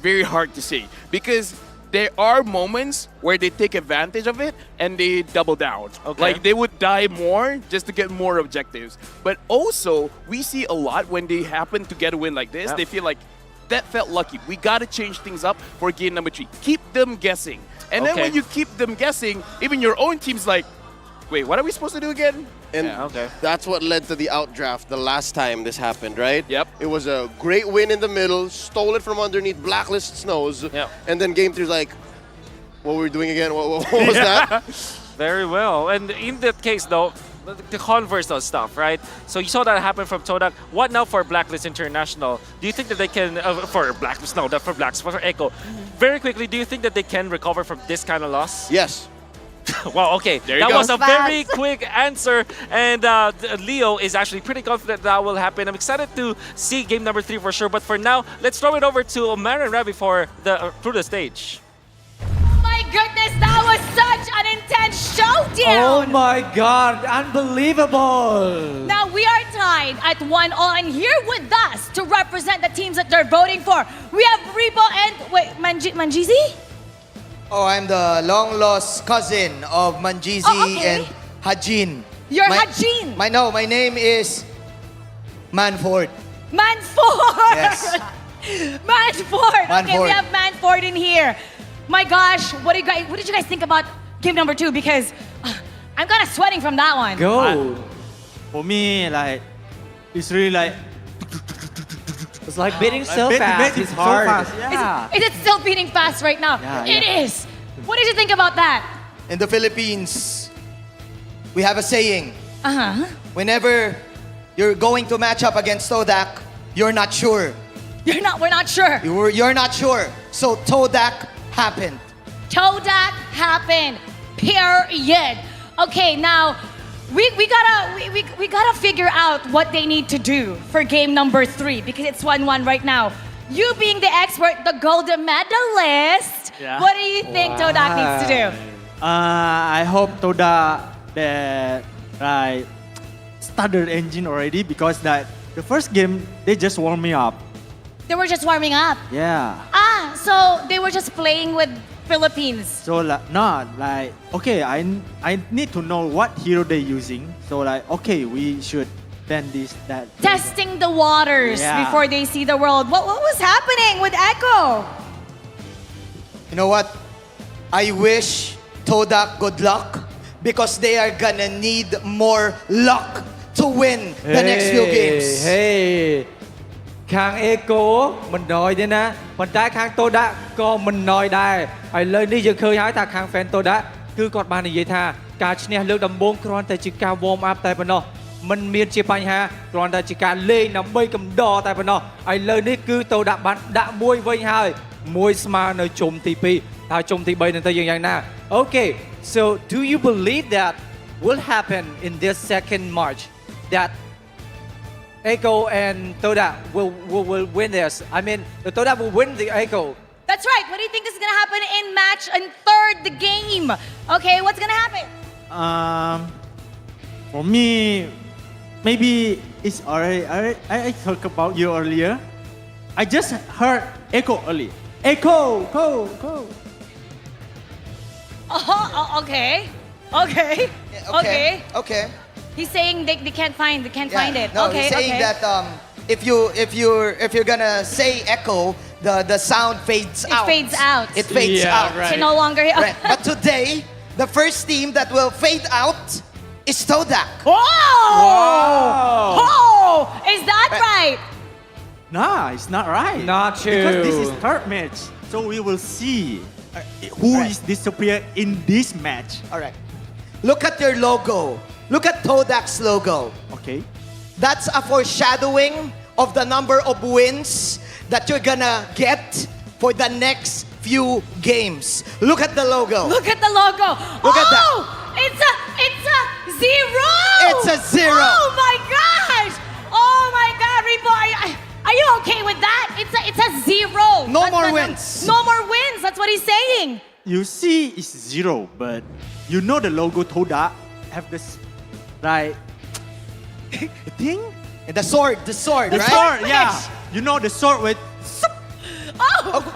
Very hard to say, because there are moments where they take advantage of it and they double down. Okay. Like they would die more just to get more objectives. But also, we see a lot when they happen to get a win like this, they feel like, that felt lucky. We got to change things up for game number 3. Keep them guessing. And then when you keep them guessing, even your own team's like, wait, what are we supposed to do again? And that's what led to the outdraft the last time this happened, right? Yep. It was a great win in the middle, stole it from underneath Blacklist's nose, and then Game 3's like, what were we doing again? What was that? Very well. And in that case, though, the converse of stuff, right? So you saw that happen from TODAK. What now for Blacklist International? Do you think that they can, for Blacklist, no, not for Blacklist, for Echo. Very quickly, do you think that they can recover from this kind of loss? Yes. Wow, okay. That was a very quick answer. And Leo is actually pretty confident that will happen. I'm excited to see game number 3 for sure. But for now, let's throw it over to Omar and Ravi for through the stage. My goodness, that was such an intense showdown! Oh my God, unbelievable! Now we are tied at 1-1, and here with us to represent the teams that they're voting for, we have Repo and Manjizi? Oh, I'm the long-lost cousin of Manjizi and Hajin. You're Hajin? My name is Manford. Manford! Yes. Manford! Okay, we Manford. have Manford in here. My gosh, what did you guys think about game number 2? Because I'm kind of sweating from that one. Go. For me, like, it's really like... It's like beating so fast. It's hard. Is it still beating fast right now? It is. What did you think about that? In the Philippines, we have a saying. Whenever you're going to match up against TODAK, you're not sure. We're not sure. You're not sure. So TODAK happened. TODAK happened. Period. Okay, now we gotta figure out what they need to do for game number 3 because it's 1-1 right now. You being the expert, the golden medalist, what do you think TODAK needs to do? I hope TODAK that started the engine already because that the first game they just warmed me up. They were just warming up. Yeah. So they were just playing with Philippines. So okay, I need to know what hero they're using. So okay, we should then that. Testing the waters before they see the world. What was happening with Echo? You know what? I wish TODAK good luck because they are gonna need more luck to win the next few games. Hey. ខាង Echo មិនណយទេណាប៉ុន្តែខាង TODAK ក៏មិនណយដែរហើយលើនេះយើងឃើញហើយថាខាង fan TODAK គឺគាត់បាននិយាយថាការឈ្នះលើកដំបូងគ្រាន់តែជាការ warm up តែប៉ុណ្ណោះមិនមានជាបញ្ហាគ្រាន់តែជាការលេងដើម្បីកំដរតែប៉ុណ្ណោះហើយលើនេះគឺ TODAK បានដាក់មួយវិញហើយមួយស្មើនៅជុំទី2ហើយជុំទី3នឹងទៅយ៉ាងណា Okay so do you believe that will happen in this second March that Echo and TODAK will win this. I mean, the TODAK will win the Echo. That's right. What do you think is gonna happen in match and third the game? Okay, what's gonna happen? For me, maybe it's already. I talked about you earlier. I just heard Echo early. Echo, go. Oh, okay. Okay. Okay. Okay. He's saying they can't find it. No, okay. he's saying okay. that if you're gonna say echo, the sound fades out. It fades out. It fades out. Can no longer hear. Right. But today, the first team that will fade out is TODAK. Whoa! Oh! Is that right? Nah, it's not right. Not true. Because this is third match, so we will see who is disappear in this match. All right. Look at your logo. Look at TODAK's logo. Okay. That's a foreshadowing of the number of wins that you're gonna get for the next few games. Look at the logo. Look at the logo. Look at that. It's a zero. It's a zero. Oh my gosh. Oh my God, Repo, are you okay with that? It's a zero. No more wins. No more wins. That's what he's saying. You see, it's zero, but you know the logo TODAK have this, like, the thing? The sword, The right? sword, yeah. You know the sword with.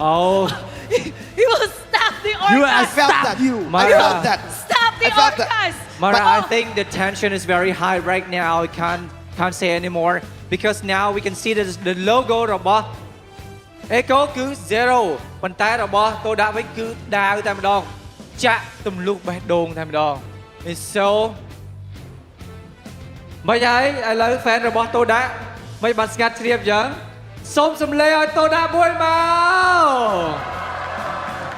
Oh. He will stab the orcas. I felt that. I felt that. Stab the I felt that. orcas. Mara, I think the tension is very high right now. I can't say anymore because now we can see the logo របស់ Echo គឺ zero ប៉ុន្តែរបស់ TODAK វិញគឺដាវតែម្ដងចាក់ទម្លុះបេះដូងតែម្ដង It's so មិនហើយឥឡូវ fan របស់ TODAK មិនបានស្ងាត់ជ្រាបយ៉ាងសូមសំឡេងឲ្យ TODAK មួយមក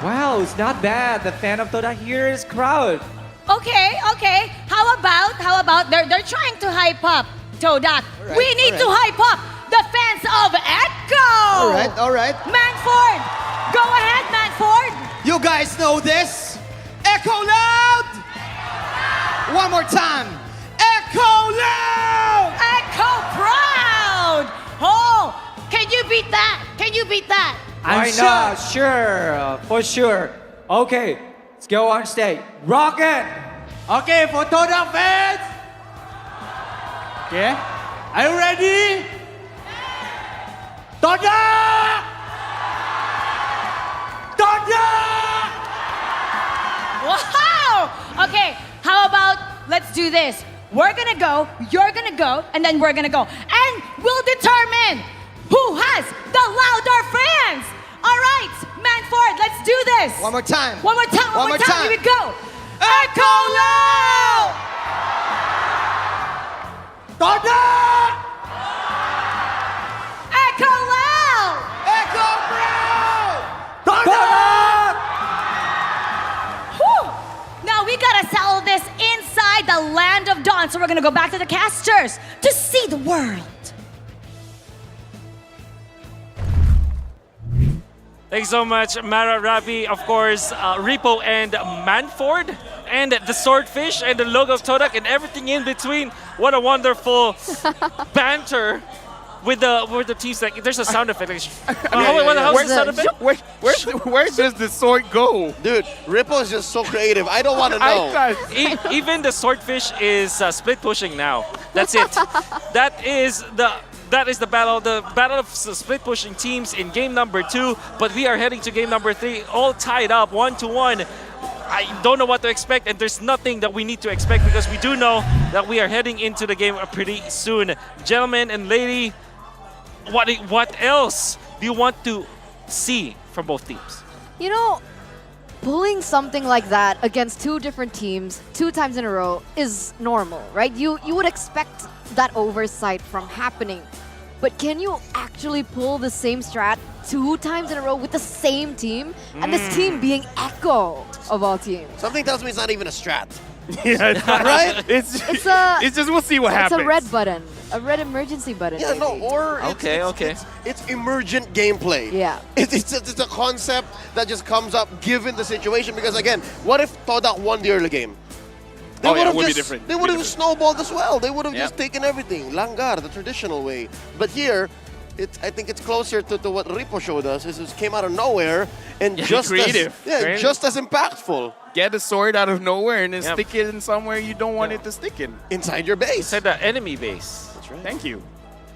Wow, it's not bad. The fan of TODAK here is crowd. Okay. How about they're trying to hype up TODAK. Right, We need to hype up the fans of Echo. All right. Manford, go ahead, Manford. You guys know this. Echo loud. One more time. Echo loud. Echo proud. Oh, can you beat that? Why not? Sure, for sure. Okay, let's go on stage. Rock it! Okay, for TODAK fans. Okay, are you ready? TODAK! Wow. Okay, how about let's do this. We're gonna go, you're gonna go, and then we're gonna go. And we'll determine who has the louder fans. All right, Manford, let's do this. One more time. One more time. Here we go. Echo loud. TODAK! Echo loud. Echo proud. TODAK! Whew. Now we gotta settle this inside the land of dawn. So we're gonna go back to the casters to see the world. Thanks so much, Mara, Ravi, of course, Repo and Manford, and the swordfish and the logo of TODAK and everything in between. What a wonderful banter with the teams. Like, there's a sound effect. Like, how's the sound effect? Where does the sword go? Dude, Ripple is just so creative. I don't want to know. Even the swordfish is split pushing now. That's it. That is the battle of split pushing teams in game number 2. But we are heading to game number 3, all tied up 1-1. I don't know what to expect, and there's nothing that we need to expect because we do know that we are heading into the game pretty soon. Gentlemen and lady, what else do you want to see from both teams? You know, pulling something like that against two different teams 2 times in a row is normal, right? You would expect that oversight from happening. But can you actually pull the same strat 2 times in a row with the same team? And this team being Echo of all teams. Something tells me it's not even a strat. Yeah, right? It's just we'll see what happens. It's a red button, a red emergency button. Yeah, no, maybe. or Okay. it's emergent gameplay. Yeah. It's a concept that just comes up given the situation. Because again, what if TODAK won the early game? They Oh, yeah, have it would be just, different. They It would would have be snowballed as well. They would have Yep. just taken everything. Langar, the traditional way. But here, I think it's closer to what Ripo showed us. It just came out of nowhere and Yeah, just creative. as just as impactful. Get a sword out of nowhere and then Yep. stick it in somewhere you don't want it to stick in. Inside your base. Inside the enemy base. That's right. Thank you.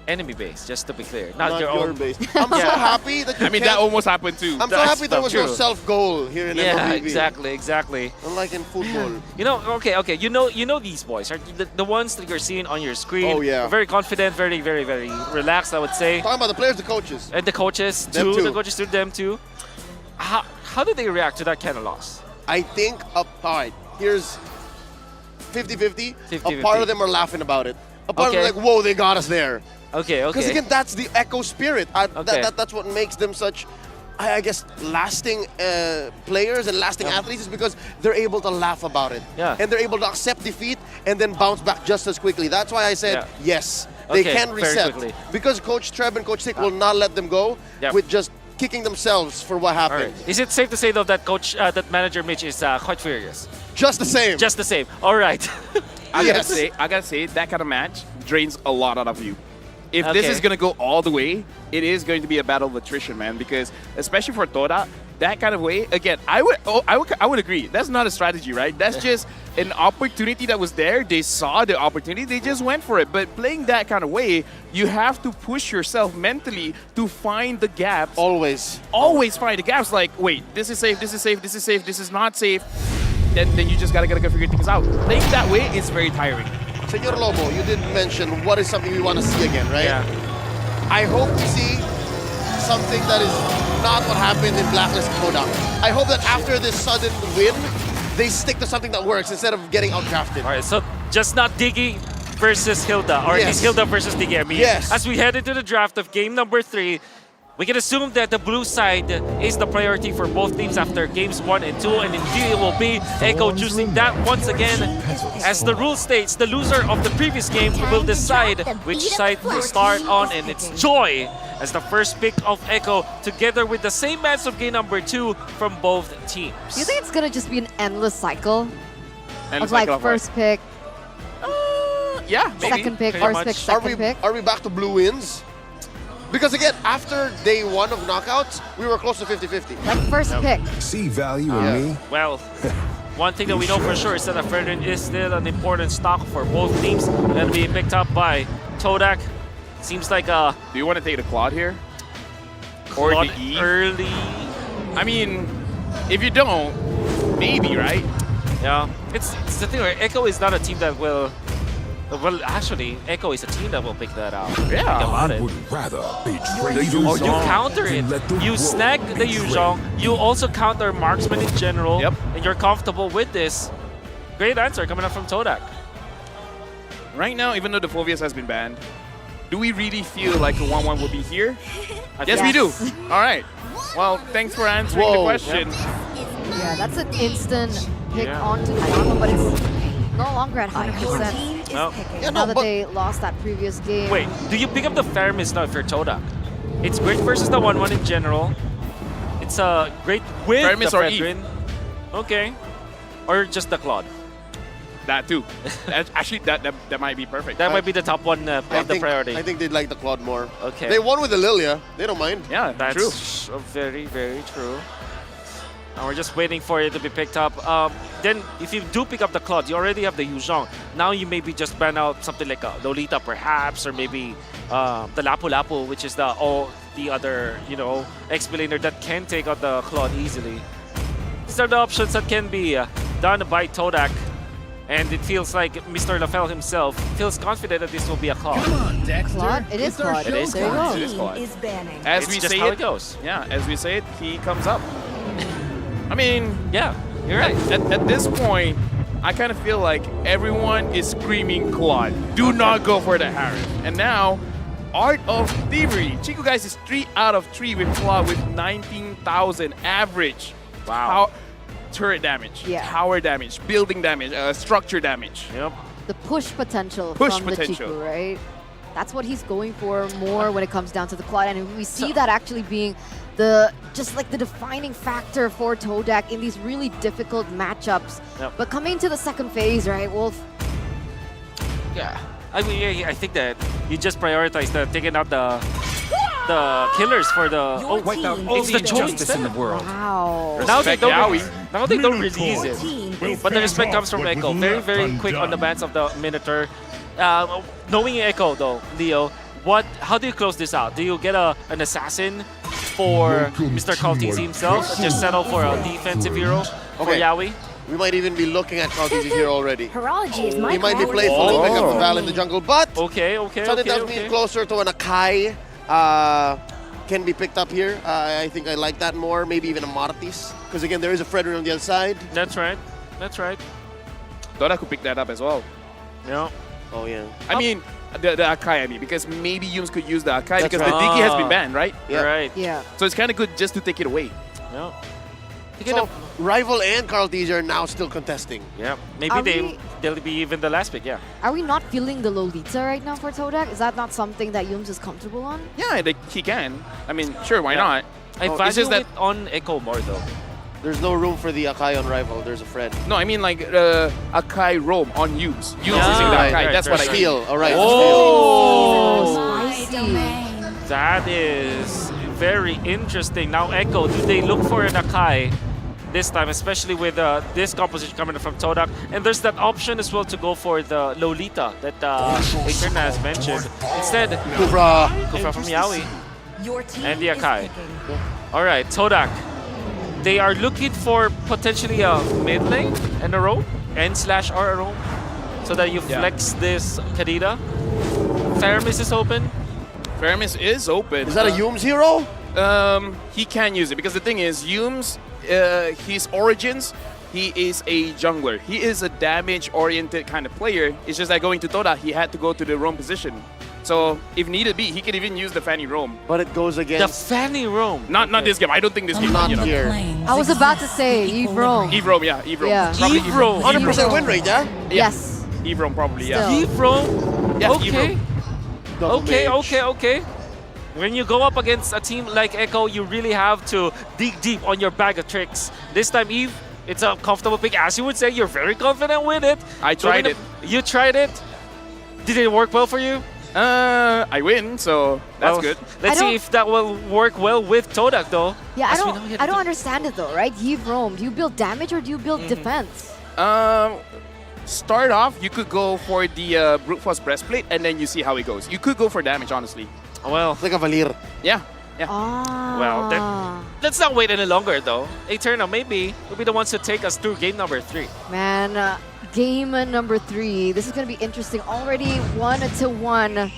Enemy base, just to be clear. Not your your own base. I'm so happy that you I mean, that can't- almost happened too. I'm so That's happy there was no true. self-goal here in Yeah, MLBB. exactly. Unlike in football. You know, okay. You know these boys, right? The ones that you're seeing on your screen. Oh, yeah. Very confident, very relaxed, I would say. Talking about the players, the coaches. And the coaches Them too. too. The coaches too. Them too. How do they react to that kind of loss? I think, all right, here's 50-50. A 50-50. part of them are laughing about it. A part Okay. of them are like, whoa, they got us there. Okay. Because again, that's the Echo spirit. Okay. That's what makes them such, I guess, lasting players and lasting athletes is because they're able to laugh about it. Yeah. And they're able to accept defeat and then bounce back just as quickly. That's why I said yes. They Okay, can very reset. quickly. Because Coach Treb and Coach Tick will not let them go Yep. with just kicking themselves for what All happened. right. Is it safe to say though that that manager Mitch is quite furious? Just the same. Just the same. All right. I gotta say, that kind of match drains a lot out of you. If this Okay. is gonna go all the way, it is going to be a battle of attrition, man. Because especially for TODAK, that kind of way, again, I would agree. That's not a strategy, right? That's just an opportunity that was there. They saw the opportunity, they just went for it. But playing that kind of way, you have to push yourself mentally to find the gaps. Always find the gaps. Like, wait, this is safe, this is safe, this is safe, this is not safe. Then you just gotta figure things out. Playing that way is very tiring. Senor Lobo, you did mention what is something we want to see again, right? Yeah. I hope we see something that is not what happened in Blacklist TODAK. I hope that after this sudden win, they stick to something that works instead of getting outdrafted. All right. So just not Diggy versus Hilda, or at least Hilda versus Diggy. I mean, Yes. as we head into the draft of game number 3, we can assume that the blue side is the priority for both teams after games 1 and 2, and indeed it will be Echo choosing that once again. As the rule states, the loser of the previous game will decide which side to start on, and it's Joy as the first pick of Echo, together with the same match of game number 2 from both teams. Do you think it's gonna just be an endless cycle Endless of like cycle of what? first pick, Yeah, maybe. second pick, Pretty first much. pick, second pick? Are we back to blue wins? Because again, after day 1 of knockouts, we were close to 50-50. Like first pick. See value in me? Well, one thing that we know for sure is that Ferdinand is still an important stock for both teams. Going to be picked up by TODAK. Seems like Do you want to take the Claude here? Or Claude the E? early. I mean, if you don't, maybe, right? Yeah, it's the thing. Right? Echo is not a team that will. Well, actually, Echo is a team that will pick that out. Yeah. Think about it. rather betray the Or you counter it. than let the You world snag the betray. Yuzhong. You also counter marksman in general. Yep. And you're comfortable with this. Great answer coming up from TODAK. Right now, even though the Phobias has been banned, do we really feel like a 1-1 will be here? Yes, we do. All right. Well, thanks for answering the question. Yeah, that's an instant pick Yeah. onto Diana, but it's no longer at 100%. No. Now that they lost that previous game. Wait, do you pick up the Fermis now if you're TODAK? It's great versus the 1-1 in general. It's a great with Fermis the or Fredrin. Okay. Or just the Claude. That too. Actually, that might be perfect. That might be the top one of the priority. I think they'd like the Claude more. Okay. They won with the Lilia. They don't mind. Yeah, That's very, very true. And we're just waiting for it to be picked up. Then, if you do pick up the Claude, you already have the Yuzhong. Now you maybe just ban out something like a Lolita, perhaps, or maybe the Lapu Lapu, which is the other, explainer that can take out the Claude easily. These are the options that can be done by TODAK. And it feels like Mr. LaFell himself feels confident that this will be a Claude. Claude? It is Claude. It is There you go. Claude. It is Claude. As It's we just say how it, it goes. Yeah, as we say it, he comes up. I mean, yeah, you're right. At this point, I kind of feel like everyone is screaming Claude. Do not go for the Harris. And now, Art of Thievery. Chico guys is 3 out of 3 with Claude with 19,000 average. Wow. Turret damage, Yeah. tower damage, building damage, structure damage. Yep. The push potential Push from the potential. Chiku, right? That's what he's going for more when it comes down to the Claude. And we see that actually being just like the defining factor for TODAK in these really difficult matchups. Yep. But coming to the second phase, right, Wolf? Yeah. I mean, I think that you just prioritize taking out the killers for the it's the justice in the world. Wow. Now they don't release it. But the respect comes from Echo. Very, very quick on the bans of the Minotaur. Knowing Echo though, Leo, how do you close this out? Do you get an assassin for Mr. Kaltizi himself? Just settle for a defensive hero for Yawi? We might even be looking at Kaltizi here already. Horology is my He might be playful to pick up the Val in the jungle, but something tells me closer to an Akai can be picked up here. I think I like that more, maybe even a Martis. Because again, there is a Fredrin on the other side. That's right. That's right. TODAK could pick that up as well. Yeah. Oh, yeah. I mean, the Akai, because maybe Yums could use the Akai because the Diki has been banned, right? Yeah. Right. Yeah. So it's kind of good just to take it away. Yeah. So, Rival and Kaltizi are now still contesting. Yeah. Maybe they'll be even the last pick, yeah. Are we not feeling the Lolita right now for TODAK? Is that not something that Yums is comfortable on? Yeah, he can. I mean, sure, why not? I value it on Echo more though. There's no room for the Akai on Rival. There's a Fred. No, I mean like Akai roam on Yums. Yums using the Akai. That's what I mean. Steal. All right. Oh! Spicy. That is very interesting. Now Echo, do they look for an Akai this time, especially with this composition coming from TODAK? And there's that option as well to go for the Lolita that Eterna has mentioned. Instead, Kufra from Yawi and the Akai. All right, TODAK. They are looking for potentially a mid lane and a roam, N/R a roam, so that you flex this Kadita. Faramis is open. Faramis is open. Is that a Yums hero? He can use it because the thing is, Yums, his origins, he is a jungler. He is a damage-oriented kind of player. It's just that going to TODAK, he had to go to the roam position. So if needed be, he could even use the Fanny roam. But it goes against the Fanny roam. Not this game. I don't think this game. Not here. I was about to say Eve Roam. Eve roam, yeah. Eve roam. Yeah. Probably Eve roam. 100% win rate, yeah? Yes. Eve roam probably, yeah. Still. Eve roam. Yeah, Okay. Eve roam. Okay. When you go up against a team like Echo, you really have to dig deep on your bag of tricks. This time, Eve, it's a comfortable pick. As you would say, you're very confident with it. I tried it. You tried it. Did it work well for you? I win, so that's good. Let's see if that will work well with TODAK, though. Yeah, I don't understand it though, right? Eve Roam. Do you build damage or do you build defense? Start off, you could go for the Brute Force Breastplate, and then you see how it goes. You could go for damage, honestly. Well, it's like a Valir. Yeah. Well, then let's not wait any longer, though. Eterna, maybe will be the ones to take us through game number 3. Man, game number 3. This is going to be interesting. Already 1-1.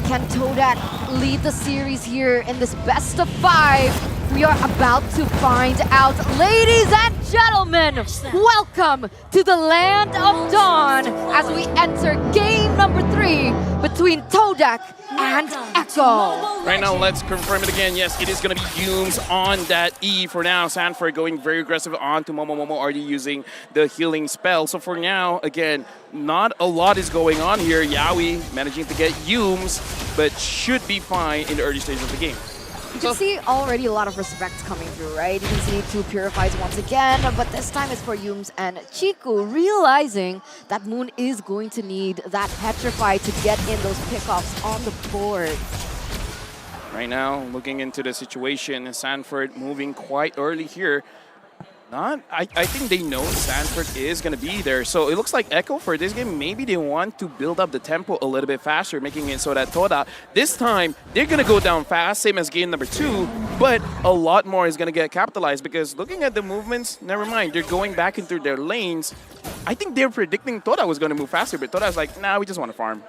Can TODAK lead the series here in this best of 5? We are about to find out. Ladies and gentlemen, welcome to the land of Dawn as we enter game number 3 between TODAK and Echo. Right now, let's confirm it again. Yes, it is going to be Yums on that E for now. Sanford going very aggressive onto Momo already using the healing spell. So for now, again, not a lot is going on here. Yawi managing to get Yums, but should be fine in the early stages of the game. You can see already a lot of respect coming through, right? You can see 2 Purifies once again, but this time it's for Yums and Chiku, realizing that Moon is going to need that Petrify to get in those pickoffs on the board. Right now, looking into the situation, Sanford moving quite early here. I think they know Sanford is going to be there. So it looks like Echo for this game, maybe they want to build up the tempo a little bit faster, making it so that TODAK, this time, they're going to go down fast, same as game number 2, but a lot more is going to get capitalized because looking at the movements, never mind, they're going back into their lanes. I think they're predicting TODAK was going to move faster, but TODAK's like, nah, we just want to farm.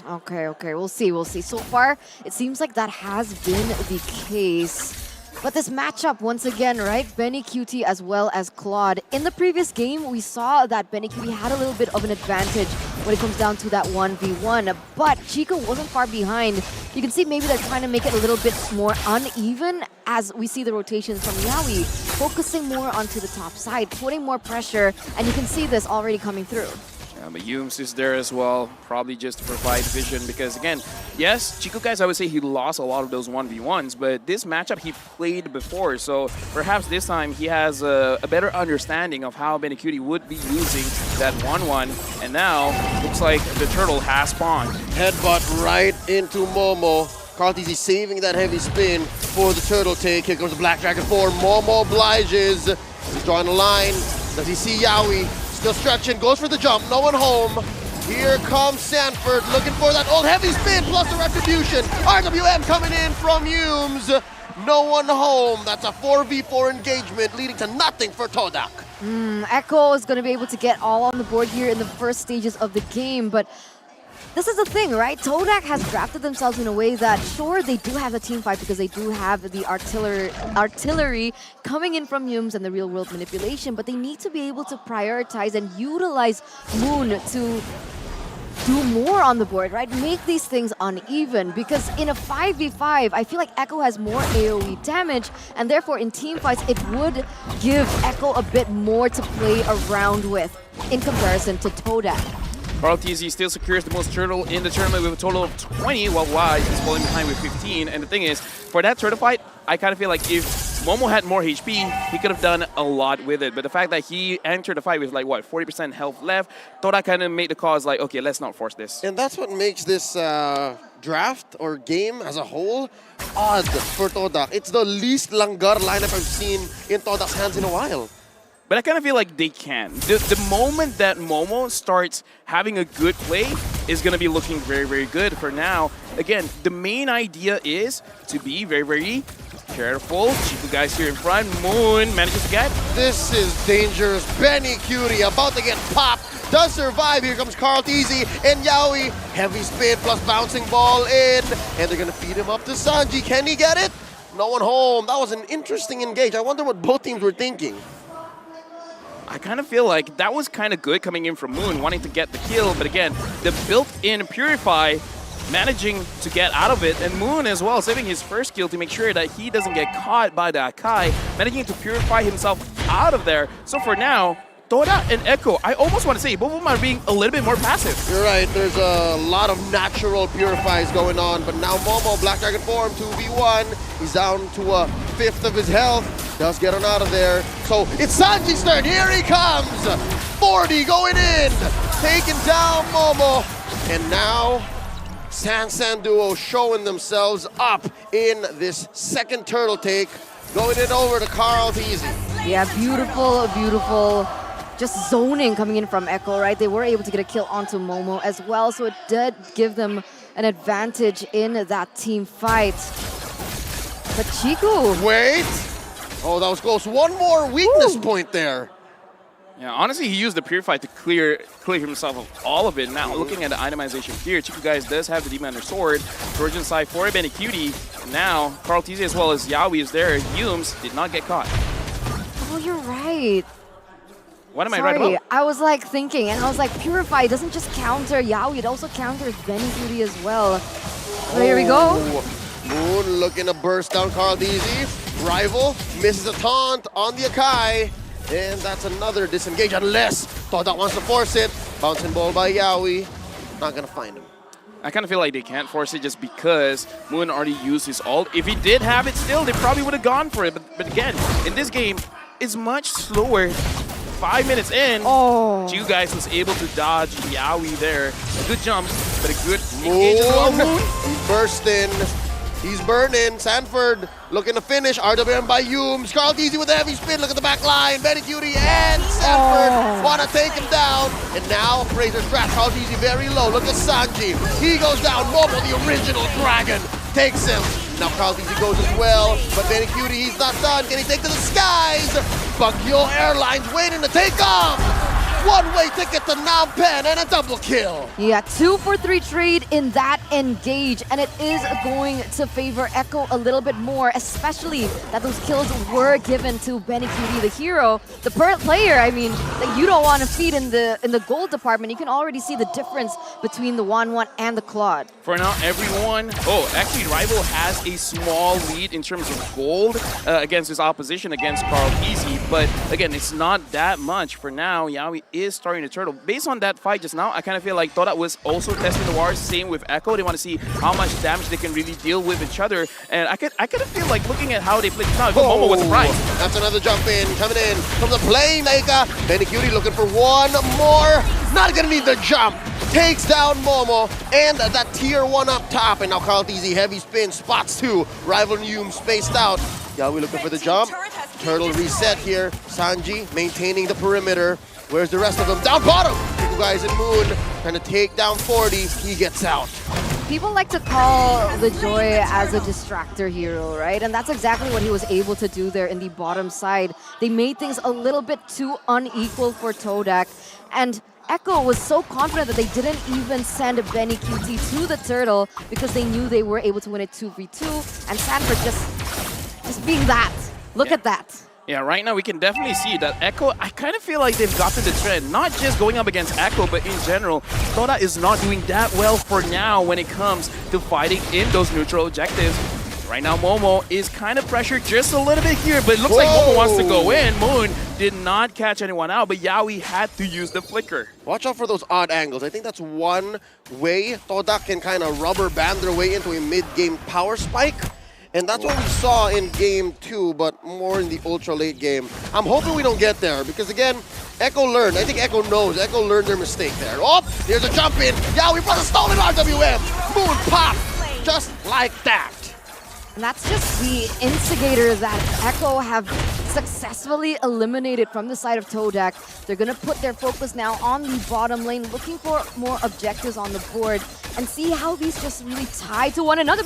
Okay, we'll see. So far, it seems like that has been the case. But this matchup, once again, right? BennyQt as well as Claude. In the previous game, we saw that BennyQt had a little bit of an advantage when it comes down to that 1v1. But Chico wasn't far behind. You can see maybe they're trying to make it a little bit more uneven as we see the rotations from Yawi, focusing more onto the top side, putting more pressure, and you can see this already coming through. But Yums is there as well, probably just to provide vision because, again, yes, Chico guys, I would say he lost a lot of those 1v1s, but this matchup he played before, so perhaps this time he has a better understanding of how Benecutie would be using that 1-1, and now looks like the turtle has spawned. Headbutt right into Momo. Carlteasy saving that heavy spin for the turtle take. Here comes the Black Dragon 4. Momo obliges. He's drawing a line. Does he see Yaoi? Still stretching, goes for the jump, no one home. Here comes Sanford looking for that old heavy spin plus the retribution. RWM coming in from Humes. No one home. That's a 4v4 engagement leading to nothing for TODAK. Echo is going to be able to get all on the board here in the first stages of the game, but this is the thing, right? TODAK has drafted themselves in a way that, sure, they do have the team fight because they do have the artillery coming in from Yums and the real-world manipulation, but they need to be able to prioritize and utilize Moon to do more on the board, right? Make these things uneven, because in a 5v5, I feel like Echo has more AoE damage, and therefore in team fights, it would give Echo a bit more to play around with in comparison to TODAK. Carlteasy still secures the most turtle in the tournament with a total of 20, while Wise is falling behind with 15. And the thing is, for that turtle fight, I kind of feel like if Momo had more HP, he could have done a lot with it. But the fact that he entered the fight with like, what, 40% health left, TODAK kind of made the cause like, okay, let's not force this. And that's what makes this draft or game as a whole odd for TODAK. It's the least langgar lineup I've seen in TODAK's hands in a while. But I kind of feel like they can. The moment that Momo starts having a good play is going to be looking very, very good. For now, again, the main idea is to be very, very careful. Chico guys here in front. Moon manages to get. This is dangerous. Benecutie about to get popped. Does survive. Here comes Carlteasy and Yaoi. Heavy spin plus bouncing ball in. And they're going to feed him up to Sanji. Can he get it? No one home. That was an interesting engage. I wonder what both teams were thinking. I kind of feel like that was kind of good coming in from Moon, wanting to get the kill. But again, the built-in Purify managing to get out of it. And Moon as well, saving his first kill to make sure that he doesn't get caught by the Akai, managing to purify himself out of there. So for now, TODAK and Echo, I almost want to say both of them are being a little bit more passive. You're right, there's a lot of natural purifies going on, but now Momo, Black Dragon form, 2v1. He's down to a fifth of his health. Does get on out of there. So it's Sanji's turn, here he comes! 40 going in, taking down Momo. And now, San Duo showing themselves up in this second turtle take, going it over to Carlteasy. Yeah, beautiful, beautiful. Just zoning coming in from Echo, right? They were able to get a kill onto Momo as well, so it did give them an advantage in that team fight. But Chico... Wait! Oh, that was close. One more weakness point there. Yeah, honestly, he used the Purify to clear himself of all of it. Now, looking at the itemization here, Chico guys does have the Demon Sword. Trojan side for Benecutie. Now, Carlteasy as well as Yaoi is there. Yums did not get caught. Oh, you're right. What am I right about? I was like thinking, and I was like, Purify doesn't just counter Yaoi, it also counters Benecutie as well. So here we go. Moon looking to burst down Carlteasy. Rival misses a taunt on the Akai. And that's another disengage unless TODAK wants to force it. Bouncing ball by Yaoi. Not gonna find him. I kind of feel like they can't force it just because Moon already used his ult. If he did have it still, they probably would have gone for it. But again, in this game, it's much slower. 5 minutes in, Chico guys was able to dodge Yaoi there. A good jump, but a good engage as well. Moon. He burst in. He's burning. Sanford looking to finish. RWM by Yums. Carlteasy with a heavy spin. Look at the back line. Benecutie and Sanford want to take him down. And now Appraiser's trap. Carlteasy very low. Look at Sanji. He goes down. Momo, the original dragon, takes him. Now Carlteasy goes as well. But Benecutie, he's not done. Can he take to the skies? Baguio Airlines waiting to take off. One-way ticket to Phnom Penh and a double kill. Yeah, 2 for 3 trade in that engage, and it is going to favor Echo a little bit more, especially that those kills were given to Benny Cutie, the hero, the player, I mean, that you don't want to feed in the gold department. You can already see the difference between the 1-1 and the Claude. For now, everyone... Oh, actually, Rival has a small lead in terms of gold against his opposition, against Carl Easy. But again, it's not that much. For now, Yawi is starting to turtle. Based on that fight just now, I kind of feel like TODAK was also testing the waters, same with Echo. They want to see how much damage they can really deal with each other. And I kind of feel like looking at how they played now, Momo was surprised. That's another jump in, coming in from the playmaker. Benny Cutie looking for one more. Not gonna need the jump. Takes down Momo and that tier 1 up top. And now Carl Easy, heavy spin, spots 2. Rival Hume spaced out. Yeah, we're looking for the jump. Turtle reset here. Sanji maintaining the perimeter. Where's the rest of them? Down bottom! People guys in Moon trying to take down 40. He gets out. People like to call the Joy as a distractor hero, right? And that's exactly what he was able to do there in the bottom side. They made things a little bit too unequal for TODAK. And Echo was so confident that they didn't even send Benny QT to the turtle because they knew they were able to win it 2v2. And Sanford just being that. Look at that. Yeah, right now we can definitely see that Echo, I kind of feel like they've gotten the trend, not just going up against Echo, but in general, TODAK is not doing that well for now when it comes to fighting in those neutral objectives. Right now, Momo is kind of pressured just a little bit here, but it looks like Momo wants to go in. Moon did not catch anyone out, but Yawi had to use the flicker. Watch out for those odd angles. I think that's one way TODAK can kind of rubber band their way into a mid-game power spike. And that's what we saw in game 2, but more in the ultra late game. I'm hoping we don't get there because, again, Echo learned. I think Echo knows. Echo learned their mistake there. Oh, there's a jump in. Yeah, we brought a stolen RWM. Moon pop, just like that. And that's just the instigator that Echo have successfully eliminated from the side of TODAK. They're going to put their focus now on the bottom lane, looking for more objectives on the board and see how these just really tie to one another.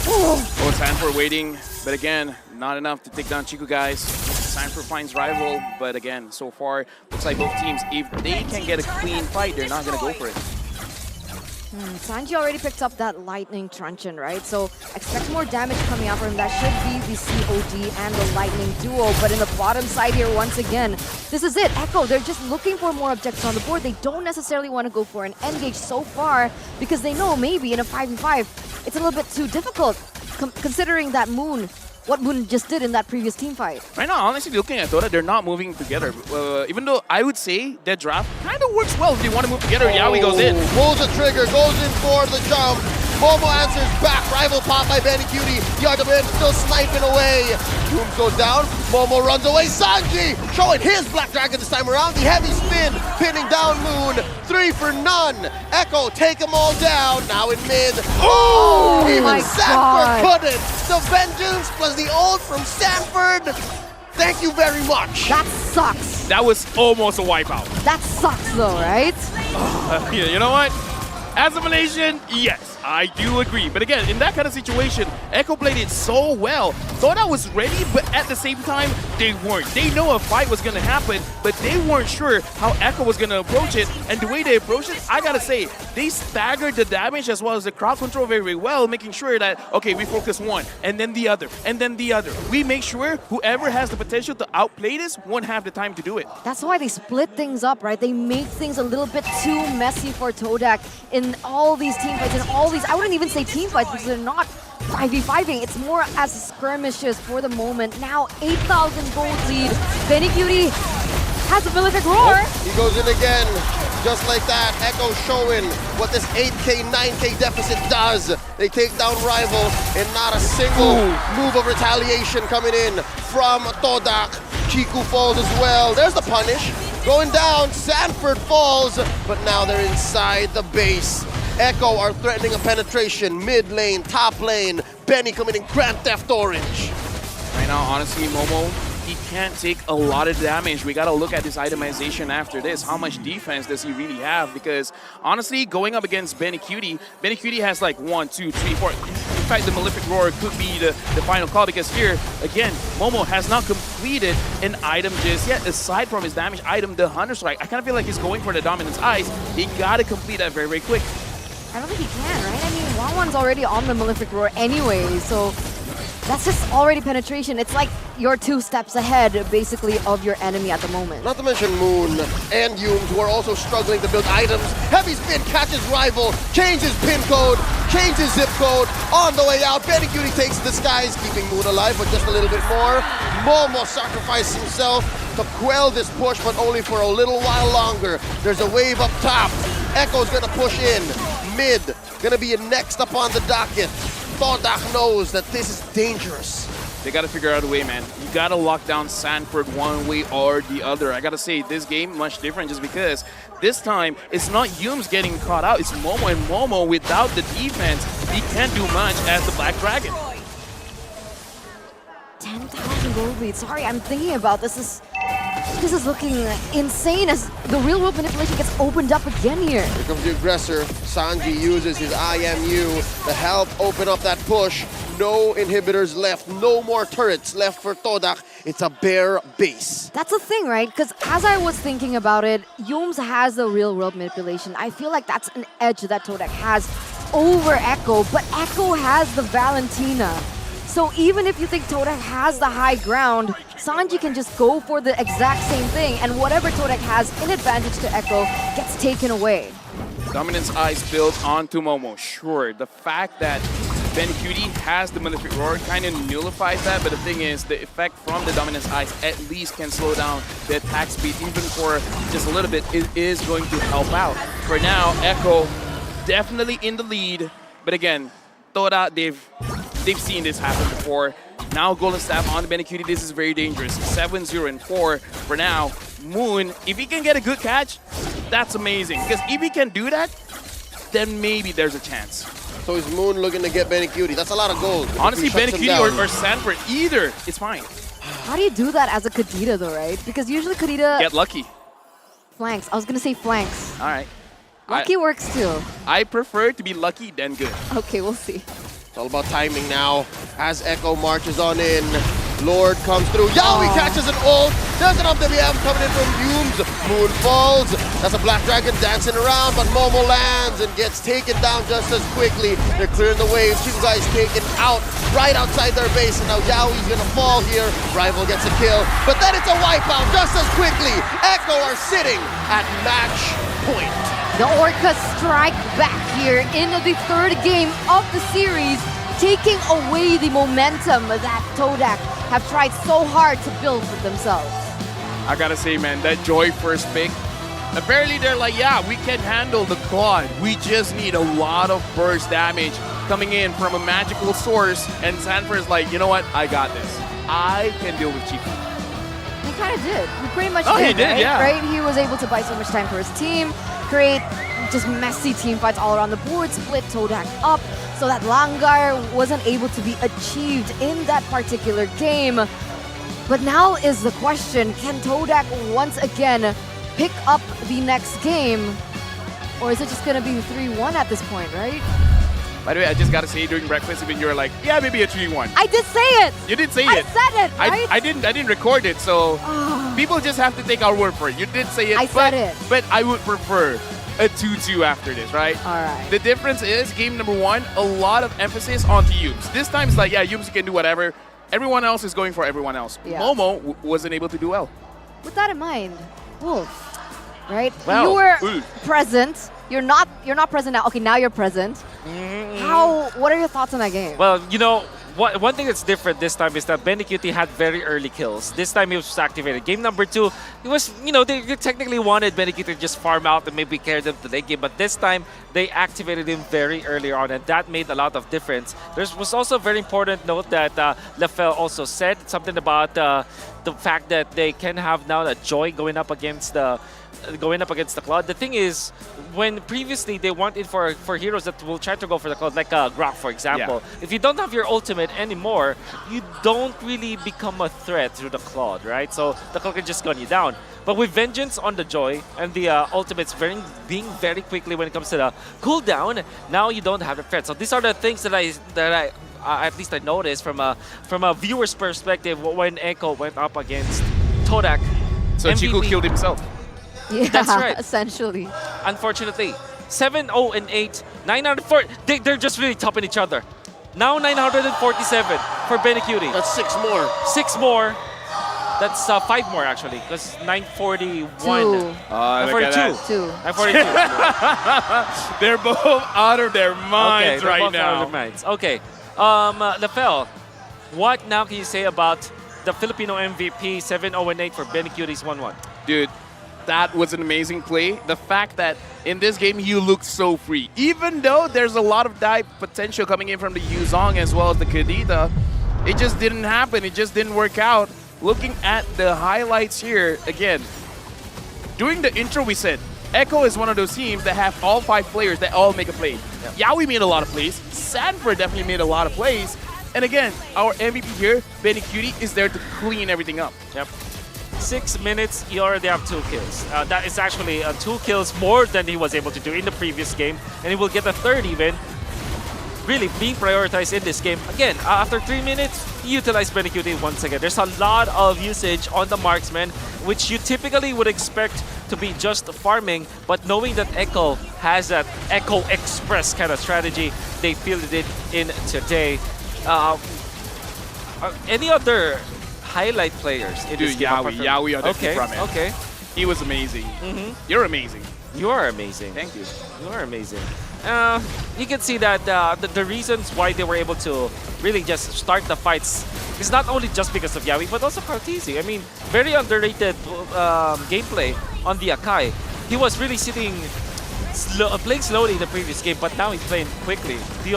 Oh, Sanford waiting, but again, not enough to take down Chiku, guys. Sanford finds Rival, but again, so far, looks like both teams, if they can get a clean fight, they're not going to go for it. Sanji already picked up that Lightning Truncheon, right? So expect more damage coming out from him. That should be the COD and the Lightning duo. But in the bottom side here, once again, this is it. Echo, they're just looking for more objectives on the board. They don't necessarily want to go for an engage so far because they know maybe in a 5v5, it's a little bit too difficult considering that what Moon just did in that previous team fight. Right now, honestly, looking at TODAK, they're not moving together. Even though I would say that draft kind of works well if they want to move together. Yawi goes in. Pulls the trigger, goes in for the jump. Momo answers back. Rival pop by Benny Cutie. Yardman still sniping away. Doom goes down. Momo runs away. Sanji showing his Black Dragon this time around. The heavy spin, pinning down Moon. 3 for none. Echo take them all down. Now in mid. Oh, even Sanford couldn't. The vengeance plus the ult from Sanford. Thank you very much. That sucks. That was almost a wipeout. That sucks though, right? Yeah, you know what? As a Malaysian, yes, I do agree. But again, in that kind of situation, Echo played it so well. TODAK was ready, but at the same time, they weren't. They know a fight was going to happen, but they weren't sure how Echo was going to approach it. And the way they approached it, I got to say, they staggered the damage as well as the crowd control very, very well, making sure that, okay, we focus one, and then the other, and then the other. We make sure whoever has the potential to outplay this won't have the time to do it. That's why they split things up, right? They make things a little bit too messy for TODAK in all these team fights and all these, I wouldn't even say team fights because they're not 5v5ing. It's more as skirmishes for the moment. Now 8,000 gold lead. Benny Cutie has a prolific roar. He goes in again, just like that. Echo showing what this 8K, 9K deficit does. They take down Rival and not a single move of retaliation coming in from TODAK. Chiku falls as well. There's the punish. Going down, Sanford falls, but now they're inside the base. Echo are threatening a penetration, mid lane, top lane. Benny coming in Grand Theft Orange. Right now, honestly, Momo, he can't take a lot of damage. We gotta look at his itemization after this. How much defense does he really have? Because honestly, going up against Benny Cutie has like 1, 2, 3, 4. In fact, the Malefic Roar could be the final call because here, again, Momo has not completed an item just yet. Aside from his damage item, the Hunter Strike, I kind of feel like he's going for the Dominance Ice. He gotta complete that very, very quick. I don't think he can, right? I mean, Wanwan's already on the Malefic Roar anyway, so that's just already penetration. It's like you're 2 steps ahead, basically, of your enemy at the moment. Not to mention Moon and Yums, who are also struggling to build items. Heavy spin catches rival, changes pin code, changes zip code. On the way out, Benny Cutie takes the skies, keeping Moon alive, but just a little bit more. Momo sacrificed himself to quell this push, but only for a little while longer. There's a wave up top. Echo's gonna push in. Mid, gonna be next up on the docket. TODAK knows that this is dangerous. They got to figure out a way, man. You got to lock down Sanford one way or the other. I got to say, this game much different just because this time it's not Yums getting caught out. It's Momo, and Momo, without the defense, he can't do much as the Black Dragon. 10,000 gold lead. Sorry, I'm thinking about this. This is looking insane as the real world manipulation gets opened up again here. Here comes the aggressor. Sanji uses his IMU to help open up that push. No inhibitors left, no more turrets left for TODAK. It's a bare base. That's the thing, right? Because as I was thinking about it, Yums has the real world manipulation. I feel like that's an edge that TODAK has over Echo, but Echo has the Valentina. So even if you think TODAK has the high ground, Sanji can just go for the exact same thing, and whatever TODAK has in advantage to Echo gets taken away. Dominance Eyes built onto Momo. Sure, the fact that Ben Cutie has the Malefic Roar kind of nullifies that, but the thing is, the effect from the Dominance Eyes at least can slow down the attack speed even for just a little bit. It is going to help out. For now, Echo definitely in the lead, but again, TODAK, they've seen this happen before. Now Golden Staff on the Ben Cutie, this is very dangerous. 7-0 and 4 for now. Moon, if he can get a good catch, that's amazing. Because if he can do that, then maybe there's a chance. So is Moon looking to get Benny Cutie? That's a lot of gold. Honestly, Benny Cutie or Sanford, either, it's fine. How do you do that as a Kadita though, right? Because usually Kadita... Get lucky. Flanks. I was going to say flanks. All right. Lucky works too. I prefer to be lucky than good. Okay, we'll see. It's all about timing now as Echo marches on in. Lord comes through. Yaoi catches an ult. There's an WM coming in from Yums. Moon falls. That's a Black Dragon dancing around, but Momo lands and gets taken down just as quickly. They're clearing the waves. Shinzai's taken out right outside their base, and now Yaoi's gonna fall here. Rival gets a kill, but then it's a wipeout just as quickly. Echo are sitting at match point. The Orcas strike back here in the 3rd game of the series, taking away the momentum that TODAK have tried so hard to build for themselves. I gotta say, man, that Joy first pick, apparently they're like, yeah, we can handle the Claude. We just need a lot of burst damage coming in from a magical source, and Sanford's like, you know what, I got this. I can deal with Chifu. He kind of did. He pretty much Oh, did, he did, right? yeah. Right? He was able to buy so much time for his team, create just messy team fights all around the board, split TODAK up, so that Langar wasn't able to be achieved in that particular game. But now is the question, can TODAK once again pick up the next game? Or is it just going to be 3-1 at this point, right? By the way, I just gotta say, during breakfast, when you were like, yeah, maybe a 3-1. I did say it! You did say I it. said it, right? I didn't record it, so people just have to take our word for it. You did say it. I said it. But I would prefer a 2-2 after this, right? All right. The difference is, game number 1, a lot of emphasis onto Yums. This time it's like, yeah, Yums can do whatever. Everyone else is going for everyone else. Yeah. Momo wasn't able to do well. With that in mind, Wolf, right? Well, you were Wolf. present. You're not present now. Okay, now you're present. What are your thoughts on that game? Well, you know, one thing that's different this time is that Benny Cutie had very early kills. This time he was activated. Game number 2, it was, you know, they technically wanted Benny Cutie to just farm out and maybe carry them to the late game, but this time they activated him very early on, and that made a lot of difference. There was also a very important note that Lefel also said, something about the fact that they can have now that Joy going up against the Cloud. The thing is, when previously they wanted for heroes that will try to go for the Cloud, like Grok, for example, if you don't have your ultimate anymore, you don't really become a threat through the Cloud, right? So the Cloud can just gun you down. But with Vengeance on the Joy and the ultimates being very quickly when it comes to the cooldown, now you don't have the threat. So these are the things that I at least I noticed from a viewer's perspective when Echo went up against TODAK. So MVP. Chiku killed himself. Yeah, That's right. essentially. Unfortunately. 7-0 and 8, 904. They're just really topping each other. Now 947 for Benecutie. That's 6 more. 6 more. That's 5 more actually, because 941. 2. 942. They're both out of their minds they're right both now. out of their minds. Okay. Lafel, what now can you say about the Filipino MVP 7-0 and 8 for Benecutie's 1-1? Dude, that was an amazing play. The fact that in this game you look so free. Even though there's a lot of dive potential coming in from the Yuzong as well as the Kadita, it just didn't happen. It just didn't work out. Looking at the highlights here, again, during the intro we said, Echo is one of those teams that have all 5 players that all make a play. Yawi made a lot of plays. Sanford definitely made a lot of plays. And again, our MVP here, Benecutie, is there to clean everything up. Yep. 6 minutes, you already have 2 kills. That is actually 2 kills more than he was able to do in the previous game. And he will get a 3rd even. Really being prioritized in this game. Again, after 3 minutes, he utilized Benecutie once again. There's a lot of usage on the marksman, which you typically would expect to be just farming, but knowing that Echo has that Echo Express kind of strategy, they fielded it in today. Any other highlight players in this game? Yawi on the front end. Okay. He was amazing. You're amazing. You are amazing. Thank you. You are amazing. You can see that the reasons why they were able to really just start the fights is not only just because of Yawi, but also Cartesi. I mean, very underrated gameplay on the Akai. He was really sitting, playing slowly in the previous game, but now he's playing quickly. Do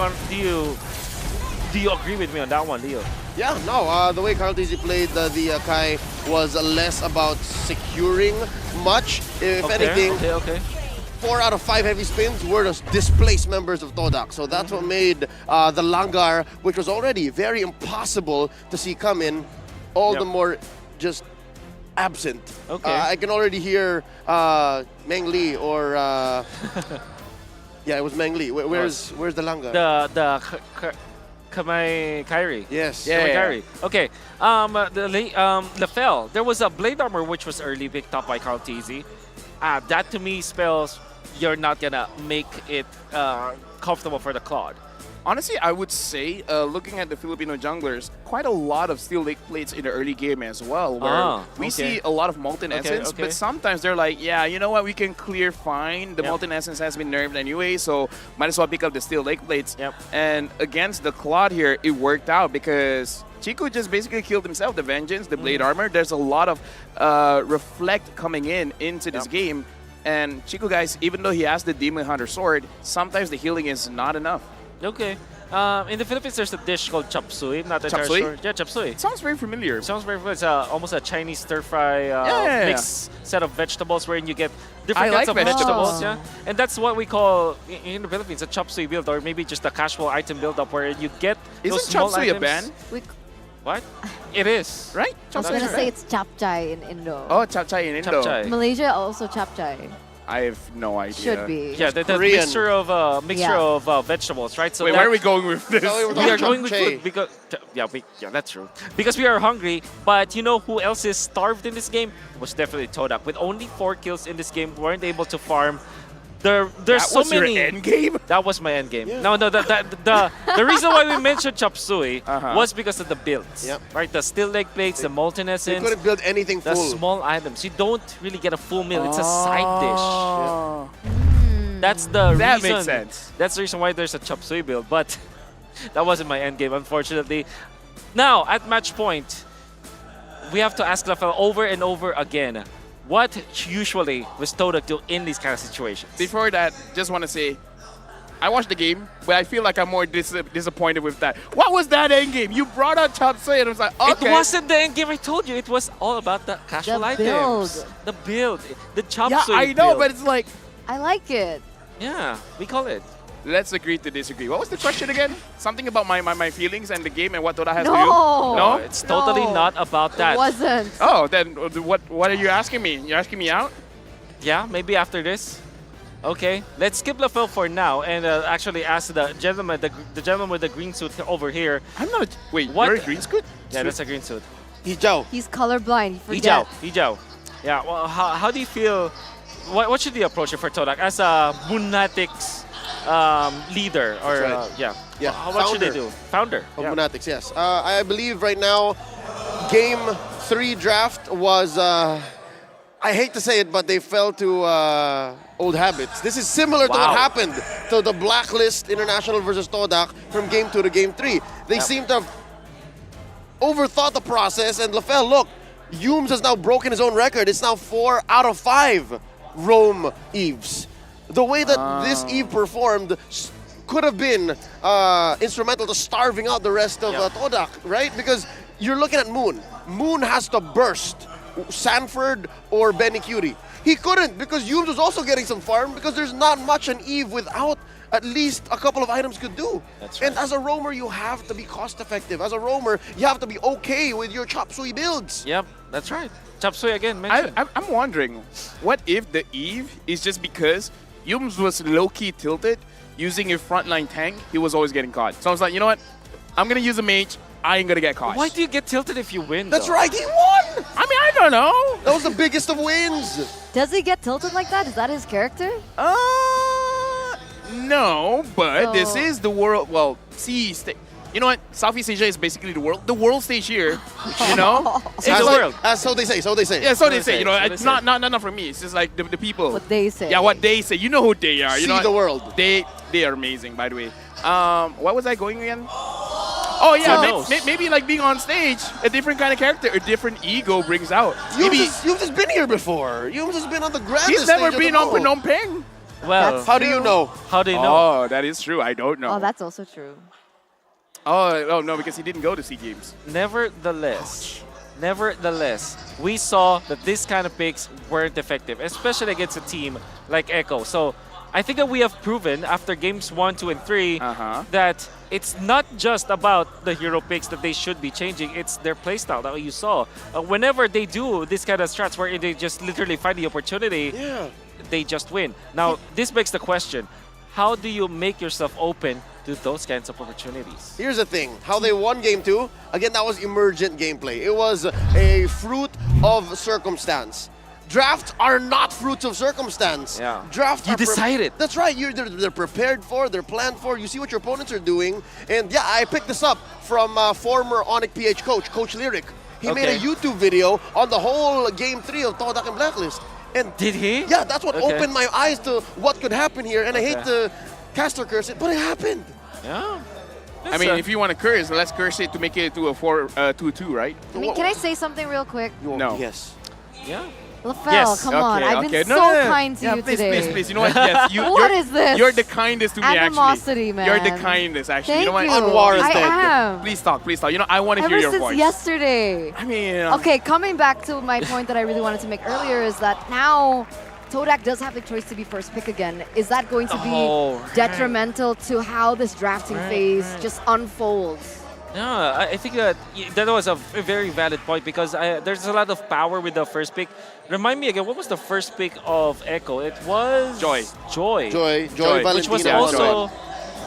you agree with me on that one, Leo? Yeah, no, the way Cartesi played the Akai was less about securing much. If anything, 4 out of 5 heavy spins were the displaced members of TODAK. So that's what made the Langar, which was already very impossible to see come in, all the more just absent. I can already hear Meng Li or... yeah, it was Meng Li. Where's the Langar? Kamai Kairi. Yes. Kamai Kairi. Okay. Lafel, there was a Blade Armor which was early picked up by Cartesi. That to me spells you're not gonna make it comfortable for the Claude. Honestly, I would say, looking at the Filipino junglers, quite a lot of Steel Lake plates in the early game as well, where we see a lot of Molten Essence, but sometimes they're like, yeah, you know what, we can clear fine. The Molten Essence has been nerfed anyway, so might as well pick up the Steel Lake plates. And against the Claude here, it worked out because Chico just basically killed himself. The Vengeance, the Blade Armor, there's a lot of Reflect coming into this game. And Chico, guys, even though he has the Demon Hunter sword, sometimes the healing is not enough. Okay. In the Philippines, there's a dish called chop suey. Not entirely Chop suey? sure. Yeah, chop suey. It sounds very familiar. Sounds very familiar. It's almost a Chinese stir-fry mixed set of vegetables wherein you get different kinds of vegetables. Yeah, and that's what we call in the Philippines a chop suey build, or maybe just a casual item build-up where you get those Isn't small chop suey items. a band? What? It is. Right? I was going to say it's chapchai in Indo. Oh, chapchai in Indo. Malaysia also chapchai. I have no idea. Should be. Yeah, the mixture of vegetables, right? So wait, where are we going with this? We are going with food because yeah, that's true. Because we are hungry, but you know who else is starved in this game? It was definitely TODAK. With only 4 kills in this game, weren't able to farm. There's that so was many. Your end game? That was my end game. Yeah. No, the reason why we mentioned chop suey was because of the builds, right? The steel leg plates, the molten essence. You couldn't build anything full. The small items. You don't really get a full meal. It's a side dish. That's the reason. That makes sense. That's the reason why there's a chop suey build. But that wasn't my end game, unfortunately. Now at match point, we have to ask Lafel over and over again. What usually was TODAK do in these kind of situations? Before that, just want to say, I watched the game, but I feel like I'm more disappointed with that. What was that end game? You brought out chop suey, and I was like, okay. It wasn't the end game. I told you, it was all about the casual items. The build, the chop suey. Yeah, I know, build. but it's like, I like it. Yeah, we call it. Let's agree to disagree. What was the question again? Something about my feelings and the game and what TODAK has to do? No, no, it's totally not about that. It wasn't. Oh, then what are you asking me? You're asking me out? Yeah, maybe after this. Okay, let's skip Lafel for now and actually ask the gentleman, the gentleman with the green suit over here. I'm not. Wait, what? You're a green suit? Yeah, that's a green suit. Hijau. He's colorblind. Forget. Hijau. Yeah. Well, how do you feel what should the approach for TODAK as a Moonatics leader or That's right. yeah? Yeah, What should they founder do? Founder. of Yeah. Moonatics, yes. I believe right now, Game 3 draft was, I hate to say it, but they fell to old habits. This is similar to what Wow. happened to the Blacklist International versus TODAK from Game 2 to Game 3. They seem to have overthought the process, and LaFell, look, Humes has now broken his own record. It's now 4 out of 5 Rome Eves. The way that this Eve performed could have been instrumental to starving out the rest of TODAK, right? Because you're looking at Moon. Moon has to burst Sanford or Benny Cutie. He couldn't because Humes was also getting some farm because there's not much an Eve without at least a couple of items could do. That's And right. as a roamer, you have to be cost effective. As a roamer, you have to be okay with your chop suey builds. Yep, that's right. Chop Suey again mentioned. I'm wondering, what if the Eve is just because Yums was low-key tilted using a frontline tank, he was always getting caught. So I was like, you know what? I'm going to use a mage. I ain't going to get caught. Why do you get tilted if you win? That's though? right, he won! I mean, I don't know. That was the biggest of wins. Does he get tilted like that? Is that his character? No, but this Oh. is the world. Well, see, you know what? Southeast Asia is basically the world. The world stage here, you know? It's the world. So they say, so they say. Yeah, so they say. You know, so they it's say. not from me. It's just like the people. What they say. Yeah, what they say. You know who they are. You See know the world. They are amazing, by the way. What was I going again? Oh yeah, Who knows? maybe like being on stage, a different kind of character, a different ego brings out. You've just been here before. You've just been on the grandest He's never stage of been them on all. Phnom Penh. Well, How do you know? how do you know? Oh, that is true. I don't know. Oh, that's also true. Oh no, because he didn't go to SEA Games. Nevertheless, we saw that this kind of picks weren't effective, especially against a team like Echo. So I think that we have proven after games 1, 2, and 3 that it's not just about the hero picks that they should be changing, it's their playstyle that you saw. Whenever they do this kind of strats where they just literally find the opportunity, they just win. Now, this begs the question, how do you make yourself open to those kinds of opportunities? Here's the thing, how they won Game 2, again, that was emergent gameplay. It was a fruit of circumstance. Drafts are not fruits of circumstance. Yeah. Drafts You are decided. That's right. They're prepared for, they're planned for. You see what your opponents are doing. And yeah, I picked this up from former ONIC PH coach, Coach Lyric. He made a YouTube video on the whole Game 3 of TODAK and Blacklist. And did he? Yeah, that's what Okay. opened my eyes to what could happen here. And I hate to caster curse it, but it happened. Yeah. I mean, if you want to curse, let's curse it to make it to a 2-2, right? I mean, can I say something real quick? No. Yes. Yeah. LaFell, Yes. come on. Okay, I've okay. been No, so no, no. kind to Yeah, you please, today. Please. You know what? Yes. What is this? You're the kindest to me, Animosity, actually. You're the man. kindest, actually. Thank you know what? you. Unwarranted. I am. Please talk, please talk. You know, I want to Ever hear your since voice. yesterday. I mean, Okay, coming back to my point that I really wanted to make earlier is that now TODAK does have the choice to be first pick again. Is that going to be right. detrimental to how this drafting phase just unfolds? Yeah, I think that was a very valid point because there's a lot of power with the first pick. Remind me again, what was the first pick of Echo? It was Joy. Joy, which was Valentina. also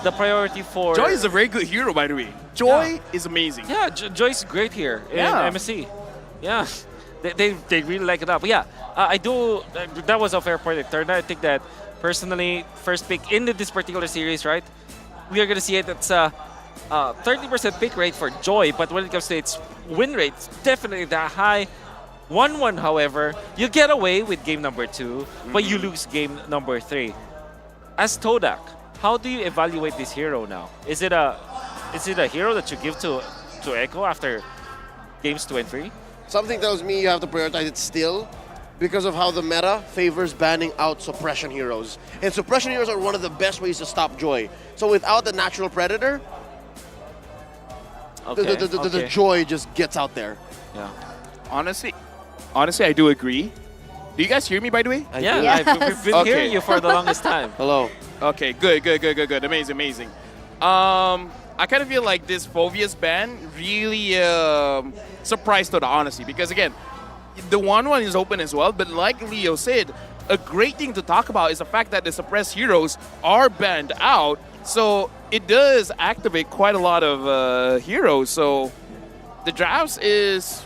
the priority for. Joy is a very good hero, by the way. Joy is amazing. Yeah, Joy's great here in MSC. Yeah, they really like it up. But yeah, I do. That was a fair point. Eterna. I think that personally, first pick in this particular series, right? We are gonna see it. It's 30% pick rate for Joy, but when it comes to its win rate, it's definitely that high. 1-1, however, you get away with game number 2, but you lose game number 3. As TODAK, how do you evaluate this hero now? Is it a hero that you give to Echo after games 2 and 3? Something tells me you have to prioritize it still because of how the meta favors banning out suppression heroes. And suppression heroes are one of the best ways to stop Joy. So without the natural predator, the Joy just gets out there. Yeah. Honestly, I do agree. Do you guys hear me, by the way? Yeah, we've been hearing you for the longest time. Hello. Okay, good. Amazing. I kind of feel like this Fovius ban really surprised TODAK, honestly, because again, the 1-1 is open as well, but like Leo said, a great thing to talk about is the fact that the suppressed heroes are banned out, so it does activate quite a lot of heroes, so the drafts is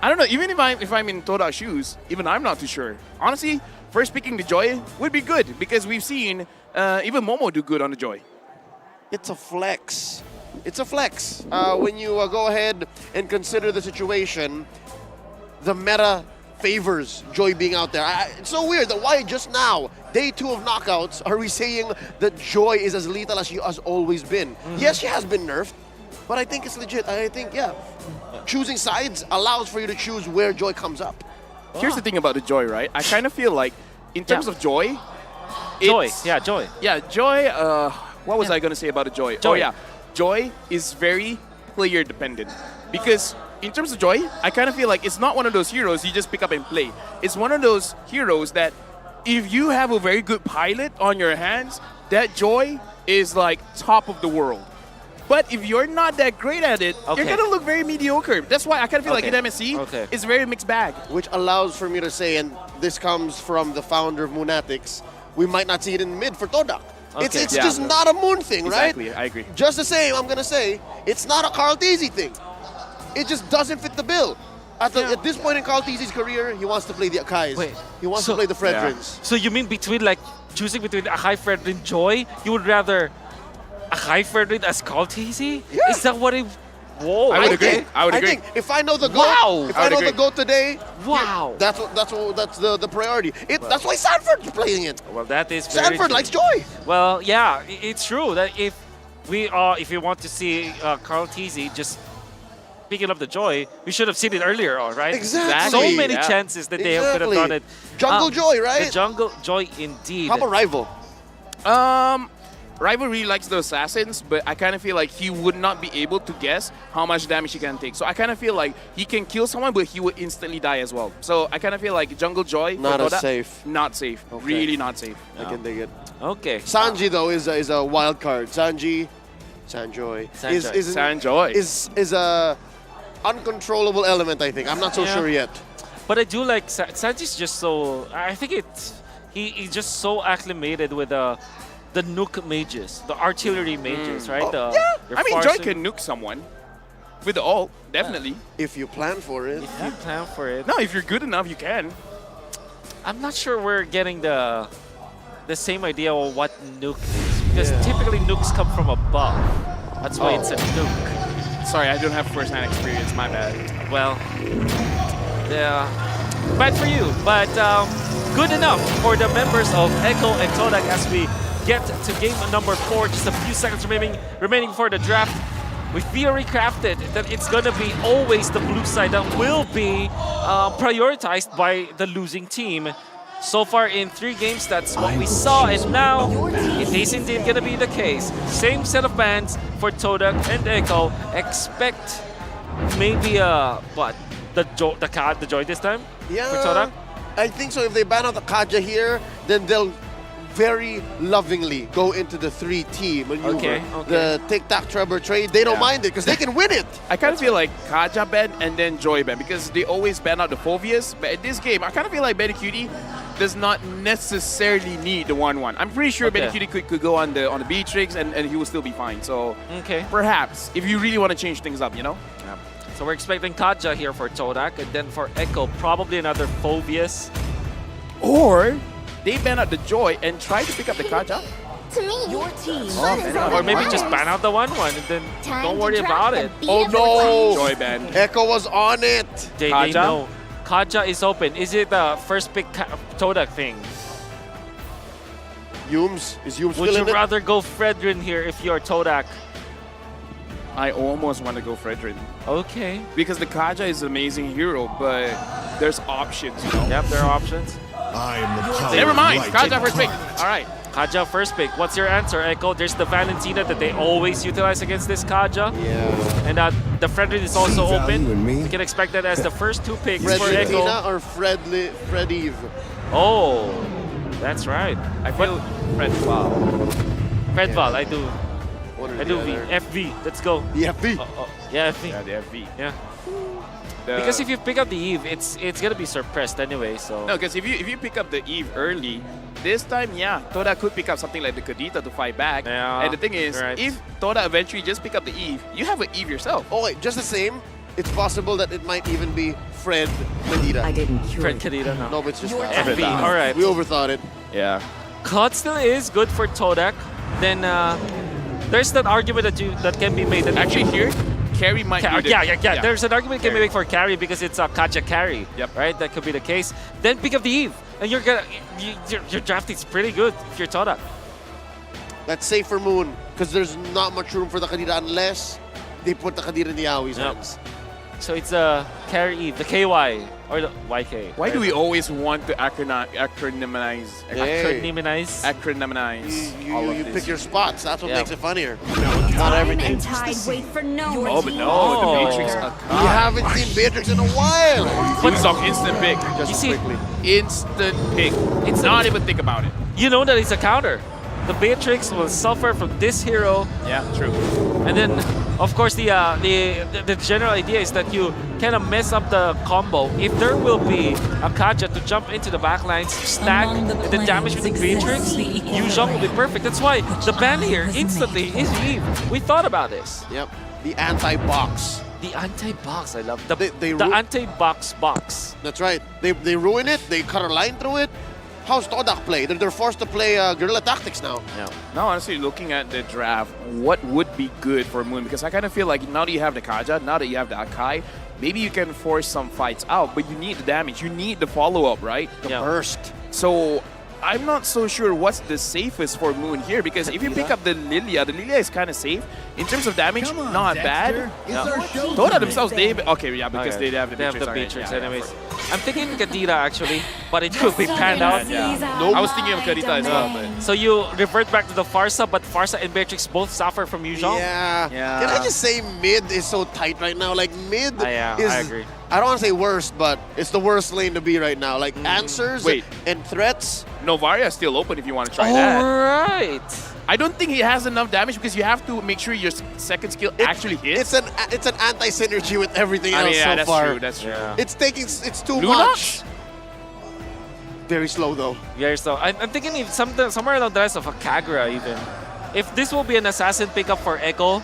I don't know. Even if I'm in TODAK's shoes, even I'm not too sure. Honestly, first picking the Joy would be good because we've seen even Momo do good on the Joy. It's a flex. It's a flex. When you go ahead and consider the situation, the meta favors Joy being out there. It's so weird that why just now, day 2 of knockouts, are we saying that Joy is as lethal as she has always been? Yes, she has been nerfed, but I think it's legit. I think, yeah, choosing sides allows for you to choose where Joy comes up. Here's the thing about the Joy, right? I kind of feel like, in terms of Joy, Joy. Yeah, Joy, what was I going to say about the Joy? Joy. Oh, yeah. Joy is very player dependent because in terms of Joy, I kind of feel like it's not one of those heroes you just pick up and play. It's one of those heroes that if you have a very good pilot on your hands, that Joy is like top of the world. But if you're not that great at it, you're going to look very mediocre. That's why I kind of feel like in MSC, it's a very mixed bag. Which allows for me to say, and this comes from the founder of Moonatics, we might not see it in mid for TODAK. It's just not a Moon thing, right? Exactly, I agree. Just the same, I'm going to say, it's not a Carl Teasy thing. It just doesn't fit the bill. At this point in Carl Teasy's career, he wants to play the Akais. He wants to play the Fredrins. So you mean choosing between Akai, Fredrin, Joy, you would rather Akai, Fredrin as Carl Teasy? Yeah. Is that what it... Whoa. I would agree. I think if I know the GOAT, if I know the GOAT today, that's the priority. That's why Sanford's playing it. Well, that is very Sanford true. likes Joy. Well, yeah, it's true that if we want to see Carl Teasy just picking up the Joy, we should have seen it earlier on, right? Exactly. So many chances that they could have done it. Jungle Joy, right? The Jungle Joy, indeed. How about Rival? Rival really likes the assassins, but I kind of feel like he would not be able to guess how much damage he can take. So I kind of feel like he can kill someone, but he would instantly die as well. So I kind of feel like Jungle Joy... Not as safe. Not safe. Okay. Really not safe. I can dig it. Okay. Sanji, though, is a wild card. Sanjoy is a uncontrollable element, I think. I'm not so sure yet. But I do like Sanji's just so... I think he's just so acclimated with the nuke mages, the artillery mages, right? I mean, Joy can nuke someone with the ult, definitely. If you plan for it. If you plan for it. No, if you're good enough, you can. I'm not sure we're getting the same idea of what nuke is, because typically nukes come from above. That's why it's a nuke. Sorry, I don't have first-hand experience, my bad. Well, yeah, bad for you, but good enough for the members of Echo and TODAK as we get to game number 4, just a few seconds remaining for the draft. We theory crafted that it's gonna be always the blue side that will be prioritized by the losing team. So far in 3 games, that's what we saw, and now it is indeed gonna be the case. Same set of bans for TODAK and Echo. Expect maybe the Joy this time for TODAK? I think so. If they ban out the Kaja here, then they'll very lovingly go into the 3T maneuver. The tic-tac Trevor trade, they don't mind it because they can win it. I kind of feel like Kaja ban and then Joy ban because they always ban out the Phobias. But in this game, I kind of feel like Betty Cutie does not necessarily need the 1-1. I'm pretty sure Betty Cutie could go on the Beatrix and he will still be fine. So perhaps if you really want to change things up, you know? Yeah. So we're expecting Kaja here for TODAK, and then for Echo, probably another Phobias. Or they ban out the Joy and try to pick up the Kaja. To me, your team. Or maybe just ban out the 1-1 and then don't worry about it. Oh no! Joy ban. Echo was on it. They know. Kaja is open. Is it the first pick TODAK thing? Is Yums Would you rather go Fredrin here if you're TODAK? I almost want to go Fredrin. Okay. Because the Kaja is an amazing hero, but there's options, you know? Yep, there are options. Never mind. Kaja first pick. All right. Kaja first pick. What's your answer, Echo? There's the Valentina that they always utilize against this Kaja. Yeah. And the Fredrin is also open. We can expect that as the first 2 picks for Echo. Valentina or Fred-Eve? Oh, that's right. I feel Fredval. Fredval, I do. I do FV. Let's go. The FV? Yeah, FV. Yeah, the FV. Yeah. Because if you pick up the Eve, it's gonna be suppressed anyway. So no, because if you pick up the Eve early, this time TODAK could pick up something like the Kadita to fight back. Yeah, and the thing is, if TODAK eventually just pick up the Eve, you have an Eve yourself. Oh wait, just the same. it's possible that it might even be Fred Kadira. Fred Kadira, no. No, but it's just FB, all right. We overthought it. Yeah. Cloud still is good for TODAK. Then there's that argument that can be made. That Actually, here, carry might be the, yeah. There's an argument can be made for carry because it's a Kaja carry. Yep. Right? That could be the case. Then pick up the Eve. And your draft is pretty good if you're TODAK. Let's say for Moon, because there's not much room for the Kadira unless they put the Kadira in the Yawi's hands. So it's a carry Eve, the KY or the YK. Why do we always want to acronymize all of You this? pick your spots. That's what Yeah. makes it funnier. Not everything. And tide wait for no one. Oh, but no, the Matrix We haven't seen Beatrix in a while. Moonsong, instant pick. You see, Instant pick. It's not even think about it. you know that it's a counter. The Beatrix will suffer from this hero. Yeah, true. And then, of course, the general idea is that you kind of mess up the combo. If there will be a Kaja to jump into the backlines, stack, and then damage with the Beatrix, Yuzhong will be perfect. That's why the ban here instantly is Eve. We thought about this. Yep. The anti-box. The anti-box, I love the the anti-box box. That's right. They ruin it. They cut a line through it. How's TODAK play? They're forced to play guerrilla tactics now. Yeah. Now, honestly, looking at the draft, what would be good for Moon? Because I kind of feel like now that you have the Kaja, now that you have the Akai, maybe you can force some fights out, but you need the damage. You need the follow-up, right? The burst. So I'm not so sure what's the safest for Moon here, because if you pick up the Lilia is kind of safe. In terms of damage, not bad. TODAK themselves, because they have the Beatrix anyways. I'm thinking Kadira actually, but it could be panned out. Nope. I was thinking of Karita as well. But. So you revert back to the Farsa, but Farsa and Beatrix both suffer from Yuzhong? Yeah. Can I just say mid is so tight right now? Like mid is, I agree. I don't want to say worst, but it's the worst lane to be right now. Like answers and threats. Novaria is still open if you want to try that. Alright. I don't think he has enough damage because you have to make sure your second skill actually hits. It's an anti-synergy with everything else so far. That's true. It's too Lunox? much. Very slow though. Very slow. I'm thinking if somewhere along the lines of a Kagura even. If this will be an assassin pickup for Echo,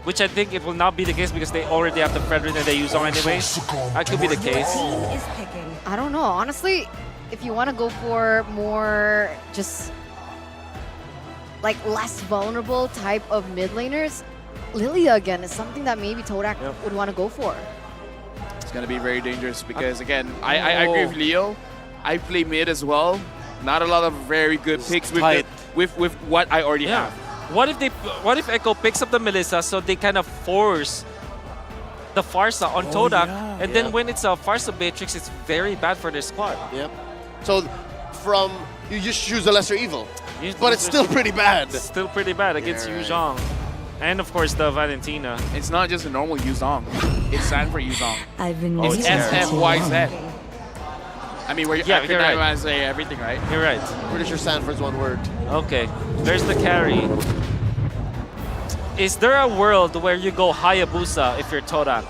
which I think it will not be the case because they already have the Fredrin and they use on anyways. That could be the case. I don't know. Honestly, if you want to go for more just like less vulnerable type of mid laners, Lilia again is something that maybe TODAK would want to go for. It's going to be very dangerous because, again, I agree with Leo. I play mid as well. Not a lot of very good picks with what I already have. What if Echo picks up the Melissa so they kind of force the Farsa on TODAK, and then when it's a Farsa Beatrix, it's very bad for their squad. Yep. So you just choose the lesser evil. But it's still pretty bad. It's still pretty bad against Yuzhong. And of course the Valentina. It's not just a normal Yuzhong. It's Sanford Yuzhong. I've been it's SFYZ. I mean, we can you're right. say everything, right? You're right. Pretty sure Sanford's one word. Okay. There's the carry. Is there a world where you go Hayabusa if you're TODAK?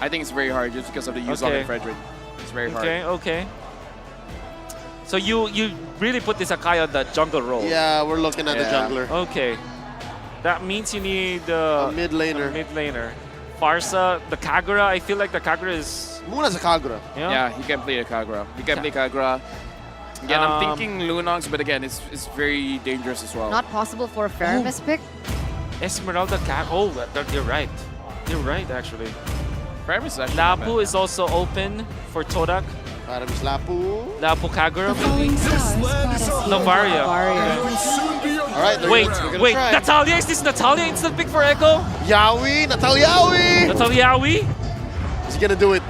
I think it's very hard just because of the Yuzhong and Fredrin. It's very hard. Okay. So you really put this Akai on the jungle role. Yeah, we're looking at the jungler. Okay. That means you need a mid laner. Farsa, the Kagura, I feel like the Kagura is... Moon has a Kagura. Yeah, he can play a Kagura. Play Kagura. Again, I'm thinking Lunox, but again, it's very dangerous as well. Not possible for a Faramis pick. Esmeralda you're right. You're right, actually. Faramis is actually Lapu is also open for TODAK. Faramis Lapu. Lapu Kagura, maybe? Novaria. Alright, wait. Natalia, is this Natalia instant pick for Echo? Yawi, Natalia Yawi! Natalia Yawi? He's gonna do it.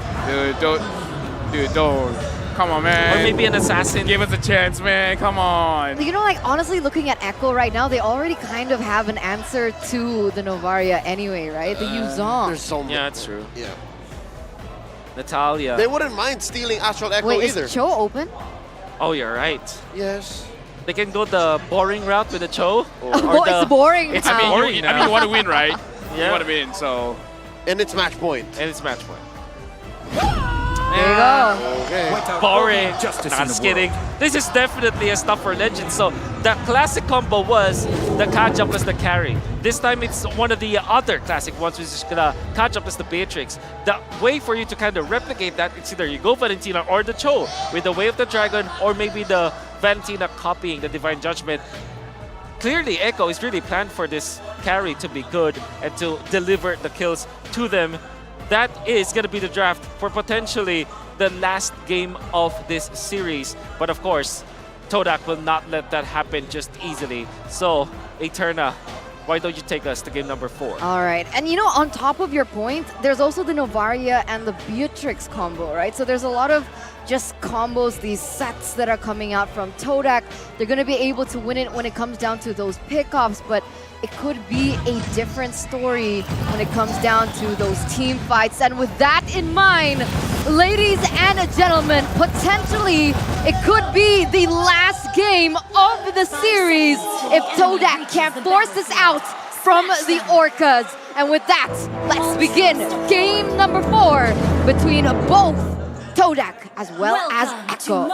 Dude, don't. Come on, man. Or maybe an assassin. Give us a chance, man. Come on. You know, like, honestly, looking at Echo right now, they already kind of have an answer to the Novaria anyway, right? The Yuzhong. There's so much. Yeah, that's true. Yeah. Natalia. They wouldn't mind stealing Astral Echo either. Is Cho open? Oh, you're right. Yes. They can go the boring route with the Cho. It's boring. It's now. boring now. I mean, you want to win, right? Yeah. You want to win, so... And it's match point. And it's match point. There you go. Okay. Boring. Not just kidding. This is definitely a stuff for Legends. So the classic combo was the Kaja plus the carry. This time it's one of the other classic ones, which is the Kaja plus the Beatrix. The way for you to kind of replicate that, it's either you go Valentina or the Cho with the Way of the Dragon, or maybe the Valentina copying the Divine Judgment. Clearly, Echo is really planned for this carry to be good and to deliver the kills to them. That is going to be the draft for potentially the last game of this series. But of course, TODAK will not let that happen just easily. So, Eterna, why don't you take us to game number 4? All right. And you know, on top of your point, there's also the Novaria and the Beatrix combo, right? So there's a lot of just combos, these sets that are coming out from TODAK. They're going to be able to win it when it comes down to those pickoffs, but it could be a different story when it comes down to those team fights. And with that in mind, ladies and gentlemen, potentially it could be the last game of the series if TODAK can't force this out from the Orcas. And with that, let's begin game number 4 between both TODAK as well as Echo.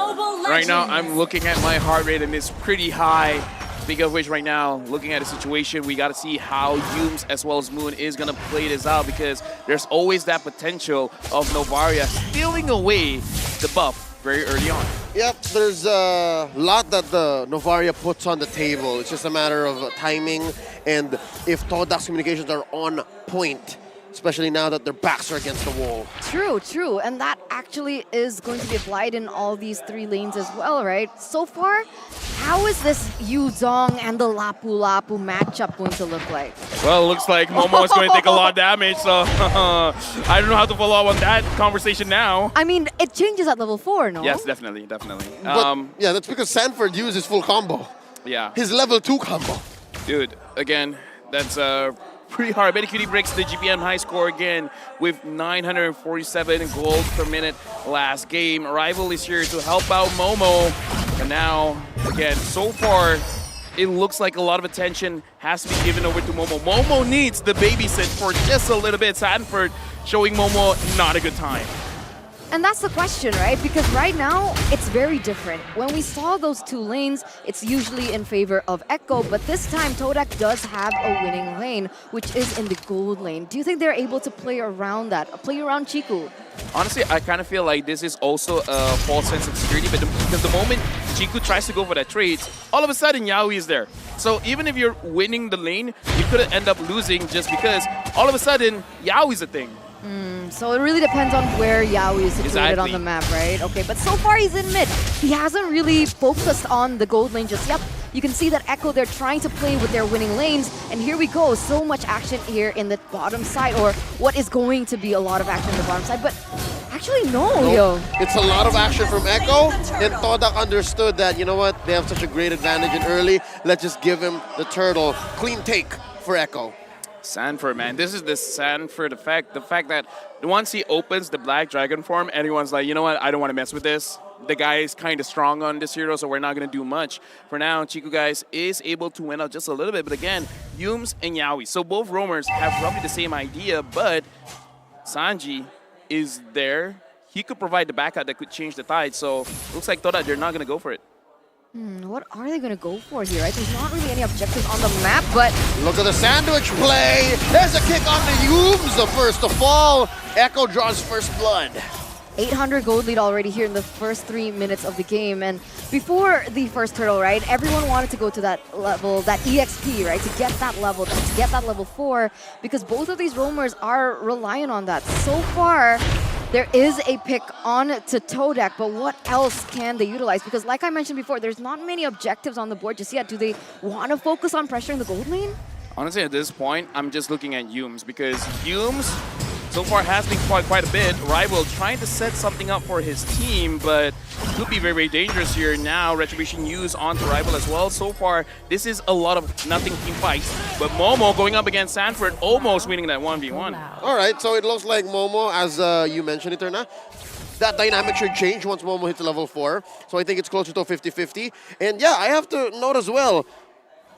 Right now, I'm looking at my heart rate and it's pretty high. Speaking of which, right now, looking at the situation, we got to see how Yums as well as Moon is going to play this out, because there's always that potential of Novaria stealing away the buff very early on. Yep, there's a lot that the Novaria puts on the table. It's just a matter of timing, and if TODAK's communications are on point, especially now that their backs are against the wall. True, true. And that actually is going to be applied in all these 3 lanes as well, right? So far, how is this Yuzong and the Lapu Lapu matchup going to look like? Well, it looks like Momo is going to take a lot of damage, so I don't know how to follow up on that conversation now. I mean, it changes at level 4, no? Yes, definitely, definitely. But, yeah, that's because Sanford used his full combo. Yeah. His level 2 combo. Dude, again, that's pretty hard. MediCutie breaks the GPM high score again with 947 gold per minute last game. Rival is here to help out Momo. And now, again, so far, it looks like a lot of attention has to be given over to Momo. Momo needs the babysit for just a little bit. Sanford showing Momo not a good time. And that's the question, right? Because right now, it's very different. When we saw those 2 lanes, it's usually in favor of Echo, but this time TODAK does have a winning lane, which is in the gold lane. Do you think they're able to play around that, play around Chiku? Honestly, I kind of feel like this is also a false sense of security, but because the moment Chiku tries to go for that trade, all of a sudden Yaoi is there. So even if you're winning the lane, you could end up losing just because all of a sudden Yaoi is a thing. So it really depends on where Yaoi is situated on the map, right? Okay, but so far he's in mid. He hasn't really focused on the gold lane just yet. You can see that Echo, they're trying to play with their winning lanes. And here we go, so much action here in the bottom side, or what is going to be a lot of action in the bottom side. But actually, no, yo. It's a lot of action from Echo, and TODAK understood that, you know what, they have such a great advantage in early. Let's just give him the turtle. Clean take for Echo. Sanford, man, this is the Sanford effect. The fact that once he opens the Black Dragon form, everyone's like, you know what, I don't want to mess with this. The guy is kind of strong on this hero, so we're not going to do much. For now, Chiku, guys, is able to win out just a little bit. But again, Yums and Yaoi. So both roamers have roughly the same idea, but Sanji is there. He could provide the backup that could change the tide. So looks like TODAK, they're not going to go for it. What are they going to go for here, right? There's not really any objectives on the map, but... Look at the sandwich play. There's a kick on the Yums, the first to fall. Echo draws first blood. 800 gold lead already here in the first 3 minutes of the game. And before the first turtle, right, everyone wanted to go to that level, that EXP, right, to get that level, to get that level 4, because both of these roamers are reliant on that. So far, there is a pick on to TODAK, but what else can they utilize? Because like I mentioned before, there's not many objectives on the board just yet. Do they want to focus on pressuring the gold lane? Honestly, at this point, I'm just looking at Yums, because Yums so far has been quite a bit. Rival trying to set something up for his team, but could be very, very dangerous here. Now, Retribution used onto Rival as well. So far, this is a lot of nothing team fights. But Momo going up against Sanford, almost winning that 1v1. All right, so it looks like Momo, as you mentioned, Eterna, that dynamic should change once Momo hits level 4. So I think it's closer to 50-50. And yeah, I have to note as well,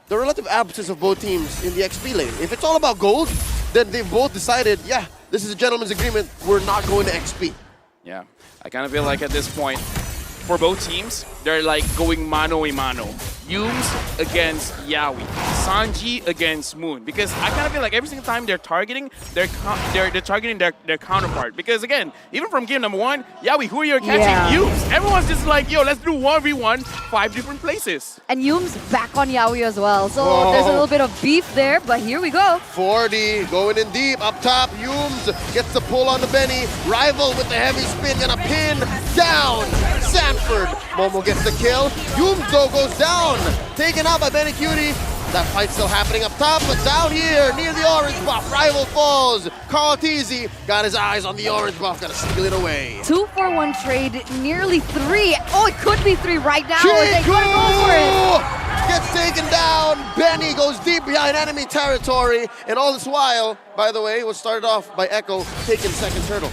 the relative absence of both teams in the XP lane. If it's all about gold, then they've both decided, yeah, this is a gentleman's agreement, we're not going to XP. Yeah, I kind of feel like at this point, for both teams, they're like going mano a mano. Yumes against Yawi, Sanji against Moon. Because I kind of feel like every single time they're targeting, they're targeting their counterpart. Because again, even from game number 1, Yawi, who are you catching? Yumes. Everyone's just like, yo, let's do 1v1, 5 different places. And Yume's back on Yawi as well. So there's a little bit of beef there, but here we go. 40 going in deep up top. Yumes gets the pull on the Benny. Rival with the heavy spin, gonna pin down Sanford. Momo gets the kill. Yumes though goes down. Taken out by Benny Cutie. That fight's still happening up top, but down here near the orange buff, Rival falls. Carl Teasy got his eyes on the orange buff, gotta steal it away. 2-for-1 trade, nearly 3. Oh, it could be 3 right now. Chico! They gotta go for it. Gets taken down. Benny goes deep behind enemy territory. And all this while, by the way, it was started off by Echo taking second turtle.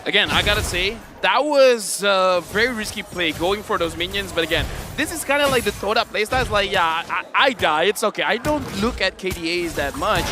Again, I gotta say, that was a very risky play going for those minions. But again, this is kind of like the TODAK playstyle. It's like, yeah, I die, it's okay. I don't look at KDAs that much.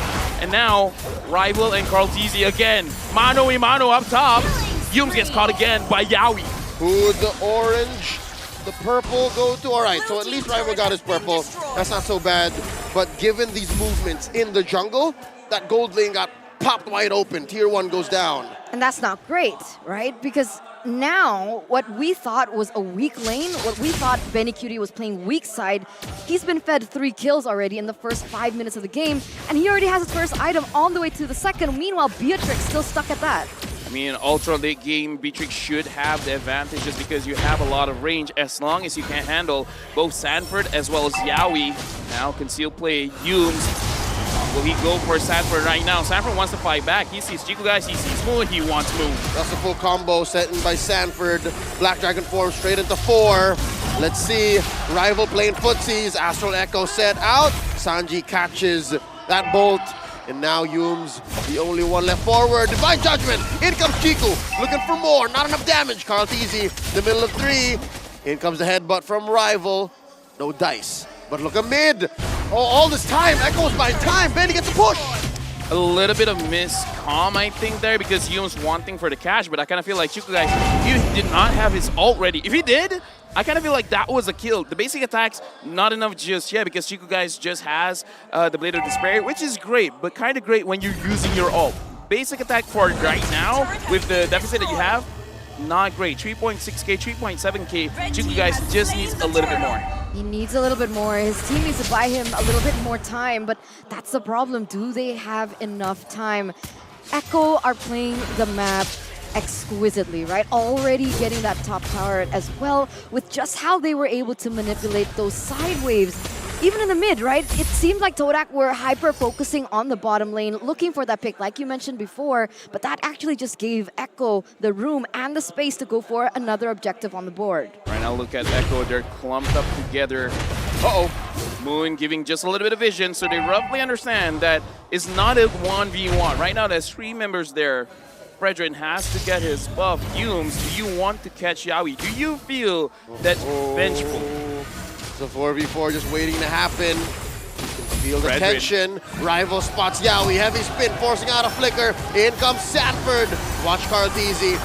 And now, Rival and Carl Teasy again. Mano a mano up top. Yumes gets caught again by Yawi. Who the orange, the purple go to? All right, so at least Rival got his purple. That's not so bad. But given these movements in the jungle, that gold lane got popped wide open. Tier 1 goes down. And that's not great, right? Because now, what we thought was a weak lane, what we thought Benny Cutie was playing weak side, he's been fed 3 kills already in the first 5 minutes of the game, and he already has his first item on the way to the second. Meanwhile, Beatrix still stuck at that. I mean, ultra late game, Beatrix should have the advantage just because you have a lot of range as long as you can handle both Sanford as well as Yawi. Now, concealed play, Yumes. Will he go for Sanford right now? Sanford wants to fight back. He sees Chico guys, he sees Moon, he wants Moon. That's a full combo set in by Sanford. Black Dragon form straight into 4. Let's see, Rival playing footsies. Astral Echo set out. Sanji catches that bolt. And now Yumes, the only one left forward. Divine Judgment. In comes Chico. Looking for more. Not enough damage. Carl Teasy, the middle of 3. In comes the headbutt from Rival. No dice. But look at mid. Oh, all this time, Echo's buying time. Benny gets a push. A little bit of miscom, I think, there because Yumes wanting for the cash, but I kind of feel like Chico guys, he did not have his ult ready. If he did, I kind of feel like that was a kill. The basic attacks, not enough just yet because Chico guys just has the Blade of Despair, which is great, but kind of great when you're using your ult. Basic attack for right now, with the deficit that you have, not great. 3.6k, 3.7k. Chico guys just needs a little bit more. He needs a little bit more. His team needs to buy him a little bit more time, but that's the problem. Do they have enough time? Echo are playing the map exquisitely, right? Already getting that top tower as well with just how they were able to manipulate those side waves. Even in the mid, right? It seemed like TODAK were hyper-focusing on the bottom lane, looking for that pick, like you mentioned before, but that actually just gave Echo the room and the space to go for another objective on the board. Right now, look at Echo. They're clumped up together. Uh-oh. Moon giving just a little bit of vision, so they roughly understand that it's not a 1v1. Right now, there's 3 members there. Fredrin has to get his buff. Yumes, do you want to catch Yawi? Do you feel that vengeful? The 4v4 just waiting to happen. Feel the tension. Rival spots Yawi. Heavy spin, forcing out a flicker. In comes Sanford. Watch Carl Teasy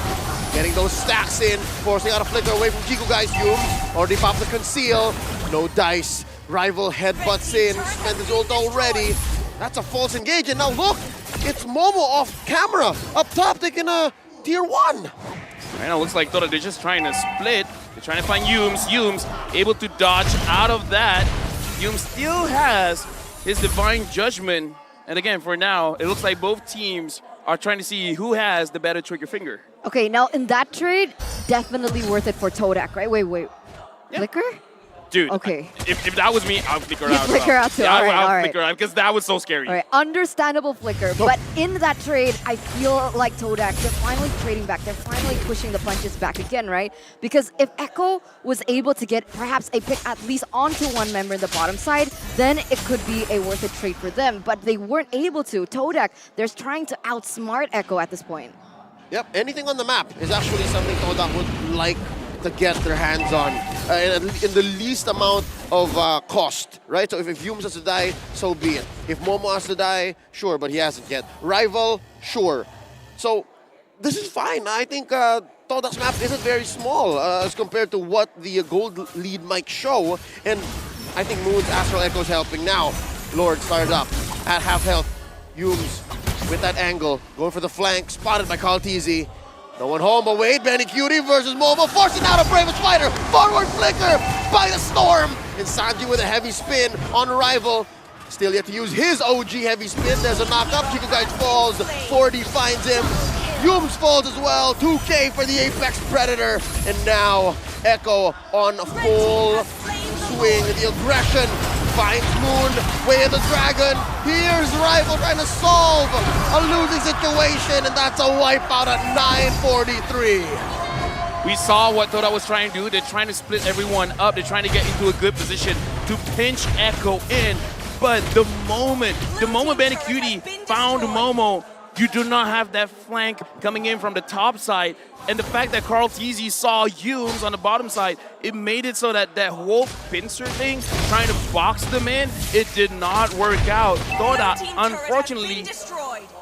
getting those stacks in, forcing out a flicker away from Chico guys. Yumes already popped the conceal. No dice. Rival headbutts in. Spent his ult already. That's a false engage. And now look, it's Momo off camera. Up top, taking a tier 1. Right now, looks like they're just trying to split. They're trying to find Yumes. Yumes able to dodge out of that. Yumes still has his Divine Judgment. And again, for now, it looks like both teams are trying to see who has the better trigger finger. Okay, now in that trade, definitely worth it for TODAK, right? Wait. Yeah. Flicker? Dude, okay. If that was me, I'll flicker out. Flicker out too. Yeah, all I'll right. flicker out because that was so scary. All right, understandable flicker, but in that trade, I feel like TODAK, they're finally trading back. They're finally pushing the punches back again, right? Because if Echo was able to get perhaps a pick at least onto one member in the bottom side, then it could be a worth it trade for them, but they weren't able to. TODAK, they're trying to outsmart Echo at this point. Yep, anything on the map is actually something TODAK would like to get their hands on in the least amount of cost, right? So if Yumes has to die, so be it. If Momo has to die, sure, but he hasn't yet. Rival, sure. So this is fine. I think TODAK's map isn't very small as compared to what the gold lead might show. And I think Moon's Astral Echo is helping now. Lord started up at half health. Humes with that angle, going for the flank, spotted by Kaltizi. No one home, but wait, Benny Cutie versus Momo, forcing out a Bravest Fighter. Forward flicker by the Storm. And Sanji with a heavy spin on Rival. Still yet to use his OG heavy spin. There's a knock-up, Chico Guide falls, 40 finds him. Humes falls as well, 2K for the Apex Predator. And now Echo on full swing. The aggression finds Moon, way of the Dragon. Here's Rival trying to solve a losing situation, and that's a wipeout at 9:43. We saw what TODAK was trying to do. They're trying to split everyone up. They're trying to get into a good position to pinch Echo in. But the moment Benny Cutie found Momo, you do not have that flank coming in from the top side. And the fact that Kaltizi saw Humes on the bottom side, it made it so that that whole pincer thing, trying to box them in, it did not work out. TODAK, unfortunately,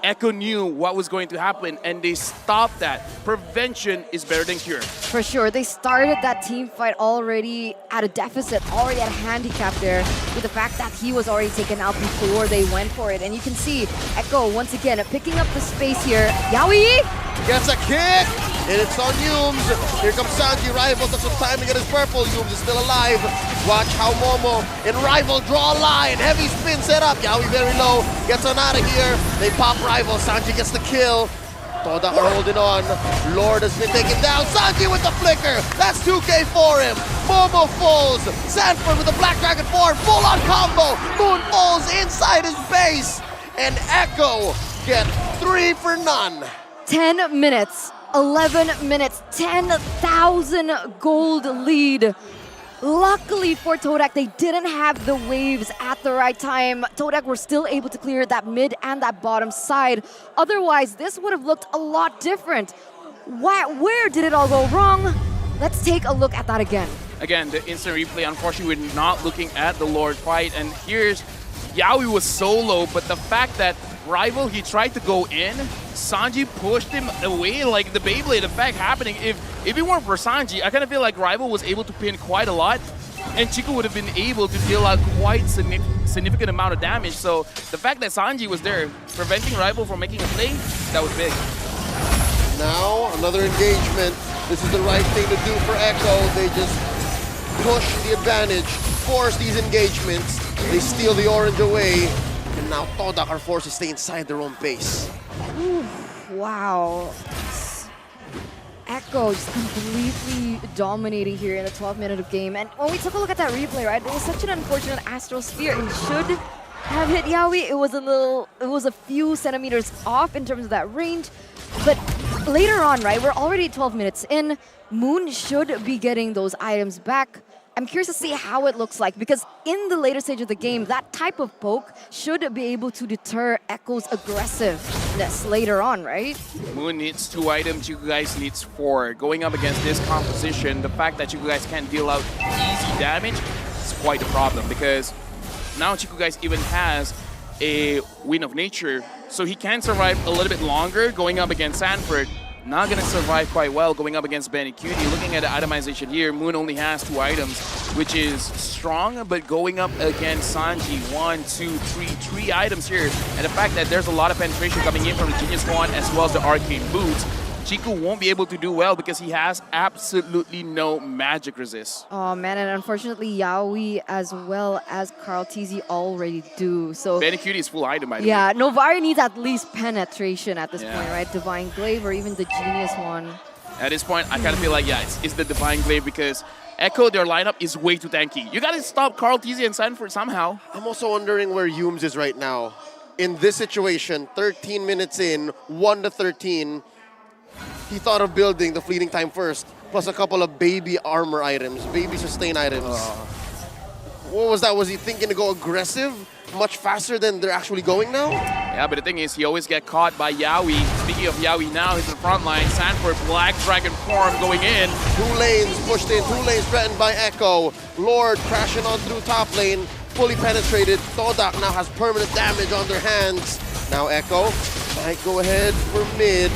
Echo knew what was going to happen and they stopped that. Prevention is better than cure. For sure, they started that team fight already at a deficit, already at a handicap there, with the fact that he was already taken out before they went for it. And you can see Echo once again picking up the space here. Yaoi gets a kick, and it's on Humes. Here comes Sanji. Rival took some time to get his purple. Humes is still alive. Watch how Momo and Rival draw a line. Heavy spin set up. Yaoi very low. Gets on out of here. They pop Rival. Sanji gets the kill. TODAK are holding on. Lord has been taken down. Sanji with the flicker. That's 2K for him. Momo falls. Sanford with the Black Dragon form. Full on combo. Moon falls inside his base. And Echo get 3 for none. 10 minutes, 11 minutes, 10,000 gold lead. Luckily for TODAK, they didn't have the waves at the right time. TODAK were still able to clear that mid and that bottom side. Otherwise, this would have looked a lot different. Where did it all go wrong? Let's take a look at that again. Again, the instant replay, unfortunately, we're not looking at the Lord fight. And here's Yaoi was solo, but the fact that Rival, he tried to go in, Sanji pushed him away like the Beyblade effect happening. If it weren't for Sanji, I kind of feel like Rival was able to pin quite a lot, and Chico would have been able to deal out quite significant amount of damage. So the fact that Sanji was there, preventing Rival from making a play, that was big. Now, another engagement. This is the right thing to do for Echo. They just push the advantage, force these engagements. They steal the orange away. And now TODAK are forced to stay inside their own base. Ooh, wow. Echo just completely dominating here in the 12th minute of game. And when we took a look at that replay, right, there was such an unfortunate Astral Sphere and should have hit Yaoi. It was a few centimeters off in terms of that range. But later on, right, we're already 12 minutes in. Moon should be getting those items back. I'm curious to see how it looks like, because in the later stage of the game, that type of poke should be able to deter Echo's aggressiveness later on, right? Moon needs 2 items, you guys needs 4. Going up against this composition, the fact that you guys can't deal out easy damage is quite a problem, because now Chico Guys even has a Wind of Nature, so he can survive a little bit longer going up against Sanford. Not going to survive quite well going up against Benny Cutie. Looking at the itemization here, Moon only has 2 items, which is strong, but going up against Sanji, 1, 2, 3 items here. And the fact that there's a lot of penetration coming in from the Genius Wand as well as the Arcane Boots, Chico won't be able to do well because he has absolutely no magic resist. Oh man, and unfortunately Yaoi as well as Kaltizi already do. So Benny Cutie is full item, by the way. yeah, Novari needs at least penetration at this point, right? Divine Glaive or even the Genius one. At this point, I kind of feel like, yeah, it's the Divine Glaive because Echo, their lineup is way too tanky. You gotta stop Kaltizi and Sanford somehow. I'm also wondering where Humes is right now. In this situation, 13 minutes in, 1-13, he thought of building the fleeting time first, plus a couple of baby armor items, baby sustain items. What was that? Was he thinking to go aggressive much faster than they're actually going now? Yeah, but the thing is, he always get caught by Yaoi. Speaking of Yaoi now, he's in the front line. Sanford, Black Dragon form going in. 2 lanes pushed in, 2 lanes threatened by Echo. Lord crashing on through top lane, fully penetrated. TODAK now has permanent damage on their hands. Now Echo might go ahead for mid.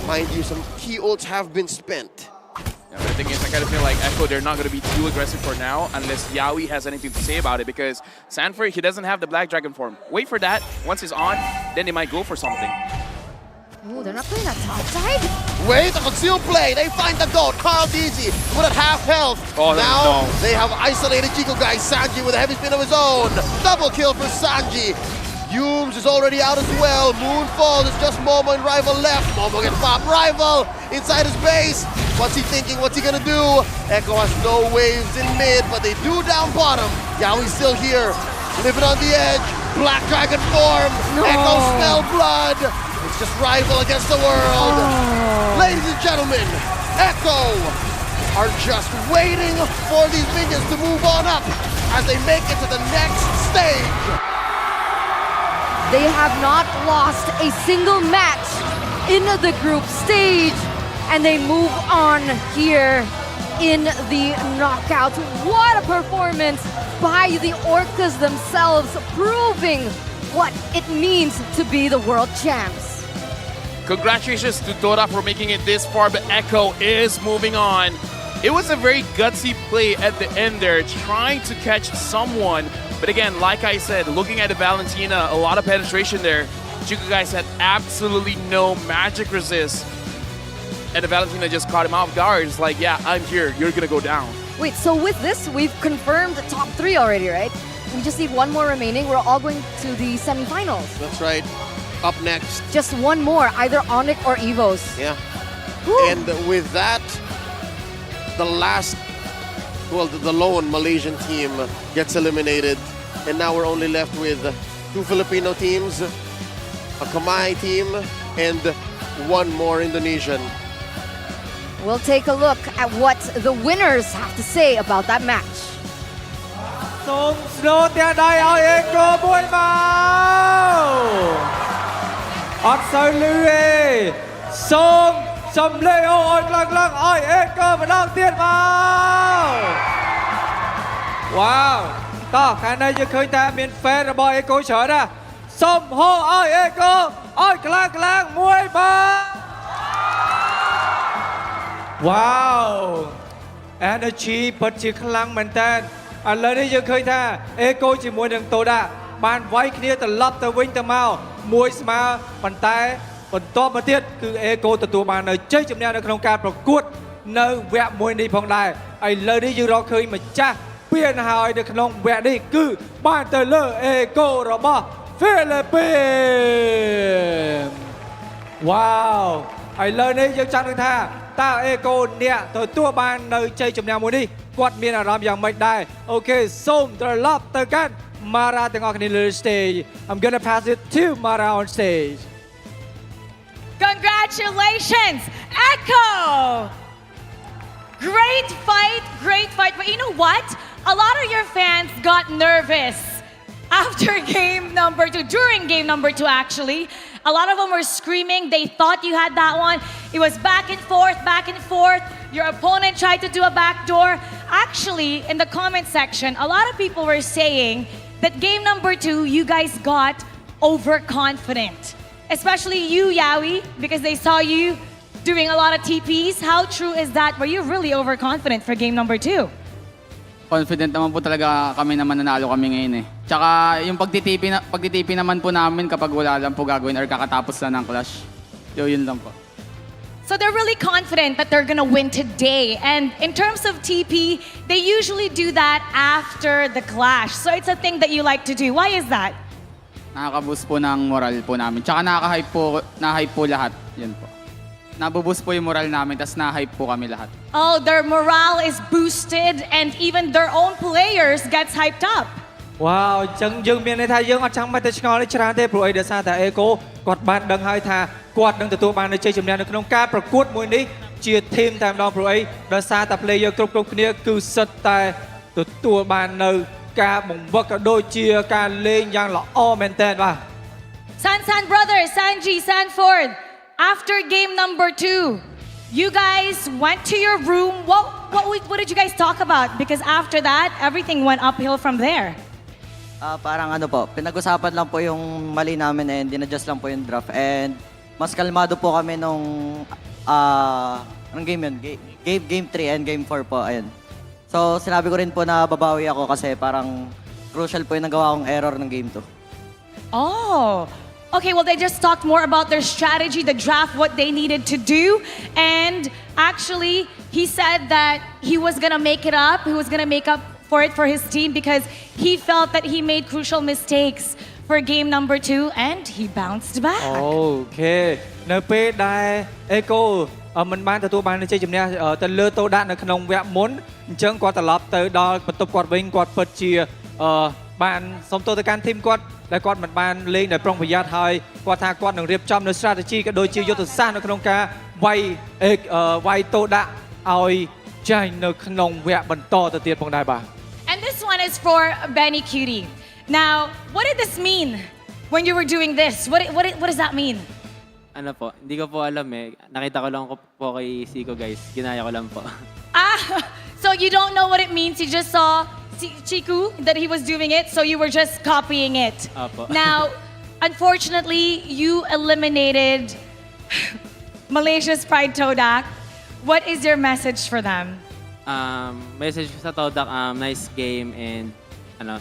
Mind you, some key ults have been spent. Yeah, but the thing is, I kind of feel like Echo, they're not going to be too aggressive for now unless Yaoi has anything to say about it, because Sanford, he doesn't have the Black Dragon form. Wait for that. Once he's on, then they might go for something. Oh, they're not playing that top side. Wait, a concealed play. They find the goat. Carl Deasy with at half health. Oh, now no. they have isolated Chico guy Sanji with a heavy spin of his own. Double kill for Sanji. Humes is already out as well. Moonfall is just Momo and Rival left. Momo gets popped. Rival inside his base. What's he thinking? What's he gonna do? Echo has no waves in mid, but they do down bottom. Yaoi's still here, living on the edge. Black Dragon form. No. Echo smell blood. It's just Rival against the world. Ladies and gentlemen, Echo are just waiting for these minions to move on up as they make it to the next stage. They have not lost a single match in the group stage, and they move on here in the knockout. What a performance by the Orcas themselves, proving what it means to be the world champs. Congratulations to TODAK for making it this far, but Echo is moving on. It was a very gutsy play at the end there, trying to catch someone. But again, like I said, looking at the Valentina, a lot of penetration there. Chico guys had absolutely no magic resist. And the Valentina just caught him off guard. It's like, yeah, I'm here. You're going to go down. Wait, so with this, we've confirmed the top 3 already, right? We just need one more remaining. We're all going to the semifinals. That's right. Up next. Just one more, either ONIC or EVOS. Yeah. Woo. And with that, the last, well, the lone Malaysian team gets eliminated. And now we're only left with 2 Filipino teams, a Kamai team, and 1 more Indonesian. We'll take a look at what the winners have to say about that match. សូមស្នូទទាំងដៃឲ្យអេកូមួយមកអត់សូវលឺទេសូមសំឡេងអូឲ្យខ្លាំងៗឲ្យអេកូម្ដងទៀតមកវ៉ាវតោះខាងនេះយើងឃើញថាមាន fan របស់អេកូច្រើនណាស់សូមហៅឲ្យអេកូឲ្យខ្លាំងៗមួយមកវ៉ាវ energy ពិតជាខ្លាំងមែនតើឥឡូវនេះយើងឃើញថាអេកូជាមួយនឹងតូដាបានវាយគ្នាត្រឡប់ទៅវិញទៅមកមួយស្មើប៉ុន្តែបន្ទាប់មកទៀតគឺអេកូទទួលបាននៅជ័យជំនះនៅក្នុងការប្រកួតនៅវគ្គមួយនេះផងដែរឥឡូវនេះយើងរកឃើញម្ចាស់ពានហើយនៅក្នុងវគ្គនេះគឺបានទៅលើអេកូរបស់ហ្វីលីពីនវ៉ាវឥឡូវនេះយើងចង់ដឹងថាតើអេកូអ្នកទទួលបាននៅជ័យជំនះមួយនេះគាត់មានអារម្មណ៍យ៉ាងម៉េចដែរអូខេសូមត្រឡប់ទៅកាន់ Mara ទាំងអស់គ្នាលើ stage I'm gonna pass it to Mara on stage Congratulations, Echo! Great fight. But you know what? A lot of your fans got nervous after game number 2, during game number 2 actually. A lot of them were screaming. They thought you had that one. It was back and forth. Your opponent tried to do a backdoor. Actually, in the comment section, a lot of people were saying that game number 2, you guys got overconfident. Especially you, Yaoi, because they saw you doing a lot of TPs. How true is that? Were you really overconfident for game number 2? Confident naman po talaga kami na mananalo kami ngayon eh. Tsaka yung pagtitipi naman po namin kapag wala lang po gagawin or kakatapos lang ng clash. Yun lang po. So they're really confident that they're gonna win today. And in terms of TP, they usually do that after the clash. So it's a thing that you like to do. Why is that? Nakaka-boost po ng moral po namin. Tsaka na-hype po lahat. Yun po. Nabuboost po yung moral namin, tas na-hype po kami lahat. Oh, their morale is boosted and even their own players gets hyped up. Wow អញ្ចឹងយើងមានន័យថាយើងអត់ចាំបាច់ទៅឆ្ងល់នេះច្រើនទេព្រោះអីដោយសារតែអេកូគាត់បានដឹងហើយថាគាត់នឹងទទួលបានជ័យជំនះនៅក្នុងការប្រកួតមួយនេះជាធីមតែម្ដងព្រោះអីដោយសារតែ player គ្រប់គ្នាគឺសិតតែទទួលបាននៅការបង្វឹកក៏ដូចជាការលេងយ៉ាងល្អមែនទែនបាទ San brothers, Sanji, Sanford, after game number 2, you guys went to your room. What did you guys talk about? Because after that, everything went uphill from there. Parang ano po, pinag-usapan lang po yung mali namin and dinadjust lang po yung draft and mas kalmado po kami nung, anong game yun? Game 3 and Game 4 po, ayun. So, sinabi ko rin po na babawi ako kasi parang crucial po yung nagawa kong error ng Game 2. Oh, okay. Well, they just talked more about their strategy, the draft, what they needed to do. And actually, he said that he was going to make it up. He was going to make up for it for his team because he felt that he made crucial mistakes for game number 2 and he bounced back. អូខេនៅពេលដែលអេកូមិនបានទទួលបានជ័យជំនះទៅលើតូដានៅក្នុងវគ្គមុនអញ្ចឹងគាត់ត្រឡប់ទៅដល់បន្ទប់គាត់វិញគាត់ពិតជាបានសុំទោសទៅកាន់ធីមគាត់ដែលគាត់មិនបានលេងដោយប្រុងប្រយ័ត្នហើយគាត់ថាគាត់នឹងរៀបចំនៅ strategy ក៏ដូចជាយុទ្ធសាស្ត្រនៅក្នុងការវាយតូដាឲ្យចាញ់នៅក្នុងវគ្គបន្តទៅទៀតផងដែរបាទ And this one is for Benny Cutie. Now, what did this mean when you were doing this? What does that mean? Ano po, hindi ko po alam eh. Nakita ko lang po kay Siko guys. Ginaya ko lang po. So you don't know what it means. You just saw Chiku that he was doing it, so you were just copying it. Apo. Now, unfortunately, you eliminated Malaysia's Pride TODAK. What is your message for them? Message sa TODAK, nice game and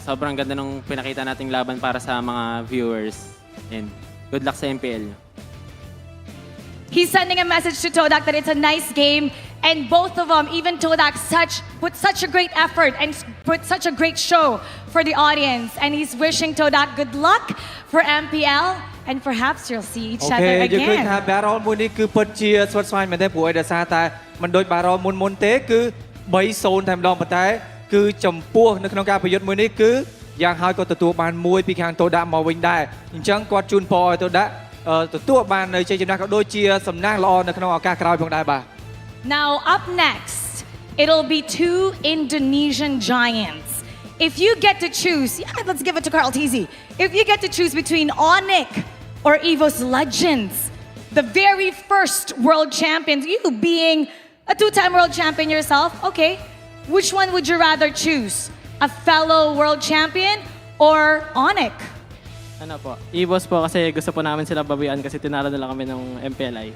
sobrang ganda nung pinakita nating laban para sa mga viewers. And good luck sa MPL. He's sending a message to TODAK that it's a nice game, and both of them, even TODAK, put such a great effort and put such a great show for the audience. And he's wishing TODAK good luck for MPL, and perhaps you'll see each other យើងឃើញ again. ថា battle មួយនេះគឺពិតជាស្វិតស្វាញមែនទេព្រោះឯដោយសារតែមិនដូច battle មុនទេគឺ 3-0 តែម្ដងប៉ុន្តែគឺចំពោះនៅក្នុងការប្រយុទ្ធមួយនេះគឺយ៉ាងហោចក៏ទទួលបានមួយពីខាង TODAK មកវិញដែរអញ្ចឹងគាត់ជូនពរឲ្យ TODAK ទទួលបាននៅជ័យជំនះក៏ដូចជាសំណាងល្អនៅក្នុងឱកាសក្រោយផងដែរបាទ Now up next, it'll be 2 Indonesian giants. If you get to choose, let's give it to Carl TZ. If you get to choose between ONIC or EVOS Legends, the very first world champions, you being a 2-time world champion yourself, okay, which one would you rather choose? A fellow world champion or ONIC? Ano po, EVOS po kasi gusto po namin sila bawian kasi tinalo nila kami ng MPLI.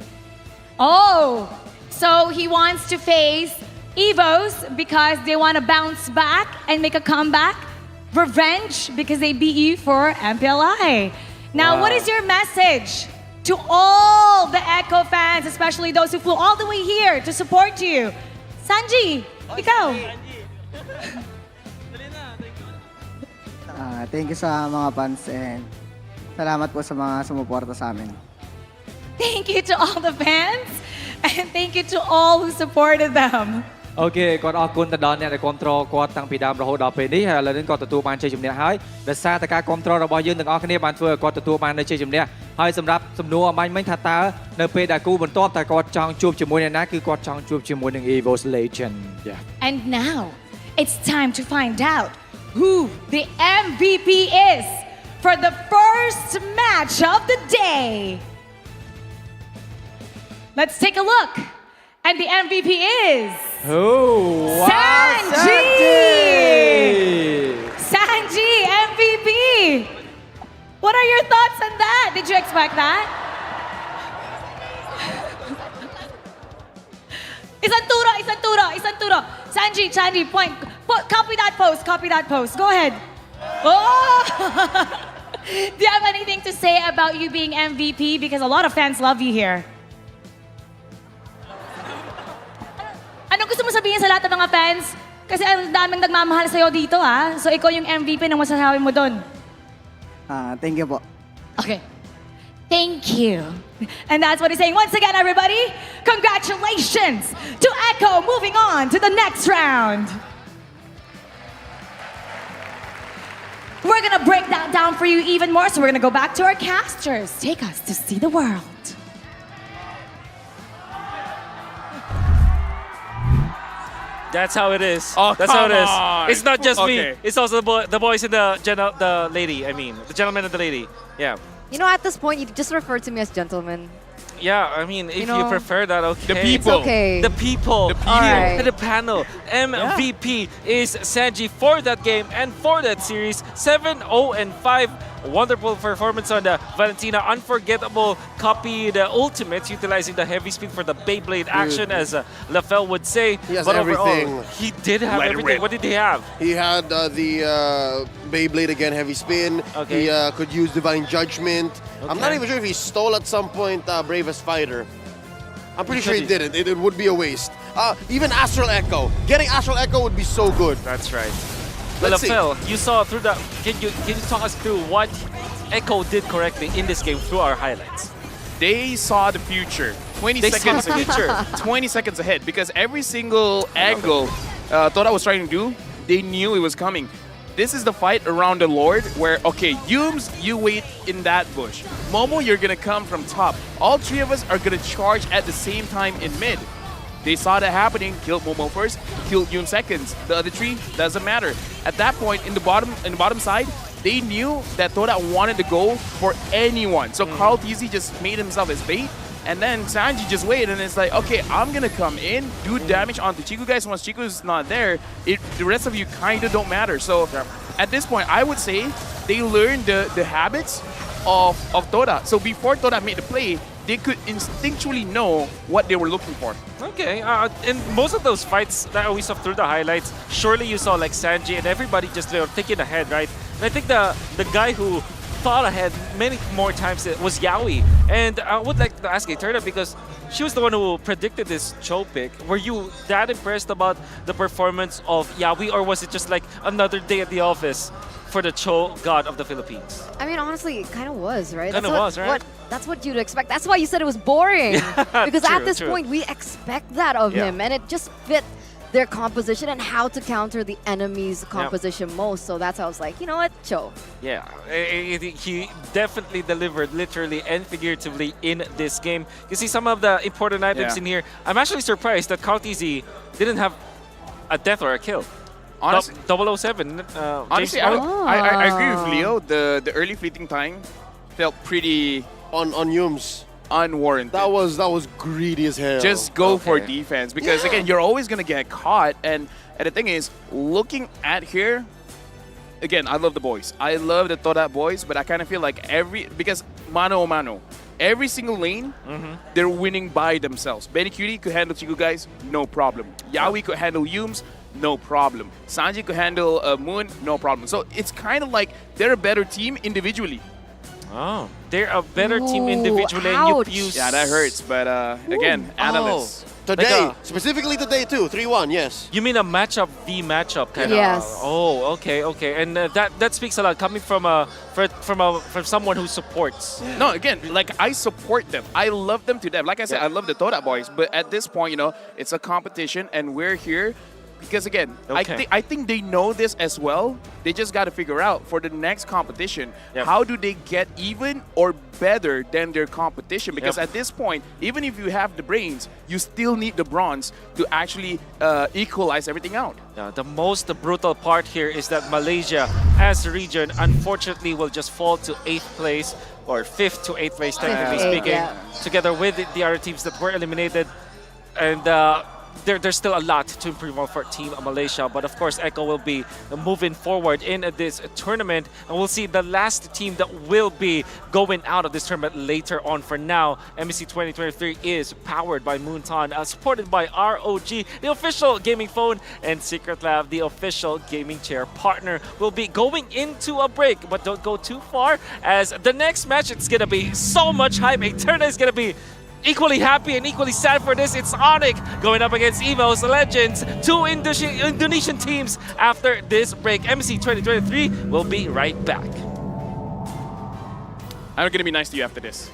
Oh, so he wants to face EVOS because they want to bounce back and make a comeback. Revenge because they beat you for MPLI. Now, what is your message to all the Echo fans, especially those who flew all the way here to support you? Sanji, ikaw. Thank you sa mga fans and salamat po sa mga sumuporta sa amin. Thank you to all the fans and thank you to all who supported them. អូខេគាត់អរគុណទៅដល់អ្នកដែលគ្រប់គ្រងគាត់តាំងពីដើមរហូតដល់ពេលនេះហើយឥឡូវនេះគាត់ទទួលបានជ័យជំនះហើយដោយសារតែការគ្រប់គ្រងរបស់យើងទាំងអស់គ្នាបានធ្វើឲ្យគាត់ទទួលបាននៅជ័យជំនះហើយសម្រាប់សំណួរអំបញ្ញមិញថាតើនៅពេលដែលគូបន្ទាប់តែគាត់ចង់ជួបជាមួយអ្នកណាគឺគាត់ចង់ជួបជាមួយនឹង EVOS Legend And now it's time to find out who the MVP is for the first match of the day. Let's take a look. And the MVP is... wow, Sanji! Sanji, MVP! What are your thoughts on that? Did you expect that? Isang turo. Sanji, point. Copy that post. Go ahead. Oh! Do you have anything to say about you being MVP? Because a lot of fans love you here. Anong gusto mo sabihin sa lahat ng mga fans? Kasi ang daming nagmamahal sa'yo dito, ah. So ikaw yung MVP ng masasabi mo doon. Thank you po. Okay. Thank you. And that's what he's saying. Once again, everybody, congratulations to Echo moving on to the next round. We're gonna break that down for you even more, so we're gonna go back to our casters. Take us to see the world. That's how it is. Oh, That's how it is. on. It's not just Okay. me. It's also the boys and the lady. I mean, the gentleman and the lady. Yeah. You know, at this point, you just refer to me as gentleman. Yeah, I mean, if you know, prefer that, okay. The people. It's okay. The people. The people. Alright. The panel. MVP is Sanji for that game and for that series. 7-0-5. Wonderful performance on the Valentina. Unforgettable copy the ultimates, utilizing the heavy speed for the Beyblade action, as Lafell would say. He has but everything. overall, he did have Let it everything. rip. What did he have? He had the Beyblade again, heavy spin. Okay. He could use Divine Judgment. I'm not Okay. even sure if he stole at some point Bravest Fighter. I'm pretty He sure he could- didn't. It would be a waste. Even Astral Echo. Getting Astral Echo would be so good. That's right. Let's see. Lafell, you saw through the. Can you talk us through what Echo did correctly in this game through our highlights? They saw the future. 20 They saw seconds the future. 20 seconds ahead, because every single angle Toda was trying to do, they knew it was coming. This is the fight around the Lord where, okay, Yumes, you wait in that bush. Momo, you're gonna come from top. All three of us are gonna charge at the same time in mid. They saw that happening, killed Momo first, killed Yume seconds. The other three, doesn't matter. At that point, in the bottom side, they knew that Toda wanted to go for anyone. So Carl TZ just made himself his bait. And then Sanji just waited, and it's like, okay, I'm gonna come in, do damage onto Chiku guys. Once Chiku's not there, the rest of you kind of don't matter. So at this point, I would say they learned the habits of Toda. So before Toda made the play, they could instinctually know what they were looking for. Okay, in most of those fights that we saw through the highlights, surely you saw like Sanji and everybody just thinking ahead, right? And I think the guy who thought ahead many more times was Yaoi. And I would like to ask Eterna, because she was the one who predicted this Cho pick. Were you that impressed about the performance of Yaoi, or was it just like another day at the office for the Cho god of the Philippines? I mean, honestly, it kind of was, right? Kinda was, right? That's what you'd expect. That's why you said it was boring. Because True, at this true. point, we expect that of Yeah. him. And it just fit their composition and how to counter the enemy's composition most. So that's how I was like, you know what, Cho. Yeah, he definitely delivered literally and figuratively in this game. You see some of the important items Yeah. in here. I'm actually surprised that Carl TZ didn't have a death or a kill. Honestly, 007. honestly, James I agree with Leo. The early fleeting time felt pretty on Yumes. Unwarranted. That was greedy as hell. Just go for defense, because again, you're always gonna get caught. And the thing is, looking at here, again, I love the boys. I love the Toda boys, but I kind of feel like because mano a mano, every single lane, they're winning by themselves. Benny Cutie could handle Chiku guys, no problem. Yaoi could handle Yumes, no problem. Sanji could handle Moon, no problem. So it's kind of like they're a better team individually. Oh, they're a better team individually. ouch. And you use Yeah, that hurts. But again, analysts. Today, specifically today too, 3-1, yes. You mean a matchup v matchup kind of? Yes. Oh, okay. And that speaks a lot coming from someone who supports. No, again, like I support them. I love them to death. Like I said, I love the Toda boys. But at this point, you know, it's a competition, and we're here because again, I think they know this as well. They just got to figure out for the next competition, how do they get even or better than their competition? Because at this point, even if you have the brains, you still need the bronze to actually equalize everything out. Yeah, the most brutal part here is that Malaysia, as a region, unfortunately will just fall to 8th place, or 5th to 8th place, technically speaking, together with the other teams that were eliminated. And there's still a lot to improve on for Team Malaysia, but of course Echo will be moving forward in this tournament, and we'll see the last team that will be going out of this tournament later on. For now, MSC 2023 is powered by Moonton, supported by ROG, the official gaming phone, and Secret Lab, the official gaming chair partner. We'll be going into a break, but don't go too far, as the next match, it's gonna be so much hype. Eterna is gonna be equally happy and equally sad for this. It's ONIC going up against EVOS Legends, two Indonesian teams after this break. MSC 2023 will be right back. I'm gonna be nice to you after this.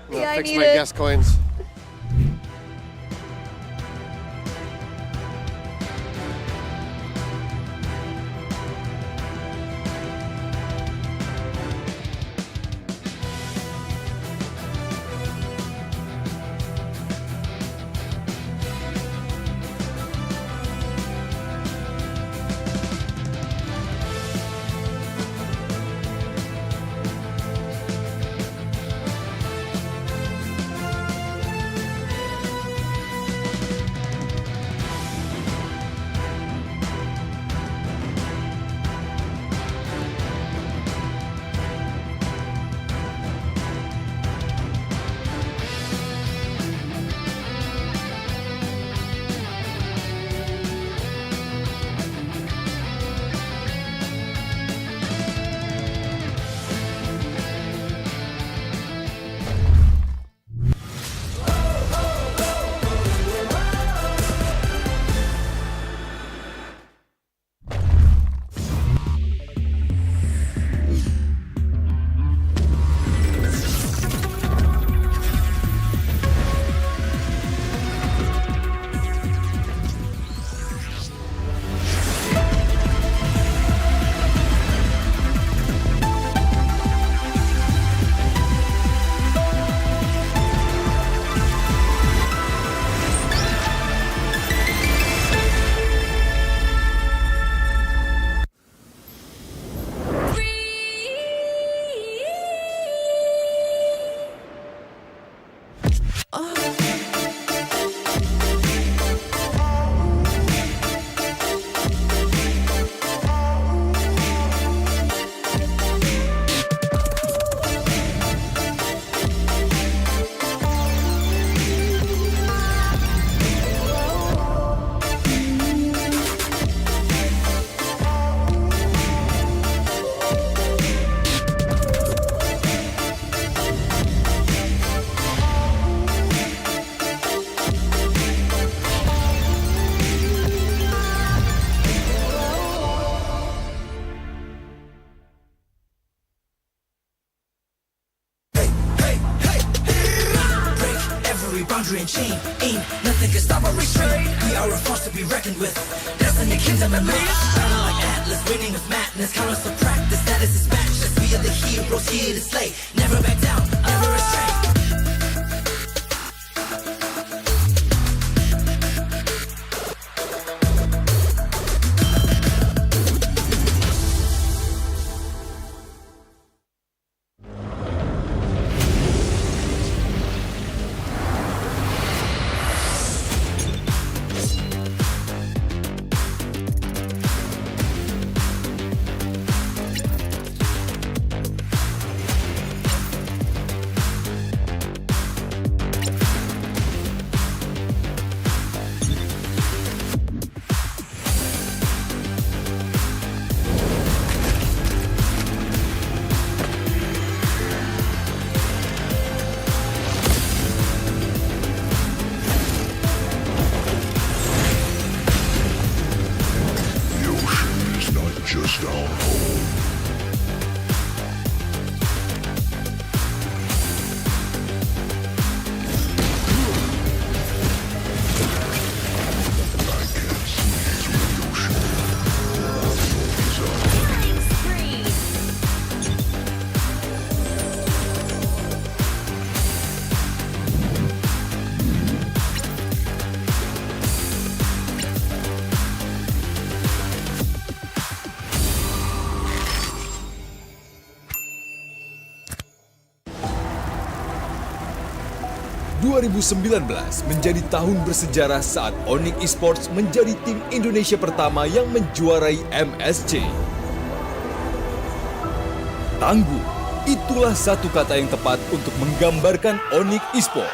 Yeah, I fix need my it. gas coins. boundary and chain. Ain't nothing can stop or restrain. We are a force to be reckoned with. Destiny, kingdom, and might. Battle like Atlas, winning with madness. Count us to practice, status is matchless. We are the heroes here to slay. Never back down, never restrain. Just our home. ...2019 menjadi tahun bersejarah saat ONIC Esports menjadi tim Indonesia pertama yang menjuarai MSC. Tangguh, itulah satu kata yang tepat untuk menggambarkan ONIC Esports.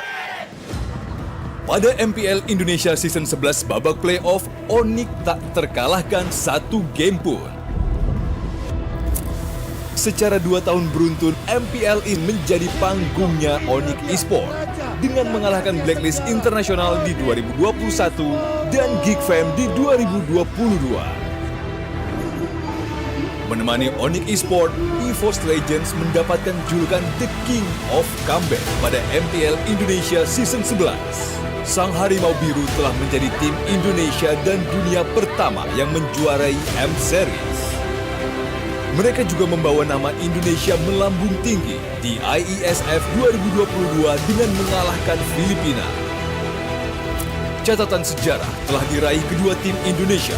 Pada MPL Indonesia Season 11 babak playoff, ONIC tak terkalahkan satu game pun. Secara 2 tahun beruntun, MPL ini menjadi panggungnya ONIC Esports dengan mengalahkan Blacklist Internasional di 2021 dan Geek Fam di 2022. Menemani ONIC Esports, EVOS Legends mendapatkan julukan The King of Comeback pada MPL Indonesia Season 11. Sang Harimau Biru telah menjadi tim Indonesia dan dunia pertama yang menjuarai M-Series. Mereka juga membawa nama Indonesia melambung tinggi di IESF 2022 dengan mengalahkan Filipina. Catatan sejarah telah diraih kedua tim Indonesia.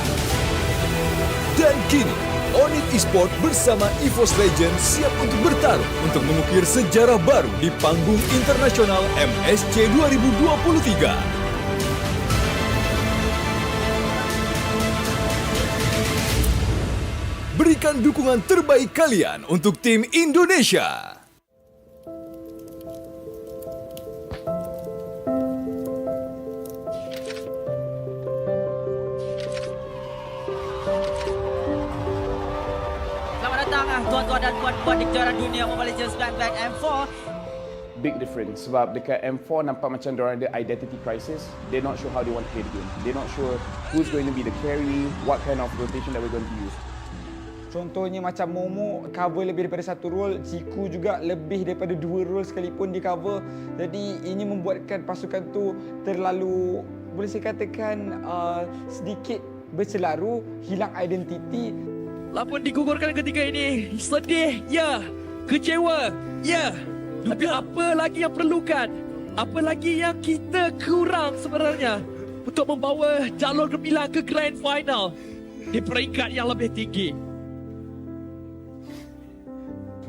Dan kini, ONIC Esports bersama EVOS Legends siap untuk bertarung untuk mengukir sejarah baru di panggung internasional MSC 2023. Berikan dukungan terbaik kalian untuk tim Indonesia. Selamat datang tuan-tuan dan puan-puan di kejuaraan dunia Mobile Legends Back M4. Big difference sebab dekat M4 nampak macam diorang ada identity crisis. They're not sure how they want to play the game. They're not sure who's going to be the carry, what kind of rotation that we're going to use. Contohnya macam Momo cover lebih daripada satu role, Ciku juga lebih daripada 2 role sekalipun di cover. Jadi ini membuatkan pasukan tu terlalu, boleh saya katakan sedikit berselaru, hilang identiti. Lapan digugurkan ketika ini. Sedih, ya. Kecewa, ya. Tapi apa lagi yang perlukan? Apa lagi yang kita kurang sebenarnya untuk membawa jalur gemilang ke Grand Final di peringkat yang lebih tinggi?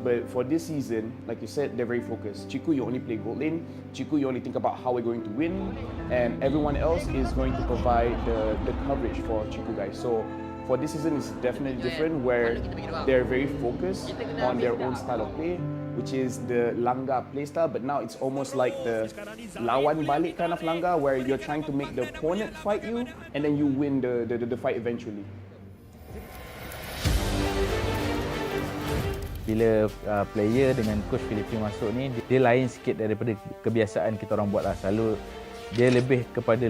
But for this season, like you said, they're very focused. Chiku, you only play gold lane. Chiku, you only think about how we're going to win. And everyone else is going to provide the coverage for Chiku guys. So for this season, it's definitely different where they're very focused on their own style of play, which is the Langga playstyle. But now it's almost like the lawan balik kind of Langga where you're trying to make the opponent fight you and then you win the fight eventually. Bila player dengan coach Filipin masuk ni, dia lain sikit daripada kebiasaan kita orang buat lah. Selalu dia lebih kepada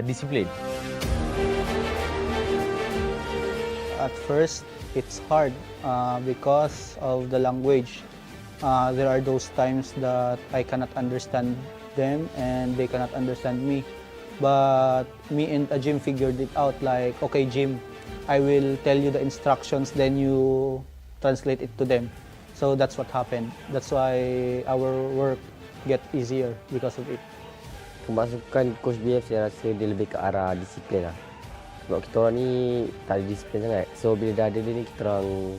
disiplin. At first, it's hard because of the language. There are those times that I cannot understand them and they cannot understand me. But me and Jim figured it out like, okay Jim, I will tell you the instructions, then you translate it to them. So that's what happened. That's why our work get easier because of it. Kemasukan Coach BF saya rasa dia lebih ke arah disiplin lah. Sebab kita orang ni tak ada disiplin sangat. So bila dah ada dia ni, kita orang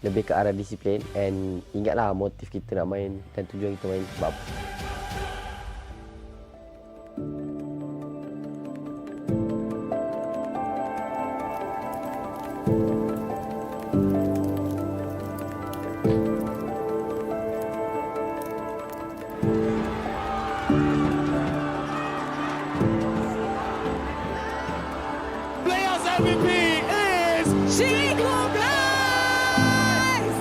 lebih ke arah disiplin. And ingatlah motif kita nak main dan tujuan kita main sebab apa. MVP is Chico, guys!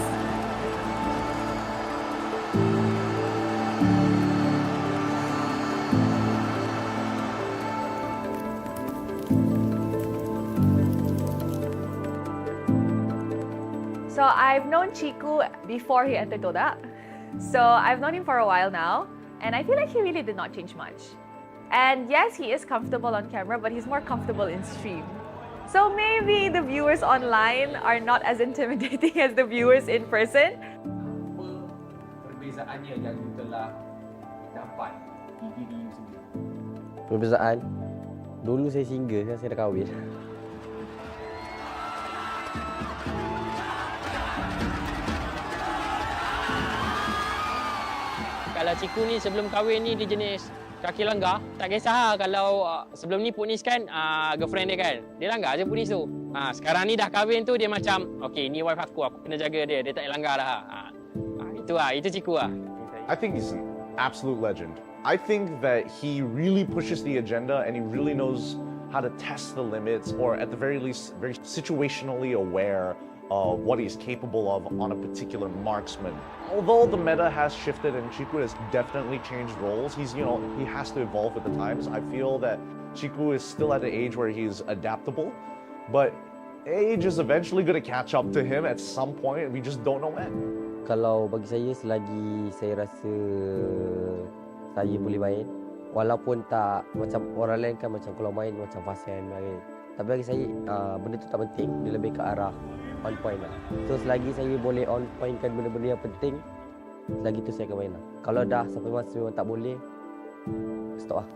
So I've known Chiku before he entered TODAK. So I've known him for a while now, and I feel like he really did not change much. And yes, he is comfortable on camera, but he's more comfortable in stream. So maybe the viewers online are not as intimidating as the viewers in person. Perbezaannya yang you telah dapat di diri you sendiri? Perbezaan? Dulu saya single, sekarang saya dah kahwin. Kalau Ciku ni sebelum kahwin ni dia jenis kaki langgar, tak kisah kalau sebelum ni Punis kan girlfriend dia kan, dia langgar je Punis tu. Sekarang ni dah kahwin tu dia macam, okay ni wife aku kena jaga dia tak langgar dah. Itu Ciku lah. I think he's an absolute legend. I think that he really pushes the agenda and he really knows how to test the limits, or at the very least, very situationally aware of what he's capable of on a particular marksman. Although the meta has shifted and Chiku has definitely changed roles, he has to evolve with the times. I feel that Chiku is still at the age where he's adaptable, but age is eventually going to catch up to him at some point, and we just don't know when. Kalau bagi saya, selagi saya rasa saya boleh main, walaupun tak macam orang lain kan, macam kalau main macam fast-hand main. Tapi bagi saya, benda tu tak penting, dia lebih ke arah on point lah. So selagi saya boleh on point kan benda-benda yang penting, selagi tu saya akan main lah. Kalau dah sampai masa memang tak boleh, stop lah.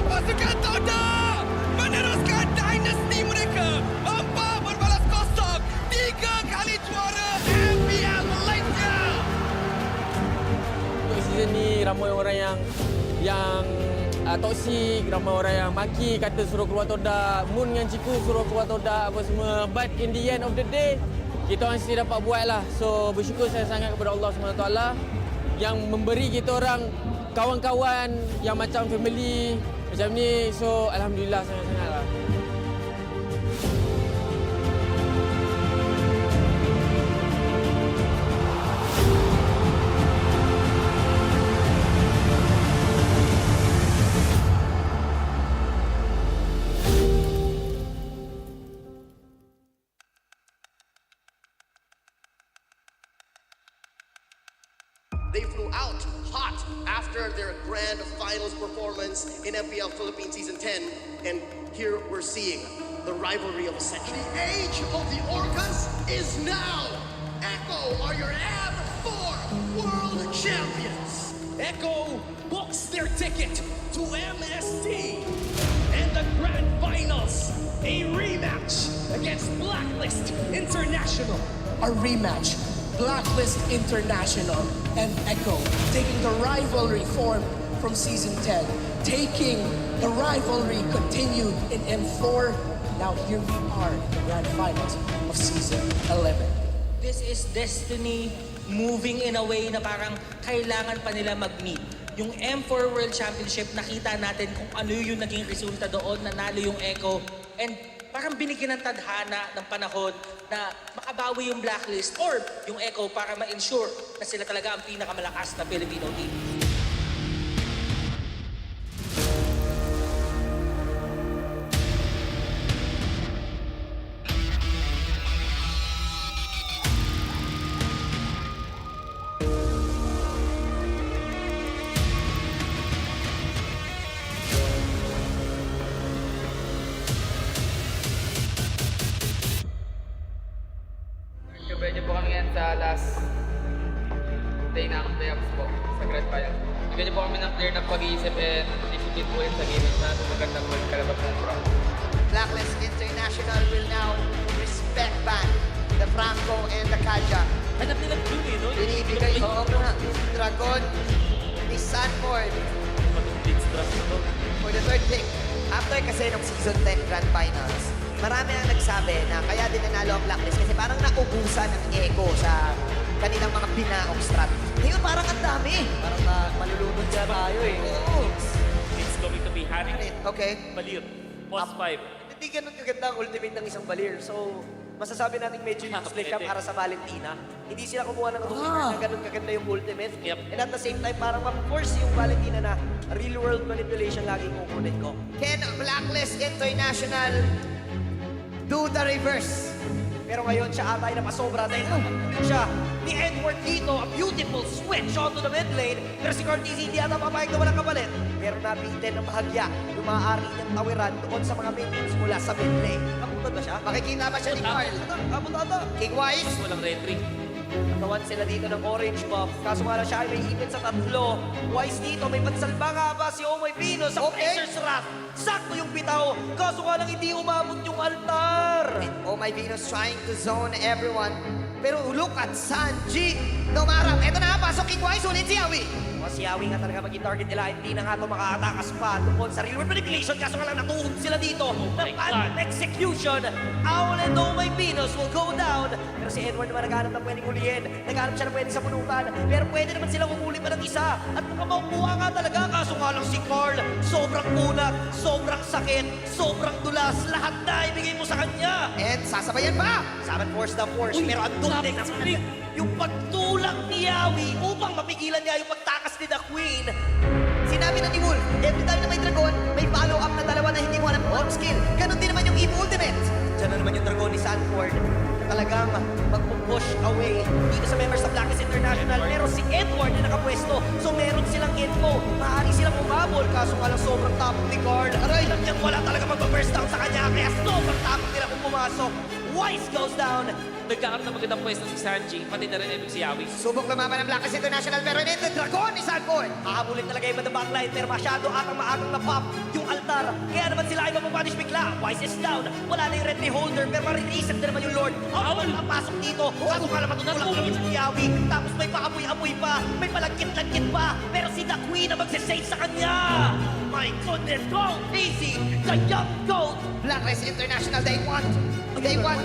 Pasukan TODAK meneruskan dinasti mereka. 4 berbalas kosong, 3 kali juara MPL Malaysia. Untuk season ni ramai orang yang toksik, ramai orang yang maki, kata suruh keluar TODAK, Moon dengan Ciku suruh keluar TODAK apa semua. But in the end of the day, kita orang sendiri dapat buat lah. So bersyukur saya sangat kepada Allah SWT yang memberi kita orang kawan-kawan yang macam family macam ni. So alhamdulillah sangat-sangat lah. They flew out hot after their grand finals performance in MPL Philippines Season 10. And here we're seeing the rivalry of a century. The age of the Orcas is now. Echo are your M4 World Champions. Echo books their ticket to MSC and the grand finals. A rematch against Blacklist International. A rematch. Blacklist International and Echo taking the rivalry form from Season 10, taking the rivalry continued in M4. Now here we are in the grand finals of Season 11. This is destiny moving in a way na parang kailangan pa nila mag-meet. Yung M4 World Championship, nakita natin kung ano yung naging resulta doon, nanalo yung Echo. And parang binigyan ng tadhana ng panahon na makabawi yung Blacklist or yung Echo para ma-ensure na sila talaga ang pinakamalakas na Filipino team. Medyo po kami yan sa last day na ng playoffs po sa Grand Finals. Medyo po kami ng clear na pag-iisip and discipline po yun sa game na magandang magkalabas ng pro. Blacklist International will now respect back the Franco and the Kaja. Hanap nila dun eh, no? Binibigay, oo nga, Dragon, ni Sanford. For the third pick. After kasi nung Season 10 Grand Finals, marami ang nagsabi na kaya din nanalo ang Blacklist kasi parang naubusan ng Echo sa kanilang mga binaong strat. Ngayon parang ang dami. Parang malulunod siya tayo eh. Oo. It's going to be Hanik. Okay. Balir. Post 5. Hindi ganun kaganda ang ultimate ng isang Balir. So, masasabi natin medyo useless siya para sa Valentina. Hindi sila kumuha ng na ganun kaganda yung ultimate. And at the same time, parang ma-force yung Valentina na real world manipulation lagi kukunin ko. Can Blacklist International do the reverse? Pero ngayon siya atay na pasobra dahil siya ni Edward dito, a beautiful switch onto the mid lane. Pero si Cortez hindi ata papayag na walang kapalit. Pero nabitin ng bahagya yung maaari niyang tawiran doon sa mga minions mula sa mid lane. Abutan ba siya? Makikita ba siya ni Carl? Abutan. King Wise. Walang retry. Natawan sila dito ng orange buff. Kaso nga lang siya ay may ipit sa tatlo. Wise dito, may pansalba nga ba si Omoy Pino sa Blazer's Wrath. Sakto yung bitaw. Kaso nga lang hindi umabot yung altar. Omoy Pino's trying to zone everyone. Pero look at Sanji. Numarap. Eto na, pasok King Wise. Ulit si Yawi. Si Yawi nga talaga maging target nila. Hindi na nga ito makatakas pa tungkol sa real world manipulation. Kaso nga lang natuhog sila dito. Ng execution. Owl and Omoy Pinos will go down. Pero si Edward naman naghanap ng pwedeng hulihin. Naghanap siya ng pwedeng sa punutan. Pero pwede naman silang umuli pa ng isa. At makukuha nga talaga. Kaso nga lang si Carl. Sobrang kunat. Sobrang sakit. Sobrang dulas. Lahat na ibigay mo sa kanya. And sasabayan pa. Summon force the force. Pero andun din naman yung pagtulak ni Yawi upang mapigilan niya yung pagtakas ni The Queen. Sinabi na ni Wolf, every time na may dragon, may follow-up na dalawa na hindi mo alam kung skill. Ganon din naman yung EVO Ultimate. Diyan na naman yung dragon ni Sanford. Talagang mag-push away dito sa members ng Blacklist International. Pero si Edward na nakapwesto, so meron silang info. Maaari silang umabol, kaso nga lang sobrang tapos ni Carl. Aray, lang niyang wala talaga mag-burst down sa kanya, kaya sobrang tapos nila kung pumasok. Wise goes down. Nagkakaroon ng magandang pwesto si Sanji, pati na rin si Yawi. Subok lumaban ng Blacklist International pero hindi ito dragon ni Sanford. Hahabulin talaga yung the backline pero masyado atang maagang na pop yung altar. Kaya naman sila ay mapapunish bigla. Wise is down. Wala na yung retry holder pero marinisip na naman yung Lord. Awal papasok dito. Kaso ka naman tutulak naman si Yawi. Tapos may paapoy-apoy pa. May palagkit-lagkit pa. Pero si The Queen na magsisave sa kanya. My goodness, go easy. The young goat. Blacklist International, they want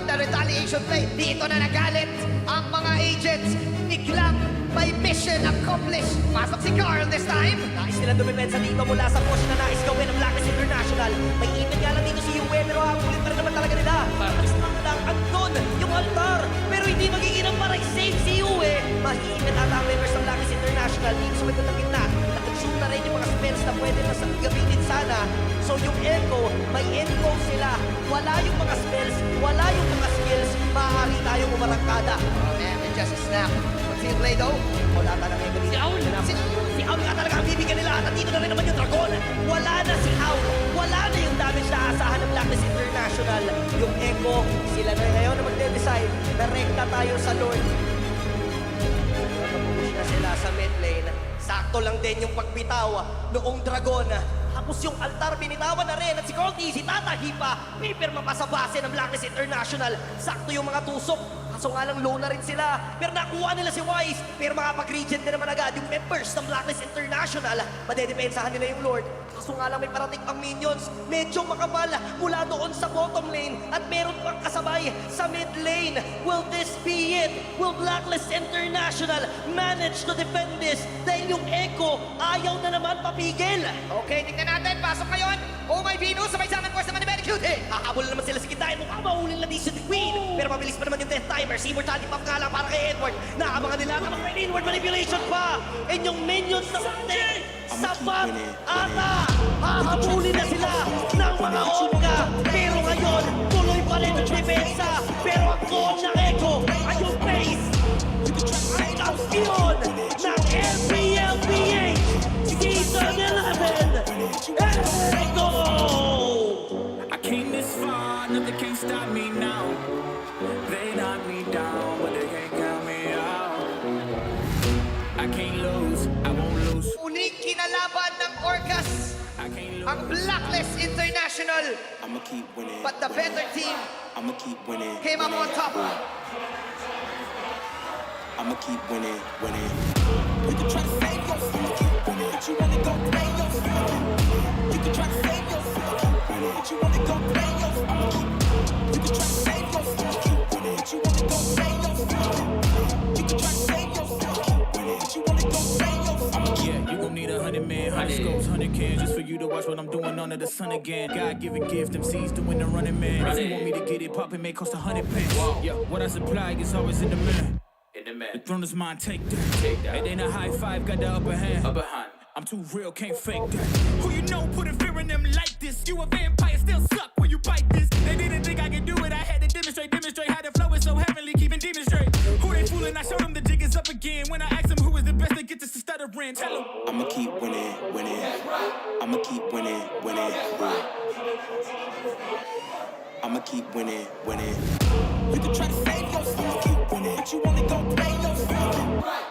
the retaliation play. Dito na nagalit ang mga agents. Biglang may mission accomplished. Pasok si Carl this time. Nais nilang dumipensa dito mula sa push na nais gawin ng Blacklist International. May ipin nga lang dito si Yue pero hakulit pa rin naman talaga nila. Tapos lang andun yung altar. Pero hindi magiginang para i-save si Yue. Mahiipin ata ang members ng Blacklist International dito sa magandang gitna. Nakashoot na rin yung mga spells na pwede na gamitin sana. So yung Echo, may Echo sila. Wala yung mga spells, wala yung mga skills. Maaari tayong umarangkada. Oh man, it just a snap. What's yung play though? Wala talaga yung gamitin. Si Owl nga talaga ang bibigyan nila. At nandito na rin naman yung dragon. Wala na si Owl. Wala na yung damage na asahan ng Blacklist International. Yung Echo, sila na ngayon na magde-decide. Direkta tayo sa Lord. Nakapush na sila sa mid lane. Sakto lang din yung pagbitaw noong dragon. Tapos yung altar binitawan na rin at si Cortez, si Tatahi pa. May pirma pa sa base ng Blacklist International. Sakto yung mga tusok. Kaso nga lang low na rin sila. Pero nakuha nila si Wise. Pero makapag-regen din naman agad yung members ng Blacklist International. Madedepensahan nila yung Lord. Kaso nga lang may parating pang minions. Medyo makapal mula doon sa bottom lane. At meron pang kasabay sa mid lane. Will this be it? Will Blacklist International manage to defend this? Dahil yung Echo ayaw na naman papigil. Okay, tingnan natin. Pasok ngayon. Oh my Venus, sabay sa course naman ni Very Cute. Hahabol naman sila sa gitna. Mukha mahulin na si Queen. Pero mabilis pa naman yung death timer. Si Immortality Pump nga lang para kay Edward. Naabangan nila naman may inward manipulation pa. And yung minions na sapat ata. Hahabulin na sila ng mga Onga. Pero ngayon, tuloy pa rin ang depensa. Pero ang goal ng Echo ay yung base. Ang kampiyon ng LPLPA Season 11. Echo! I came this far, nothing can stop me now. They knock me down, but they can't count me out. I can't lose, I won't lose. Unik kinalaban ng Orcas ang Blacklist International. I'ma keep winning. But the better team I'ma keep winning. came up on top. I'ma keep winning, winning. You can try to save yourself, keep winning. But you wanna go play yourself. You can try to save yourself, keep winning. But you wanna go play yourself. I'ma keep. You can try to save yourself, keep winning. But you wanna go play yourself. You can try to save yourself, keep winning. But you wanna go play yourself. Yeah, you gon' need 100 men, 100 scopes, 100 cans just for you to watch what I'm doing under the sun again. God-given gift, MC's doing the running man. If you want me to get it poppin', may cost 100 pence. Yeah, what I supply is always in the man. The throne is mine, take that. It ain't a high five, got the upper hand. I'm too real, can't fake that. Who you know putting fear in them like this? You a vampire, still suck when you bite this. They didn't think I could do it, I had to demonstrate how the flow is so heavenly, keeping demons straight. Who they fooling? I showed them the jig is up again. When I asked them who is the best, they get this to stuttering. Tell them I'ma keep winning, winning. I'ma keep winning, winning. I'ma keep winning, winning. You can try to save yourself, keep winning. But you wanna go play yourself.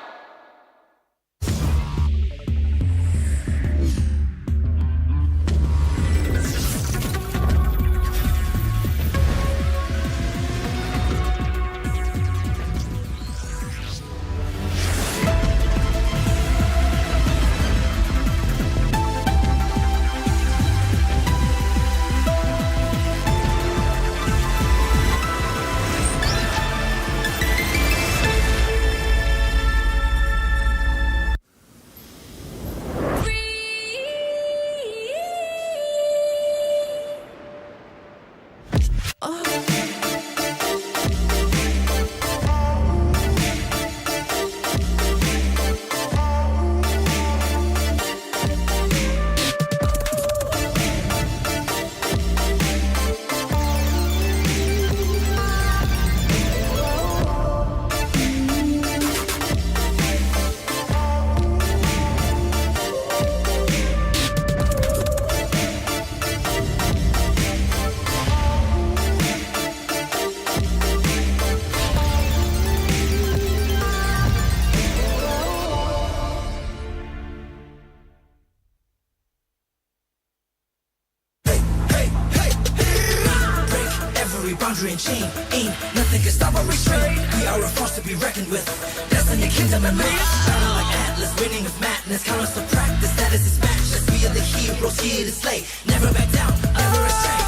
boundary and chain. Ain't nothing can stop or restrain. We are a force to be reckoned with. Destiny, kingdom, and life. Battle like Atlas, winning with madness. Count us to practice, status is matchless. We are the heroes here to slay. Never back down, never restrain.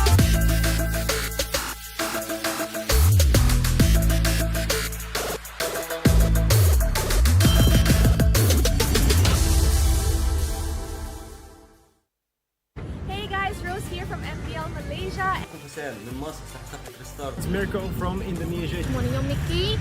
It's Mirko from Indonesia. Morning, Mickey.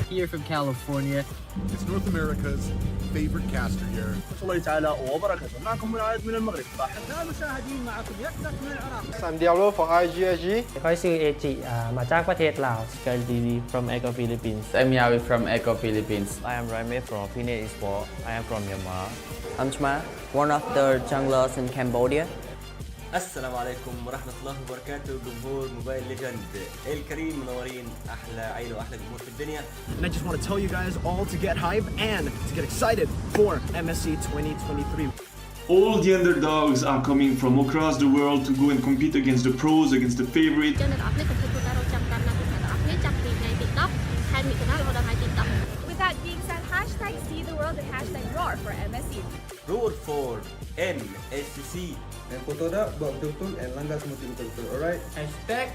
Here from California. It's North America's favorite caster here. الله تعالى وبركاته. معكم منعاد من المغرب. أحباء المشاهدين معكم يكتك من العراق. I'm Diablo from IGSG. ก็ชื่อเอจิมาจากประเทศลาว Sky TV from Echo Philippines. I'm Yawi from Echo Philippines. I am Raime from Pine Esport. I am from Myanmar. I'm Chma, one of the junglers in Cambodia. السلام عليكم ورحمة الله وبركاته جمهور موبايل ليجند الكريم منورين أحلى عيلة وأحلى جمهور في الدنيا. And I just want to tell you guys all to get hype and to get excited for MSC 2023. All the underdogs are coming from across the world to go and compete against the pros, against the favorites. With that being said, hashtag see the world and hashtag roar for MSC. Roar for MSC. And for TODAK, buat betul-betul and langgar semua betul-betul, alright? Hashtag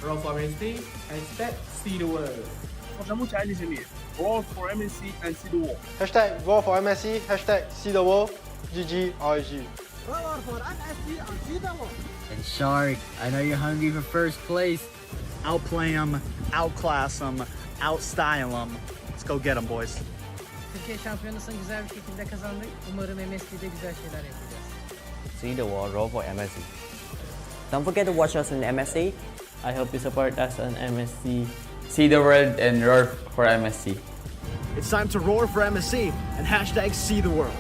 roar for MSC. Hashtag see the world. وجمهور تعالي جميع. Roar for MSC and see the world. Hashtag roar for MSC. Hashtag see the world. GG RG. And Shark, I know you're hungry for first place. Outplay them, outclass them, outstyle them. Let's go get them, boys. Türkiye Şampiyonası'nı güzel bir şekilde kazandık. Umarım MSC'de güzel şeyler yapacağız. See the world, roll for MSC. Don't forget to watch us in MSC. I hope you support us on MSC. See the world and roar for MSC. It's time to roar for MSC and hashtag see the world.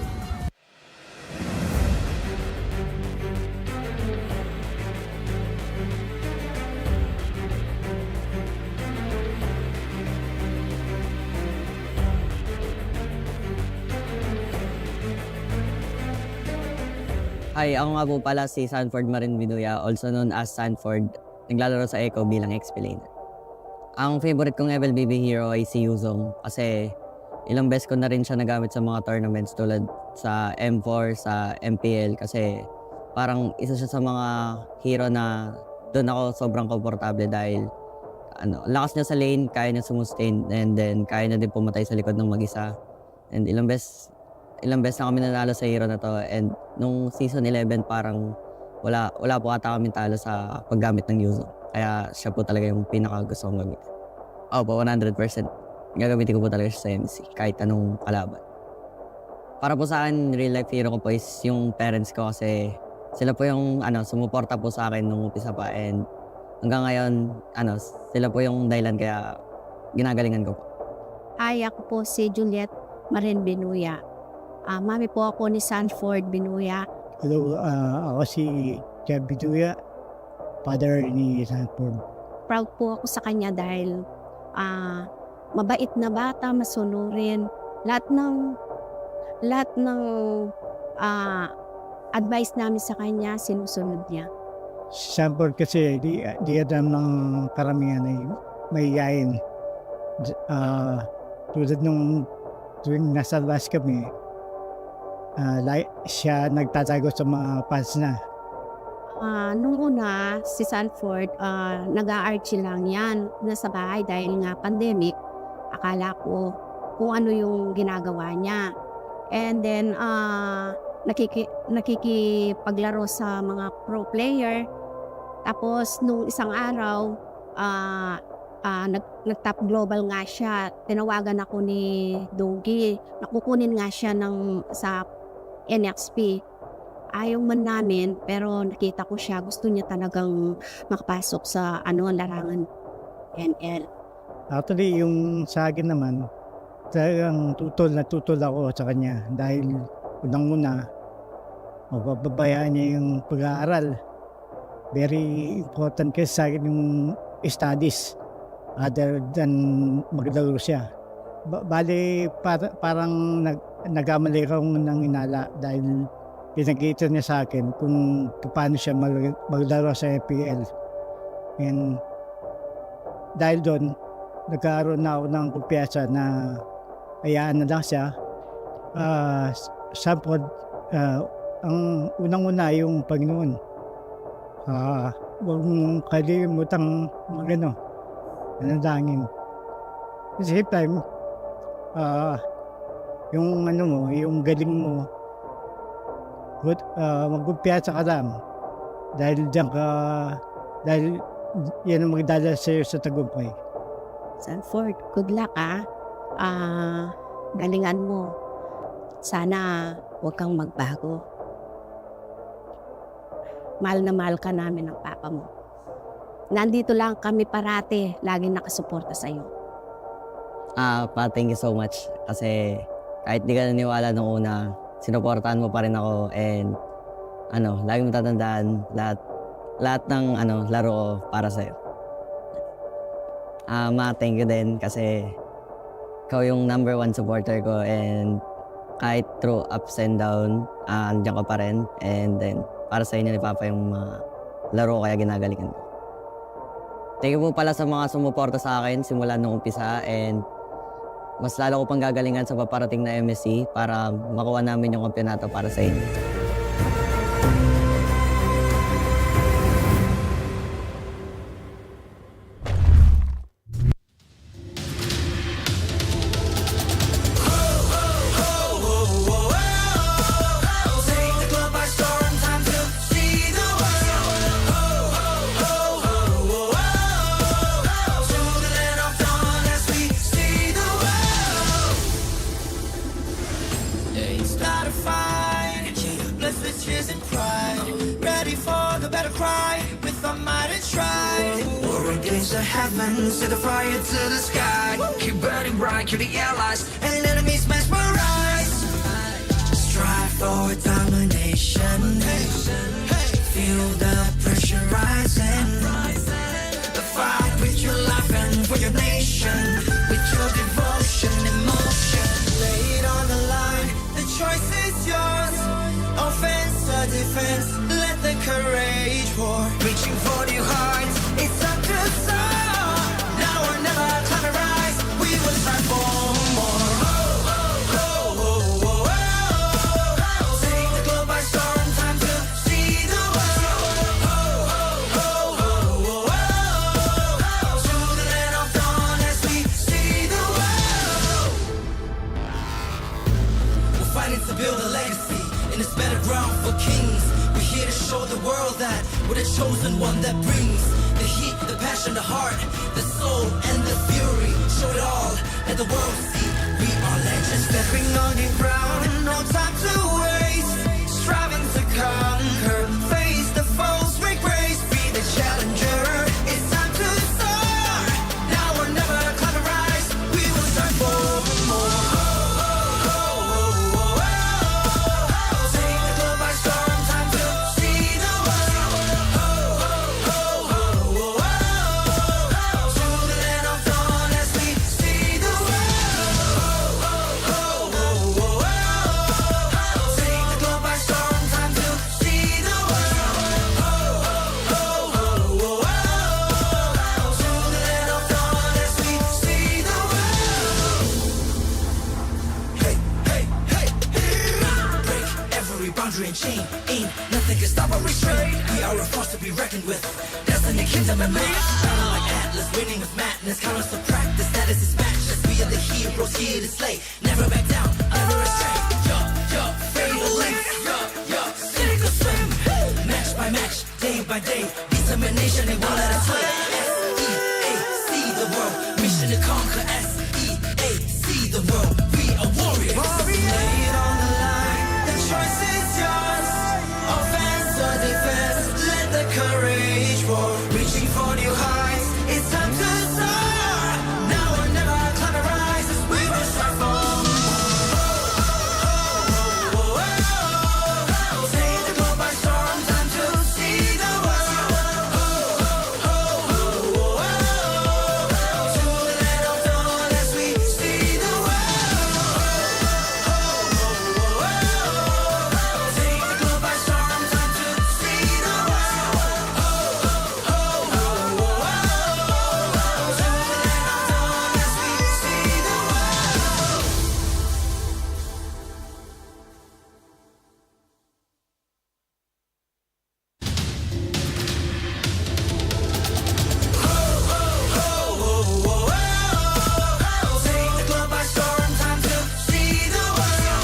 Hi, ako nga po pala si Sanford Marin Binuya, also known as Sanford. Naglalaro sa Echo bilang explainer. Ang favorite kong FLBB hero ay si Yuzong kasi ilang beses ko na rin siya nagamit sa mga tournaments tulad sa M4, sa MPL kasi parang isa siya sa mga hero na doon ako sobrang komportable dahil lakas niya sa lane, kaya niya sumustain, and then kaya niya din pumatay sa likod ng mag-isa. And ilang beses na kami nanalo sa hero na to, and nung season 11 parang wala po ata kami talo sa paggamit ng Yuzo. Kaya siya po talaga yung pinaka-gusto kong gamitin. Opo, 100%. Gagamitin ko po talaga siya sa MC, kahit anong kalaban. Para po sa akin, real life hero ko po is yung parents ko kasi sila po yung sumuporta po sa akin nung umpisa pa, and hanggang ngayon, sila po yung dahilan kaya ginagalingan ko po. Hi, ako po si Juliet Marin Binuya. Mami po ako ni Sanford Binuya. Hello, ako si Jeff Binuya, father ni Sanford. Proud po ako sa kanya dahil mabait na bata, masunurin. Lahat ng advice namin sa kanya, sinusunod niya. Sanford kasi di alam ng karamihan ay mahihayin. Tulad nung tuwing nasa labas kami, siya nagtatago sa mga fans na. Nung una, si Sanford, nag-a-archie lang yan nasa bahay dahil nga pandemic. Akala ko kung ano yung ginagawa niya. And then, nakikipaglaro sa mga pro player. Tapos, nung isang araw, nag-top global nga siya. Tinawagan ako ni Dogi. Nakukunin nga siya sa NXP. Ayaw man namin, pero nakita ko siya. Gusto niya talagang makapasok sa larangan NL. Actually, yung sa akin naman, talagang tutol ako sa kanya. Dahil unang-una, mapapabayaan niya yung pag-aaral. Very important kasi sa akin yung studies other than maglaro siya. Bale, parang nagkamali ako ng inala dahil pinakita niya sa akin kung paano siya maglaro sa FPL. And dahil doon, nagkaroon na ako ng kumpiyansa na hayaan na lang siya. Sample, ang unang-una yung Panginoon. Huwag mong kalimutang nanalangin. At the same time, yung galing mo, magkumpiyansa ka lang. Dahil yan ang magdadala sa'yo sa tagumpay. Sanford, good luck galingan mo. Sana huwag kang magbago. Mahal na mahal ka namin ng papa mo. Nandito lang kami parate, laging nakasuporta sa iyo. Thank you so much. Kasi kahit di ka naniwala nung una, sinuportahan mo pa rin ako, and laging mo tatandaan lahat ng laro ko para sa'yo. Thank you din kasi ikaw yung number 1 supporter ko, and kahit through ups and down, andiyan ka pa rin, and then para sa inyo ni Papa yung mga laro kaya ginagalingan ko. Thank you po pala sa mga sumuporta sa akin simula nung umpisa, and mas lalo ko pang gagalingan sa paparating na MSC para makuha namin yung kampeonato para sa inyo. Take the club by storm. gaze of heaven, set the fire to the sky. Keep burning bright, kill the allies, and enemies mesmerize. Strive for domination. Feel the pressure rising. Fight with your life and for your nation. With your devotion, emotion. Lay it on the line, the choice is yours. Offense or defense, let the courage pour. Reaching for new heights, it's up to soar. Now or never, climb and rise. We will strive for more. Take the globe by storm, time to see the world. To the land of dawn as we see the world. We're fighting to build a legacy in this battleground for kings. We're here to show the world that we're the chosen one that brings the heat, the passion, the heart, the soul, and the fury. Show it all, let the world see we are legends. Stepping on the ground, no time to waste. Striving to conquer, face the foes, make grace, be the challenger. It's time to soar. Now or never, climb and rise. We will strive for more. Take the globe by storm, time to see the world. To the land of dawn as we see the world. Take the globe by storm, time to see the world. To the land of dawn as we see the world. Hey, hey, hey, hey. Break every boundary and chain. Ain't nothing can stop or restrain. We are a force to be reckoned with. Destiny, kingdom, and man. Battle like Atlas, winning with madness. Count us to practice, that is his matchless. We are the heroes here to slay. Never back down, never astray. Fatal length. Sink or swim. Match by match, day by day. Determination, they won't let us sway. S-E-A-C the world. Mission to conquer. S-E-A-C the world. We are warriors. Lay it on the line. The choice is yours. Offense or defense, let the courage roar. Reaching for new heights, it's time to soar. Now or never, climb and rise. We will strive for more. Take the globe by storm, time to see the world. To the land of dawn as we see the world. Take the globe by storm, time to see the world. To the land of dawn as we see the world. Take the globe by storm, time to see the world.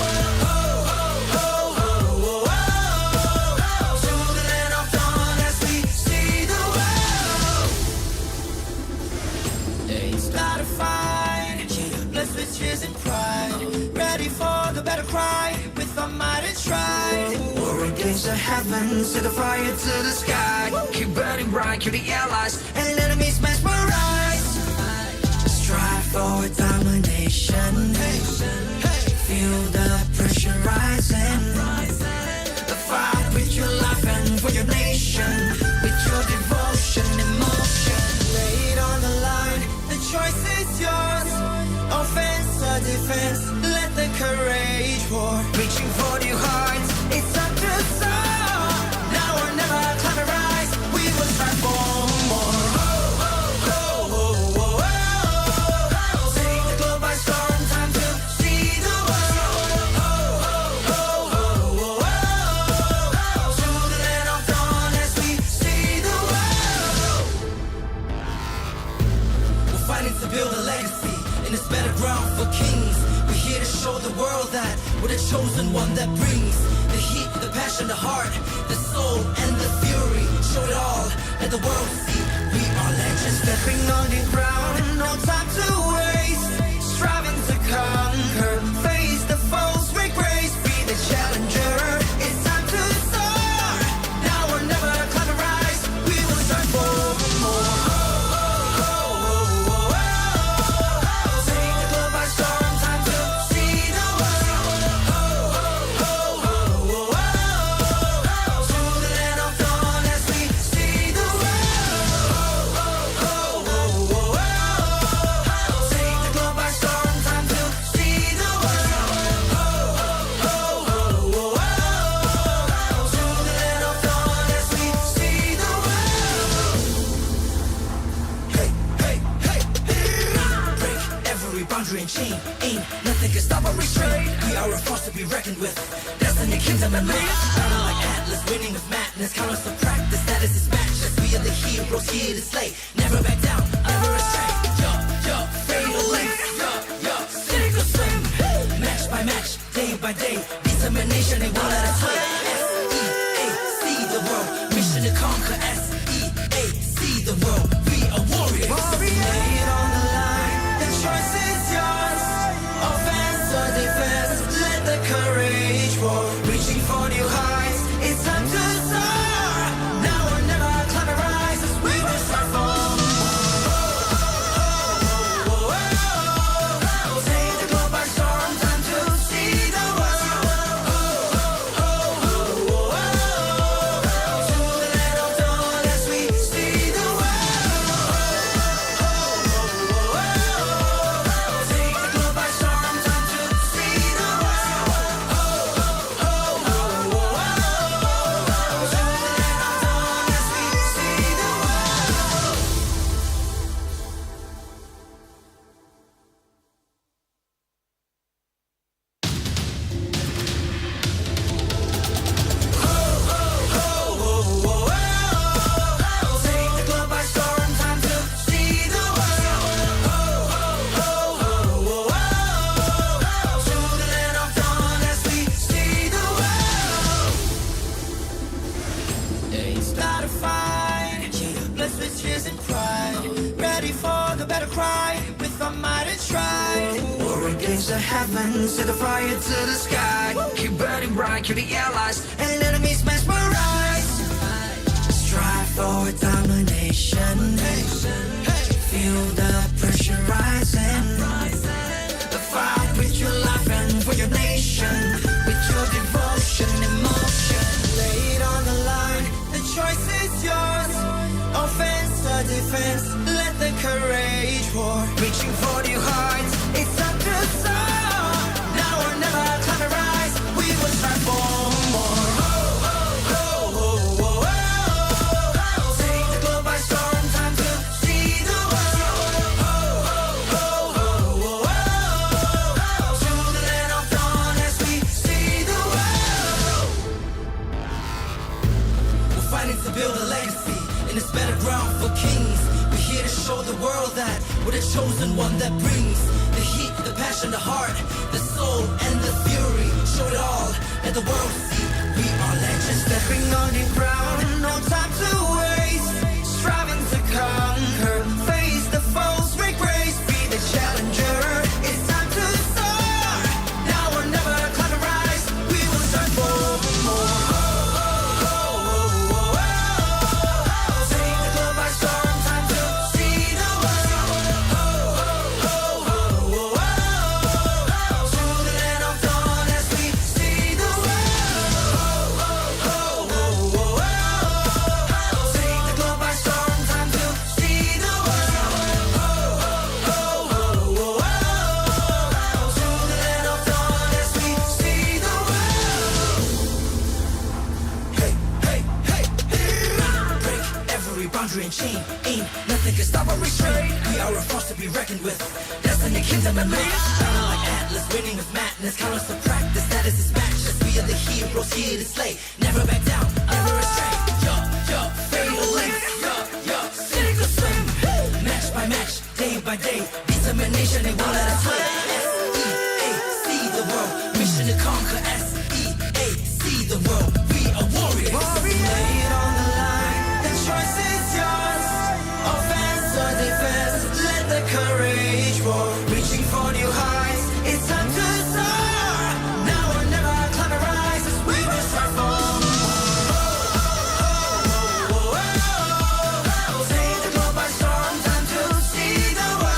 To the land of dawn as we see the world. It's not a fight, blessed with tears and pride. Ready for the battle cry, with our might and stride. War against the heavens, set the fire to the sky. Keep burning bright, kill the allies, and enemies mesmerize. Strive for domination. Feel the pressure rising. Fight with your life and for your nation. With your devotion, emotion. Lay it on the line, the choice is yours. Offense or defense, let the courage roar. Reaching for new heights, it's up to soar. Now or never, climb and rise. We will strive for more. Take the globe by storm, time to see the world. To the land of dawn as we see the world. We're fighting to build a legacy in this battleground for kings. We're here to show the world that we're the chosen one that brings the heat, the passion, the heart, the soul, and the fury. Show it all, let the world see we are legends. Stepping on the ground, no time to waste. Striving to conquer, face the foes, make grace, be the challenger. It's time to soar. Now or never, climb and rise. We will strive for more. boundary and chain. Ain't nothing can stop or restrain. We are a force to be reckoned with. Destiny, kingdom, and reign. Battle like Atlas, winning with madness. Count us to practice, status is matchless. We are the heroes here to slay. Never back down, never astray. Fatal length. Sink or swim. Match by match, day by day. Determination, they won't let us sway. S-E-A-C the world. Mission to conquer. S-E-A-C the world. We are warriors. Lay it on the line. The choice is yours. Offense or defense. Let the courage roar. Reaching for new heights. It's time to soar. Now or never. Climb and rise as we will start for. Take the globe by storm. Time to see the world. To the land of dawn as we see the world. Take the globe by storm. Time to see the world. To the land of dawn as we see the world. Take the globe by storm, time to see the world. To the land of dawn as we see the world. It's not a fight, blessed with tears and pride. Ready for the battle cry, with our might and stride. War against the heavens, set the fire to the sky. Keep burning bright, kill the allies, and enemies mesmerized. Strive for domination. Feel the pressure rising. Fight with your life and for your nation. With your devotion, emotion. Lay it on the line. The choice is yours. Offense or defense. Let the courage roar. Reaching for new heights. It's time to soar. Now or never. Climb and rise. We will strive for more. Take the globe by storm. Time to see the world. To the land of dawn as we see the world. We're fighting to build a legacy in this better ground for kings. We're here to show the world that we're the chosen one that brings the heat, the passion, the heart, the soul, and the fury. Show it all, let the world see we are legends. Stepping on your ground, no time to waste. Striving to conquer, face the foes, break grace, be the challenger. It's time to soar. Now or never, climb and rise. We will start for more. Take the globe by storm. Time to see the world. To the land of dawn as we see the world. Take the globe by storm. Time to see the world. To the land of dawn as we see the world. Hey, hey, hey, hey. Break every boundary and chain. Ain't nothing can stop or restrain. We are a force to be reckoned with. Destiny, kingdom, and reign. Battle like Atlas, winning with madness. Count us to practice, status is matchless. We are the heroes here to slay. Never back down, never astray. Fatal length. Sink or swim. Match by match, day by day. Determination, they won't let us sway. S-E-A-C the world. Mission to conquer. S-E-A-C the world. We are warriors. Lay it on the line. The choice is yours. Offense or defense. Let the courage roar. Reaching for new heights. It's time to soar. Now or never. Climb and rise as we will start for. Take the globe by storm. Time to see the world.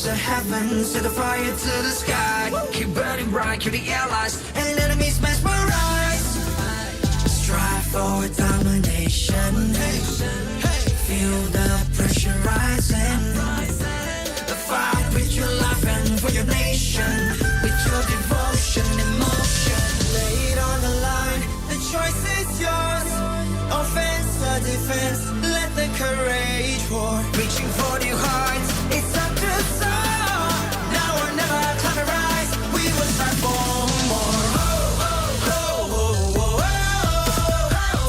against the heavens, set the fire to the sky. Keep burning bright, kill the allies, and enemies mesmerized. Strive for domination. Feel the pressure rising. Fight with your life and for your nation, with your devotion, emotion. Lay it on the line, the choice is yours. Offense or defense, let the courage roar. Reaching for new heights, it's up to soar. Now or never, climb and rise, we will strive for more.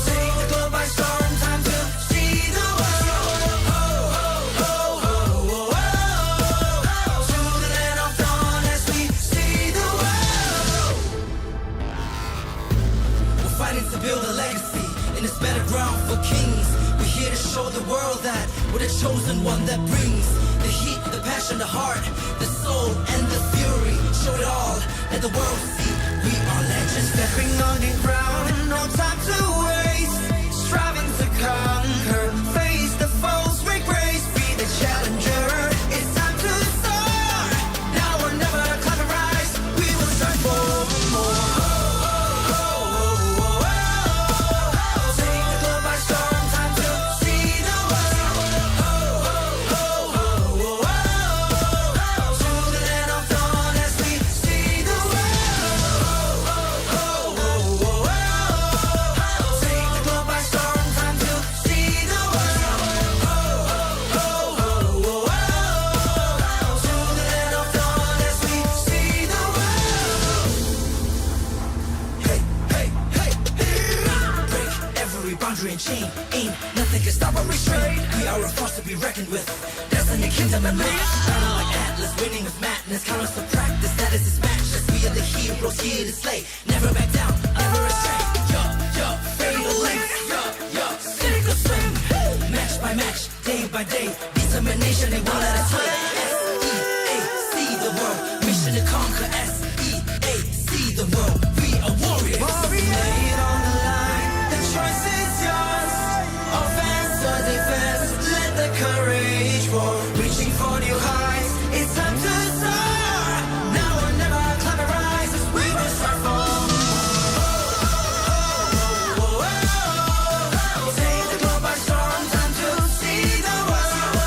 Take the globe by storm, time to see the world. To the land of dawn as we see the world. We're fighting to build a legacy in this better ground for kings. We're here to show the world that we're the chosen one that brings the heat, the passion, the heart, the soul, and the fury. Show it all, let the world see we are legends. Stepping on the ground, no time to waste. Striving to conquer, face the foes, with grace. Be the challenger, it's time to soar. Now or never, climb and rise, we will strive for more. Take the globe by storm, time to see the world. To the land of dawn as we see the world. Take the globe by storm, time to see the world. To the land of dawn as we see the world. Hey, hey, hey, break every boundary and chain. Ain't nothing can stop or restrain. We are a force to be reckoned with. Destiny, kingdom, and reign. Battle like Atlas, winning with madness. Count us to practice, that is his match. As we are the heroes here to slay. Never back down, never astray. Fatal length. Sink or swim. Match by match, day by day. Determination, they won't let us play. S-E-A-C the world. Mission to conquer. S-E-A-C the world. We are warriors. Lay it on the line. The choice is yours. Offense or defense, let the courage roar. Reaching for new heights, it's time to soar. Now or never, climb and rise, we will strive for more. Take the globe by storm, time to see the world.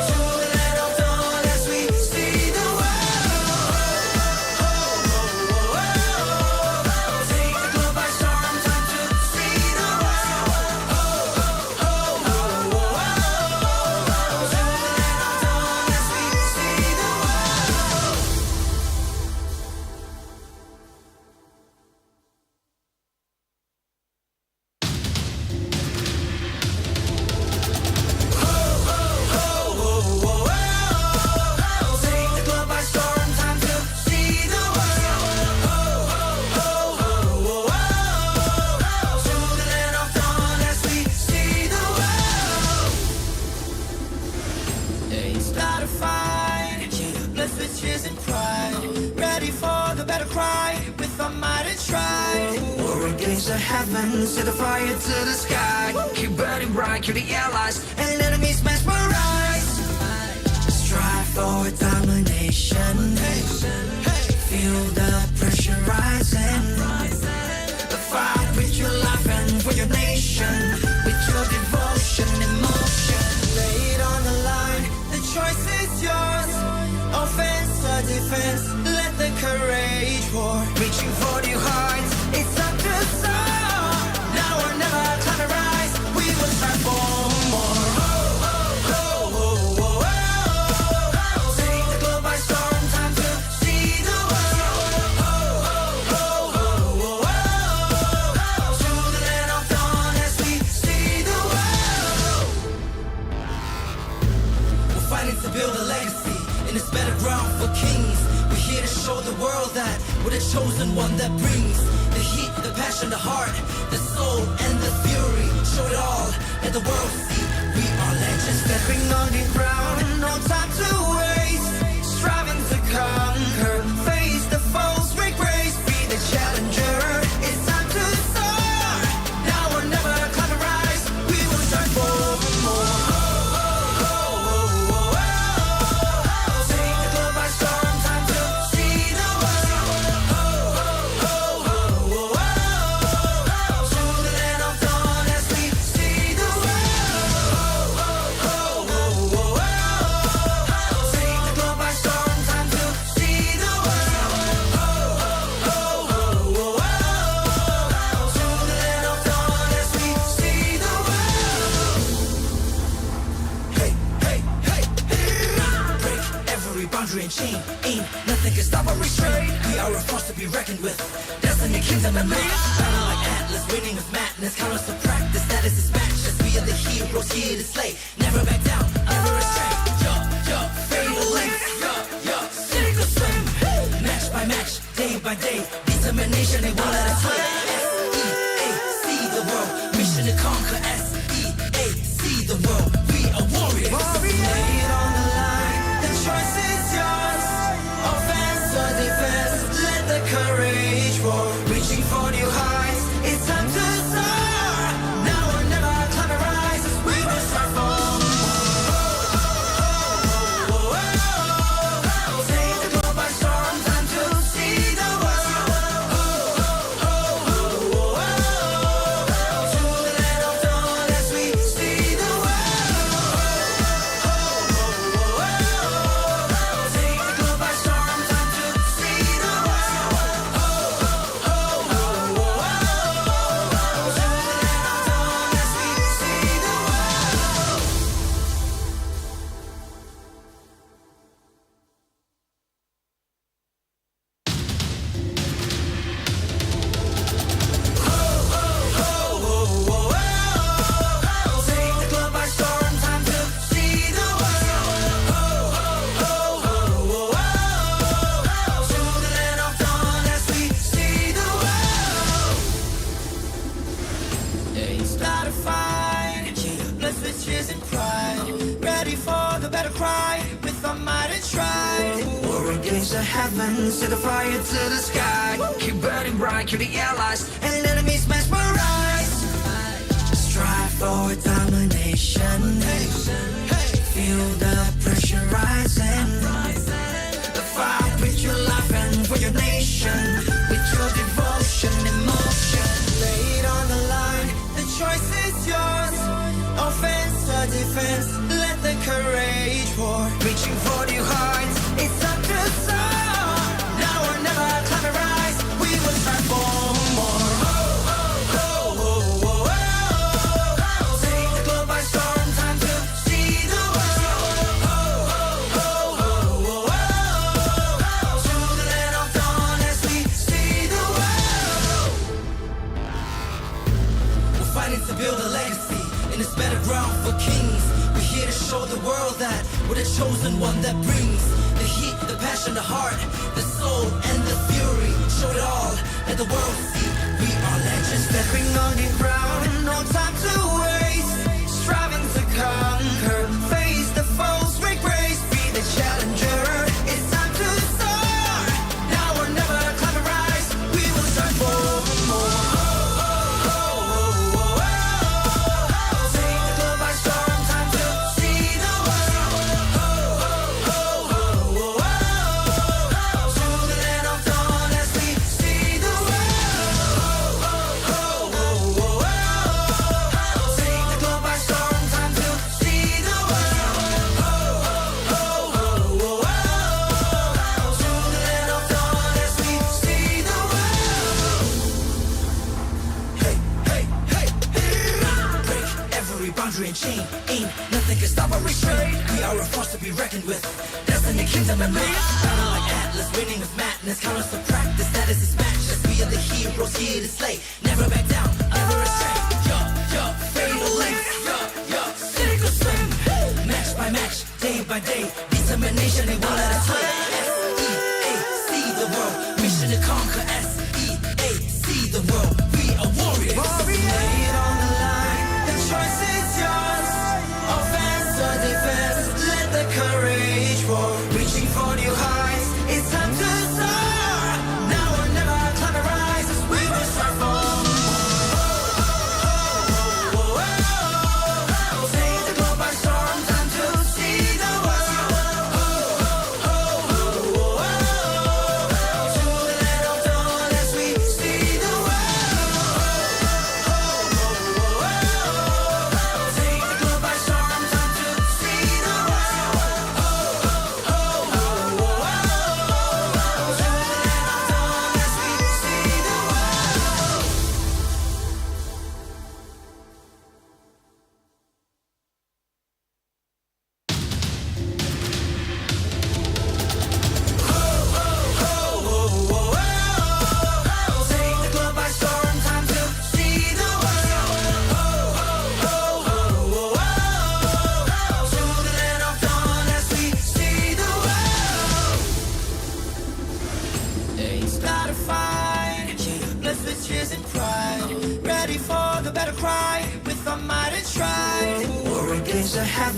To the land of dawn as we see the world. Take the globe by storm, time to see the world. To the land of dawn as we see the world. Take the globe by storm, time to see the world. To the land of dawn as we see the world. It's not a fight, blessed with tears and pride. Ready for the battle cry, with our might and stride. War against the heavens, set the fire to the sky. Keep burning bright, kill the allies, and enemies mesmerized. Strive for domination. Feel the pressure rising. Fight with your life and for your nation, with your devotion, emotion. Lay it on the line, the choice is yours. Offense or defense, let the courage roar. Reaching for new heights, it's up to soar. Now or never, climb and rise, we will strive for more. Take the globe by storm, time to see the world. To the land of dawn as we see the world. We're fighting to build a legacy in this better ground for kings. We're here to show the world that we're the chosen one that brings the heat, the passion, the heart, the soul, and the fury. Show it all, let the world see we are legends. Stepping on the ground, no time to waste. Striving to conquer, face the foes, with grace. Be the challenger, it's time to soar. Now or never, climb and rise, we will strive for more. boundary and chain. Ain't nothing can stop or restrain. We are a force to be reckoned with. Destiny, kingdom, and man. Battle like Atlas, winning with madness. Count us to practice, status is matchless. We are the heroes here to slay. Never back down, never restrain. Fatal lengths. Sink or swim. Match by match, day by day. Determination, they won't let us win. S-E-A-C the world. Mission to conquer. S-E-A-C the world. We are warriors. Lay it on the line. The choice is yours. Offense or defense. Let the courage roar. Reaching for new heights. It's time to soar. Now or never, climb and rise. We will start from. Take the globe by storm. Time to see the world. To the land of dawn as we see the world. Take the globe by storm. Time to see the world. To the land of dawn as we see the world. Take the globe by storm, time to see the world. To the land of dawn as we see the world. Ain't start a fight, blessed with tears and pride. Ready for the battle cry, with our might and stride. War against the heavens, set the fire to the sky. Keep burning bright, kill the allies, and enemies mesmerized. Strive for domination. Feel the pressure rising. The fight with your life and for your nation. With your devotion, emotion. Laid on the line, the choice is yours. Offense or defense, let the courage roar. Reaching for new heights, it's time to soar. Now or never, climb and rise. We will strive for more. Take the globe by storm, time to see the world. To the land of dawn as we see the world. We're fighting to build a legacy in this battleground for kings. We're here to show the world that we're the chosen one that brings the heat, the passion, the heart, the soul, and the fury. Show it all, let the world see we are legends. Stepping on the ground, no time to waste. Striving to conquer, face the foes, break grace, be the challenger. It's time to soar. Now or never, climb and rise. We will start for more. Take the globe by storm, time to see the world. To the land of dawn as we see the world. Take the globe by storm, time to see the world. To the land of dawn as we see the world. Hey, hey, hey, hey. Break every boundary and chain. Ain't nothing can stop or restrain. We are a force to be reckoned with. Destiny, kingdom, and man. Battle like Atlas, winning with madness. Count us to practice, status is matchless. We are the heroes here to slay. Never back down, never restrain. Fatal lengths. Sink or swim. Match by match, day by day. Determination, they won't let us win. S-E-A-C the world. Mission to conquer. S-E-A-C the world. We are warriors. Lay it on the line. The choice is yours. Offense or defense. Let the courage roar. Reaching for new heights. It's time to soar. Now or never, climb and rise. We will start from. Take the globe by storm. Time to see the world. To the land of dawn as we see the world. Take the globe by storm. Time to see the world.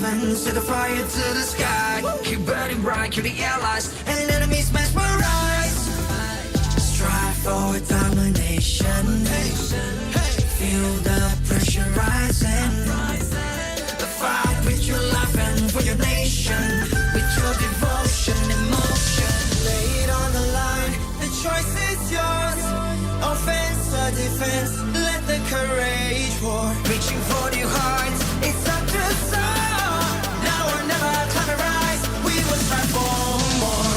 heavens, set the fire to the sky. Keep burning bright, kill the allies, and enemies mesmerize. Strive for domination. Feel the pressure rising. The fight with your life and for your nation. With your devotion, emotion. Lay it on the line, the choice is yours. Offense or defense, let the courage war. Reaching for your hearts, it's up to soar. Now or never, climb the rise. We will strive for more.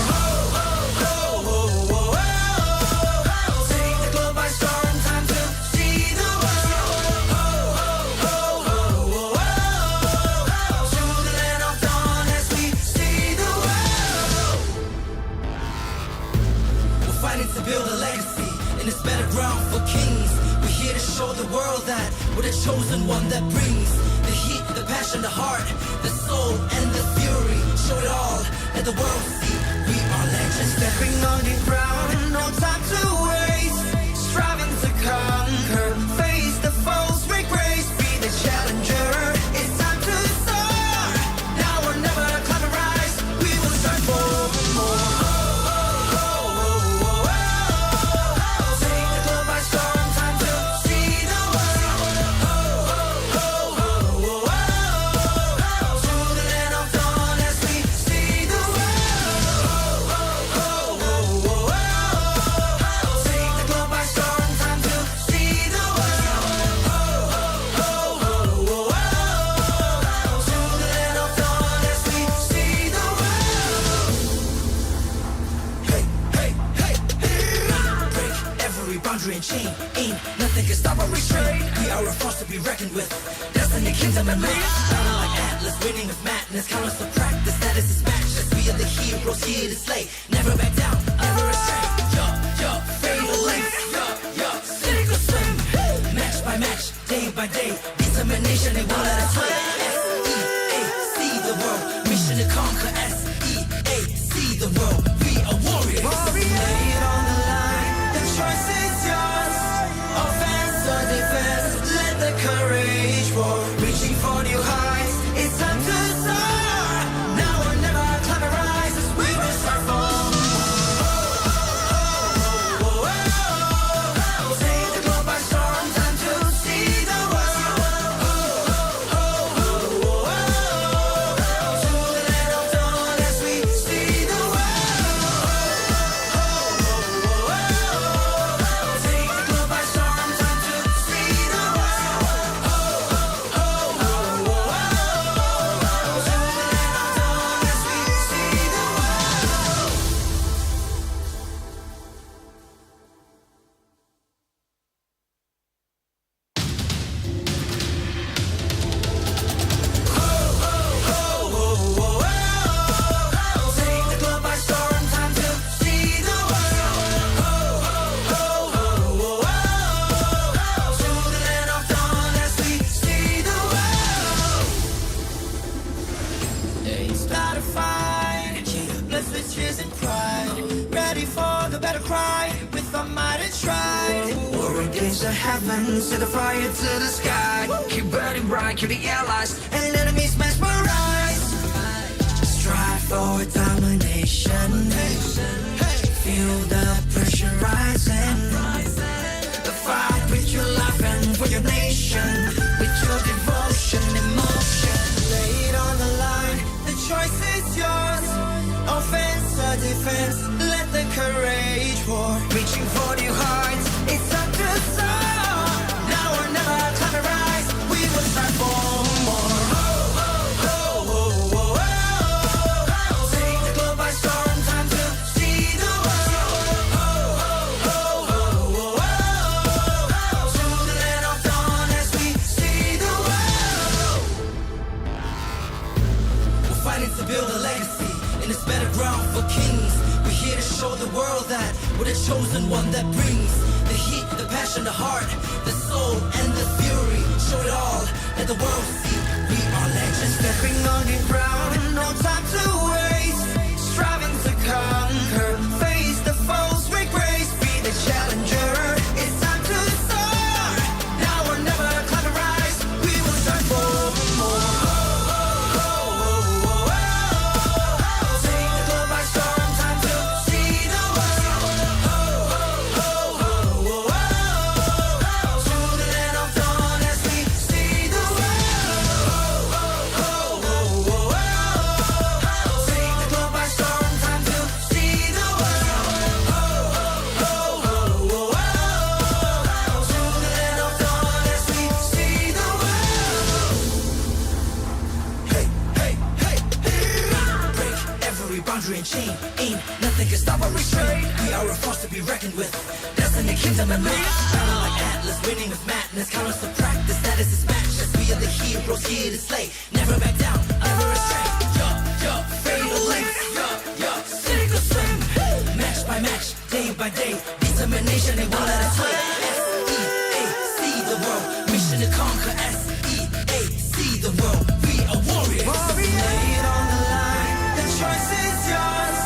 Take the globe by storm, time to see the world. To the land of dawn as we see the world. We're fighting to build a legacy in this battleground for kings. We're here to show the world that we're the chosen one that brings the heat, the passion, the heart, the soul, and the fury. Show it all, let the world see we are legends. Stepping on the ground, no time to waste. Striving to conquer, face the foes, break grace, be the challenger. It's time to soar. Now or never, climb the rise. We will strive for more. Take the globe by storm, time to see the world. To the land of dawn as we see the world. Take the globe by storm, time to see the world. To the land of dawn as we see the world. Hey, hey, hey, hey. Break every boundary and chain. Ain't nothing can stop or restrain. We are a force to be reckoned with. Destiny, kingdom, and reign. Battle like Atlas, winning with madness. Count us to practice, status is matchless. We are the heroes here to slay. Never back down, never astray. Fatal lengths. Sink or swim. Match by match, day by day. Determination, they won't let us swim. S-E-A-C the world. Mission to conquer. S-E-A-C the world. We are warriors. Lay it on the line. The choice is yours. Offense or defense, let the courage roar. Reaching for new heights, it's time to soar. Now or never, climb the rise as we will start for more. Take the globe by storm, time to see the world. To the land of dawn as we see the world. Take the globe by storm, time to see the world. To the land of dawn as we see the world. Take the globe by storm, time to see the world. To the land of dawn as we see the world. It's not a fight, blessed with tears and pride. Ready for the battle cry, with our might and stride. War against the heavens, set the fire to the sky. Keep burning bright, kill the allies, and enemies mesmerize. Strive for domination. Feel the pressure rising. The fight with your life and for your nation. With your devotion, emotion. Lay it on the line, the choice is yours. Offense or defense, let the courage war. Reaching for new heights, it's up to soar. Now or never, climb the rise. We will strive for more. Take the globe by storm, time to see the world. To the land of dawn as we see the world. We're fighting to build a legacy in this battleground for kings. We're here to show the world that we're the chosen one that brings the heat, the passion, the heart, the soul, and the fury. Show it all, let the world see we are legends. Stepping on the ground, no time to waste. Striving to conquer, face the foes, break grace, be the challenger. It's time to soar. Now or never, climb the rise. We will strive for more. every boundary and chain. Ain't nothing can stop or restrain. We are a force to be reckoned with. Destiny, kingdom, and man. Battle like Atlas, winning with madness. Count us to practice, status is matchless. We are the heroes here to slay. Never back down, never astray. Fatal lengths. Sink or swim. Match by match, day by day. Determination, they won't let us sway. S-E-A-C the world. Mission to conquer. S-E-A-C the world. We are warriors. Lay it on the line. The choice is yours.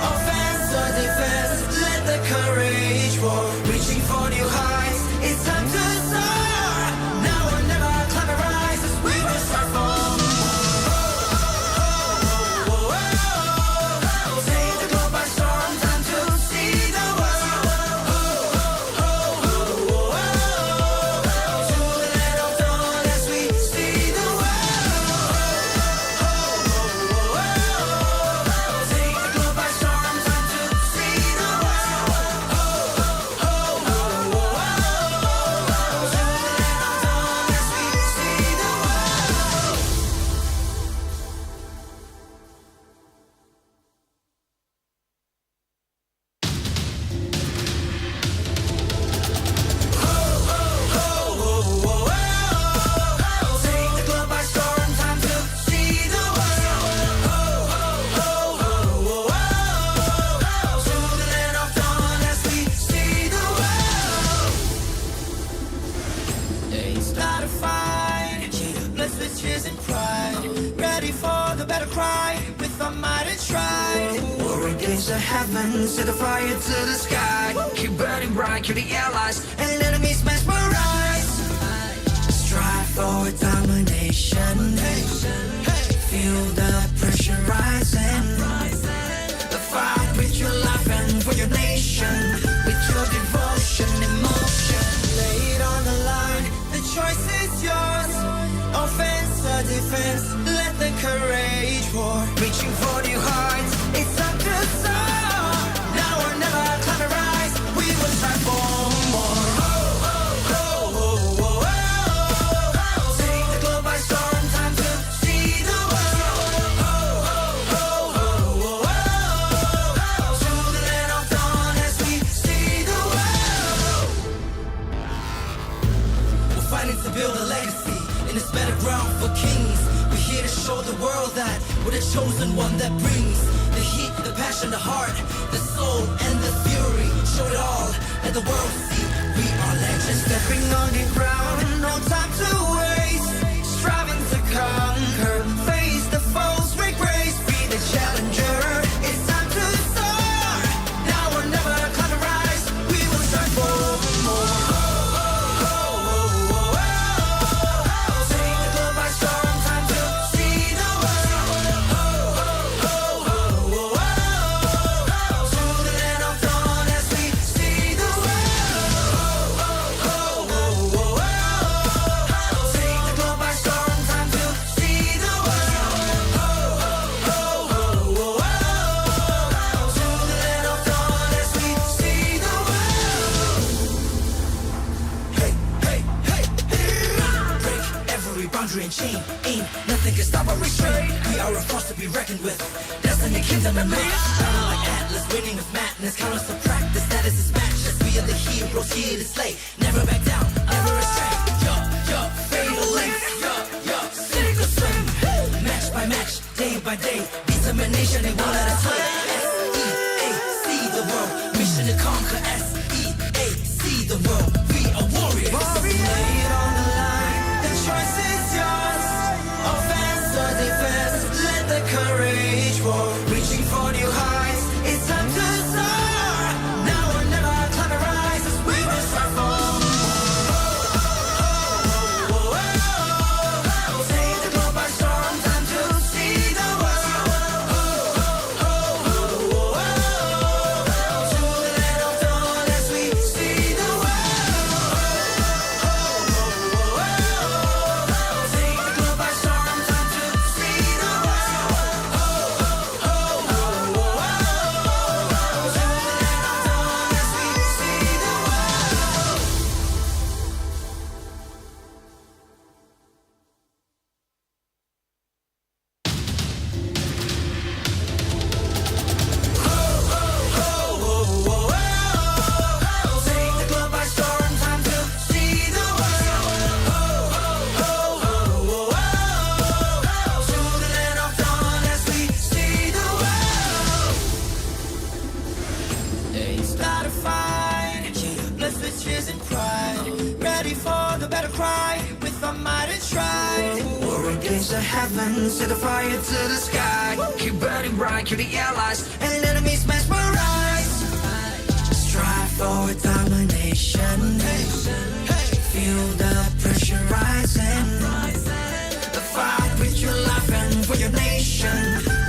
Offense or defense. Let the courage roar. Reaching for new heights. It's time to soar. Now or never. Climb and rise as we will start for take the globe by storm. Time to see the world. To the land of dawn as we see the world. Take the globe by storm. Time to see the world. To the land of dawn as we see the world. Take the globe by storm, time to see the world. To the land of dawn as we see the world. Ain't start a fight, blessed with tears and pride. Ready for the battle cry, with our might and stride. War against the heavens, set the fire to the sky. Keep burning bright, kill the allies, and enemies mesmerized. Strive for domination. Feel the pressure rising. Fight with your life and for your nation. With your devotion, emotion. Lay it on the line. The choice is yours. Offense or defense. Let the courage roar. Reaching for new heights. It's time to soar. Now or never. Climb and rise. We will strive for more. Take the globe by storm. Time to see the world. To the land of dawn as we see the world. We're fighting to build a legacy in this better ground for kings. We're here to show the world that we're the chosen one that brings the heat, the passion, the heart, the soul, and the fury. Show it all, let the world see we are legends. Stepping on the ground, no time to waste. Striving to conquer, face the foes, with grace. Be the challenger. It's time to soar. Now or never. Climb and rise. We will strive for more. Take the globe by storm. Time to see the world. To the land of dawn as we see the world. Take the globe by storm. Time to see the world. To the land of dawn as we see the world. Hey, hey, hey, hey. Break every boundary and chain. Ain't nothing can stop or restrain. We are a force to be reckoned with. Destiny, kingdom, and man. Battle like Atlas, winning with madness. Count us to practice, status is matchless. We are the heroes here to slay. Never back down, never astray. Fatal lengths. Sink or swim. Match by match, day by day. Determination, they won't let us sway. S-E-A-C the world. Mission to conquer. S-E-A-C the world. We are warriors. Lay it on the line. The choice is yours. Offense or defense. Let the courage roar. Reaching for new heights. It's time to soar. Now or never. Climb and rise as we will strive for more. Take the globe by storm. Time to see the world. cry with our might and stride. War against the heavens, set the fire to the sky. Keep burning bright, kill the allies, and enemies mesmerize. Strive for domination. Feel the pressure rising. Fight with your life and for your nation.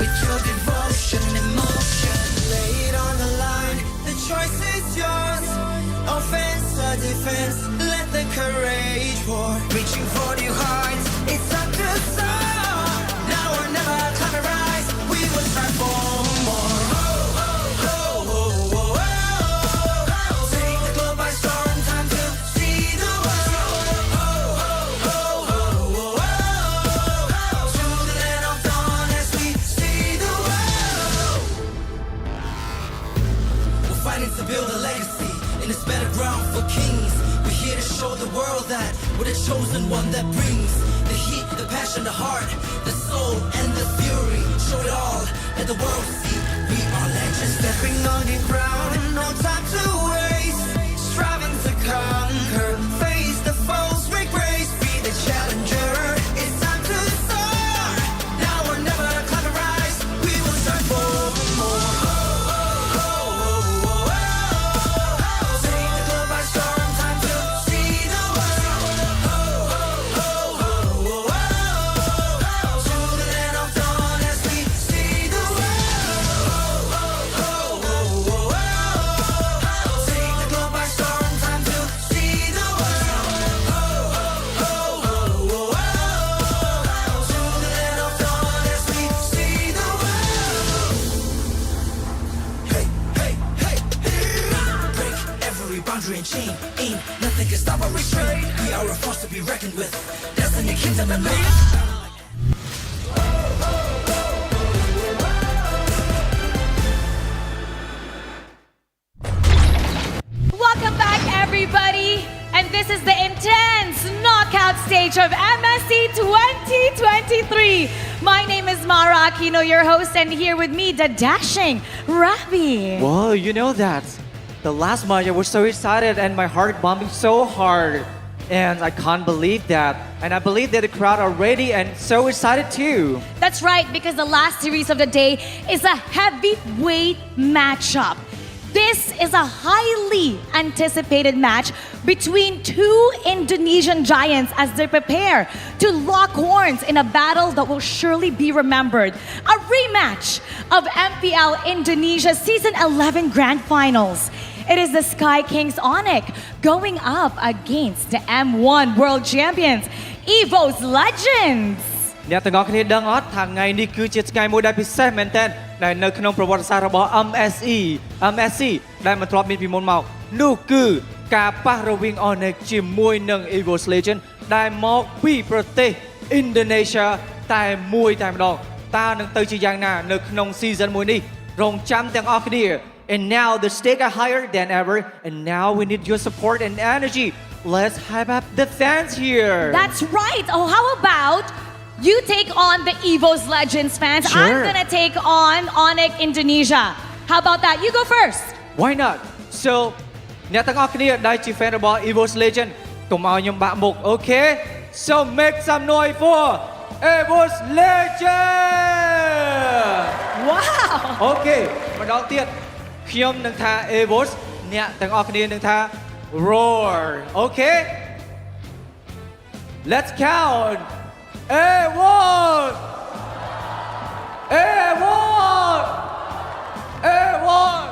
With your devotion and emotion. Lay it on the line, the choice is yours. Offense or defense, let the courage pour. Reaching for your hearts, it's time to soar. Now or never, climb and rise. We will strive for more. Take the globe by storm, time to see the world. To the land of dawn as we see the world. We're fighting to build a legacy in this battleground for kings. We're here to show the world that we're the chosen one that brings the heat, the passion, the heart, the soul, and the fury. Show it all, let the world see we are legends. Stepping on the ground, no time to waste. Striving to conquer, face the foes, make grace, be the challenger. It's time to soar. Now or never, climb and rise. We will strive for more. Take the globe by storm, time to see the world. To the land of dawn as we see the world. Take the globe by storm, time to see the world. To the land of dawn as we see the world. Hey, hey, hey, hey. Break every boundary and chain. Ain't nothing can stop or restrain. We are a force to be reckoned with. Destiny, kingdom, and made. Welcome back, everybody. And this is the intense knockout stage of MSC 2023. My name is Mara Aquino, your host, and here with me, the dashing Rabi. Whoa, you know that. The last match, I was so excited and my heart bumping so hard. And I can't believe that. And I believe that the crowd are ready and so excited too. That's right, because the last series of the day is a heavyweight matchup. This is a highly anticipated match between two Indonesian giants as they prepare to lock horns in a battle that will surely be remembered. A rematch of MPL Indonesia Season 11 Grand Finals. It is the Sky Kings ONIC going up against the M1 World Champions, EVOS Legends. អ្នកទាំងអស់គ្នាដឹងអត់ថាថ្ងៃនេះគឺជាថ្ងៃមួយដែលពិសេសមែនទែនដែលនៅក្នុងប្រវត្តិសាស្ត្ររបស់ MSC ដែលមិនធ្លាប់មានពីមុនមកនោះគឺការប៉ះរវាង ONIC ជាមួយនឹង EVOS Legends ដែលមកពីប្រទេស Indonesia តែមួយតែម្ដងតើនឹងទៅជាយ៉ាងណានៅក្នុង season មួយនេះរងចាំទាំងអស់គ្នា And now the stakes are higher than ever and now we need your support and energy. Let's hype up the fans here. That's right. Oh, how about you take on the EVOS Legends fans? Sure. I'm gonna take on ONIC Indonesia. How about that? You go first. Why not? So អ្នកទាំងអស់គ្នាដែលជា fan របស់ EVOS Legend កុំឲ្យខ្ញុំបាក់មុខ Okay? So make some noise for EVOS Legend. Wow. Okay ម្ដងទៀតខ្ញុំនឹងថា EVOS អ្នកទាំងអស់គ្នានឹងថា Roar. Okay? Let's count. EVOS. EVOS. EVOS.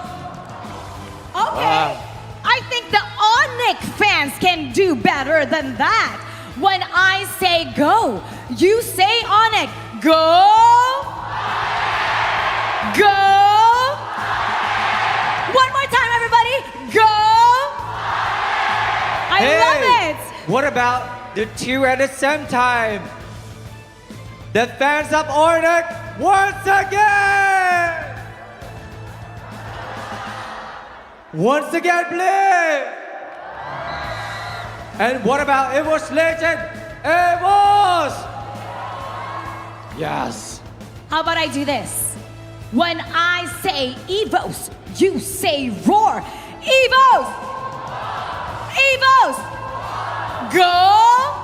Okay. I think the ONIC fans can do better than that. When I say go, you say ONIC. Go. Go. One more time, everybody. Go. I love it. What about the two at the same time? The fans of ONIC once again. Once again, please. And what about EVOS Legend? EVOS. Yes. How about I do this? When I say EVOS, you say roar. EVOS! EVOS! Go!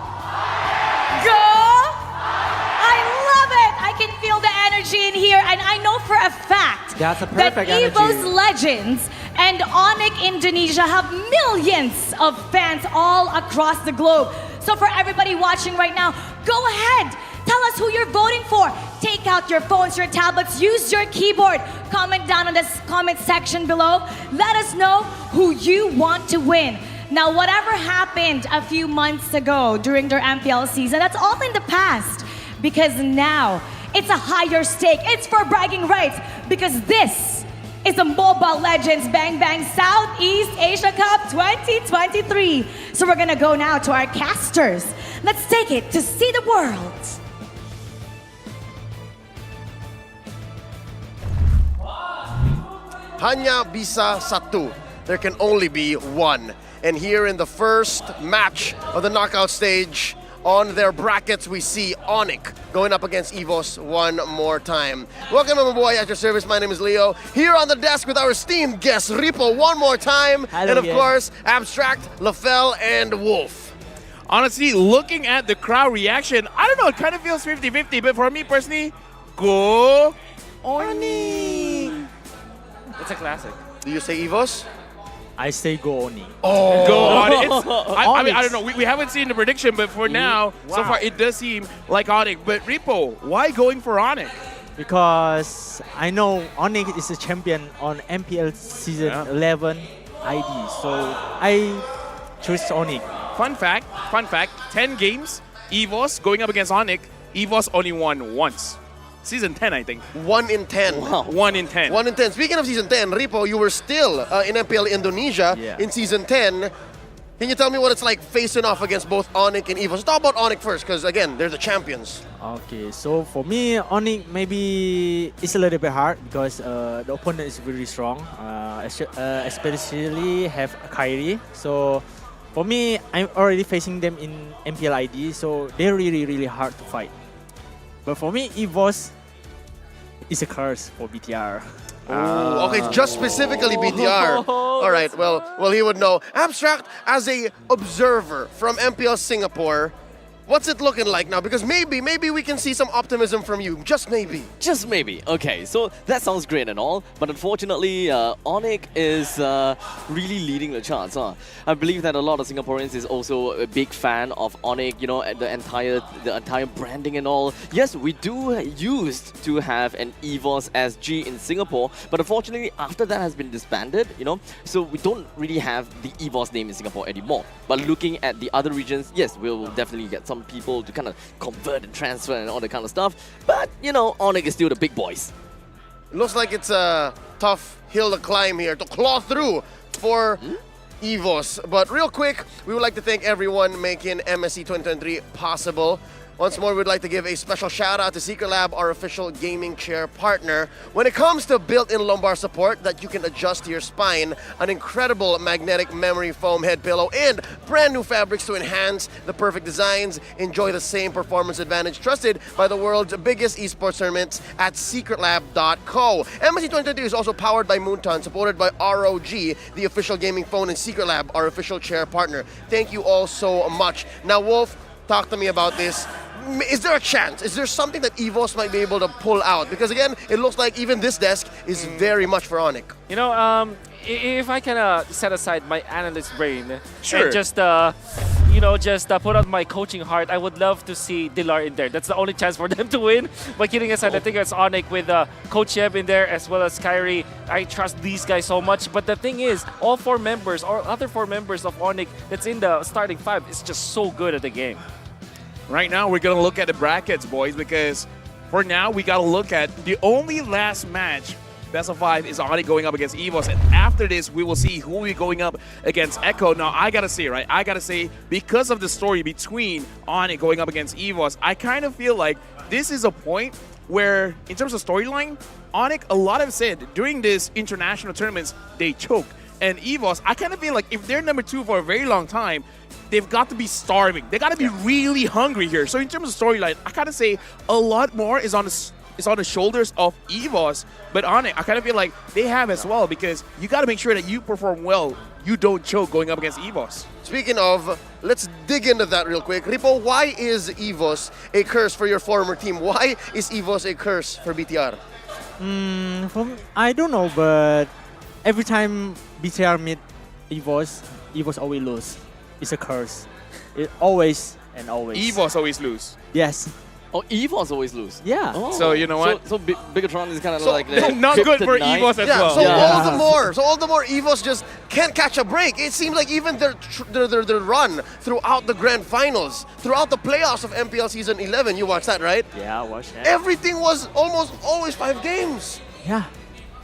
can feel the energy in here, and I know for a fact That's a that perfect EVOS energy. Legends and ONIC Indonesia have millions of fans all across the globe. So for everybody watching right now, go ahead. Tell us who you're voting for. Take out your phones, your tablets, use your keyboard. Comment down in the comment section below. Let us know who you want to win. Now, whatever happened a few months ago during their MPL season, that's all in the past. Because now, it's a higher stake. It's for bragging rights. Because this is the Mobile Legends Bang Bang Southeast Asia Cup 2023. So we're gonna go now to our casters. Let's take it to see the world. Hanya bisa satu. There can only be one. And here in the first match of the knockout stage, on their brackets, we see ONIC going up against EVOS one more time. Welcome, my boy, at your service. My name is Leo. Here on the desk with our esteemed guest, Ripo, one more time. Hello, and of yeah. course, Abstract, Lafel, and Wolf. Honestly, looking at the crowd reaction, I don't know, it kind of feels 50-50, but for me personally, go ONIC. It's a classic. Do you say EVOS? I say go ONIC. Oh. Go ONIC. I mean, I don't know. We haven't seen the prediction, but for now, so far, it does seem like ONIC. But Ripo, why going for ONIC? Because I know ONIC is a champion on MPL season 11 ID, so I choose ONIC. Fun fact, 10 games, EVOS going up against ONIC, EVOS only won once. Season 10, I think. 1 in 10. Wow. 1 in 10. 1 in 10. Speaking of season 10, Ripo, you were still in MPL Indonesia in season 10. Can you tell me what it's like facing off against both ONIC and EVOS? Let's talk about ONIC first, because again, they're the champions. Okay, so for me, ONIC maybe it's a little bit hard because the opponent is very strong, especially have Kyrie. So for me, I'm already facing them in MPL ID, so they're really hard to fight. But for me, EVOS is a curse for BTR. Oh, okay, just specifically BTR. All right, well, he would know. Abstract, as a observer from MPL Singapore, what's it looking like now? Because maybe we can see some optimism from you. Just maybe. Just maybe. Okay, so that sounds great and all, but unfortunately, ONIC is really leading the charts. I believe that a lot of Singaporeans is also a big fan of ONIC. You know, the entire branding and all. Yes, we do used to have an EVOS SG in Singapore, but unfortunately, after that has been disbanded. You know, so we don't really have the EVOS name in Singapore anymore. But looking at the other regions, yes, we'll definitely get some people to kind of convert and transfer and all that kind of stuff. But, you know, ONIC is still the big boys. Looks like it's a tough hill to climb here, to claw through for EVOS. But real quick, we would like to thank everyone making MSC 2023 possible. Once more, we'd like to give a special shout out to Secret Lab, our official gaming chair partner. When it comes to built-in lumbar support that you can adjust to your spine, an incredible magnetic memory foam head pillow, and brand new fabrics to enhance the perfect designs, enjoy the same performance advantage trusted by the world's biggest esports tournaments at secretlab.co. MSC 2023 is also powered by Moonton, supported by ROG, the official gaming phone, and Secret Lab, our official chair partner. Thank you all so much. Now, Wolf, talk to me about this. Is there a chance? Is there something that EVOS might be able to pull out? Because again, it looks like even this desk is very much for ONIC. You know, if I can set aside my analyst brain and just, put out my coaching heart, I would love to see Dilar in there. That's the only chance for them to win. But kidding aside, I think it's ONIC with Coach Yeb in there as well as Kyrie. I trust these guys so much. But the thing is, all 4 members or other 4 members of ONIC that's in the starting 5 is just so good at the game. Right now, we're going to look at the brackets, boys, because for now, we got to look at the only last match, best of 5, is ONIC going up against EVOS. And after this, we will see who will be going up against Echo. Now, I got to say, right, because of the story between ONIC going up against EVOS, I kind of feel like this is a point where, in terms of storyline, ONIC, a lot have said during this international tournaments, they choke. And EVOS, I kind of feel like if they're number 2 for a very long time, they've got to be starving. They got to be really hungry here. So in terms of storyline, I kind of say a lot more is on the is on the shoulders of EVOS, but on it, I kind of feel like they have as well, because you got to make sure that you perform well. You don't choke going up against EVOS. Speaking of, let's dig into that real quick. Ripo, why is EVOS a curse for your former team? Why is EVOS a curse for BTR? I don't know, but every time BTR meet EVOS always lose. It's a curse. It always and always. EVOS always lose. Yes. Oh, EVOS always lose. Yeah. Oh. So you know what? So Bigatron is kind of like not good for EVOS as well. So all the more EVOS just can't catch a break. It seems like even their run throughout the grand finals, throughout the playoffs of MPL season 11. You watched that, right? Yeah, I watched that. Everything was almost always 5 games. Yeah.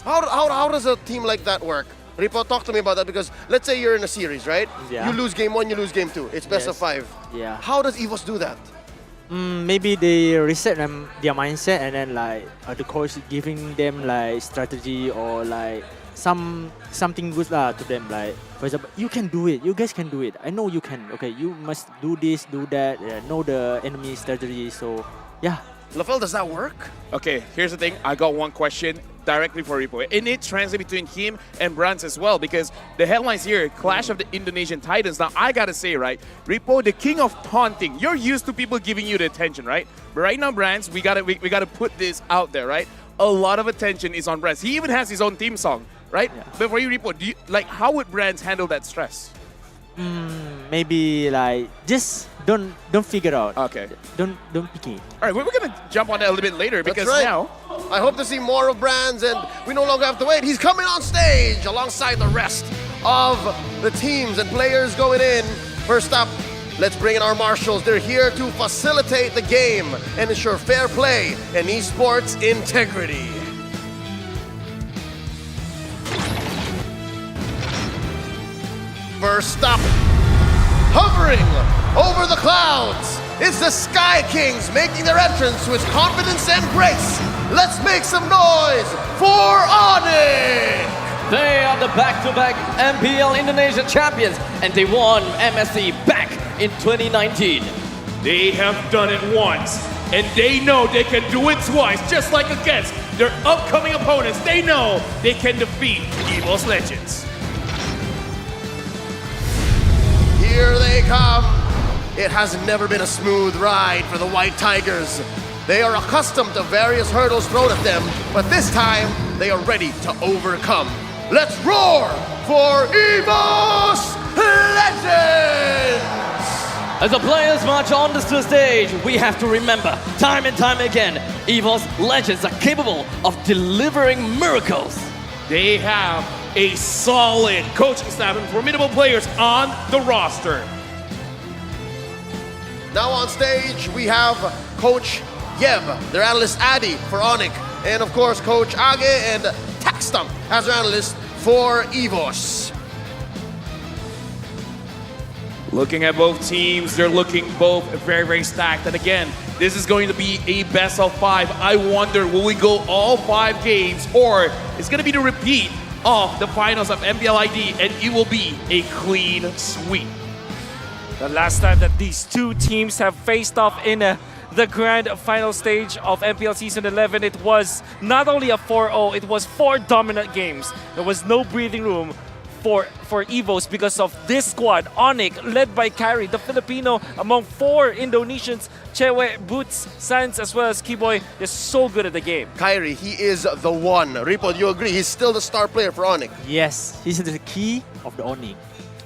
How does a team like that work? Ripo, talk to me about that, because let's say you're in a series, right? Yeah. You lose game 1, you lose game 2. It's best of 5. Yeah. How does EVOS do that? Maybe they reset their mindset, and then like the coach giving them like strategy or like something good to them. Like for example, you can do it. You guys can do it. I know you can. Okay, you must do this, do that. Know the enemy strategy. So yeah. LaFell, does that work? Okay, here's the thing. I got one question directly for Ripo. And it translates between him and Brands as well, because the headlines here, Clash of the Indonesian Titans. Now, I gotta say, right, Ripo, the king of taunting. You're used to people giving you the attention, right? But right now, Brands, we gotta put this out there, right? A lot of attention is on Brands. He even has his own theme song, right? Yeah. But for you, Ripo, how would Brands handle that stress? Maybe like just don't figure out. Okay. Don't picky. All right, we're gonna jump on that a little bit later, because now I hope to see more of Brands, and we no longer have to wait. He's coming on stage alongside the rest of the teams and players going in. First up, let's bring in our marshals. They're here to facilitate the game and ensure fair play and esports integrity. First up, hovering over the clouds, it's the Sky Kings making their entrance with confidence and grace. Let's make some noise for ONIC! They are the back-to-back MPL Indonesian champions, and they won MSC back in 2019. They have done it once, and they know they can do it twice, just like against their upcoming opponents. They know they can defeat EVOS Legends. Here they come. It has never been a smooth ride for the White Tigers. They are accustomed to various hurdles thrown at them, but this time they are ready to overcome. Let's roar for EVOS Legends! As the players march on to the stage, we have to remember, time and time again, EVOS Legends are capable of delivering miracles. They have a solid coaching staff and formidable players on the roster. Now on stage, we have Coach Yeb, their analyst Addy for ONIC, and of course Coach Age and Taxstump as their analyst for EVOS. Looking at both teams, they're looking both very, very stacked. And again, this is going to be a best of 5. I wonder, will we go all 5 games, or it's going to be the repeat of the finals of MPLID, and it will be a clean sweep. The last time that these two teams have faced off in the grand final stage of MPL Season 11, it was not only a 4-0, it was 4 dominant games. There was no breathing room for EVOS because of this squad. ONIC, led by Kyrie, the Filipino among 4 Indonesians, Chewe, Boots, Sans, as well as Kiboy, is so good at the game. Kyrie, he is the one. Ripo, do you agree? He's still the star player for ONIC. Yes, he's the key of the ONIC.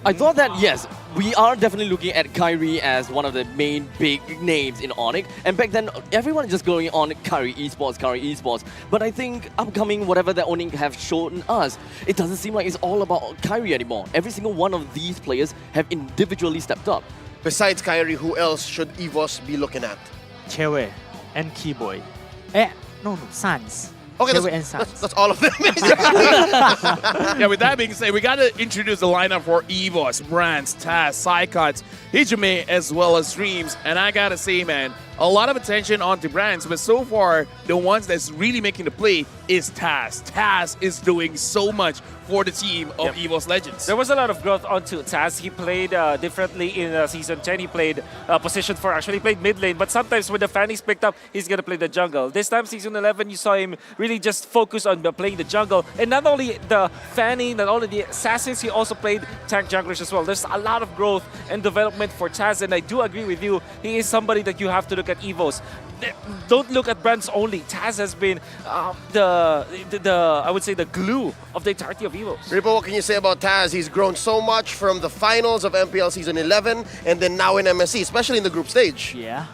I thought that, yes, we are definitely looking at Kyrie as one of the main big names in ONIC. And back then, everyone is just going on Kyrie Esports. But I think upcoming, whatever that ONIC have shown us, it doesn't seem like it's all about Kyrie anymore. Every single one of these players have individually stepped up. Besides Kyrie, who else should EVOS be looking at? Chewe and Kiboy. No, Sans. Okay, that's all of them. Yeah, with that being said, we got to introduce the lineup for EVOS, Brands, Taz, Psychots, Hijime, as well as Dreams. And I got to say, man, a lot of attention onto brands, but so far, the ones that's really making the play is Taz. Taz is doing so much for the team of EVOS Legends. There was a lot of growth onto Taz. He played differently in Season 10. He played position 4. Actually, he played mid lane, but sometimes when the Fanny's picked up, he's going to play the jungle. This time, Season 11, you saw him really just focus on playing the jungle. And not only the Fanny, not only the assassins, he also played tank junglers as well. There's a lot of growth and development for Taz, and I do agree with you. He is somebody that you have to look at EVOS. Don't look at brands only. Taz has been I would say the glue of the entirety of EVOS. Ripo, what can you say about Taz? He's grown so much from the finals of MPL Season 11 and then now in MSC, especially in the group stage. Yeah.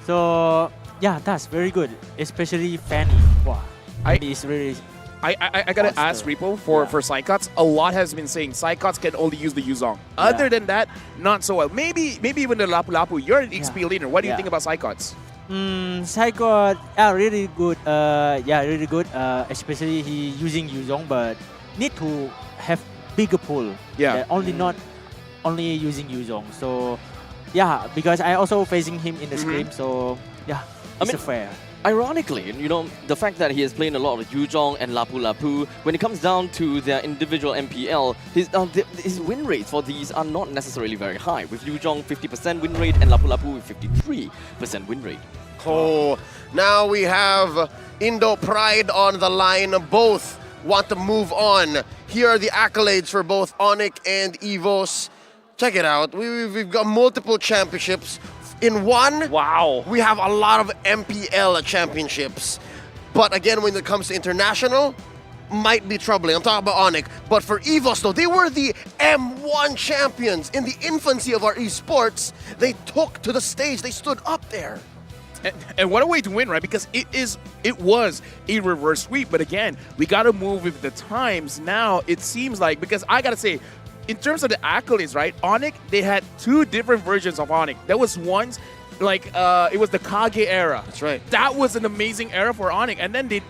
So yeah, that's very good, especially Fanny. Wow, is really. I gotta ask Ripo for Psychots. A lot has been saying Psychots can only use the Yuzong. Other than that, not so well. Maybe even the Lapu Lapu. You're an XP leader. What do you think about Psychots? Psychot, really good. Really good. Especially he using Yuzong, but need to have bigger pull. Yeah. Not only using Yuzong. So yeah, because I also facing him in the scrim. So yeah, it's fair. Ironically, you know, the fact that he is playing a lot of Yuzong and Lapu Lapu, when it comes down to their individual MPL, his win rates for these are not necessarily very high. With Yuzong 50% win rate and Lapu Lapu with 53% win rate. Oh, now we have Indo Pride on the line. Both want to move on. Here are the accolades for both ONIC and EVOS. Check it out. We've got multiple championships. In one, we have a lot of MPL championships. But again, when it comes to international, might be troubling. I'm talking about ONIC. But for EVOS, though, they were the M1 champions. In the infancy of our esports, they took to the stage. They stood up there. And what a way to win, right? Because it was a reverse sweep. But again, we got to move with the times. Now, it seems like, because I got to say, in terms of the accolades, right? ONIC, they had two different versions of ONIC. There was once, like, it was the Kage era. That's right. That was an amazing era for ONIC. And then they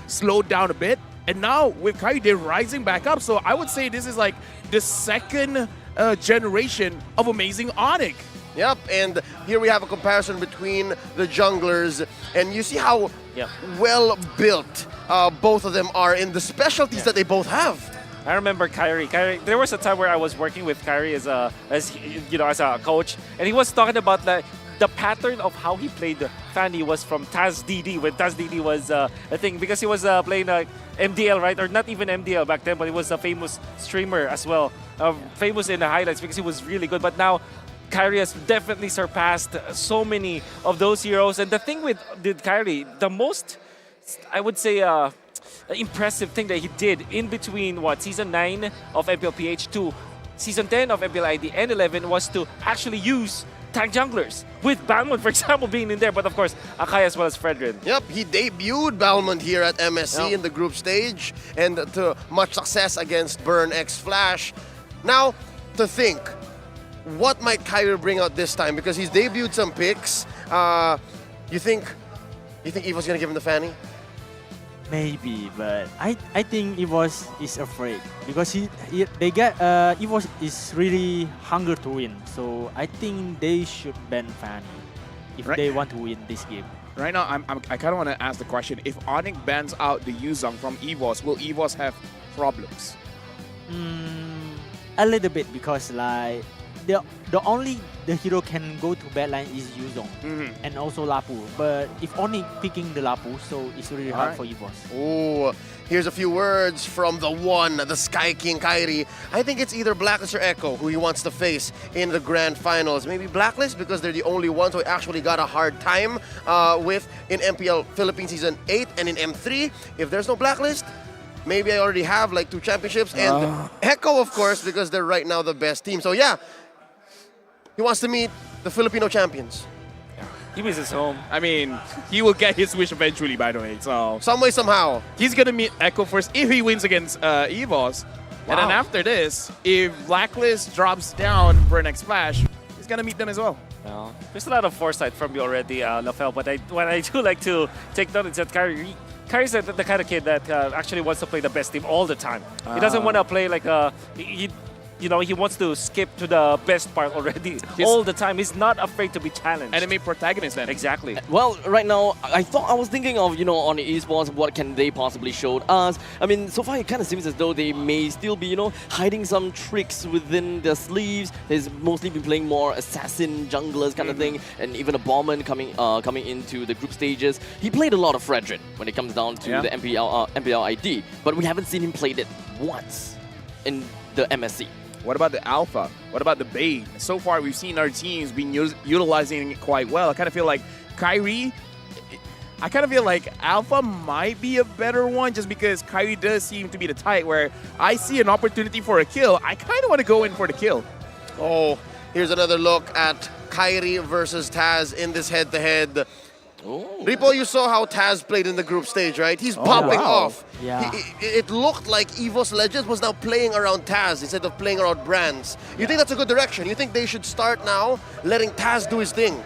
slowed down a bit. And now with Kai, they're rising back up. So I would say this is like the second generation of amazing ONIC. Yep, and here we have a comparison between the junglers, and you see how well built both of them are in the specialties that they both have. I remember Kyrie. There was a time where I was working with Kyrie as a coach, and he was talking about the pattern of how he played Fanny was from Taz DD, when Taz DD was a thing, because he was playing MDL, right? Or not even MDL back then, but he was a famous streamer as well. Famous in the highlights because he was really good. But now, Kyrie has definitely surpassed so many of those heroes. And the thing with Kyrie, the most, I would say, impressive thing that he did in between Season 9 of MPLPH to Season 10 of MPLID and 11 was to actually use tank junglers, with Balmond, for example, being in there, but of course, Akai as well as Fredrin. Yep, he debuted Balmond here at MSC in the group stage, and to much success against Burn X Flash. Now, to think, what might Kyrie bring out this time? Because he's debuted some picks. You think EVO's gonna give him the Fanny? Maybe, but I think EVOS is afraid because EVOS is really hunger to win. So I think they should ban Fanny if they want to win this game. Right now, I kind of want to ask the question: if ONIC bans out the Yuzong from EVOS, will EVOS have problems? A little bit, because like the only hero can go to bad line is Yuzong and also Lapu. But if only picking the Lapu, so it's really hard for EVOS. Oh, here's a few words from the Sky King Kyrie. I think it's either Blacklist or Echo who he wants to face in the grand finals. Maybe Blacklist because they're the only ones who actually got a hard time with in MPL Philippines Season 8 and in M3. If there's no Blacklist, maybe I already have like 2 championships. And Echo, of course, because they're right now the best team. So yeah, he wants to meet the Filipino champions. He misses home. I mean, he will get his wish eventually, by the way. So some way, somehow. He's going to meet Echo first if he wins against EVOS. And then after this, if Blacklist drops down for an X-Splash, he's going to meet them as well. Well, there's a lot of foresight from you already, Lafel. But what I do like to take note is that Kyrie's the kind of kid that actually wants to play the best team all the time. He doesn't want to play like you know, he wants to skip to the best part already all the time. He's not afraid to be challenged. Enemy protagonist then. Exactly. Well, right now, I was thinking of, you know, on esports, what can they possibly show us? I mean, so far it kind of seems as though they may still be, you know, hiding some tricks within their sleeves. They've mostly been playing more assassin, junglers kind of thing, and even a Bomber coming into the group stages. He played a lot of Fredrin when it comes down to the MPL ID, but we haven't seen him play it once in the MSC. What about the Alpha? What about the Bane? So far, we've seen our teams being utilizing it quite well. I kind of feel like Kyrie, I kind of feel like Alpha might be a better one just because Kyrie does seem to be the type where I see an opportunity for a kill. I kind of want to go in for the kill. Oh, here's another look at Kyrie versus Taz in this head-to-head. Ripo, you saw how Taz played in the group stage, right? He's popping off. Yeah. It looked like EVOS Legends was now playing around Taz instead of playing around Brands. You think that's a good direction? You think they should start now letting Taz do his thing?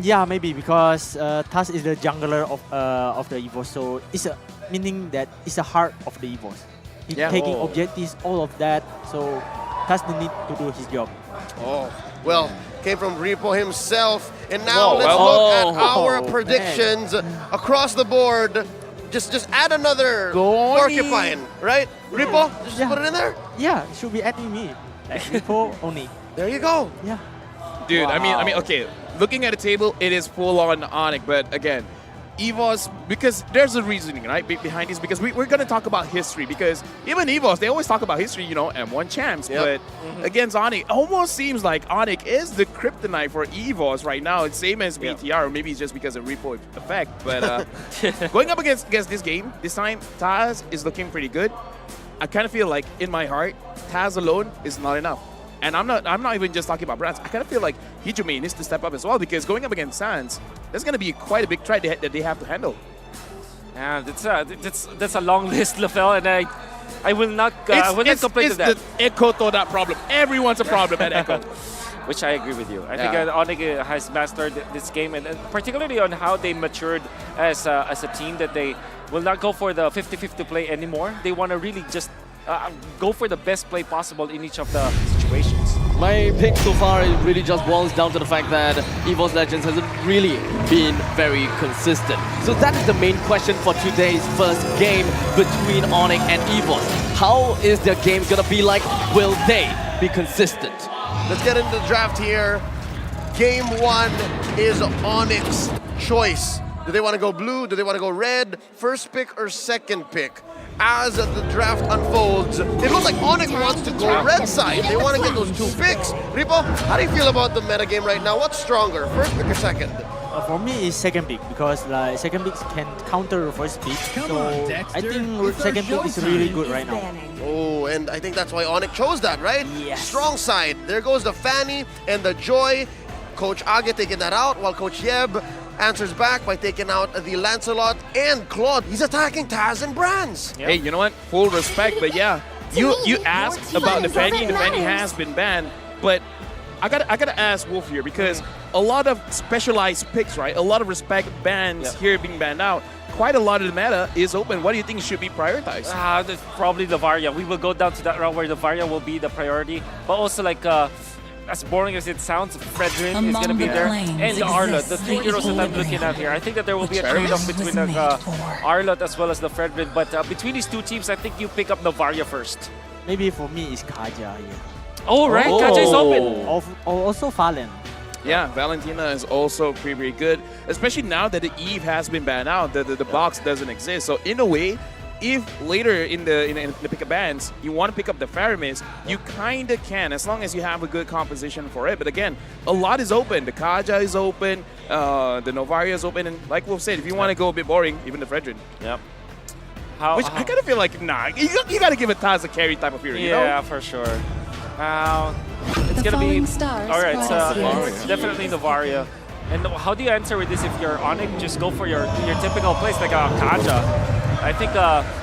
Yeah, maybe because Taz is the jungler of the EVOS, so it's meaning that it's the heart of the EVOS. He's taking objectives, all of that, so Taz need to do his job. Oh, well, came from Ripo himself. And now let's look at our predictions across the board. Just add another porcupine, right? Ripo, just put it in there? Yeah, it should be adding me. Like Ripo, Oni. There you go. Yeah. Dude, I mean, okay, looking at the table, it is full on ONIC, but again, EVOS, because there's a reasoning, right, behind this, because we're going to talk about history, because even EVOS, they always talk about history, you know, M1 champs, but against ONIC, almost seems like ONIC is the kryptonite for EVOS right now. It's same as BTR, or maybe it's just because of Repo effect, but going up against this game, this time, Taz is looking pretty good. I kind of feel like, in my heart, Taz alone is not enough. And I'm not even just talking about Brands. I kind of feel like Hijumi needs to step up as well, because going up against Sans, that's going to be quite a big threat that they have to handle. Yeah, that's a long list, Lafel, and I will not complain to that. It's the Echo TODAK problem. Everyone's a problem at Echo. Which I agree with you. I think ONIC has mastered this game, and particularly on how they matured as a team, that they will not go for the 50-50 play anymore. They want to really just go for the best play possible in each of the situations. My pick so far really just boils down to the fact that EVOS Legends hasn't really been very consistent. So that is the main question for today's first game between ONIC and EVOS. How is their game gonna be like? Will they be consistent? Let's get into the draft here. Game 1 is ONIC's choice. Do they want to go blue? Do they want to go red? First pick or second pick? As the draft unfolds, it looks like ONIC wants to go red side. They want to get those 2 picks. Ripo, how do you feel about the meta game right now? What's stronger, first pick or second? For me, it's second pick, because like second pick can counter the first pick. So I think second pick is really good right now. Oh, and I think that's why ONIC chose that, right? Yes. Strong side. There goes the Fanny and the Joy. Coach Age taking that out, while Coach Yeb answers back by taking out the Lancelot and Claude. He's attacking Taz and Brands. Hey, you know what? Full respect, but yeah, you asked about the Fanny. The Fanny has been banned, but I gotta ask Wolf here, because a lot of specialized picks, right? A lot of respect bans here being banned out. Quite a lot of the meta is open. What do you think should be prioritized? That's probably the Varya. We will go down to that round where the Varya will be the priority, but also like as boring as it sounds, Fredrin is going to be there, and the Arlott, the 3 heroes that I'm looking at here. I think that there will be a trade-off between the Arlott as well as the Fredrin, but between these 2 teams, I think you pick up the Varya first. Maybe for me, it's Kaja here. Oh, right, Kaja is open. Also Fallen. Yeah, Valentina is also pretty good, especially now that the Eve has been banned out, the box doesn't exist. So in a way, if later in the pick-up bans you want to pick up the Faramis, you kind of can, as long as you have a good composition for it. But again, a lot is open. The Kaja is open, the Novaria is open, and like Wolf said, if you want to go a bit boring, even the Fredrin. Yep. Which I kind of feel like, nah, you got to give a Taz a carry type of hero, you know? Yeah, for sure. It's going to be... Alright, it's definitely Novaria. And how do you answer with this if you're ONIC? Just go for your typical place like a Kaja. I think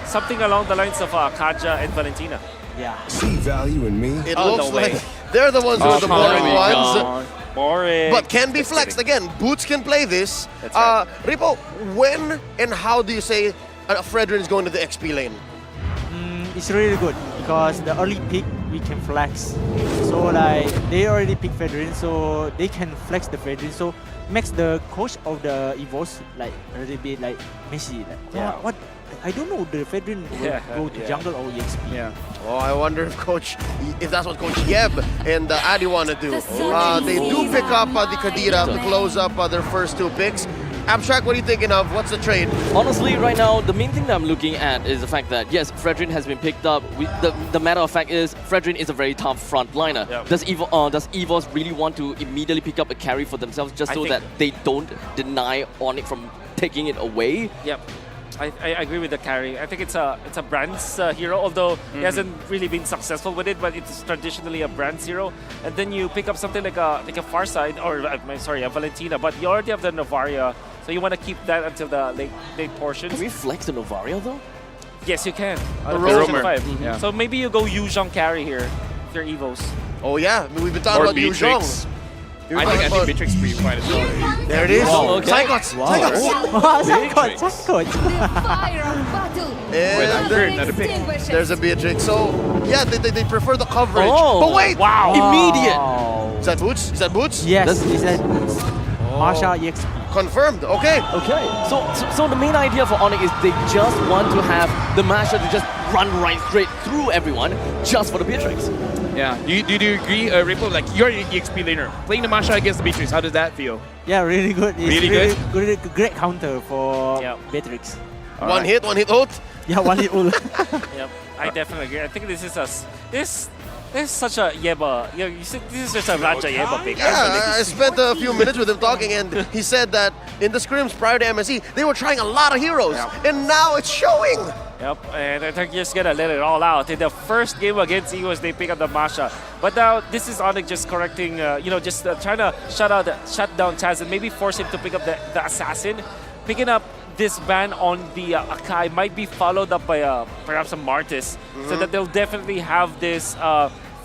something along the lines of Kaja and Valentina. Yeah. See value in me? It looks like they're the ones who are the boring ones. Boring. But can be flexed. Again, Boots can play this. Right. Ripo, when and how do you say Fredrin is going to the XP lane? It's really good, because the early pick we can flex. So like they already picked Fedrin, so they can flex the Fedrin. So makes the coach of the EVOS like a little bit like messy. Like, Yeah. what? I don't know the Fedrin will go to jungle or EXP. Yeah. Oh, I wonder if that's what Coach Yeb and Adi want to do. They do pick up the Kadira to close up their first 2 picks. Abstract, what are you thinking of? What's the trade? Honestly, right now, the main thing that I'm looking at is the fact that, yes, Fredrin has been picked up. The matter of fact is, Fredrin is a very tough frontliner. Yep. Does EVOS really want to immediately pick up a carry for themselves just so that they don't deny ONIC from taking it away? Yep. I agree with the carry. I think it's a Brand's hero, although he hasn't really been successful with it, but it's traditionally a Brand's hero. And then you pick up something like a Farside, or sorry, a Valentina, but you already have the Novaria, so you want to keep that until the late portions. Can we flex the Novaria though? Yes, you can. Roamer. 5. Yeah. So maybe you go Yuzhong carry here, if you're EVOS. Oh yeah, we've been talking about Yuzhong. I think Beatrix pretty fine as well. There it is. Wow, okay. Psychots! And there's a Beatrix. So, yeah, they prefer the coverage. Oh, but wait! Wow! Immediate! Is that Boots? Is that Boots? Yes, is that Masha EXP. Confirmed. Okay. Okay, so the main idea for ONIC is they just want to have the Masha to just run right straight through everyone just for the Beatrix. Yeah. Do you agree, Ripple? Like, you're an EXP laner. Playing the Masha against the Beatrix, how does that feel? Yeah, really good. It's really good? Great counter for Beatrix. One hit ult. Yeah, one hit ult. Yep, I definitely agree. I think this is this is such a Yeba. You see, this is just a Raja Yeba pick. Yeah, I spent a few minutes with him talking, and he said that in the scrims prior to MSC, they were trying a lot of heroes, and now it's showing. Yep, and I think you're just gonna let it all out. In the first game against EVOS, they pick up the Masha. But now this is ONIC just correcting, just trying to shut down Chaz and maybe force him to pick up the Assassin. Picking up this ban on the Akai might be followed up by perhaps a Martis, so that they'll definitely have this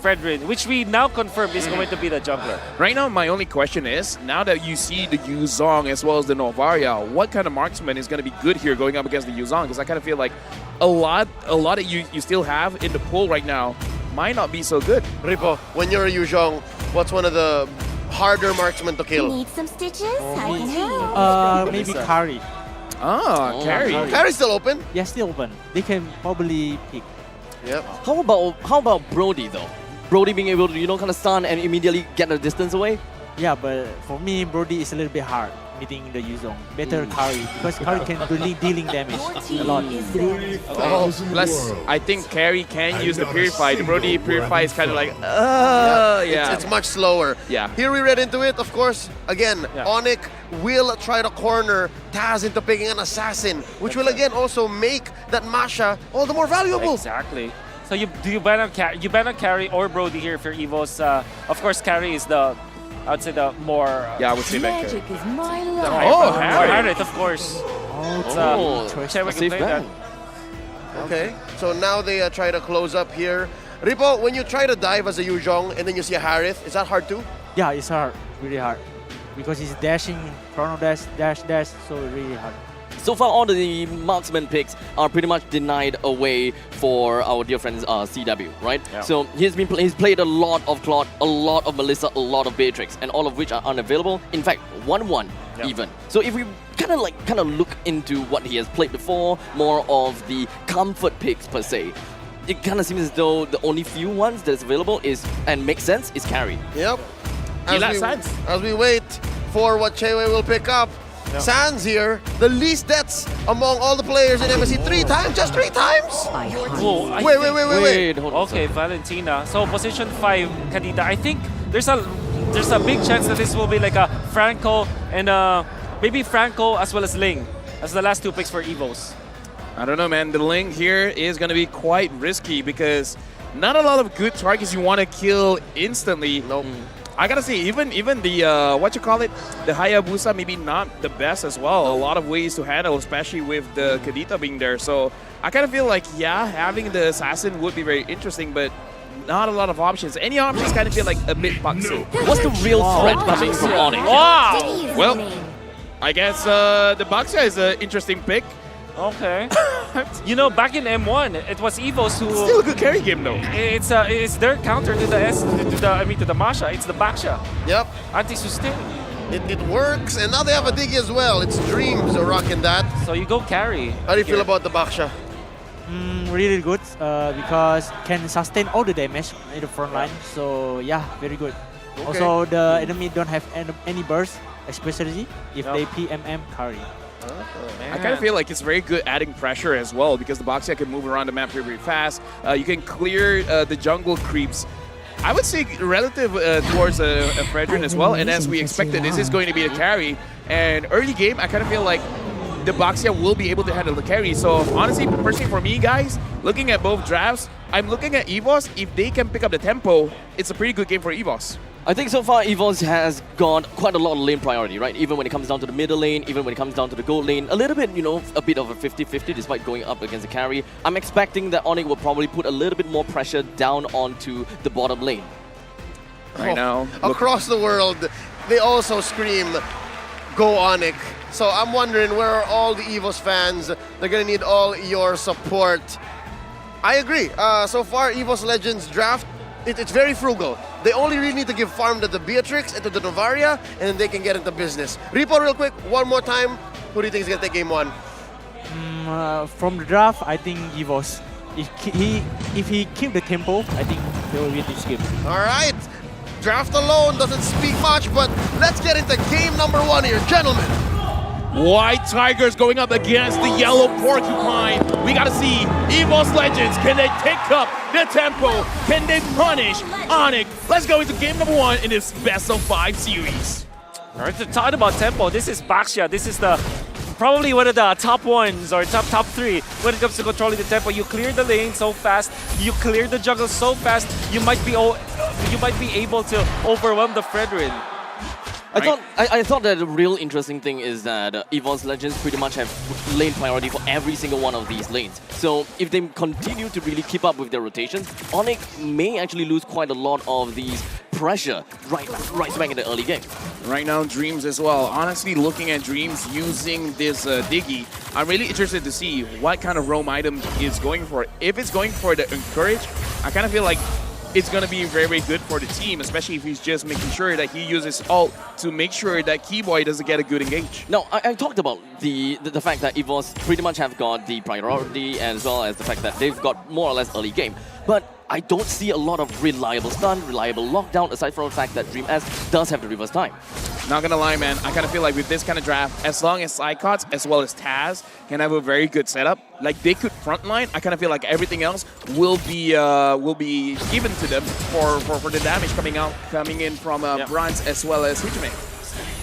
Fredrin, which we now confirm is going to be the jungler. Right now, my only question is, now that you see the Yuzong as well as the Novaria, what kind of marksman is going to be good here going up against the Yuzong? Because I kind of feel like a lot that you still have in the pool right now might not be so good. Ripo, when you're a Yuzong, what's one of the harder marksmen to kill? Need some stitches? I can help. Maybe Kari. Carry. Carry's still open? Yeah, still open. They can probably pick. Yep. How about Brody though? Brody being able to, kind of stun and immediately get the distance away? Yeah, but for me, Brody is a little bit hard meeting the Yuzong. Better Kari, because Kari can really dealing damage a lot. Plus, I think Carry can use the Purify. The Brody Purify is kind of like, It's much slower. Yeah. Here we read into it, of course. Again, ONIC will try to corner Taz into picking an assassin, which will again also make that Masha all the more valuable. Exactly. So you ban on Carry or Brody here for EVOS. Of course, Carry is I would say the more... I would say that Magic is my Harriet, of course. Chadwick can play that. Okay, so now they try to close up here. Ripo, when you try to dive as a Yuzhong and then you see a Harith, is that hard too? Yeah, it's hard, really hard. Because he's dashing, chrono dash, so really hard. So far, all the marksman picks are pretty much denied away for our dear friends CW, right? Yeah. So he's played a lot of Claude, a lot of Melissa, a lot of Beatrix, and all of which are unavailable. In fact, 1-1 even. So if we kind of look into what he has played before, more of the comfort picks per se, it kind of seems as though the only few ones that's available and makes sense is Carry. Yep. As we wait for what Chewe will pick up. Sans here, the least deaths among all the players in MSC. 3 times, just 3 times? Wait. Hold on. Okay, Valentina. So position 5, Kadita. I think there's a big chance that this will be like a Franco and maybe Franco as well as Ling as the last 2 picks for EVOS. I don't know, man. The Ling here is going to be quite risky because not a lot of good targets you want to kill instantly. Nope. I gotta say, even the the Hayabusa maybe not the best as well. A lot of ways to handle, especially with the Kadita being there. So I kind of feel like, having the assassin would be very interesting, but not a lot of options. Any options kind of feel like a bit boxy. What's the real threat coming from ONIC? Wow! Well, I guess the Baxia is an interesting pick. Okay. You know, back in M1, it was EVOS who... Still a good carry game though. It's their counter to the Masha. It's the Baksha. Yep. Anti-sustain. It works, and now they have a Diggy as well. It's Dreams are rocking that. So you go carry. How do you feel about the Baksha? Really good because can sustain all the damage in the front line. So yeah, very good. Okay. Also, the enemy don't have any burst, especially if they PMM carry. I kind of feel like it's very good adding pressure as well because the Baksha can move around the map very, very fast. You can clear the jungle creeps. I would say relative towards a Fredrin as well. And as we expected, this is going to be a carry. And early game, I kind of feel like the Baksha will be able to handle the carry. So honestly, personally for me, guys, looking at both drafts, I'm looking at EVOS. If they can pick up the tempo, it's a pretty good game for EVOS. I think so far EVOS has got quite a lot of lane priority, right? Even when it comes down to the middle lane, even when it comes down to the gold lane, a little bit, you know, a bit of a 50-50 despite going up against the carry. I'm expecting that ONIC will probably put a little bit more pressure down onto the bottom lane. Right now. Across the world, they also scream, go ONIC. So I'm wondering, where are all the EVOS fans? They're gonna need all your support. I agree. So far, EVOS Legends draft, it's very frugal. They only really need to give farm to the Beatrix and to the Novaria, and then they can get into business. Repo, real quick, one more time. Who do you think is gonna take game one? From the draft, I think EVOS. If he keep the tempo, I think they will win this game. All right. Draft alone doesn't speak much, but let's get into game number one here, gentlemen. White Tigers going up against the Yellow Porcupine. We gotta see EVOS Legends. Can they pick up the tempo? Can they punish ONIC? Let's go into game number one in this best of 5 series. All right, to talk about tempo, this is Baksha. This is probably one of the top ones or top 3 when it comes to controlling the tempo. You clear the lane so fast, you clear the jungle so fast, you might be able to overwhelm the Fredrin. I thought that the real interesting thing is that EVOS Legends pretty much have lane priority for every single one of these lanes. So if they continue to really keep up with their rotations, ONIC may actually lose quite a lot of these pressure right smack in the early game. Right now, Dreams as well. Honestly, looking at Dreams using this Diggy, I'm really interested to see what kind of roam item is going for. If it's going for the Encourage, I kind of feel like it's going to be very, very good for the team, especially if he's just making sure that he uses ult to make sure that Keyboy doesn't get a good engage. Now, I talked about the fact that EVOS pretty much have got the priority as well as the fact that they've got more or less early game. But I don't see a lot of reliable stun, reliable lockdown, aside from the fact that Dream S does have the reverse time. Not gonna lie, man, I kind of feel like with this kind of draft, as long as Psychots as well as Taz can have a very good setup, like they could frontline, I kind of feel like everything else will be given to them for the damage coming in from Bronze as well as Hijime.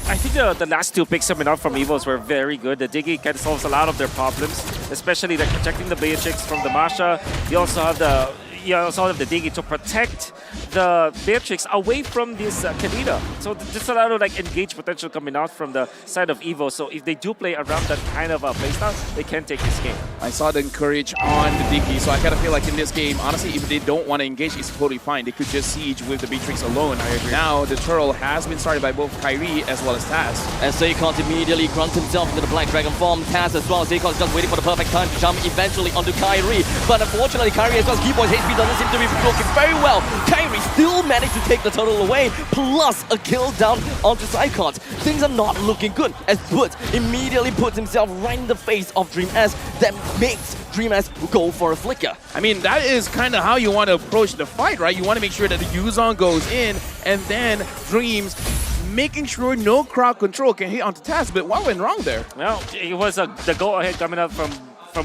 I think the last 2 picks coming out from EVOS were very good. The Diggy kind of solves a lot of their problems, especially like protecting the Beatrix from the Masha. You also have the Diggy to protect the Beatrix away from this Kadita. So there's a lot of like engaged potential coming out from the side of EVO. So if they do play around that kind of playstyle, they can take this game. I saw the Encourage on the Diggy, so I kind of feel like in this game, honestly, if they don't want to engage, it's totally fine. They could just siege with the Beatrix alone. I agree. Now, the turtle has been started by both Kyrie as well as Taz. And Seikon immediately grunts himself into the Black Dragon form. Taz as well. Seikon's just waiting for the perfect time to jump eventually onto Kyrie. But unfortunately, Kyrie as well as Keyboy's HP doesn't seem to be working very well. Kyrie still managed to take the turtle away, plus a kill down onto Seikon. Things are not looking good as Butz immediately puts himself right in the face of Dream S. That makes Dream S go for a flicker. I mean, that is kind of how you want to approach the fight, right? You want to make sure that the Yuzong goes in, and then Dreams making sure no crowd control can hit onto Taz. But what went wrong there? Well, it was the go-ahead coming out from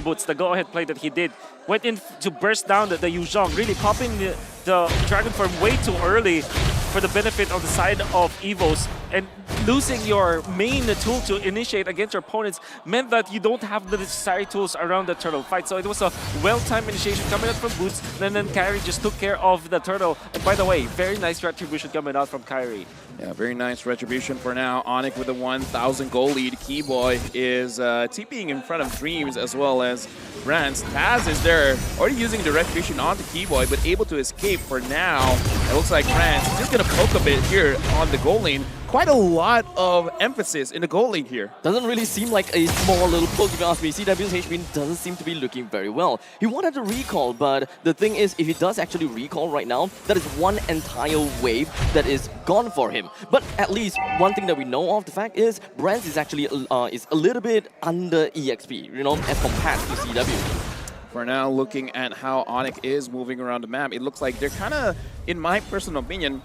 Butz. The go-ahead play that he did went in to burst down the Yuzong, really popping the Dragon Form way too early for the benefit of the side of EVOS, and losing your main tool to initiate against your opponents meant that you don't have the necessary tools around the turtle fight. So it was a well-timed initiation coming out from Boots, and then Kyrie just took care of the turtle. And by the way, very nice retribution coming out from Kyrie. Yeah, very nice retribution for now. ONIC with a 1,000 goal lead. Keyboy is TPing in front of Dreams as well as Rance. Taz is there, already using the retribution onto Keyboy, but able to escape for now. It looks like Rance is just going to poke a bit here on the goal lane. Quite a lot of emphasis in the goal lane here. Doesn't really seem like a small little poke if you ask me. CW's HP doesn't seem to be looking very well. He wanted to recall, but the thing is, if he does actually recall right now, that is one entire wave that is gone for him. But at least one thing that we know of the fact is Brand is actually is a little bit under EXP, you know, as compared to CW. For now, looking at how ONIC is moving around the map, it looks like they're kind of, in my personal opinion,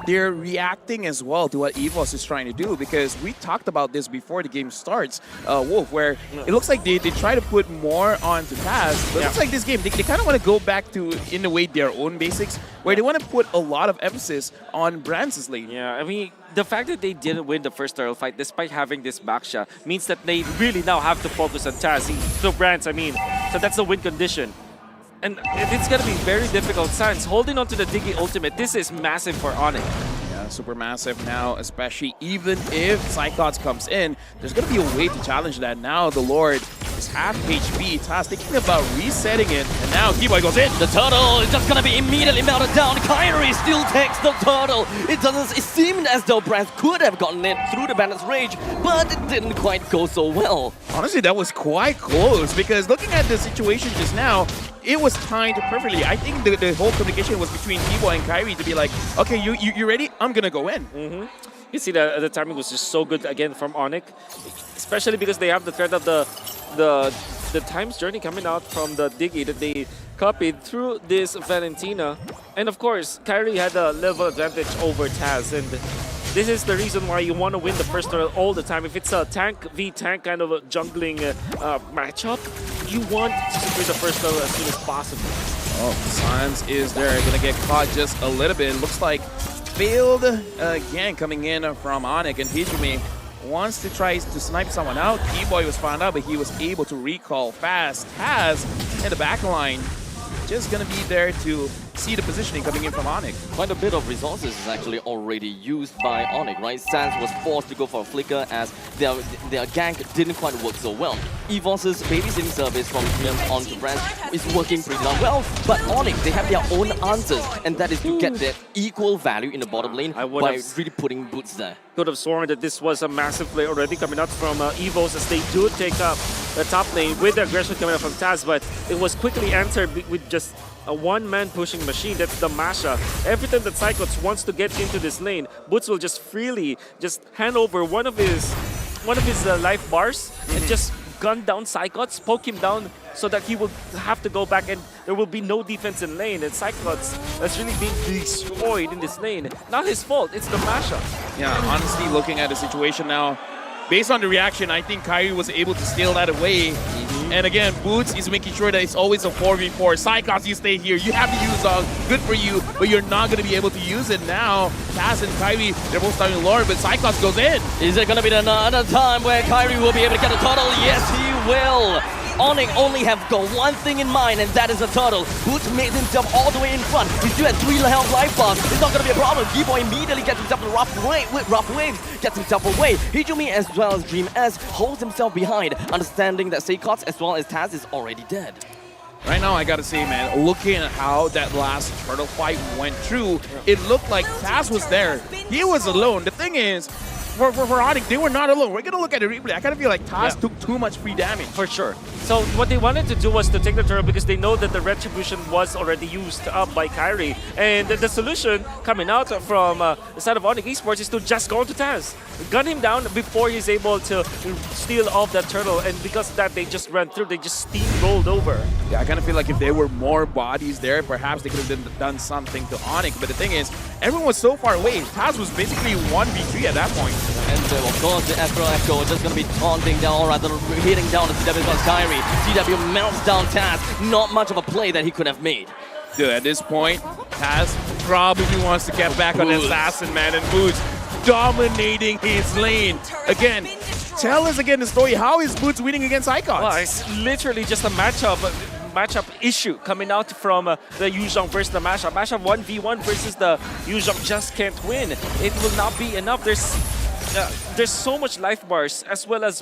they're reacting as well to what EVOS is trying to do, because we talked about this before the game starts, Wolf, where it looks like they try to put more onto Taz, but it looks like this game, they kind of want to go back to, in a way, their own basics, where they want to put a lot of emphasis on Brand's lane. Yeah, I mean, the fact that they didn't win the first turtle fight despite having this backshot means that they really now have to focus on Taz. So Brands, I mean, so that's the win condition. And it's going to be very difficult. Sans holding on to the Diggy ultimate, this is massive for ONIC. Yeah, super massive now, especially even if Psychots comes in, there's going to be a way to challenge that. Now the Lord is half HP. Taz thinking about resetting it, and now Keyboy goes in. The turtle is just gonna be immediately melted down. Kyrie still takes the turtle. It seemed as though Brand could have gotten it through the Bandit's Rage, but it didn't quite go so well. Honestly, that was quite close, because looking at the situation just now, it was timed perfectly. I think the whole communication was between Keyboy and Kyrie to be like, okay, you ready? I'm gonna go in. You see the timing was just so good again from ONIC, especially because they have the threat of the Time's Journey coming out from the Diggy that they copied through this Valentina. And of course, Kyrie had a level advantage over Taz, and this is the reason why you want to win the first turtle all the time. If it's a tank v tank kind of a jungling matchup, you want to secure the first turtle as soon as possible. Oh, Sans is there, gonna get caught just a little bit. Looks like failed again coming in from ONIC, and Hijime wants to try to snipe someone out. Keyboy was found out, but he was able to recall fast. Taz in the back line, just gonna be there to see the positioning coming in from ONIC. Quite a bit of resources is actually already used by ONIC, right? Sans was forced to go for a flicker as their gank didn't quite work so well. EVOS's babysitting service from Dream onto Brand is working pretty darn well, but ONIC, they have their own answers, and that is to get their equal value in the bottom lane by really putting boots there. Could have sworn that this was a massive play already coming out from EVOS, as they do take up the top lane with the aggression coming out from Taz, but it was quickly answered with just a one-man pushing machine. That's the Masha. Every time that Psychots wants to get into this lane, Boots will just freely just hand over one of his life bars and just gun down Psychots, poke him down so that he will have to go back and there will be no defense in lane, and Psychots has really been destroyed in this lane. Not his fault, it's the Masha. Yeah, honestly, looking at the situation now, based on the reaction, I think Kyrie was able to steal that away. And again, Boots is making sure that it's always a 4v4. Psychots, you stay here. You have to use Dog. Good for you, but you're not going to be able to use it now. Taz and Kyrie, they're both starting to lure, but Psychots goes in. Is it going to be another time where Kyrie will be able to get a turtle? Yes, he will. ONIC only have got one thing in mind, and that is a turtle. Boots made himself all the way in front. He still had 3 health life bars. It's not going to be a problem. Keyboy immediately gets himself in rough waves, gets himself away. Hijumi as well as Dream S holds himself behind, understanding that Seikots as well as Taz is already dead. Right now, I gotta say, man, looking at how that last turtle fight went through, it looked like Taz was there. He was alone. The thing is, for ONIC, they were not alone. We're gonna look at the replay. I kind of feel like Taz took too much free damage. For sure. So what they wanted to do was to take the turtle because they know that the retribution was already used up by Kyrie. And the solution coming out from the side of ONIC Esports is to just go into Taz. Gun him down before he's able to steal off that turtle. And because of that, they just ran through. They just steamrolled over. Yeah, I kind of feel like if there were more bodies there, perhaps they could have done something to ONIC. But the thing is, everyone was so far away. Taz was basically 1v3 at that point. And of course, the Astro Echo is just going to be taunting down, or rather hitting down the CW plus Kyrie. CW melts down Taz. Not much of a play that he could have made. Dude, at this point, Taz probably wants to get back on Assassin, man, and Boots dominating his lane. Again, tell us again the story. How is Boots winning against Icons? Well, it's literally just a matchup. matchup issue coming out from the Yuzhong versus the Mashup. Mashup 1v1 versus the Yuzhong just can't win. It will not be enough. There's so much life bars as well as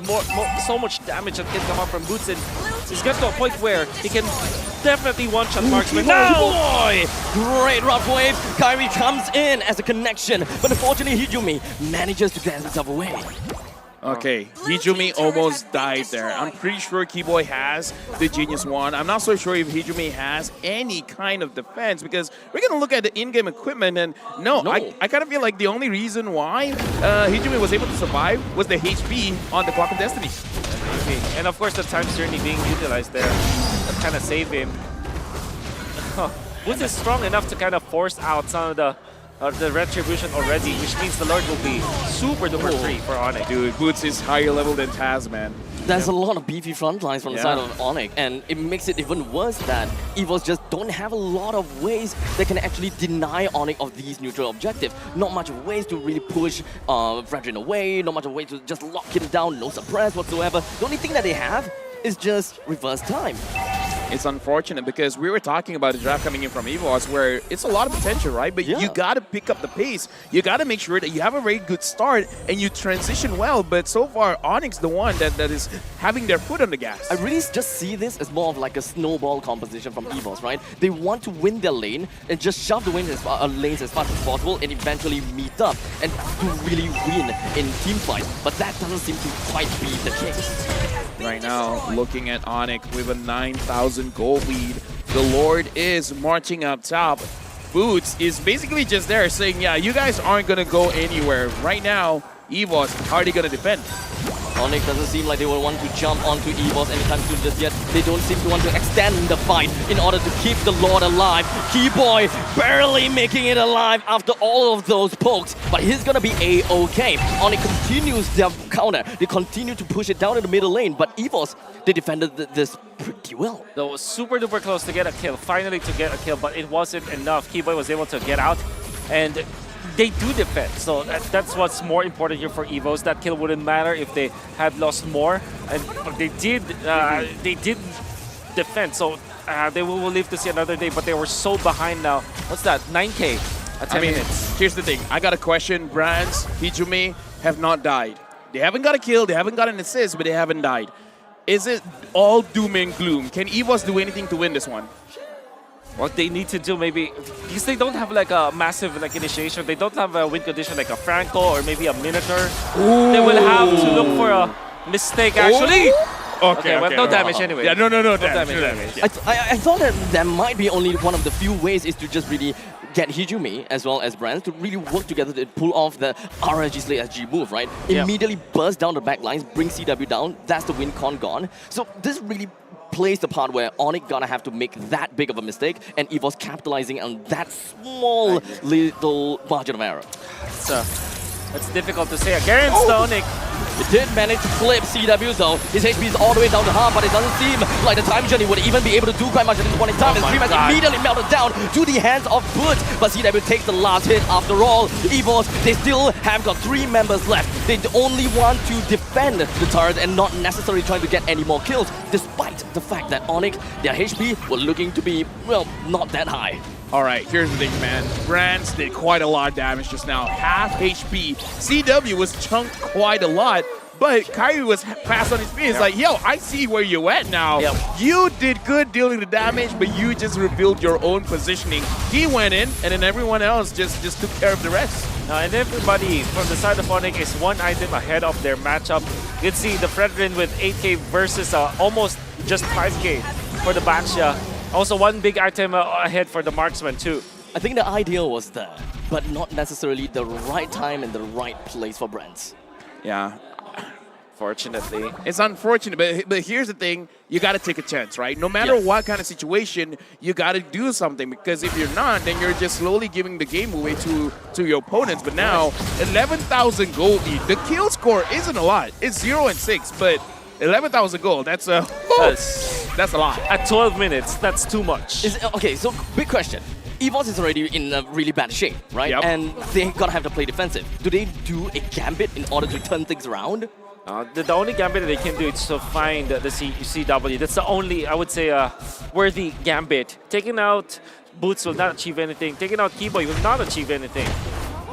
so much damage that can come up from Boots, and he's got to a point where he can definitely one-shot Marksman. Boy! Great rough wave. Kyrie comes in as a connection, but unfortunately Hijumi manages to get himself away. Okay, Hijumi almost died there. I'm pretty sure Keyboy has the Genius Wand. I'm not so sure if Hijumi has any kind of defense, because we're going to look at the in-game equipment, and no. I kind of feel like the only reason why Hijumi was able to survive was the HP on the Clock of Destiny. And of course the Time's Journey being utilized there. That kind of saved him. Boots is strong enough to kind of force out some of the Retribution already, which means the Lord will be super duper free for ONIC. Dude, Boots is higher level than Taz, man. There's a lot of beefy front lines from the side of ONIC, and it makes it even worse that EVOS just don't have a lot of ways that can actually deny ONIC of these neutral objectives. Not much of ways to really push Fredrin away, not much of ways to just lock him down, no suppress whatsoever. The only thing that they have is just reverse time. It's unfortunate because we were talking about the draft coming in from EVOS where it's a lot of potential, right? But you got to pick up the pace. You got to make sure that you have a very good start and you transition well. But so far, ONIC's the one that is having their foot on the gas. I really just see this as more of like a snowball composition from EVOS, right? They want to win their lane and just shove the lanes as fast as possible and eventually meet up and to really win in team fights. But that doesn't seem to quite be the case. Right now, looking at ONIC with a 9,000 gold lead. The Lord is marching up top. Boots is basically just there saying, yeah, you guys aren't going to go anywhere. Right now, EVOS, how are they going to defend? ONIC doesn't seem like they will want to jump onto EVOS anytime soon just yet. They don't seem to want to extend the fight in order to keep the Lord alive. Keyboy barely making it alive after all of those pokes, but he's gonna be A-okay. ONIC continues their counter. They continue to push it down in the middle lane, but EVOS, they defended this pretty well. That was super duper close to get a kill, finally to get a kill, but it wasn't enough. Keyboy was able to get out, and they do defend, so that's what's more important here for EVOS. That kill wouldn't matter if they had lost more, and they did defend. So they will live to see another day, but they were so behind now. What's that? 9K at 10 minutes. Here's the thing. I got a question. Brands, Hijumi have not died. They haven't got a kill. They haven't got an assist, but they haven't died. Is it all doom and gloom? Can EVOS do anything to win this one? What they need to do maybe, because they don't have like a massive like initiation, they don't have a win condition like a Franco or maybe a Minotaur. Ooh. They will have to look for a mistake actually. Okay, well, no damage anyway. Yeah, no damage. Yeah. I thought that there might be only one of the few ways is to just really get Hijumi as well as Brands to really work together to pull off the RSG Slay SG move, right? Yeah. Immediately burst down the back lines, bring CW down, that's the win con gone. So this really plays the part where ONIC gonna have to make that big of a mistake and EVOS capitalizing on that small little margin of error. It's difficult to say against ONIC. It did manage to flip CW though. His HP is all the way down to half, but it doesn't seem like the time journey would even be able to do quite much at this point in time. His stream has immediately melted down to the hands of Boots, but CW takes the last hit after all. EVOS, they still have got 3 members left. They only want to defend the turret and not necessarily trying to get any more kills, despite the fact that ONIC, their HP were looking to be, well, not that high. All right, here's the thing, man. Brands did quite a lot of damage just now. Half HP. CW was chunked quite a lot, but Kyrie was fast on his feet. It's like, yo, I see where you at now. You did good dealing the damage, but you just revealed your own positioning. He went in, and then everyone else just took care of the rest. And everybody from the side of ONIC is 1 item ahead of their matchup. You can see the Fredrin with 8K versus almost just 5K for the Baxia. Also 1 big item ahead for the Marksman too. I think the ideal was there, but not necessarily the right time and the right place for Brands. Yeah. Fortunately. It's unfortunate, but here's the thing. You got to take a chance, right? No matter what kind of situation, you got to do something, because if you're not, then you're just slowly giving the game away to your opponents. But now, 11,000 gold lead. The kill score isn't a lot. It's 0 and 6, but 11,000 gold, that's a lot. At 12 minutes, that's too much. Okay, so big question. EVOS is already in a really bad shape, right? And they gotta have to play defensive. Do they do a gambit in order to turn things around? The only gambit that they can do is to find the CW. That's the only, I would say, worthy gambit. Taking out Boots will not achieve anything. Taking out Keyboy will not achieve anything.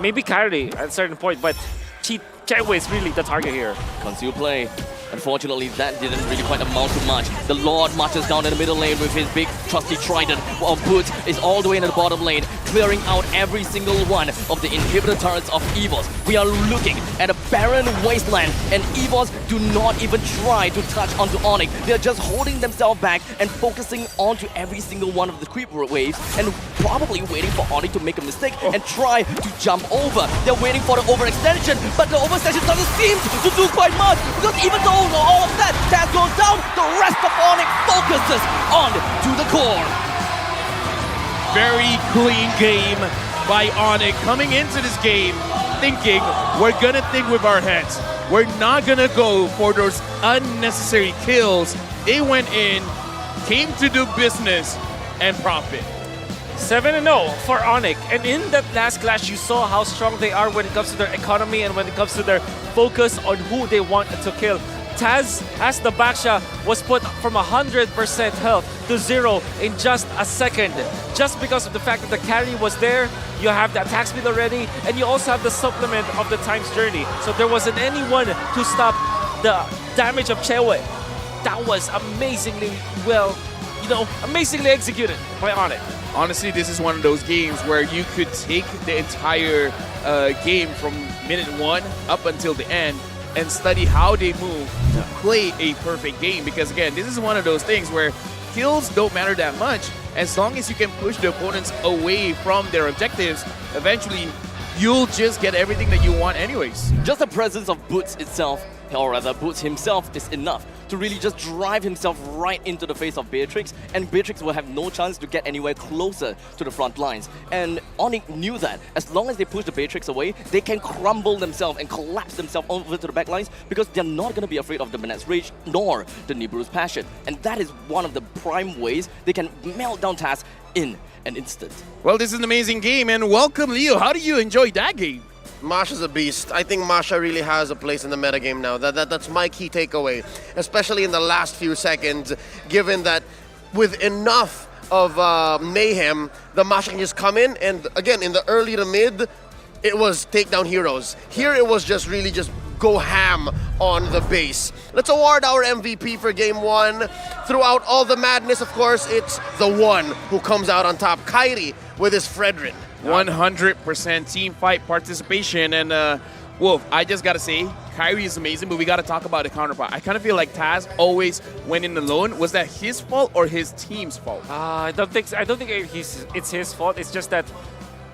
Maybe Kyrie at a certain point, but Chaiwei is really the target here. Conceal play. Unfortunately, that didn't really quite amount to much. The Lord marches down in the middle lane with his big trusty trident, while Boots is all the way in the bottom lane, clearing out every single one of the inhibitor turrets of EVOS. We are looking at a barren wasteland, and EVOS do not even try to touch onto ONIC. They're just holding themselves back and focusing onto every single one of the creep waves, and probably waiting for ONIC to make a mistake and try to jump over. They're waiting for the overextension, but the overextension doesn't seem to do quite much, because even though all of that, Taz goes down, the rest of ONIC focuses on to the core. Very clean game by ONIC coming into this game thinking we're gonna think with our heads. We're not gonna go for those unnecessary kills. They went in, came to do business and profit. 7-0 for ONIC, and in that last clash you saw how strong they are when it comes to their economy and when it comes to their focus on who they want to kill. Taz, as the backsha, was put from 100% health to 0 in just a second. Just because of the fact that the carry was there, you have the attack speed already, and you also have the supplement of the time's journey. So there wasn't anyone to stop the damage of Chaiwei. That was amazingly amazingly executed by ONIC. Honestly, this is one of those games where you could take the entire game from minute 1 up until the end and study how they move to play a perfect game. Because again, this is one of those things where kills don't matter that much. As long as you can push the opponents away from their objectives, eventually you'll just get everything that you want anyways. Just the presence of Boots itself, or rather Boots himself, is enough to really just drive himself right into the face of Beatrix, and Beatrix will have no chance to get anywhere closer to the front lines. And ONIC knew that as long as they push the Beatrix away, they can crumble themselves and collapse themselves over to the back lines, because they're not going to be afraid of the Manet's Rage nor the Nibiru's Passion. And that is one of the prime ways they can melt down Taz in an instant. Well, this is an amazing game, and welcome, Leo. How do you enjoy that game? Masha's a beast. I think Masha really has a place in the metagame now. That's my key takeaway, especially in the last few seconds, given that with enough of mayhem, the Masha can just come in, and again, in the early to mid, it was take down heroes. Here it was just really just go ham on the base. Let's award our MVP for game 1. Throughout all the madness, of course, it's the one who comes out on top, Kyrie, with his Fredrin. 100% team fight participation, and Wolf, I just gotta say, Kyrie is amazing, but we gotta talk about the counterpart. I kind of feel like Taz always went in alone. Was that his fault or his team's fault? I don't think it's his fault. It's just that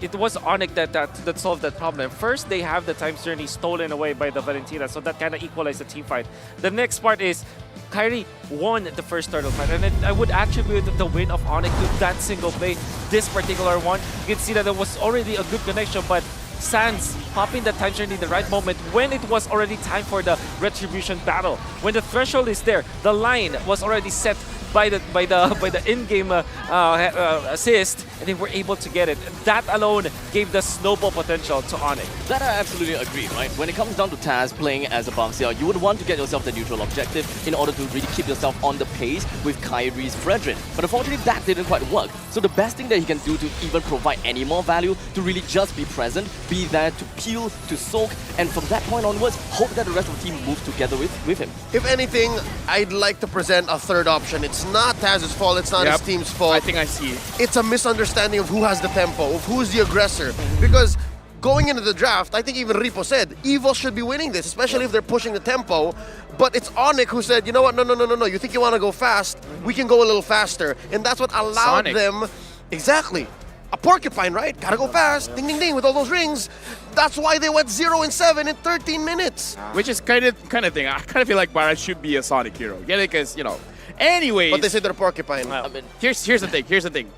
it was ONIC that solved that problem. First, they have the time's journey stolen away by the Valentina, so that kind of equalized the team fight. The next part is Kyrie won the first turtle fight, and I would attribute the win of ONIC to that single play, this particular one. You can see that there was already a good connection, but Sans popping the time journey in the right moment when it was already time for the retribution battle. When the threshold is there, the line was already set by the in-game assist, and they were able to get it. That alone gave the snowball potential to ONIC. That I absolutely agree, right? When it comes down to Taz playing as a Bouncer, you would want to get yourself the neutral objective in order to really keep yourself on the pace with Kyrie's Fredrin. But unfortunately, that didn't quite work. So the best thing that he can do to even provide any more value, to really just be present, be there to peel, to soak, and from that point onwards, hope that the rest of the team moves together with him. If anything, I'd like to present a third option. It's not Taz's fault, it's not his team's fault. I think I see it. It's a misunderstanding of who has the tempo, of who's the aggressor. Because going into the draft, I think even Ripo said, EVOS should be winning this, especially if they're pushing the tempo. But it's ONIC who said, you know what, no. You think you want to go fast? We can go a little faster. And that's what allowed them, exactly. A porcupine, right? Gotta go fast, ding, ding, ding, with all those rings. That's why they went 0-7 in 13 minutes. Which is kind of thing. I kind of feel like Barra should be a Sonic hero. Get it? Because, you know. Anyways. But they say they're porcupine. I mean, here's the thing.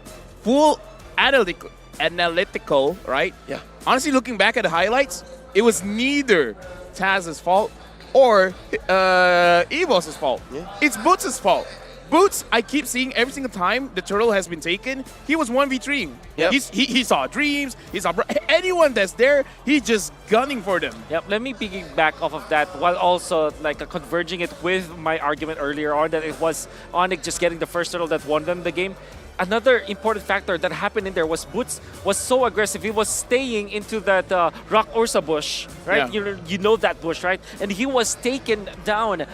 Full analytical, right? Yeah. Honestly, looking back at the highlights, it was neither Taz's fault or EVOS's fault. Yeah. It's Boots' fault. Boots, I keep seeing every single time the turtle has been taken, he was 1v3. Yep. He saw Dreams, he saw anyone that's there, he's just gunning for them. Yep, let me piggyback off of that while also like converging it with my argument earlier on that it was ONIC just getting the first turtle that won them the game. Another important factor that happened in there was Boots was so aggressive. He was staying into that Rock Ursa bush, right? Yeah. You know that bush, right? And he was taken down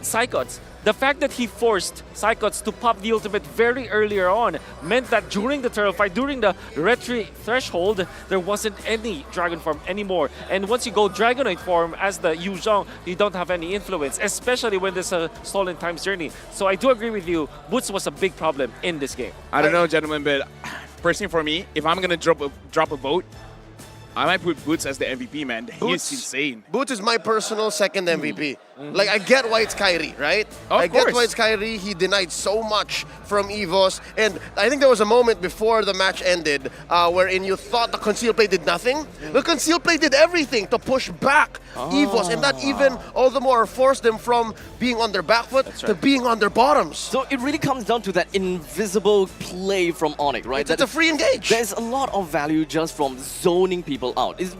Psychots. The fact that he forced Psychots to pop the ultimate very earlier on meant that during the turtle fight, during the retreat threshold, there wasn't any dragon form anymore. And once you go Dragonoid form as the Yu Zhong, you don't have any influence, especially when there's a stolen times journey. So I do agree with you, Boots was a big problem in this game. I don't know, gentlemen, but personally for me, if I'm gonna drop a vote, I might put Boots as the MVP, man. He's insane. Boots is my personal second MVP. Like, I get why it's Kyrie, right? I get why it's Kyrie. He denied so much from EVOS. And I think there was a moment before the match ended wherein you thought the conceal play did nothing. The conceal play did everything to push back EVOS. And that even all the more forced them from being on their back foot to being on their bottoms. So it really comes down to that invisible play from ONIC, right? It's a free engage. There's a lot of value just from zoning people out. It's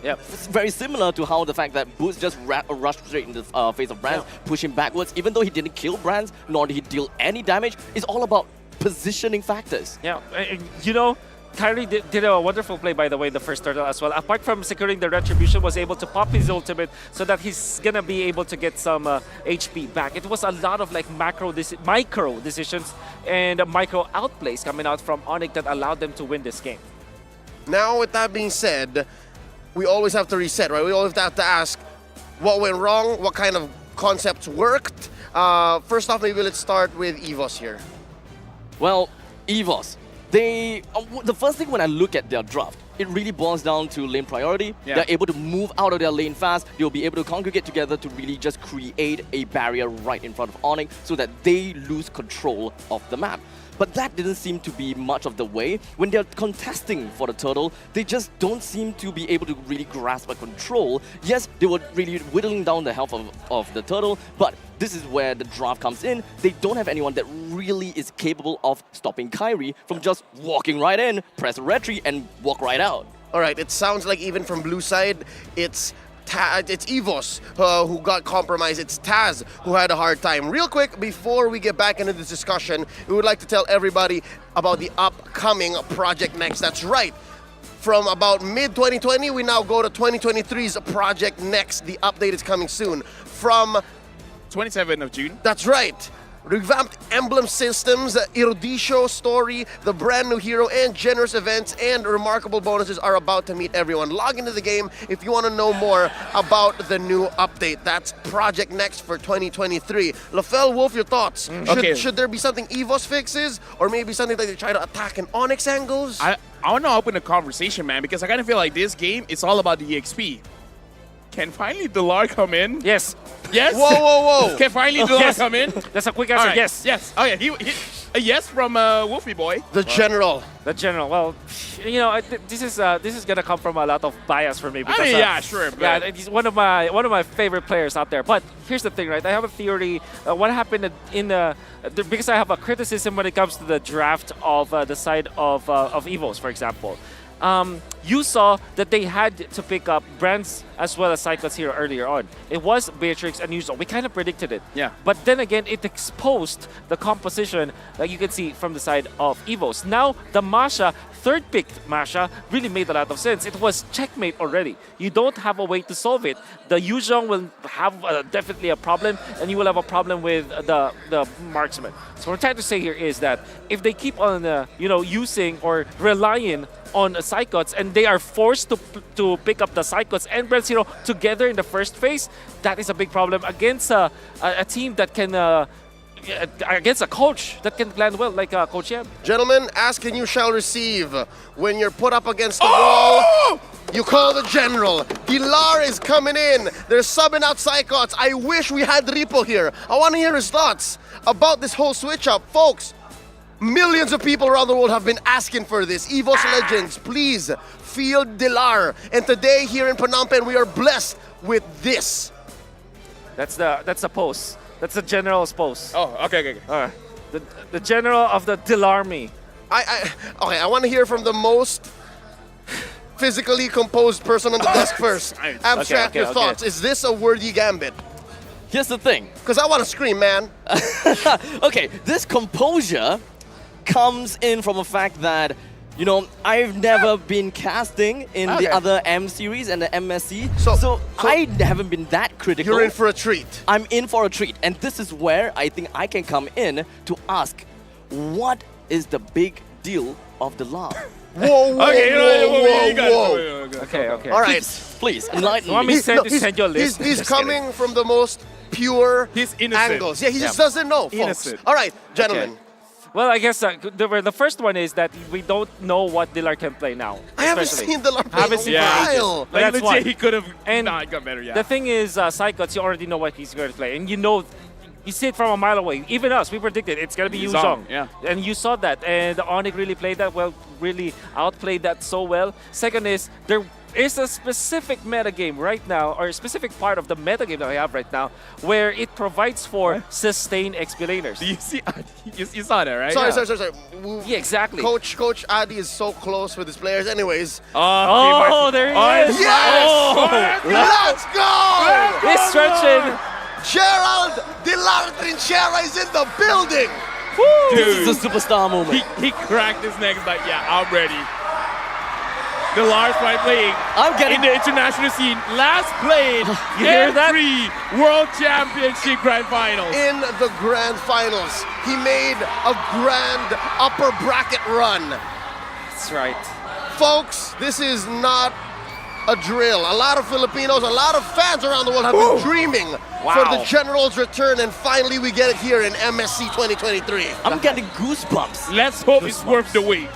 very similar to how the fact that Boots just rushed straight in the face of Brands, pushing backwards, even though he didn't kill Brands, nor did he deal any damage. It's all about positioning factors. Yeah, you know, Kyrie did a wonderful play, by the way, the first turtle as well. Apart from securing the retribution, was able to pop his ultimate so that he's gonna be able to get some HP back. It was a lot of like micro decisions and micro outplays coming out from ONIC that allowed them to win this game. Now, with that being said, we always have to reset, right? We always have to ask what went wrong, what kind of concepts worked. First off, maybe let's start with EVOS here. Well, EVOS, the first thing when I look at their draft, it really boils down to lane priority. They're able to move out of their lane fast. They'll be able to congregate together to really just create a barrier right in front of ONIC so that they lose control of the map. But that didn't seem to be much of the way. When they're contesting for the turtle, they just don't seem to be able to really grasp a control. Yes, they were really whittling down the health of the turtle, but this is where the draft comes in. They don't have anyone that really is capable of stopping Kyrie from just walking right in, press retreat, and walk right out. All right, it sounds like even from blue side, it's EVOS who got compromised. It's Taz who had a hard time. Real quick, before we get back into this discussion, we would like to tell everybody about the upcoming Project Next. That's right. From about mid-2020, we now go to 2023's Project Next. The update is coming soon. From 27th of June. That's right. Revamped emblem systems, Eruditio story, the brand new hero, and generous events and remarkable bonuses are about to meet everyone. Log into the game if you want to know more about the new update. That's Project Next for 2023. Lafel, Wolf, your thoughts? Should there be something EVOS fixes, or maybe something that they try to attack in ONIC angles? I want to open a conversation, man, because I kind of feel like this game is all about the EXP. Can finally Delar come in? Yes. Yes? Whoa, whoa, whoa. Can finally Delar come in? That's a quick answer, right. yes. Yes. Oh, yeah. A yes from Wolfie Boy. The general. The general. Well, you know, this is gonna come from a lot of bias for me because I mean, yeah, sure. But he's one of my favorite players out there. But here's the thing, right? I have a theory. What happened in because I have a criticism when it comes to the draft of the side of EVOS, for example. You saw that they had to pick up Brands as well as Cyclops here earlier on. It was Beatrix and Yuzo. We kind of predicted it. Yeah. But then again, it exposed the composition that you can see from the side of EVOS. Now, the Masha, third-picked Masha, really made a lot of sense. It was checkmate already. You don't have a way to solve it. The Yuzhong will have definitely a problem, and you will have a problem with the marksman. So what I'm trying to say here is that if they keep on using or relying on Psychots and they are forced to pick up the Psychots and Brand Zero together in the first phase, that is a big problem against a team that can against a coach that can land well, like Coach Yeb. Gentlemen, ask and you shall receive. When you're put up against the wall, you call the general. Dilar is coming in. They're subbing out Psychots. I wish we had Ripo here. I want to hear his thoughts about this whole switch up. Folks, millions of people around the world have been asking for this. EVOS Legends, please field Dilar. And today here in Phnom Penh, we are blessed with this. That's the post. That's the general's post. Oh, okay. All right. The general of the Dilarmy. Okay, I want to hear from the most physically composed person on the desk first. Abstract your thoughts. Is this a worthy gambit? Here's the thing. Because I want to scream, man. Okay, this composure comes in from the fact that, you know, I've never been casting in the other M series and the MSC, so I haven't been that critical. You're in for a treat. I'm in for a treat, and this is where I think I can come in to ask, what is the big deal of the law? Whoa, whoa, Okay, whoa. Okay. All right. Please, enlighten You want me to send your list? He's coming from the most pure He's innocent. angles. Yeah, he just doesn't know, folks. Innocent. All right, gentlemen. Well, I guess the first one is that we don't know what Dilar can play now. I haven't especially. seen Dilar play Haven't in seen a for ages. while. But that's why. He could have And got better, yeah. The thing is, Psychots, you already know what he's going to play. And you know, you see it from a mile away. Even us, we predicted it's going to be Yu Zhong. Yeah. And you saw that. And ONIC really played that well, really outplayed that so well. Second is, there is a specific meta game right now, or a specific part of the meta game that we have right now, where it provides for sustained XP laners. Do you see? You saw that, right? Sorry. Yeah, exactly. Coach Adi is so close with his players. Anyways. Oh, there he is. Yes! Oh. Let's go! He's stretching. Gerald Dilar Trinchera is in the building. Dude, This is a superstar moment. he cracked his neck. He's like, yeah, I'm ready. The Lars by playing in the international scene. Last played You hear that? M3 World Championship Grand Finals. In the Grand Finals, he made a grand upper bracket run. That's right. Folks, this is not a drill. A lot of Filipinos, a lot of fans around the world have been dreaming for the General's return, and finally we get it here in MSC 2023. I'm getting goosebumps. Let's hope it's worth the wait.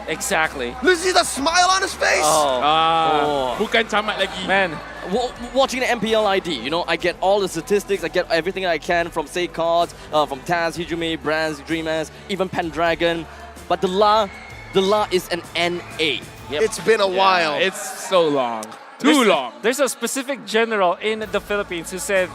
Exactly. Let's see the smile on his face. Bukan camat lagi. Man, Watching the MPL ID, you know, I get all the statistics, I get everything I can from say cards, from Taz, Hijumi, Brands, Dreamers, even Pendragon. But the La is an NA. Yep. It's been a while. It's so long. Too long. There's a specific general in the Philippines who said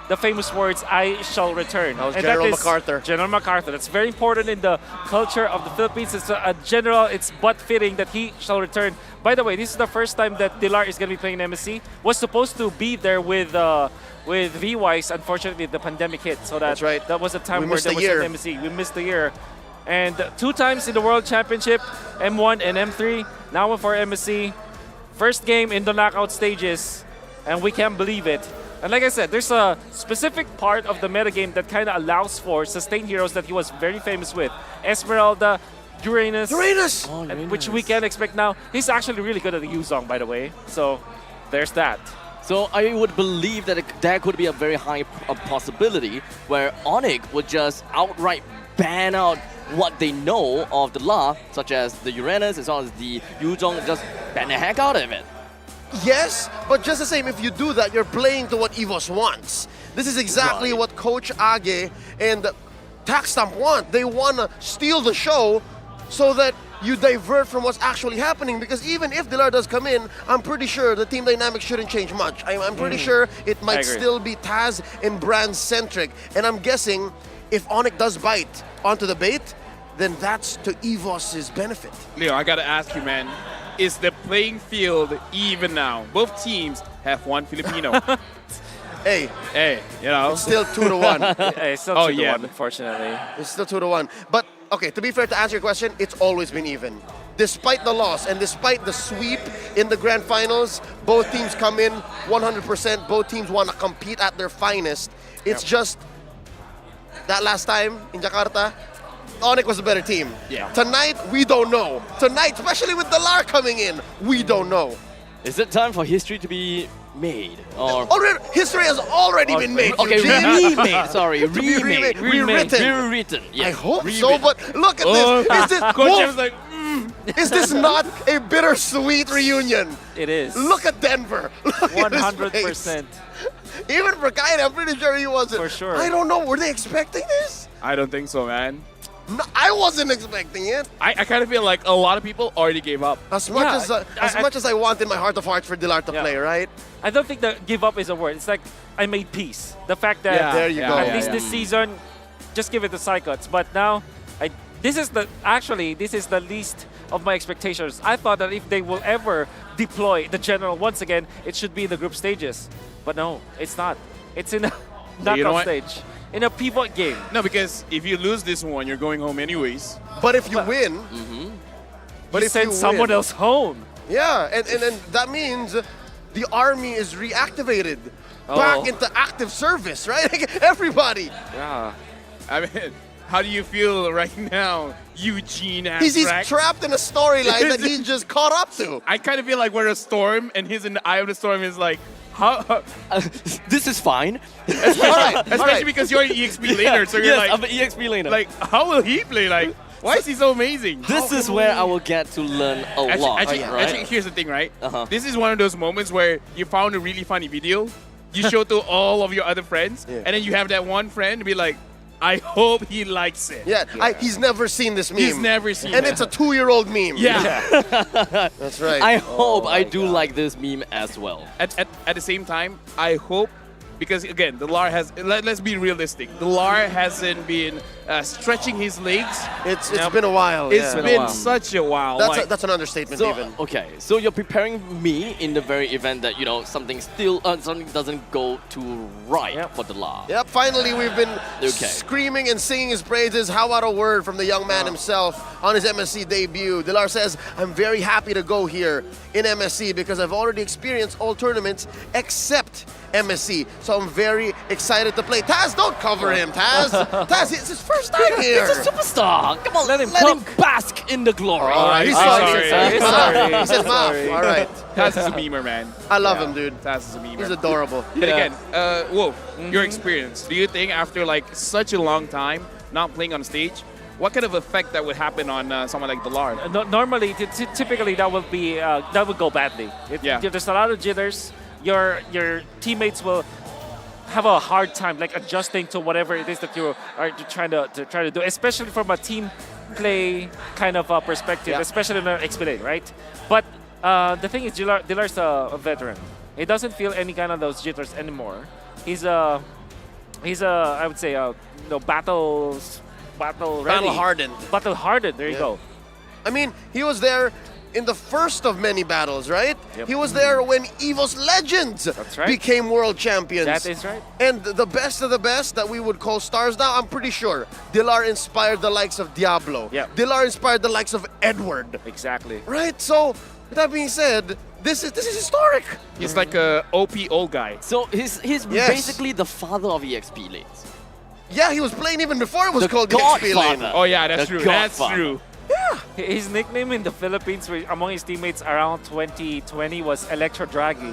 the famous words, "I shall return." That was And General is MacArthur. General MacArthur. That's very important in the culture of the Philippines. It's a general. It's but fitting that he shall return. By the way, this is the first time that Dilar is going to be playing MSC. Was supposed to be there with VWise. Unfortunately, the pandemic hit. So That's right. That was a time We where missed there a was year. an MSC. We missed the year. And 2 times in the World Championship, M1 and M3. Now for MSC. First game in the knockout stages. And we can't believe it. And like I said, there's a specific part of the metagame that kind of allows for sustained heroes that he was very famous with. Esmeralda, Uranus, which we can expect now. He's actually really good at the Yu Zhong, by the way. So there's that. So I would believe that there could be a very high possibility where ONIC would just outright ban out what they know of the law, such as the Uranus as well as the Yu Zhong, just ban the heck out of it. Yes, but just the same, if you do that, you're playing to what EVOS wants. This is exactly what Coach Age and Taxstamp want. They want to steal the show so that you divert from what's actually happening, because even if Dilar does come in, I'm pretty sure the team dynamics shouldn't change much. I'm pretty sure it might still be Taz and Brand-centric. And I'm guessing if ONIC does bite onto the bait, then that's to EVOS's benefit. Leo, I got to ask you, man. Is the playing field even now? Both teams have one Filipino. Hey, you know. it's still 2-1. It's still 2-1, unfortunately. It's still 2-1. But, okay, to be fair, to answer your question, it's always been even. Despite the loss and despite the sweep in the Grand Finals, both teams come in 100%. Both teams want to compete at their finest. It's just that last time in Jakarta, ONIC was a better team. Yeah. Tonight, we don't know. Tonight, especially with Dilar coming in, we don't know. Is it time for history to be made? Or History has already been made. Okay, Eugene. remade. Sorry, To be remade. rewritten. Yes. I hope so, but look at this. Is this Coach was like, Is this not a bittersweet reunion? It is. Look at Denver. Look at his face. 100%. Even for Kaine, I'm pretty sure he wasn't. For sure. I don't know. Were they expecting this? I don't think so, man. No, I wasn't expecting it. I kind of feel like a lot of people already gave up. As much as I want in my heart of hearts for Dilar to play, right? I don't think the give up is a word. It's like I made peace. The fact that there you go. at least this season, just give it to Psychots. But now, this is the least of my expectations. I thought that if they will ever deploy the general once again, it should be in the group stages. But no, it's not. It's in a knockout stage. In a pivot game. No, because if you lose this one, you're going home anyways. But if you win, but if send someone else home. Yeah, and that means the army is reactivated back into active service, right? Like, everybody. Yeah. I mean, how do you feel right now, Eugene? He's trapped in a storyline that he just caught up to. I kind of feel like we're a storm, and he's in the eye of the storm. Is like, how? This is fine. Especially because you're an EXP laner, so you're yes, like, I'm an EXP laner. Like, how will he play? Like, why is he so amazing? This is where I will get to learn a lot. Actually, here's the thing, right? This is one of those moments where you found a really funny video, you show to all of your other friends, and then you have that one friend be like, I hope he likes it. Yeah, he's never seen this meme. He's never seen it. And it's a 2-year-old meme. Yeah. That's right. I hope I do like this meme as well. At the same time, I hope, because again, the LAR has, let's be realistic, the LAR hasn't been stretching his legs. It's been a while. It's been such a while. That's an understatement, so, even. Okay, so you're preparing me in the very event that, you know, something doesn't go too right for the LAR. Yep, finally we've been screaming and singing his praises. How about a word from the young man himself on his MSC debut? Dilar says, I'm very happy to go here in MSC because I've already experienced all tournaments except MSC. So I'm very excited to play. Taz, don't cover him, Taz. Taz, it's his first time here. He's a superstar. Come on, let him bask in the glory. All right, he's sorry. He said maaf. All right. Taz is a memer, man. I love him, dude. Taz is a memer. He's adorable. But again, Wolf, your experience. Do you think after like such a long time not playing on stage, what kind of effect that would happen on someone like Dilar? Normally, typically that would go badly. There's a lot of jitters. Your teammates will have a hard time like adjusting to whatever it is that you are trying to do, especially from a team play kind of perspective, especially in an XP, right? But the thing is, Dilar's a veteran. He doesn't feel any kind of those jitters anymore. He's I would say battle hardened. Battle hardened. There you go. I mean, he was there in the first of many battles, right? Yep. He was there when EVOS Legends became world champions. That is right. And the best of the best that we would call stars now, I'm pretty sure Dilar inspired the likes of Diablo. Yep. Dilar inspired the likes of Edward. Exactly. Right? So, with that being said, this is historic. He's like a OP old guy. So he's basically the father of EXP lanes. Yeah, he was playing even before it was called the EXP lane. Oh yeah, that's true. That's true. Yeah. His nickname in the Philippines among his teammates around 2020 was Electro Draggy,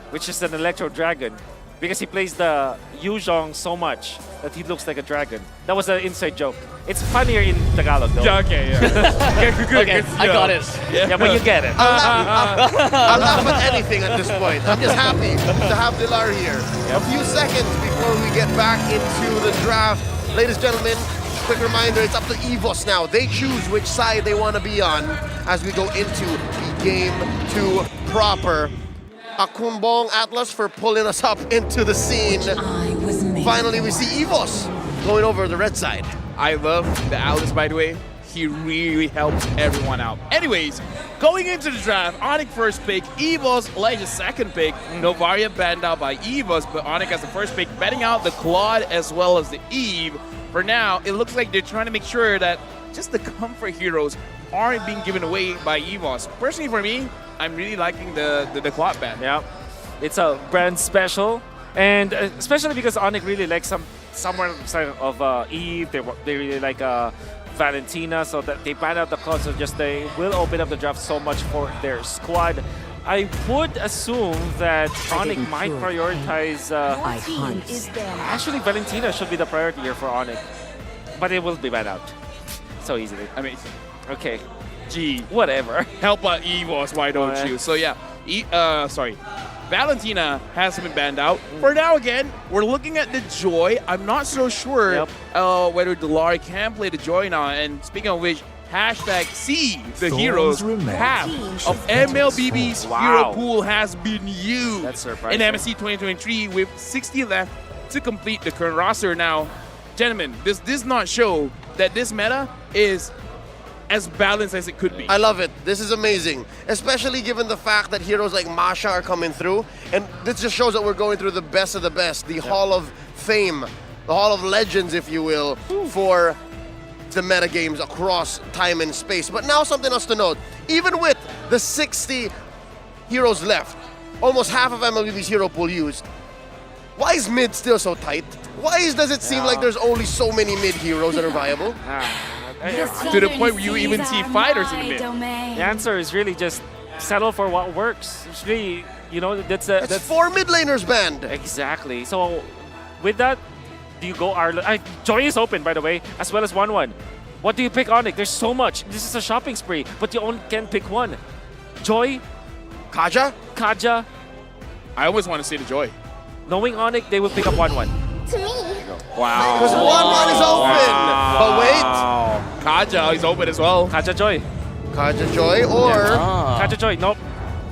which is an Electro Dragon, because he plays the Yuzhong so much that he looks like a dragon. That was an inside joke. It's funnier in Tagalog though. Yeah, okay, yeah. Okay, I got it. Yeah, but you get it. I'll laugh at anything at this point. I'm just happy to have Dilar here. A few seconds before we get back into the draft. Ladies and gentlemen, quick reminder, it's up to EVOS now. They choose which side they want to be on as we go into the Game 2 proper. Akumbong Atlas for pulling us up into the scene. Finally, we see EVOS going over the red side. I love the Atlas, by the way. He really helps everyone out. Anyways, going into the draft, ONIC first pick, EVOS Legends second pick, Novaria banned out by EVOS, but ONIC as the first pick, betting out the Claude as well as the Eve. For now, it looks like they're trying to make sure that just the comfort heroes aren't being given away by EVOS. Personally, for me, I'm really liking the Claude ban. Yeah, it's a brand special, and especially because ONIC really likes somewhere of Eve. They really like Valentina, so that they ban out the Claude. So just they will open up the draft so much for their squad. I would assume that ONIC might prioritize. Actually, Valentina should be the priority here for ONIC, but it will be banned out so easily. I mean, okay, gee, whatever. Help out EVOS, why don't you? So yeah, Valentina has been banned out. For now, again, we're looking at the Joy. I'm not so sure whether Dilar can play the Joy now. And speaking of which, hashtag see the heroes. Half of MLBB's hero pool has been used. That's surprising. In MSC 2023 with 60 left to complete the current roster. Now, gentlemen, this not show that this meta is as balanced as it could be. I love it. This is amazing, especially given the fact that heroes like Masha are coming through, and this just shows that we're going through the best of the best, the Hall of Fame, the Hall of Legends, if you will, for the meta games across time and space. But now something else to note, even with the 60 heroes left, almost half of MLB's hero pool used, why is mid still so tight? Why does it seem like there's only so many mid heroes that are viable? To the point where you even see fighters in the mid. The answer is really just settle for what works. It's really, you know, that's 4 mid laners banned. Exactly. So with that, do you go Joy is open, by the way, as well as 1-1. What do you pick ONIC? There's so much. This is a shopping spree, but you only can pick one. Joy, Kaja. I always want to see the Joy. Knowing ONIC, they will pick up 1-1. To me. Wow. Because 1-1 is open. But wait. Kaja is open as well. Kaja Joy. Kaja Joy or... Kaja Joy, nope.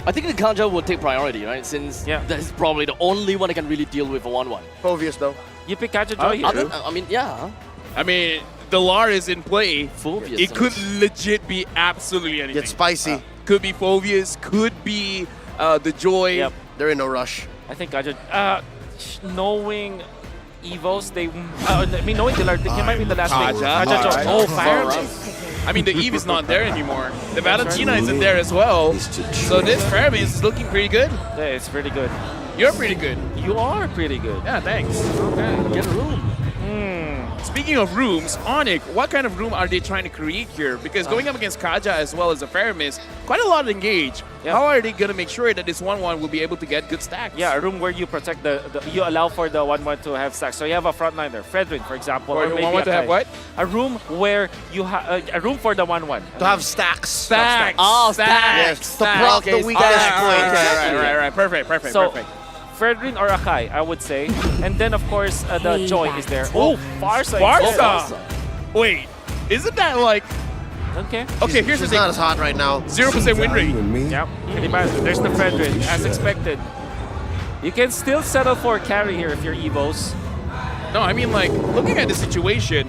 I think the Kaja will take priority, right? Since that's probably the only one that can really deal with a 1-1. Obvious though. You pick Kaja Joy here. I mean, yeah. I mean, the Lar is in play. Phoveus It could legit be absolutely anything. Get spicy. Could be Phoveus, could be the Joy. Yep. They're in no rush. I think Kaja... knowing EVOS, knowing the Lar, they might be the last pick. Kaja Joy. Oh, fire. I mean, the Eve is not there anymore. The Valentina isn't there as well. So this Fairman is looking pretty good. Yeah, it's pretty good. You're pretty good. You are pretty good. Yeah, thanks. Okay, get a room. Speaking of rooms, ONIC, what kind of room are they trying to create here? Because going up against Kaja as well as the Faramis, quite a lot of engage. Yep. How are they going to make sure that this 1-1 will be able to get good stacks? Yeah, a room where you protect you allow for the 1-1 to have stacks. So you have a frontliner, Fredrin, for example. Or maybe 1-1 to have what? A room where you have a room for the 1-1. To have stacks. Stacks. Oh, Yes, to proc the weakest point. Right. Perfect. So, Fredrin or Akai, I would say. And then, of course, the Joy is there. Oh, Farsa. Wait, isn't that like... Okay. Okay, here's the She's thing. not as hot right now. 0% win rate. Yep, can you imagine? There's the Fredrin, as expected. You can still settle for a carry here if you're EVOS. No, I mean, like, looking at the situation,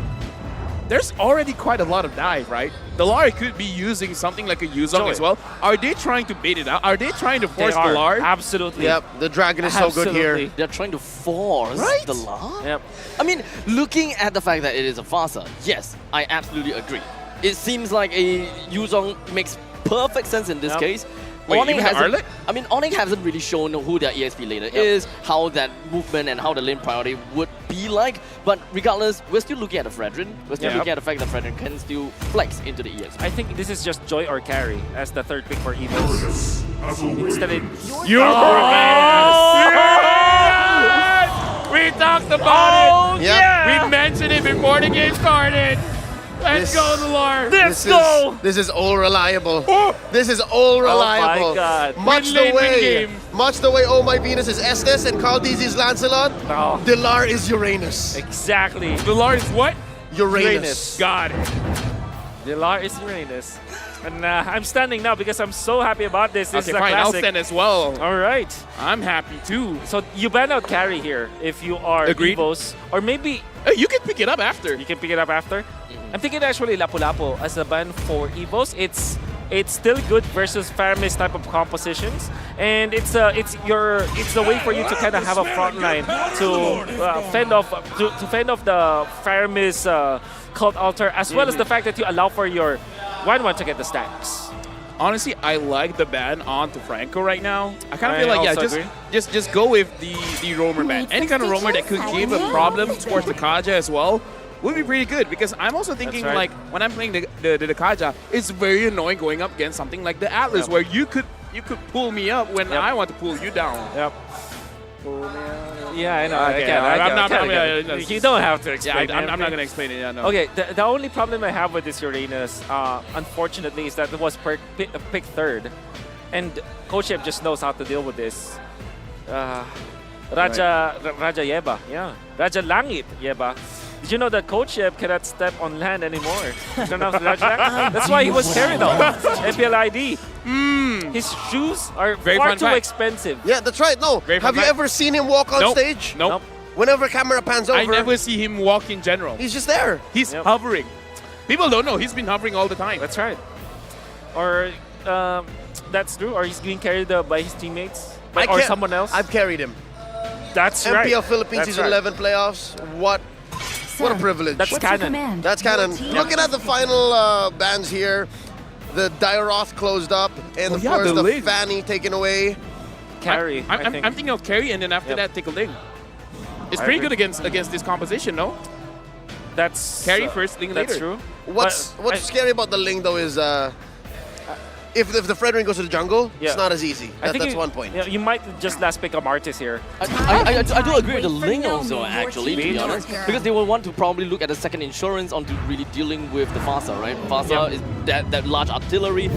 there's already quite a lot of dive, right? The Lar could be using something like a Yuzong as well. Are they trying to bait it out? Are they trying to force the Lar? Absolutely. Yep, the Dragon is so good here. They're trying to force the Lar? Yep. I mean, looking at the fact that it is a Farsa, yes, I absolutely agree. It seems like a Yuzong makes perfect sense in this case. Wait, even the Arlet? I mean, ONIC hasn't really shown who their EXP laner is, how that movement and how the lane priority would be like. But regardless, we're still looking at the Fredrin. We're still looking at the fact that Fredrin can still flex into the EXP. I think this is just Joy or Carry as the third pick for EVOS. Instead of... We talked about it! Yep. We mentioned it before the game started! Let's go, the Lar! This is all reliable. This is all reliable. Oh my God. Much the way Oh My Venus is Estes and Carl DZ is Lancelot, the Lar is Uranus. Exactly. The Lar is what? Uranus. Got it. The Lar is Uranus. And I'm standing now because I'm so happy about this. This Okay, is a fine, classic. I'll stand as well. All right. I'm happy too. So you ban out Carry here if you are Agreed. EVOS. Or maybe... You can pick it up after. You can pick it up after? I'm thinking actually Lapu-Lapu as a ban for EVOS. It's still good versus Faramis type of compositions, and it's the way for you to kind of have a front line to fend off the Faramis cult altar, as well as the fact that you allow for your 1-1 to get the stacks. Honestly, I like the ban on to Franco right now. I kind of feel like, just go with the roamer ban. Any kind of roamer that could give a problem towards the Kaja as well would be pretty good, because I'm also thinking like when I'm playing the Kaja, it's very annoying going up against something like the Atlas where you could pull me up when I want to pull you down. Yep. Yeah, I know. Okay, I get it. You don't have to explain. Yeah, I'm not going to explain it. Yeah, no. Okay, the only problem I have with this Uranus, unfortunately, is that it was picked third, and Coach Yeb just knows how to deal with this. Raja Yeba, Raja Langit Yeba. Did you know that Coach Yeb cannot step on land anymore? That's why he was carried out. MPLID. His shoes are far too expensive. Yeah, that's right. No. Have you ever seen him walk on stage? Nope. Whenever camera pans over, I never see him walk in general. he's just there. He's hovering. People don't know. He's been hovering all the time. That's right. Or that's true. Or he's being carried by his teammates or someone else. I've carried him. That's right. MPL Philippines That's Season 11 playoffs. What a privilege. That's canon. That's canon. Looking at the final bans here, the Dairoth closed up, and of course the Ling. Fanny taken away. Carry. I'm thinking of carry, and then after that, take a Ling. It's pretty good against this composition, no? That's carry first, Ling later. That's true. What's scary about the Ling though is if the Fredrin goes to the jungle, it's not as easy. That's one point. Yeah, you might just last pick up Martis here. I do agree with the Ling also, actually, to be honest. Because they will want to probably look at a second insurance onto really dealing with the Fasa, right? Fasa is that large artillery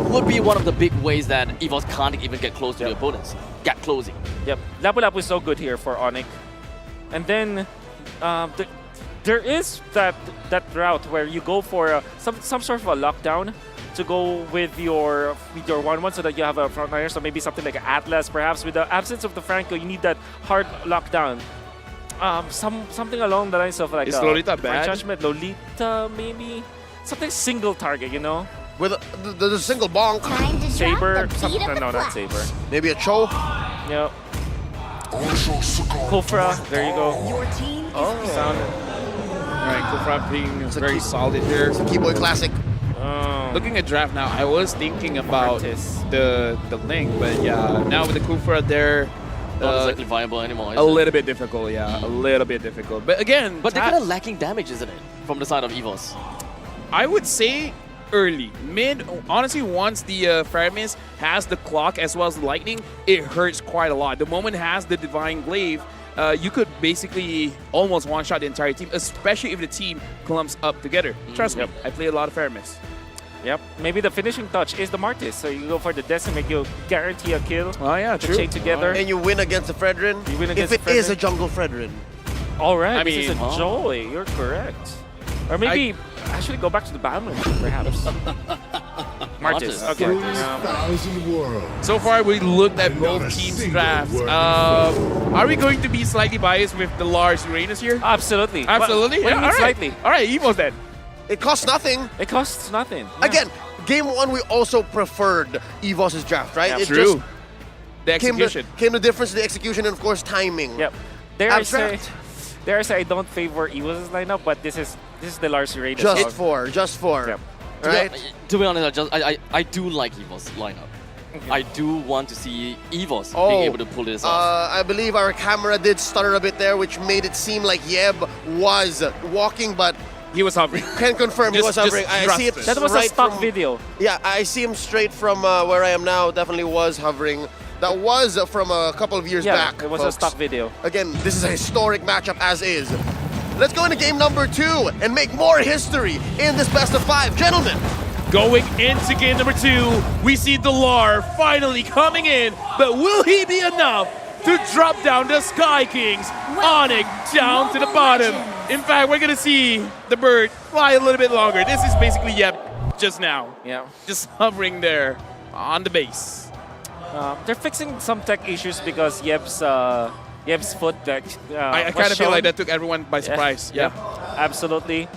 would be one of the big ways that EVOS can't even get close to the opponents. Get closing. Yep. Lapu Lapu is so good here for ONIC. And then there is that route where you go for some sort of a lockdown to go with your 1-1 so that you have a frontliner. So maybe something like Atlas, perhaps. With the absence of the Franco, you need that hard lockdown. Something along the lines of like is Lolita bad? Judgment, Lolita maybe something single target, you know. With the single bonk. Saber, something. No, not Saber. Maybe a Cho. Yep. Kofra, there you go. Your team is sound. Alright, Kofra being very solid here. It's a Keyboy classic. Looking at draft now, I was thinking about the Ling, but yeah, now with the Kufra there, not exactly viable anymore. A little bit difficult, yeah, a little bit difficult. But again, they're kind of lacking damage, isn't it, from the side of EVOS? I would say early. Mid, honestly, once the Faramis has the clock as well as the lightning, it hurts quite a lot. The moment it has the Divine Glaive, you could basically almost one-shot the entire team, especially if the team clumps up together. Trust me, I play a lot of Faramis. Yep, maybe the finishing touch is the Martis. So you go for the Decimate, you guarantee a kill. Oh yeah, true. Chain together. And you win against the Fredrin. You win against if it is a jungle Fredrin. All right, I this is a Joy. You're correct. Or maybe actually go back to the Batman, perhaps. Martis. Okay. So far, we looked at both teams' drafts. Are we going to be slightly biased with the Lars Uranus here? Absolutely. Absolutely? What do you mean slightly? All right, EVOS then. It costs nothing. It costs nothing. Yeah. Again, game one, we also preferred EVOS' draft, right? Yeah, true. The execution. Came the difference, the execution, and of course, timing. Yep. Dare I say I don't favor EVOS' lineup, but this is the Lars Uranus. Just for. Yep. Right? To be honest, I do like EVOS' lineup. Okay. I do want to see EVOS being able to pull this off. I believe our camera did stutter a bit there, which made it seem like Yeb was walking, but he was hovering. Can confirm he was hovering. I see it. That was a stock video. Yeah, I see him straight from where I am now. Definitely was hovering. That was from a couple of years back. It was folks. a stock video. Again, this is a historic matchup as is. Let's go into game number 2 and make more history in this best of 5. Gentlemen. Going into game number 2, we see Delar finally coming in, but will he be enough to drop down the Sky Kings? ONIC down to the bottom. In fact, we're going to see the bird fly a little bit longer. This is basically Yep just now. Yeah. Just hovering there on the base. They're fixing some tech issues because Yeb's foot deck. I kind of feel like that took everyone by surprise. Yeah. Absolutely.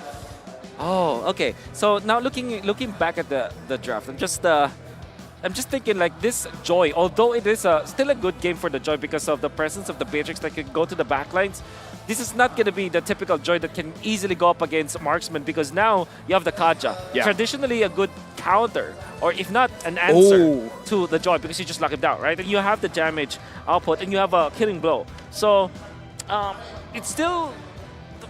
Oh, okay. So now looking back at the draft, I'm just thinking like this Joy, although it is still a good game for the Joy because of the presence of the Beatrix that can go to the backlines, this is not going to be the typical Joy that can easily go up against Marksman because now you have the Kaja. Yeah. Traditionally a good counter, or if not an answer to the Joy because you just lock him down, right? And you have the damage output and you have a killing blow. So it's still...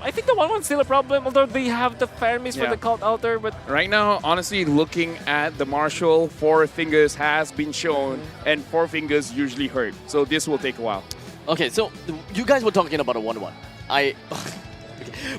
I think the 1-1's still a problem, although they have the Faramis for the Cult Altar, but... Right now, honestly, looking at the Marshall, 4 fingers has been shown, and 4 fingers usually hurt. So this will take a while. Okay, so you guys were talking about a 1-1.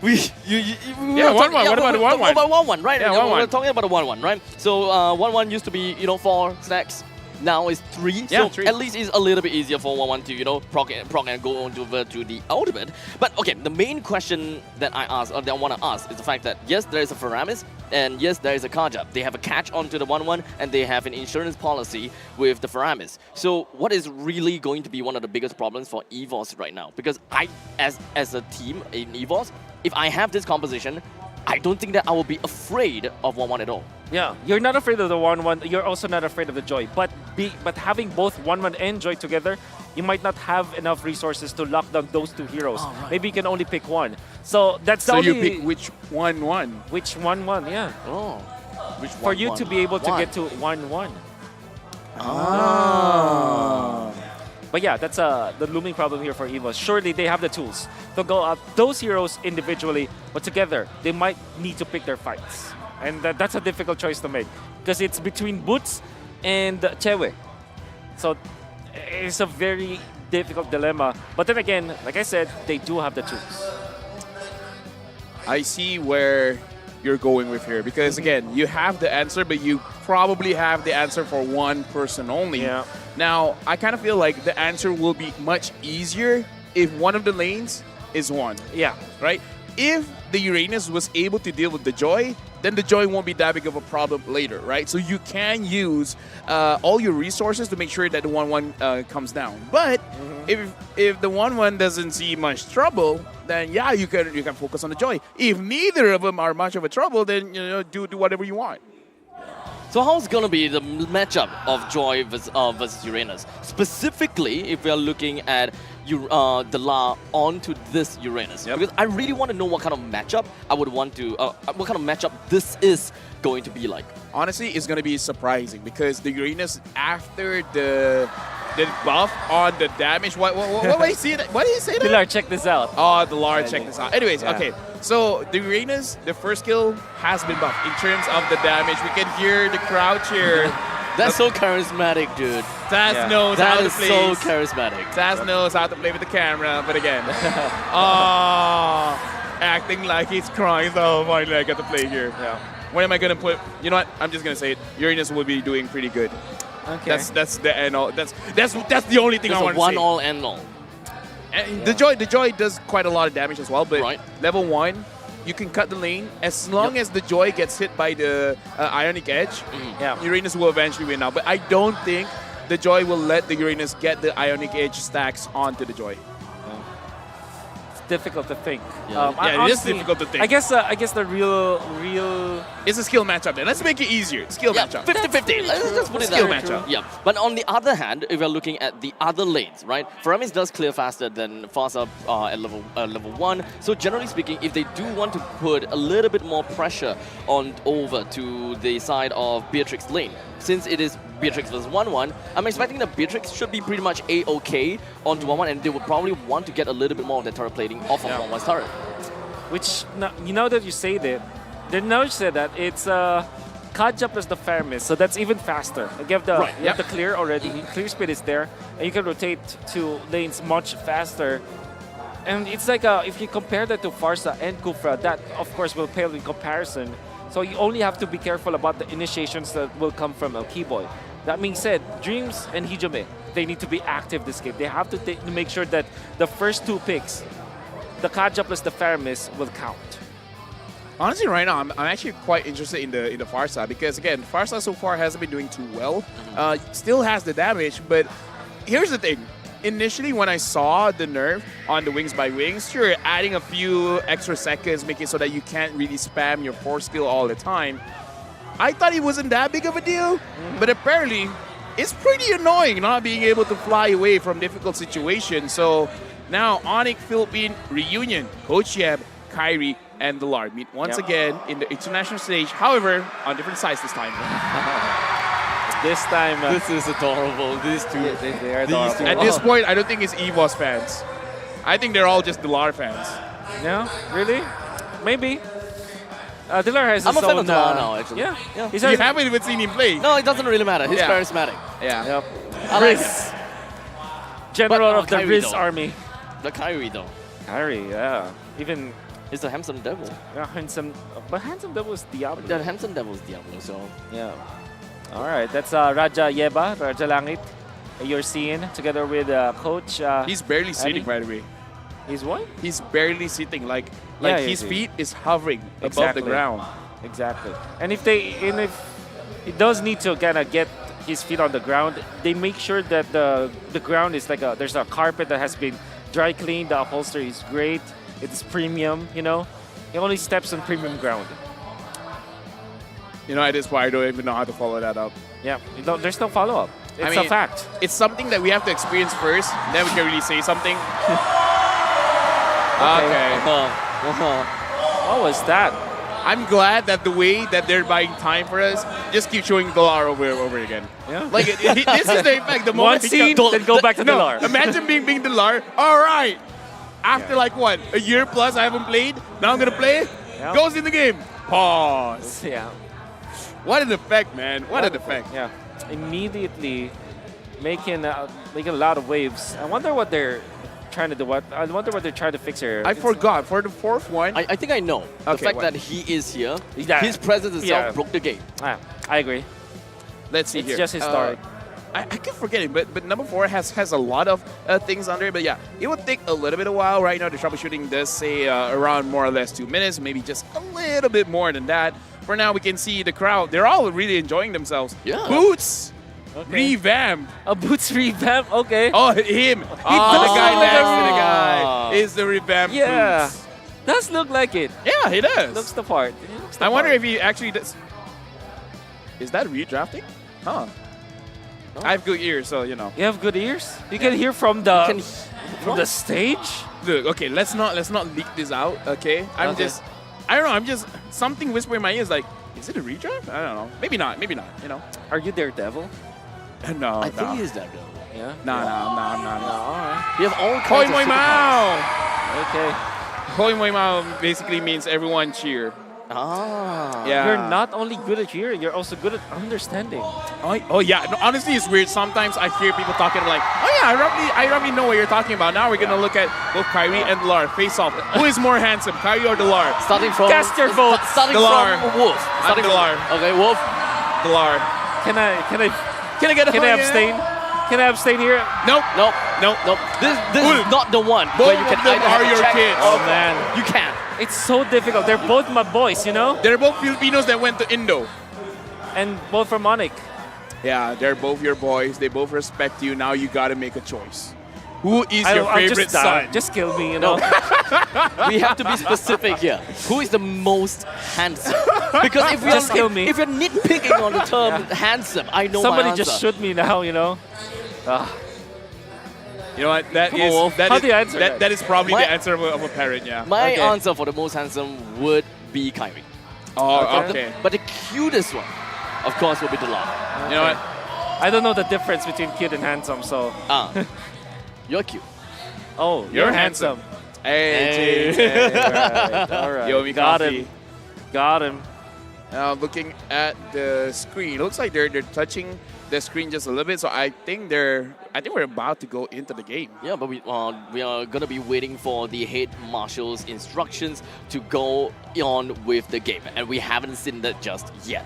We 1-1. What about a 1-1? About 1-1, right? Yeah, 1-1. We're talking about a 1-1, right? So 1-1 used to be 4 stacks. Now it's 3, yeah, so 3. At least it's a little bit easier for 1-1 to proc and go on to the ultimate. But okay, the main question that I want to ask is the fact that yes, there is a Faramis, And yes, there is a card up. They have a catch onto the 1-1, and they have an insurance policy with the Faramis. So what is really going to be one of the biggest problems for EVOS right now? Because I, as a team in EVOS, if I have this composition, I don't think that I will be afraid of 1-1 at all. Yeah, you're not afraid of the 1-1. You're also not afraid of the Joy. But having both 1-1 and Joy together, you might not have enough resources to lock down those two heroes. Oh, right. Maybe you can only pick one. So that's the So only... you pick which 1-1? Which 1-1, yeah. Oh. Which For you 1-1? to be able to Why? get to 1-1. Ah. But yeah, that's the looming problem here for EVOS. Surely they have the tools to go up those heroes individually, but together they might need to pick their fights. And that's a difficult choice to make because it's between Boots and Chewe. So it's a very difficult dilemma. But then again, like I said, they do have the tools. I see where you're going with here because again, you have the answer, but you probably have the answer for one person only. Yeah. Now, I kind of feel like the answer will be much easier if one of the lanes is one. Yeah. Right? If the Uranus was able to deal with the Joy, then the Joy won't be that big of a problem later, right? So you can use all your resources to make sure that the 1-1 comes down. But if the 1-1 doesn't see much trouble, then yeah, you can focus on the Joy. If neither of them are much of a trouble, then do whatever you want. So how's going to be the matchup of Joy versus Uranus? Specifically, if we are looking at the La onto this Uranus. Because I really want to know what kind of matchup I would want to, what kind of matchup this is going to be like. Honestly, it's going to be surprising because the Uranus, after the buff on the damage, what do you see? What do you say? Pilar, check this out. Oh, the Lar, check this out. Anyways, Yeah. okay. So the Uranus, the first kill has been buffed in terms of the damage. We can hear the crowd cheer. That's so charismatic, dude. Taz knows how to play. That is so charismatic. Taz knows how to play with the camera, but again, acting like he's crying. So finally, I got to play here. Yeah. What am I gonna put? You know what? I'm just gonna say it. Uranus will be doing pretty good. Okay. That's the end all. That's the only thing It's I a want to say. one-all end all. And the Joy does quite a lot of damage as well, but level 1, you can cut the lane. As long as the Joy gets hit by the Ionic Edge, Uranus will eventually win out. But I don't think the Joy will let the Uranus get the Ionic Edge stacks onto the Joy. Difficult to think. Yeah, it is difficult to think. I guess the real It's a skill matchup then. Let's make it easier. Skill matchup. 50-50. Let's just put it Skill that way. matchup. Yeah. But on the other hand, if we're looking at the other lanes, right? Faramis does clear faster than Farsa at level 1. So generally speaking, if they do want to put a little bit more pressure over to the side of Beatrix lane, since it is Beatrix versus 1-1, I'm expecting that Beatrix should be pretty much A-OK onto 1-1, and they would probably want to get a little bit more of their turret plating off of 1-1's turret. Which, you know that you say that, then now you said that it's Kaja plus the Faramis, so that's even faster. You have the clear already, clear speed is there, and you can rotate to lanes much faster. And it's like, if you compare that to Farsa and Kufra, that of course will pale in comparison. So you only have to be careful about the initiations that will come from El Keyboy. That being said, Dreams and Hijame, they need to be active this game. They have to make sure that the first two picks, the Kaja plus the Faramis, will count. Honestly, right now, I'm actually quite interested in the Farsa because, again, Farsa so far hasn't been doing too well. Still has the damage, but here's the thing. Initially, when I saw the nerf on the Wings by Wings, sure, adding a few extra seconds, making so that you can't really spam your force skill all the time, I thought it wasn't that big of a deal, but apparently, it's pretty annoying not being able to fly away from difficult situations. So now, ONIC Philippine reunion, Coach Yeb, Kyrie, and the Lard meet once again in the international stage, however, on different sides this time. This time... this is adorable. These two. They are adorable. At this point, I don't think it's EVOS fans. I think they're all just Dilar fans. Yeah? Really? Maybe. Dilar has I'm his a fan own, of Dilar now, actually. Yeah. You haven't even seen him play. No, it doesn't really matter. He's charismatic. Yeah. Yep. I like Riz. it. General But, of the Kyrie, Riz though. army. The Kyrie, though. Kyrie, yeah. Even... He's a handsome devil. Yeah, handsome... But handsome devil is Diablo. The handsome devil is Diablo, so... Yeah. All right, that's Raja Yeba, Raja Langit. You're seeing together with Coach. He's barely sitting, Annie. by the way. He's what? He's barely sitting. Like Yeah, his he- feet is hovering above Exactly. the ground. Exactly. And if it does need to kind of get his feet on the ground, they make sure that the ground is like there's a carpet that has been dry cleaned. The upholstery is great. It's premium. You know, he only steps on premium ground. You know, at this point, I don't even know how to follow that up. Yeah, there's no follow up. It's I mean, a fact. It's something that we have to experience first, then we can really say something. Okay. What was that? I'm glad that the way that they're buying time for us, just keep showing Delar over again. Yeah. Like this is the effect. The moment One scene, then go back to no, Delar. Imagine being Delar. All right. After like what, a year plus, I haven't played. Now I'm gonna play. Yeah. Goes in the game. Pause. Yeah. What an effect, man. What an effect. Yeah. Immediately making a lot of waves. I wonder what they're trying to do. I wonder what they're trying to fix here. I forgot. For the fourth one. I think I know. The Okay, fact what? that he is here, Yeah. his presence itself Yeah. broke the game. I agree. Let's see It's here. just historic. I keep forgetting, but number 4 has a lot of things under it. But yeah, it will take a little bit of while. Right now, the troubleshooting does say around more or less 2 minutes, maybe just a little bit more than that. For now, we can see the crowd. They're all really enjoying themselves. Yeah. Boots Okay. revamp. A Boots revamp. Okay. Oh, him. does The guy look next like to the a- guy is the revamp Yeah. Boots. Does look like it. Yeah, he does. Looks the part. I wonder if he actually does. Is that redrafting? Huh. I have good ears, so you know. You have good ears. You can hear from the stage. Look, okay, let's not leak this out, okay? I don't know, I'm just something whispering in my ears like, is it a redraft? I don't know. Maybe not, you know. Are you Daredevil? No, I think he is that though. Yeah. No, I'm not. All right. We have all Hoi kinds of Moi superpowers. Mao! Okay. Hoi Moi Mao basically means everyone cheer. Ah. Yeah. You're not only good at hearing, you're also good at understanding. Oh yeah, no, honestly, it's weird. Sometimes I hear people talking like, oh yeah, I roughly know what you're talking about. Now we're gonna look at both Kyrie and Delar face off. Who is more handsome, Kyrie or Delar? Starting from Cast your votes. Starting Delar. from Wolf. Starting Delar. Okay, Wolf. Delar. Can I Can I abstain? Can I abstain here? Nope. Nope. Nope. Nope. This is not the one Both where you can of them either are have a your check kids. or Oh man, you can't. it's so difficult. They're both my boys, you know, They're both Filipinos that went to Indo. and both from ONIC. Yeah, they're both your boys. They both respect you. Now you gotta make a choice. Who is your I'll favorite just die. son? Just kill me, you know. We have to be specific here. Who is the most handsome? Because if Just kill me. if you're nitpicking on the term handsome, I know Somebody my answer. just shoot me now, you know. You know what? That Come on, is Wolf. that How is do you answer that? that is probably My- the answer of a parent. Yeah. My Okay. answer for the most handsome would be Kyrie. Oh, Okay. okay. But the cutest one, of course, will be Delar. You know what? I don't know the difference between cute and handsome, so. You're cute. Oh, You're you're handsome. handsome. Hey, Hey, James. all right. Yo, me Got coffee. him. Got him. Now looking at the screen, looks like they're touching the screen just a little bit. So I think we're about to go into the game. Yeah, but we are gonna be waiting for the head marshal's instructions to go on with the game, and we haven't seen that just yet.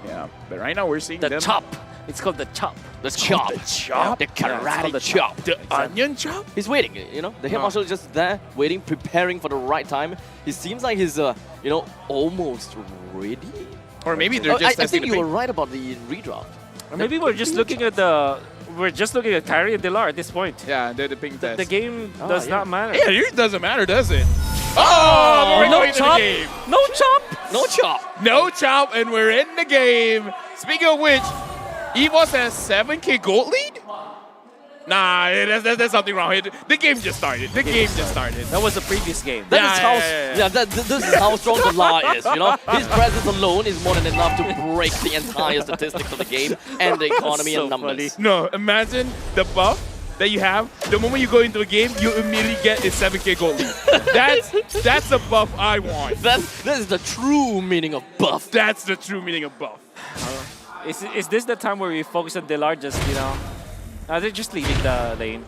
Yeah, but right now we're seeing The them. chop. It's called the chop. The chop, the chop? the Yeah, it's called karate the chop. The onion chop? He's waiting, you know. The head marshal is just there, waiting, preparing for the right time. He seems like he's, almost ready. Or maybe they're just I testing think you were right about the redraft. Or maybe we're just looking at Kyrie and Delar at this point. Yeah, the ping test. The game does not matter. Yeah, it doesn't matter, does it? Oh, we're no going to the chop. game. No chop. No chop. No chop, and we're in the game. Speaking of which, EVOS has 7K gold lead? Nah, there's something wrong here. The game just started. That was the previous game. This is how strong Delar is, you know? His presence alone is more than enough to break the entire statistics of the game and the economy So and numbers. No, imagine the buff that you have. The moment you go into a game, you immediately get a 7K gold lead. That's the buff I want. This is the true meaning of buff. That's the true meaning of buff. Is this the time where we focus on Delar? Just they're just leaving the lane.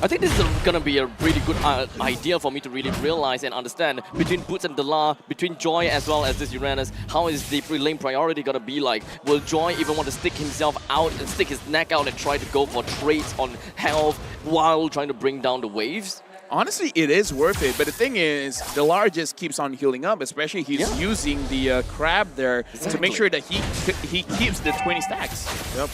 I think this is going to be a really good idea for me to really realize and understand between Boots and Delar, between Joy as well as this Uranus, how is the lane priority going to be like? Will Joy even want to stick himself out and stick his neck out and try to go for trades on health while trying to bring down the waves? Honestly, it is worth it, but the thing is, Delar just keeps on healing up, especially he's using the crab there to make sure that he keeps the 20 stacks. Yep.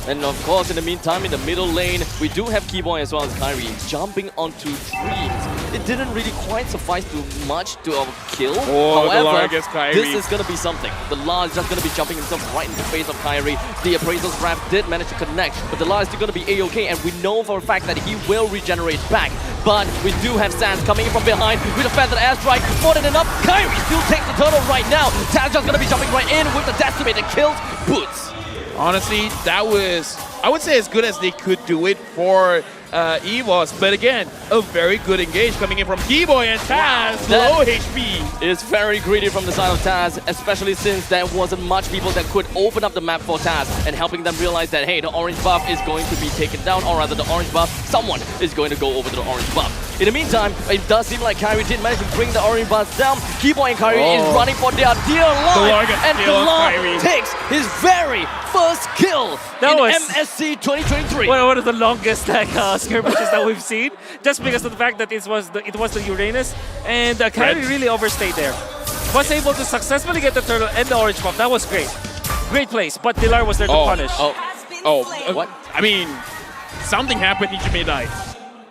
And of course, in the meantime, in the middle lane, we do have Keyboy as well as Kyrie jumping onto Dreams. It didn't really quite suffice too much to our kill. Oh, however, gets Kyrie. this is going to be something. Delar is just going to be jumping himself right in the face of Kyrie. The Appraisal's Wrath did manage to connect, but Delar is still going to be A-OK, and we know for a fact that he will regenerate back. But we do have Sans coming in from behind with a feathered airstrike. More than enough. Kyrie still takes the turtle right now. Taz just going to be jumping right in with the decimate that kills Boots. Honestly, that was, I would say, as good as they could do it for EVOS, but again, a very good engage coming in from Keyboy and Taz, low HP. Is very greedy from the side of Taz, especially since there wasn't much people that could open up the map for Taz and helping them realize that, hey, the orange buff is going to be taken down, or rather the orange buff, someone is going to go over to the orange buff. In the meantime, it does seem like Kyrie did manage to bring the orange buff down. Keyboy and Kyrie is running for their dear life, and Delar takes his very first kill in MSC 2023. One of the longest skirmishes that we've seen, just because of the fact that it was the Uranus, and Kyrie really overstayed there. Was able to successfully get the turtle and the orange buff. That was great. Great place, but Delar was there to punish. What? I mean, something happened, Ichime died.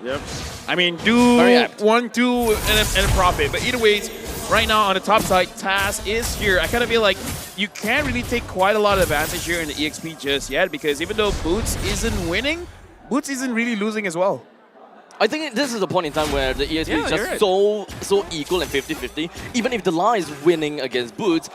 Yep. I mean, do 1, 2, and a profit. But either ways, right now on the top side, Taz is here. I kind of feel like you can't really take quite a lot of advantage here in the EXP just yet, because even though Boots isn't winning, Boots isn't really losing as well. I think this is the point in time where the ESP is just so equal and 50-50. Even if Delar is winning against Boots,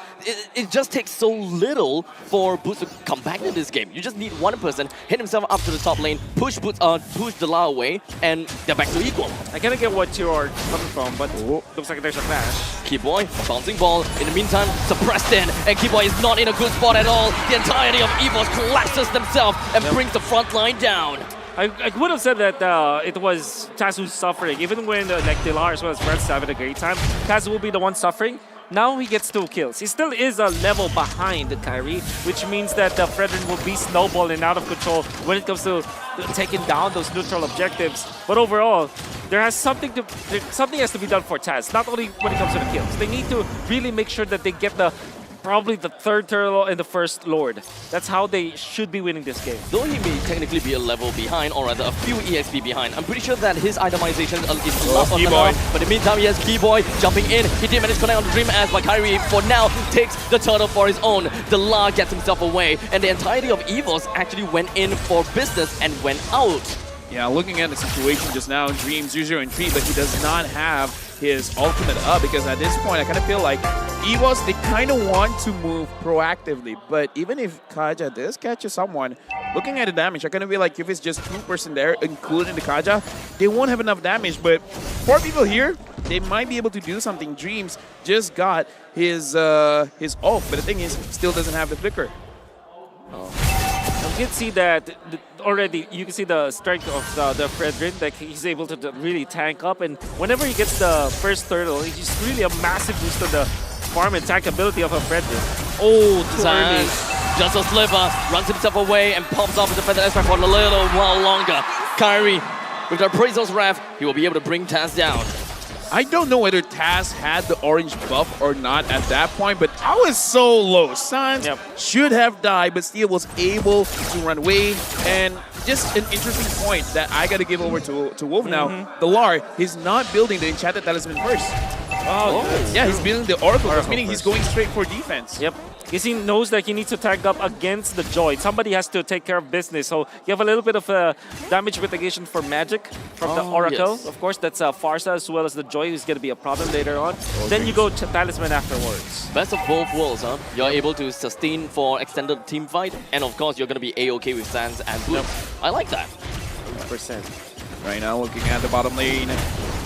it just takes so little for Boots to come back in this game. You just need one person, hit himself up to the top lane, push Delar away, and they're back to equal. I kind of get what you are coming from, but looks like there's a clash. Keyboy, bouncing ball. In the meantime, suppressed in, and Keyboy is not in a good spot at all. The entirety of EVOS collapses themselves and brings the front line down. I would have said that it was Taz who's suffering. Even when like Delar as well as Friends having a great time, Taz will be the one suffering. Now he gets 2 kills. He still is a level behind Kyrie, which means that Fredrin will be snowballing out of control when it comes to taking down those neutral objectives. But overall, something has to be done for Taz. Not only when it comes to the kills, they need to really make sure that they get probably the 3rd turtle and the 1st Lord. That's how they should be winning this game. Though he may technically be a level behind, or rather a few EXP behind, I'm pretty sure that his itemization is not on enough. But in the meantime, he has Keyboy jumping in. He did manage to connect on the Dream as, but Kyrie for now takes the turtle for his own. Delar gets himself away, and the entirety of EVOS actually went in for business and went out. Yeah, looking at the situation just now, Dreams 0-0 and 3, but he does not have his ultimate up, because at this point I kind of feel like EVOS, they kind of want to move proactively, but even if Kaja does catch someone, looking at the damage, I kind of feel like if it's just 2% there, including the Kaja, they won't have enough damage. But 4 people here, they might be able to do something. Dreams just got his ult, but the thing is, still doesn't have the flicker. You can see that already. You can see the strength of the Fredrin. Like he's able to really tank up, and whenever he gets the 1st turtle, he's really a massive boost on the farm and tank ability of a Fredrin. Oh, too early. Just a sliver, runs himself away and pops off with the feather aspect for a little while longer. Kyrie, with the Appraisal's Wrath, he will be able to bring Taz down. I don't know whether Taz had the orange buff or not at that point, but I was so low. Sans should have died, but still was able to run away. And just an interesting point that I got to give over to Wolf now. Delar, he's not building the Enchanted Talisman first. Yeah, he's building the Oracle, meaning he's going straight for defense. Yep. Because he knows that he needs to tag up against the Joy. Somebody has to take care of business. So you have a little bit of damage mitigation for magic from the Oracle. Yes. Of course, that's Farsa as well as the Joy is going to be a problem later on. Then you go to Talisman afterwards. Best of both worlds, huh? You're able to sustain for extended team fight, and of course, you're going to be A-OK with Sans and Blue. I like that. 100%. Right now, looking at the bottom lane,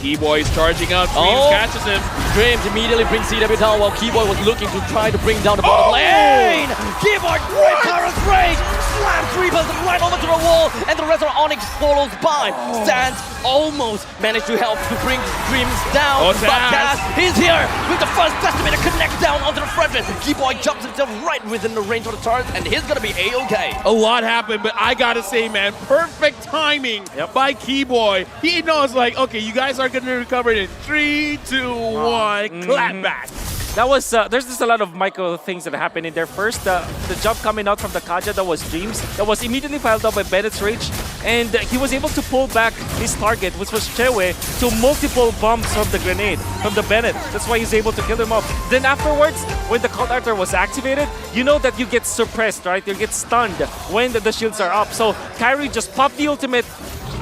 Keyboy is charging up. Dreams catches him. Dreams immediately brings CW down while Keyboy was looking to try to bring down the bottom lane. Keyboy, great Tara's break, slams creepers right over to the wall, and the rest of ONIC follows by. Sans almost managed to help to bring Dreams down, Oh, but Taz. Taz is here with the first decimator connect down onto the front end. Keyboy jumps himself right within the range of the turret, and he's gonna be a-okay. A lot happened, but I gotta say, man, perfect timing by Keyboy. He knows, like, okay, you guys are gonna recover it in 3, 2, 1, clap back. That was, there's just a lot of micro things that happened in there. First, the jump coming out from the Kaja, that was Dreams. That was immediately piled up by Bennett's Rage. And he was able to pull back his target, which was Chewe, to multiple bombs from the grenade, from the Bennett. That's why he's able to kill him off. Then afterwards, when the Cult Arthur was activated, you know that you get suppressed, right? You get stunned when the shields are up. So Kyrie just popped the ultimate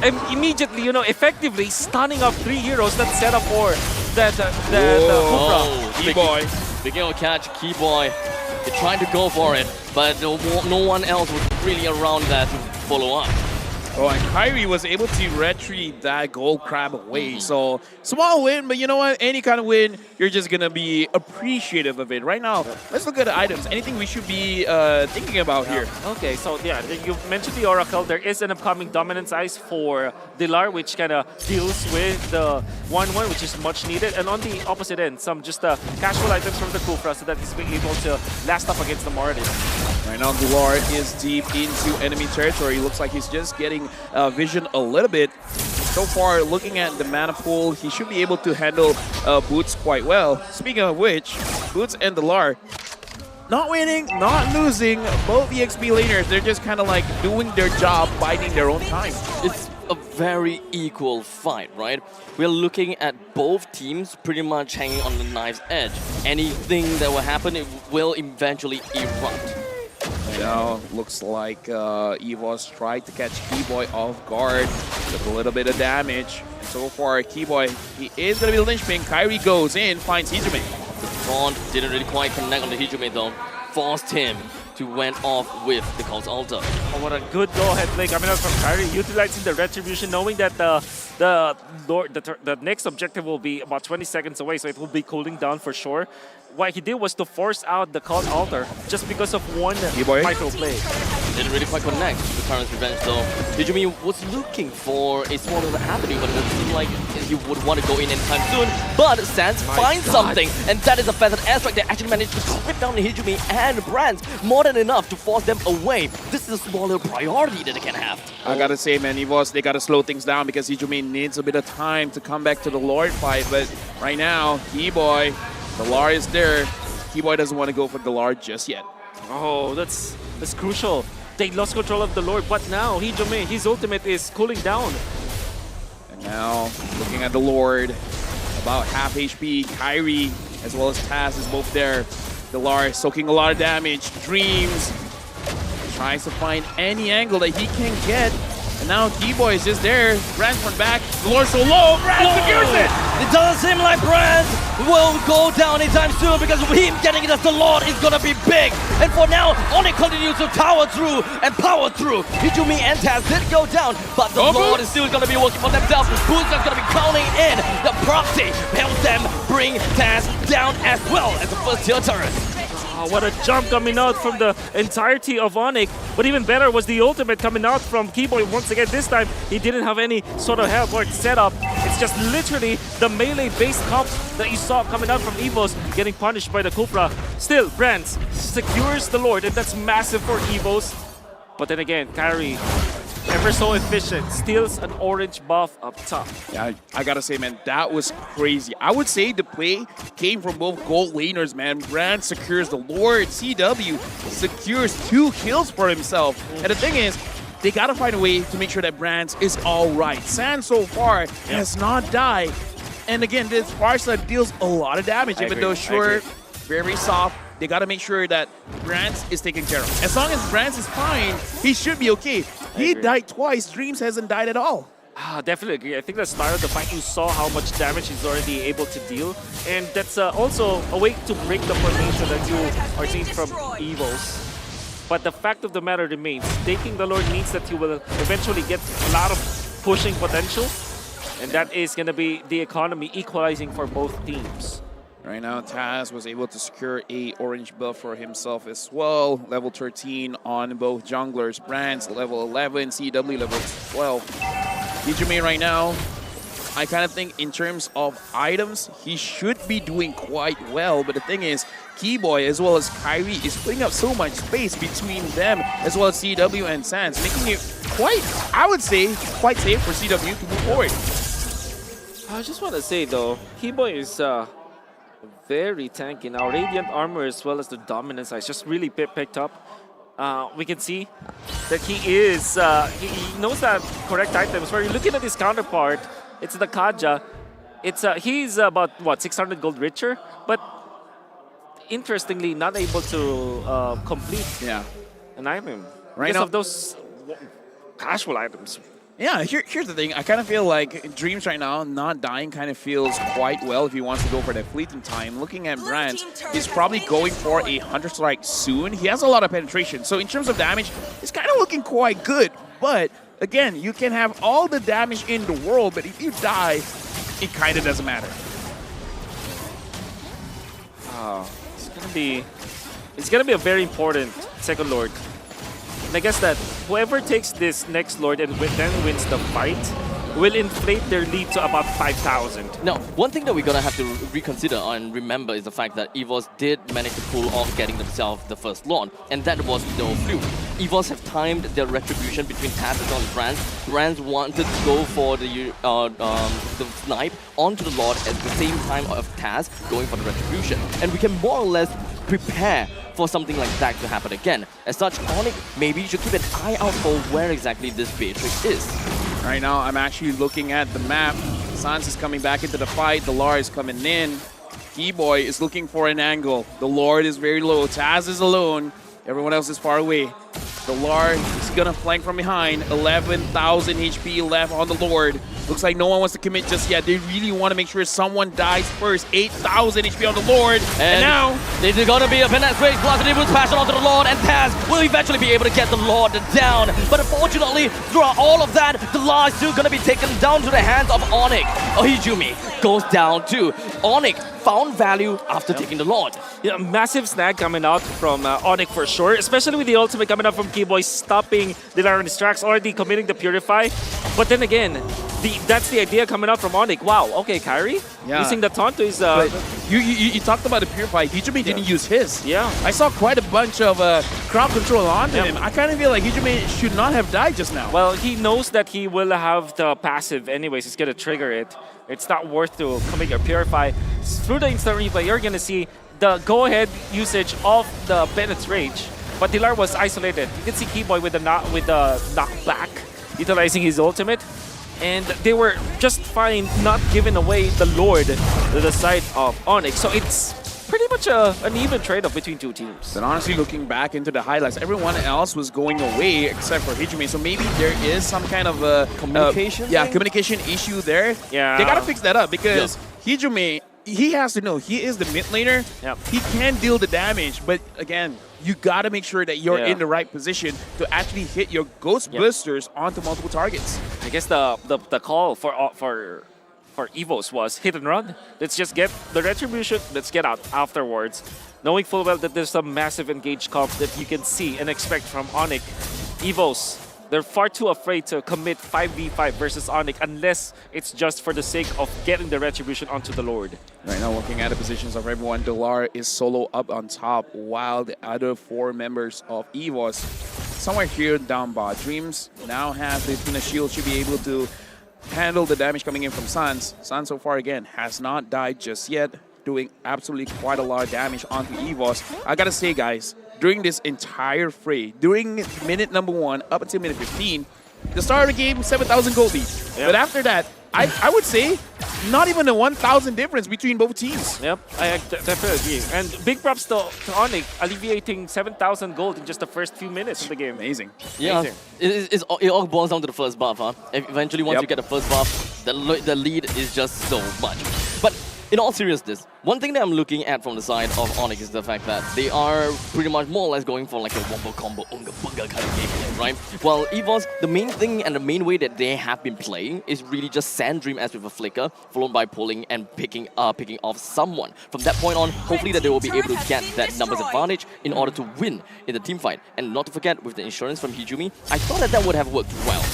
and immediately, you know, effectively stunning up 3 heroes that set up for the Kufra. Keyboy. Speaking of catch, Keyboy, he tried to go for it, but no one else was really around that to follow up. Oh, and Kyrie was able to retrieve that gold crab away. So, small win, but you know what? Any kind of win, you're just going to be appreciative of it. Right now, let's look at the items. Anything we should be thinking about here? Okay, so yeah, you mentioned the Oracle. There is an upcoming Dominance Ice for Dilar, which kind of deals with the 1-1, which is much needed. And on the opposite end, some just casual items from the Kufra so that he's being able to last up against the Moradin. Right now, Dilar is deep into enemy territory. Looks like he's just getting vision a little bit. So far, looking at the mana pool, he should be able to handle Boots quite well. Speaking of which, Boots and Dilar, not winning, not losing, both EXP laners, they're just kind of like doing their job, biding their own time. It's a very equal fight, right? We're looking at both teams pretty much hanging on the knife's edge. Anything that will happen, it will eventually erupt. Now, looks like EVOS tried to catch Keyboy off guard with a little bit of damage. And so far, Keyboy, he is going to be the linchpin. Kyrie goes in, finds Hijime. The taunt didn't really quite connect on the Hijime though. Forced him to went off with the Cult Altar. Oh, what a good go-ahead play coming out from Kyrie, utilizing the Retribution, knowing that the next objective will be about 20 seconds away, so it will be cooling down for sure. What he did was to force out the Cult Altar just because of one micro play. Didn't really quite connect the Tyrant's Revenge though. Hijime was looking for a small little happening, but it doesn't seem like he would want to go in anytime soon. But Sans finds something, and that is a Feathered Airstrike. They actually managed to strip down the Hijime and Brands more than enough to force them away. This is a small little priority that they can have. I gotta say, man, EVOS, they gotta slow things down because Hijime needs a bit of time to come back to the Lord fight. But right now, Keyboy, the Lar is there. Keyboy doesn't want to go for the Lar just yet. Oh, that's crucial. They lost control of the Lord, but now Hijime, his ultimate is cooling down. And now, looking at the Lord, about half HP. Kyrie, as well as Taz, is both there. The Lar is soaking a lot of damage. Dreams tries to find any angle that he can get. And now Keyboy is just there. Brand from back. The Lord's so low. Brand secures it. It doesn't seem like Brand will go down anytime soon because of him getting it as the Lord is gonna be big. And for now, ONIC continues to tower through and power through. Hijime and Taz did go down, but the Lord is still gonna be working for themselves. Boots are gonna be counting in. The proxy helps them bring Taz down as well as the first tier turret. Oh, what a jump coming out from the entirety of ONIC. But even better was the ultimate coming out from Keyboy. Once again, this time, he didn't have any sort of help or setup. It's just literally the melee-based comp that you saw coming out from EVOS getting punished by the Kufra. Still, Brands secures the Lord, and that's massive for EVOS. But then again, Kyrie, ever so efficient, steals an orange buff up top. Yeah, I gotta say, man, that was crazy. I would say the play came from both gold laners, man. Brand secures the Lord. CW secures 2 kills for himself. And the thing is, they gotta find a way to make sure that Brands is all right. Sans so far has not died. And again, this Farsa deals a lot of damage, even though short, very soft. They gotta make sure that Brands is taken care of. As long as Brands is fine, he should be okay. He died twice. Dreams hasn't died at all. Definitely agree. I think the start of the fight, you saw how much damage he's already able to deal. And that's also a way to break the formation that you are seeing from EVOS. But the fact of the matter remains, taking the Lord means that you will eventually get a lot of pushing potential. And that is going to be the economy equalizing for both teams. Right now, Taz was able to secure a orange buff for himself as well. Level 13 on both junglers. Brands level 11, CW level 12. Hijime right now, I kind of think in terms of items, he should be doing quite well. But the thing is, Keyboy as well as Kyrie is putting up so much space between them as well as CW and Sans, making it quite, I would say, quite safe for CW to move forward. I just want to say though, Keyboy is very tanky now. Radiant armor as well as the dominance size just really picked up. We can see that he is, he knows that correct items. Where you're looking at his counterpart, it's the Kaja. He's about, what, 600 gold richer? But interestingly, not able to complete an item. Right because now, of those casual items. Yeah, here's the thing. I kind of feel like Dreams right now, not dying kind of feels quite well if he wants to go for that fleeting time. Looking at Brands, he's probably going for a Hunter Strike soon. He has a lot of penetration. So in terms of damage, it's kind of looking quite good. But again, you can have all the damage in the world, but if you die, it kind of doesn't matter. It's gonna be a very important second Lord. And I guess that whoever takes this next Lord and then wins the fight will inflate their lead to about 5,000. Now, one thing that we're gonna have to reconsider and remember is the fact that EVOS did manage to pull off getting themselves the first Lord, and that was no fluke. EVOS have timed their retribution between Taz and Brands. Brands wanted to go for the snipe onto the Lord at the same time of Taz going for the retribution, and we can more or less prepare for something like that to happen again. As such, ONIC maybe should keep an eye out for where exactly this Beatrix is. Right now, I'm actually looking at the map. Sans is coming back into the fight. The Lar is coming in. Keyboy is looking for an angle. The Lord is very low. Taz is alone. Everyone else is far away. The Lar is going to flank from behind. 11,000 HP left on the Lord. Looks like no one wants to commit just yet. They really want to make sure someone dies first. 8,000 HP on the Lord. And now, there's going to be a penetration plus an boost passion onto the Lord, and Taz will eventually be able to get the Lord down. But unfortunately, throughout all of that, the Law is still going to be taken down to the hands of ONIC. Hijumi goes down too. ONIC found value after taking the Lord. Yeah, massive snag coming out from ONIC for sure, especially with the ultimate coming out from Keyboy, stopping the Laren's tracks, already committing the Purify. But then again, that's the idea coming out from ONIC. Wow, okay, Kyrie using the taunt to his... You talked about the Purify. Hijime didn't use his. Yeah. I saw quite a bunch of crowd control on him. I kind of feel like Hijime should not have died just now. Well, he knows that he will have the passive anyways. He's going to trigger it. It's not worth to commit your Purify. Through the instant replay, you're going to see the go-ahead usage of the Bennett's Rage. But Dilar was isolated. You can see Keyboy with the knockback, utilizing his ultimate. And they were just fine not giving away the Lord to the side of ONIC. So it's pretty much an even trade-off between two teams. But honestly, looking back into the highlights, everyone else was going away except for Hijime. So maybe there is some kind of communication communication issue there. Yeah. They got to fix that up because Hijime, he has to know he is the mid laner. He can deal the damage, but again, you got to make sure that you're in the right position to actually hit your Ghost Blisters onto multiple targets. I guess the call for EVOS was hit and run. Let's just get the retribution. Let's get out afterwards, knowing full well that there's some massive engaged comp that you can see and expect from ONIC. EVOS, they're far too afraid to commit 5v5 versus ONIC unless it's just for the sake of getting the retribution onto the Lord. Right now, looking at the positions of everyone, Dilar is solo up on top while the other 4 members of EVOS somewhere here down bot. Dreams now has the Tina Shield, should be able to handle the damage coming in from Sans. Sans so far again has not died just yet, doing absolutely quite a lot of damage onto EVOS. I gotta say, guys, during this entire fray, during minute number 1 up until minute 15, the start of the game, 7,000 gold lead. But after that, I would say not even a 1,000 difference between both teams. Yep, I definitely agree. And big props to ONIC, alleviating 7,000 gold in just the first few minutes of the game. Amazing. Yeah, it all boils down to the first buff. Eventually, once you get the first buff, the lead is just so much. But in all seriousness, one thing that I'm looking at from the side of ONIC is the fact that they are pretty much more or less going for like a wombo combo, unga bunga kind of gameplay, right? While EVOS, the main thing and the main way that they have been playing is really just sand dream as with a flicker, followed by pulling and picking off someone. From that point on, hopefully that they will be able to get that numbers advantage in order to win in the team fight. And not to forget, with the insurance from Hijumi, I thought that would have worked well.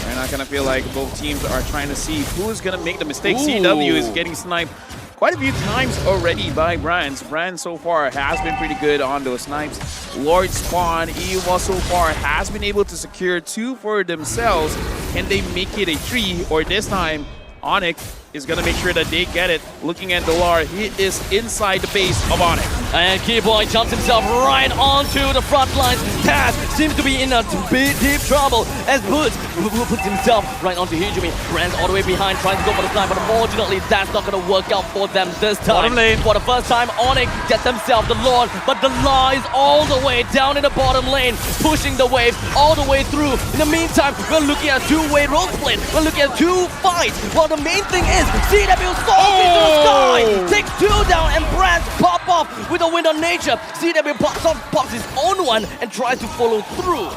And I kind of feel like both teams are trying to see who's going to make the mistake. CW is getting sniped quite a few times already by Brands. Brands so far has been pretty good on those snipes. Lord Spawn, EVOS so far has been able to secure 2 for themselves. Can they make it a 3? Or this time, ONIC is going to make sure that they get it. Looking at Delar, he is inside the base of ONIC. And Keyboy jumps himself right onto the front lines. Taz seems to be in a deep trouble as Boots puts himself right onto Hijumi. Brands all the way behind, trying to go for the snipe, but unfortunately that's not going to work out for them this time. Bottom lane. For the first time, ONIC gets themselves the Lord, but the Delar is all the way down in the bottom lane, pushing the wave all the way through. In the meantime, we're looking at 2-way role split. We're looking at 2 fights. Well, the main thing is CW soars into the sky, takes 2 down, and Brands pop off with a win on nature. CW pops his own one and tries to follow through.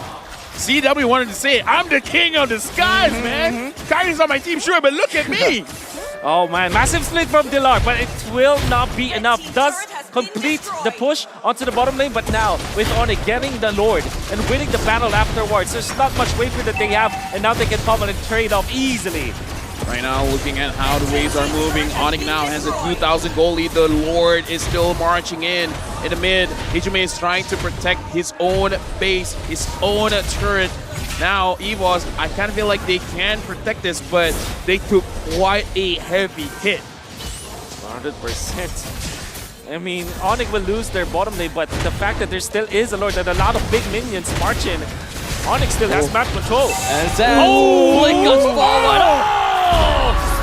CW wanted to say, I'm the king of the skies, man. Kyrie's on my team, sure, but look at me. Oh man, massive split from Delar, but it will not be enough. Does complete the push onto the bottom lane, but now with ONIC getting the Lord and winning the battle afterwards, there's not much wafer that they have, and now they can pummel and trade off easily. Right now, looking at how the waves are moving, ONIC now has a 2,000 goal lead. The Lord is still marching in the mid. Hijime is trying to protect his own base, his own turret. Now, EVOS, I kind of feel like they can protect this, but they took quite a heavy hit. 100%. I mean, ONIC will lose their bottom lane, but the fact that there still is a Lord and a lot of big minions march in, ONIC still has map control. And Sands flickers forward.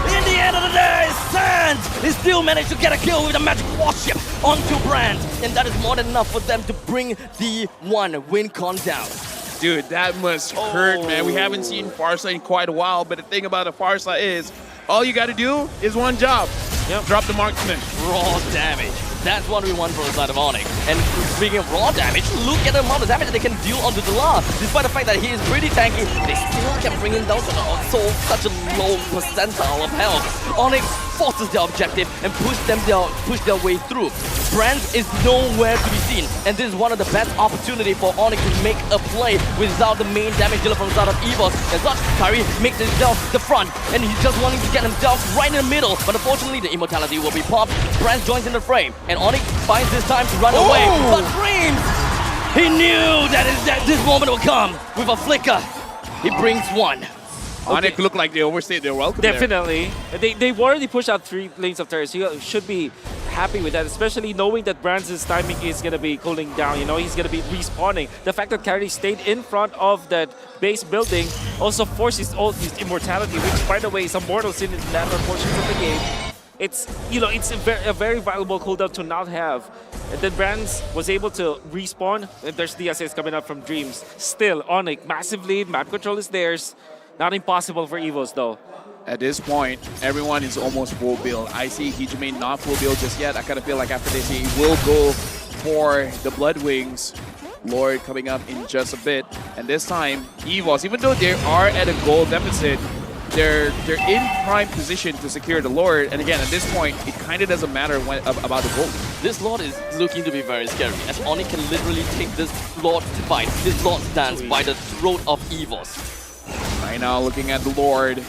In the end of the day, Sands is still managed to get a kill with a magic warship onto Brands, and that is more than enough for them to bring the win con down. Dude, that must hurt, man. We haven't seen Farsa in quite a while, but the thing about the Farsa is, all you got to do is one job. Drop the marksman. Raw damage. That's what we want from the side of ONIC. And speaking of raw damage, look at the amount of damage that they can deal onto Delar. Despite the fact that he is pretty tanky, they still can bring him down to such a low percentile of health. ONIC forces their objective and push their way through. Brands is nowhere to be seen, and this is one of the best opportunities for ONIC to make a play without the main damage dealer from the side of EVOS. As such, Kyrie makes himself the front, and he's just wanting to get himself right in the middle, but unfortunately the immortality will be popped. Brands joins in the frame, and ONIC finds this time to run away, but Dreams! He knew that this moment would come with a flicker. He brings one. ONIC look like they overstayed their welcome. Definitely. They've already pushed out 3 lanes of turrets. You should be happy with that, especially knowing that Brands' timing is going to be cooling down. You know, he's going to be respawning. The fact that Kyrie stayed in front of that base building also forces all his immortality, which, by the way, is a mortal sin in that portions of the game. It's, you know, it's a very valuable cooldown to not have. And then Brands was able to respawn, and there's the assists coming up from Dreams. Still, ONIC, massive lead, map control is theirs. Not impossible for EVOS though. At this point, everyone is almost full build. I see Hijime not full build just yet. I kind of feel like after this, he will go for the Blood Wings. Lord coming up in just a bit. And this time, EVOS, even though they are at a goal deficit, they're in prime position to secure the Lord. And again, at this point, it kind of doesn't matter about the goal. This Lord is looking to be very scary, as ONIC can literally take this Lord fight, this Lord stance by the throat of EVOS. Right now, looking at the Lord,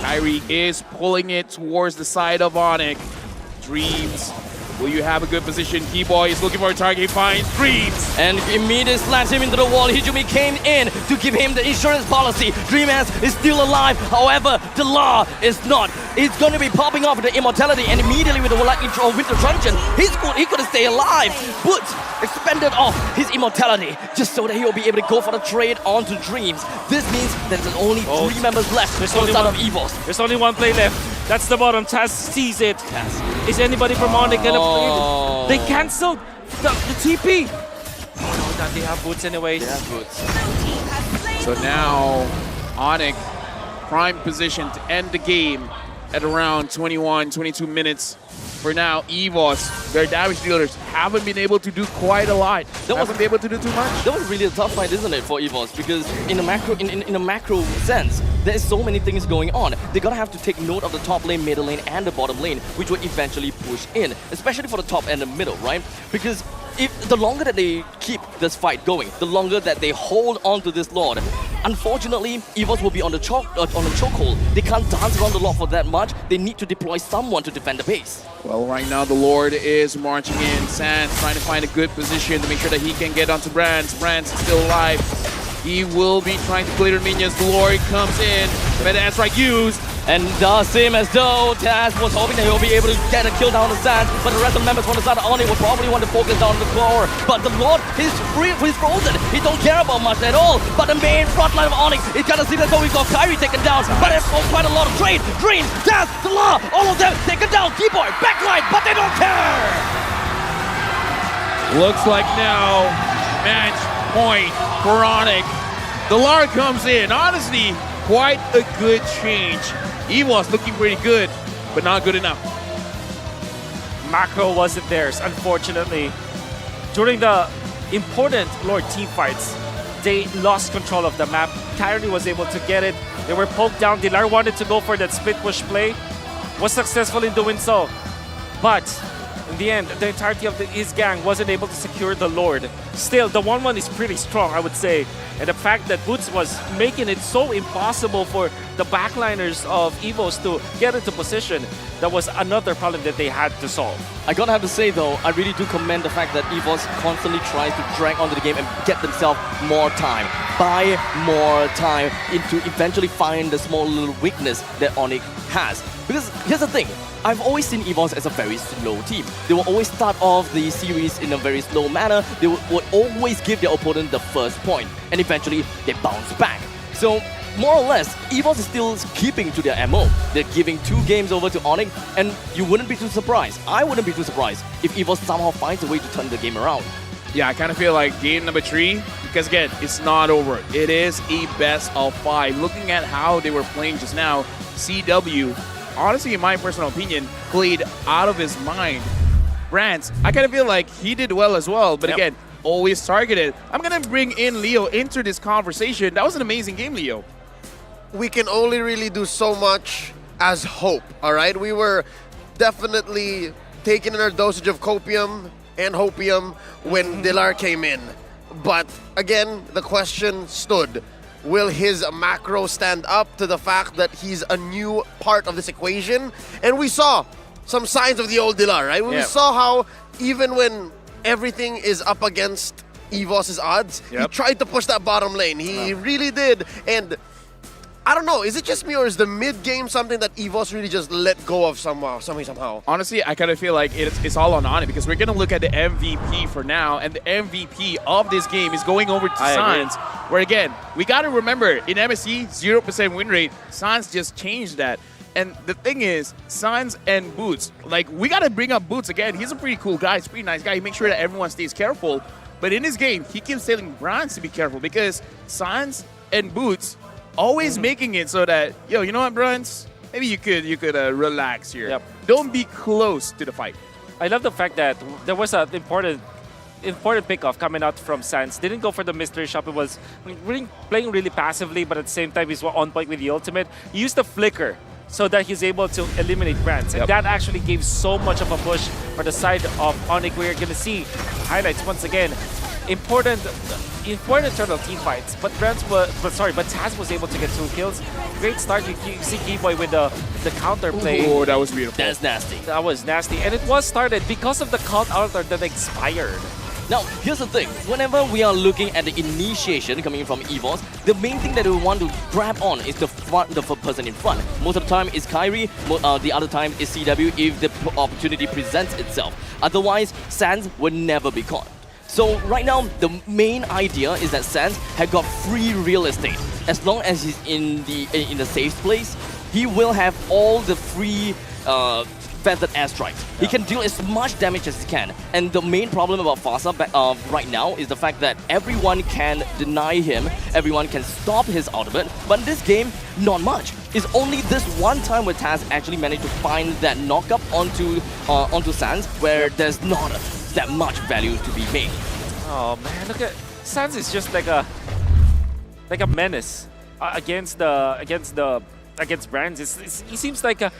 Kyrie is pulling it towards the side of ONIC. Dreams, will you have a good position? Keyboy is looking for a target. He finds Dreams. And immediately slams him into the wall. Hijumi came in to give him the insurance policy. Dreamers is still alive. However, Delar is not. It's going to be popping off with the immortality, and immediately with the Winter Truncheon, he could stay alive. But expended off his immortality just so that he will be able to go for the trade onto Dreams. This means there's only 3 members left on the side of EVOS. There's only 1 play left. That's the bottom. Taz sees it. Is anybody from ONIC gonna play? They canceled the TP. Oh, no, they have boots anyways. They have boots. So now, ONIC, prime position to end the game. at around 21, 22 minutes. For now, EVOS, their damage dealers, haven't been able to do quite a lot. Haven't been able to do too much. That was really a tough fight, isn't it, for EVOS? Because in a macro sense, there's so many things going on. They're gonna have to take note of the top lane, middle lane, and the bottom lane, which will eventually push in, especially for the top and the middle, right? Because if the longer that they keep this fight going, the longer that they hold on to this Lord, unfortunately, EVOS will be on the chokehold. They can't dance around the Lord for that much. They need to deploy someone to defend the base. Well, right now the Lord is marching in. Sans trying to find a good position to make sure that he can get onto Brands. Brands is still alive. He will be trying to clear minions. The Lord comes in. Badass right used. And does seem as though Taz was hoping that he'll be able to get a kill down on Sans, but the rest of the members from the side of ONIC will probably want to focus down on the core. But the Lord, he's frozen. He don't care about much at all. But the main front line of ONIC, it kind of seems as though he's got Kyrie taken down. But there's quite a lot of trade. Dream, Taz, the Law, all of them taken down. Keyboy, backline, but they don't care. Looks like now, match point for ONIC. The Lord comes in. Honestly, quite a good change. EVOS looking pretty good, but not good enough. Macro wasn't theirs, unfortunately. During the important Lord team fights, they lost control of the map. Kyrie was able to get it. They were poked down. Dilar wanted to go for that split push play. Was successful in doing so. But in the end, the entirety of his gang wasn't able to secure the Lord. Still, the 1-1 is pretty strong, I would say. And the fact that Boots was making it so impossible for the backliners of EVOS to get into position, that was another problem that they had to solve. I gotta have to say though, I really do commend the fact that EVOS constantly tries to drag onto the game and get themselves more time, buy more time, to eventually find the small little weakness that ONIC has. Because here's the thing, I've always seen EVOS as a very slow team. They will always start off the series in a very slow manner. They would always give their opponent the first point, and eventually they bounce back. So more or less, EVOS is still keeping to their MO. They're giving 2 games over to ONIC, and you wouldn't be too surprised. I wouldn't be too surprised if EVOS somehow finds a way to turn the game around. Yeah, I kind of feel like game number 3, because again, it's not over. It is a best of 5. Looking at how they were playing just now, CW, honestly, in my personal opinion, played out of his mind. Brands, I kind of feel like he did well as well, but again, always targeted. I'm going to bring in Leo into this conversation. That was an amazing game, Leo. We can only really do so much as hope, all right? We were definitely taking in our dosage of copium and hopium when Dilar came in. But again, the question stood. Will his macro stand up to the fact that he's a new part of this equation? And we saw some signs of the old Dilar, right? We saw how even when everything is up against EVOS's odds, he tried to push that bottom lane. He really did. And I don't know, is it just me or is the mid-game something that EVOS really just let go of somehow? Honestly, I kind of feel like it's all on ONIC, because we're going to look at the MVP for now, and the MVP of this game is going over to Sans, where again, we got to remember, in MSC, 0% win rate, Sans just changed that. And the thing is, Sans and Boots, like, we got to bring up Boots again. He's a pretty cool guy. He's a pretty nice guy. He makes sure that everyone stays careful. But in this game, he keeps telling Brands to be careful, because Sans and Boots always making it so that, yo, you know what, Brands? Maybe you could relax here. Don't be close to the fight. I love the fact that there was an important pickoff coming out from Sans. Didn't go for the mystery shop. It was playing really passively, but at the same time, he's on point with the ultimate. He used the flicker so that he's able to eliminate Brands. And that actually gave so much of a push for the side of ONIC. We're going to see highlights once again. Important internal team fights, but Taz was able to get 2 kills. Great start. You see Keyboy with the counter play. Oh, that was beautiful. That's nasty. That was nasty, and it was started because of the cult altar that expired. Now, here's the thing. Whenever we are looking at the initiation coming from EVOS, the main thing that we want to grab on is the person in front. Most of the time it's Kyrie, the other time is CW if the opportunity presents itself. Otherwise, Sans will never be caught. So right now, the main idea is that Sans had got free real estate. As long as he's in the safe place, he will have all the free feathered airstrikes. He can deal as much damage as he can. And the main problem about Fasa right now is the fact that everyone can deny him, everyone can stop his ultimate, but in this game, not much. It's only this one time where Taz actually managed to find that knockup onto Sans, where there's not that much value to be made. Oh man, look at Sans is just like a menace against Brands. He seems like a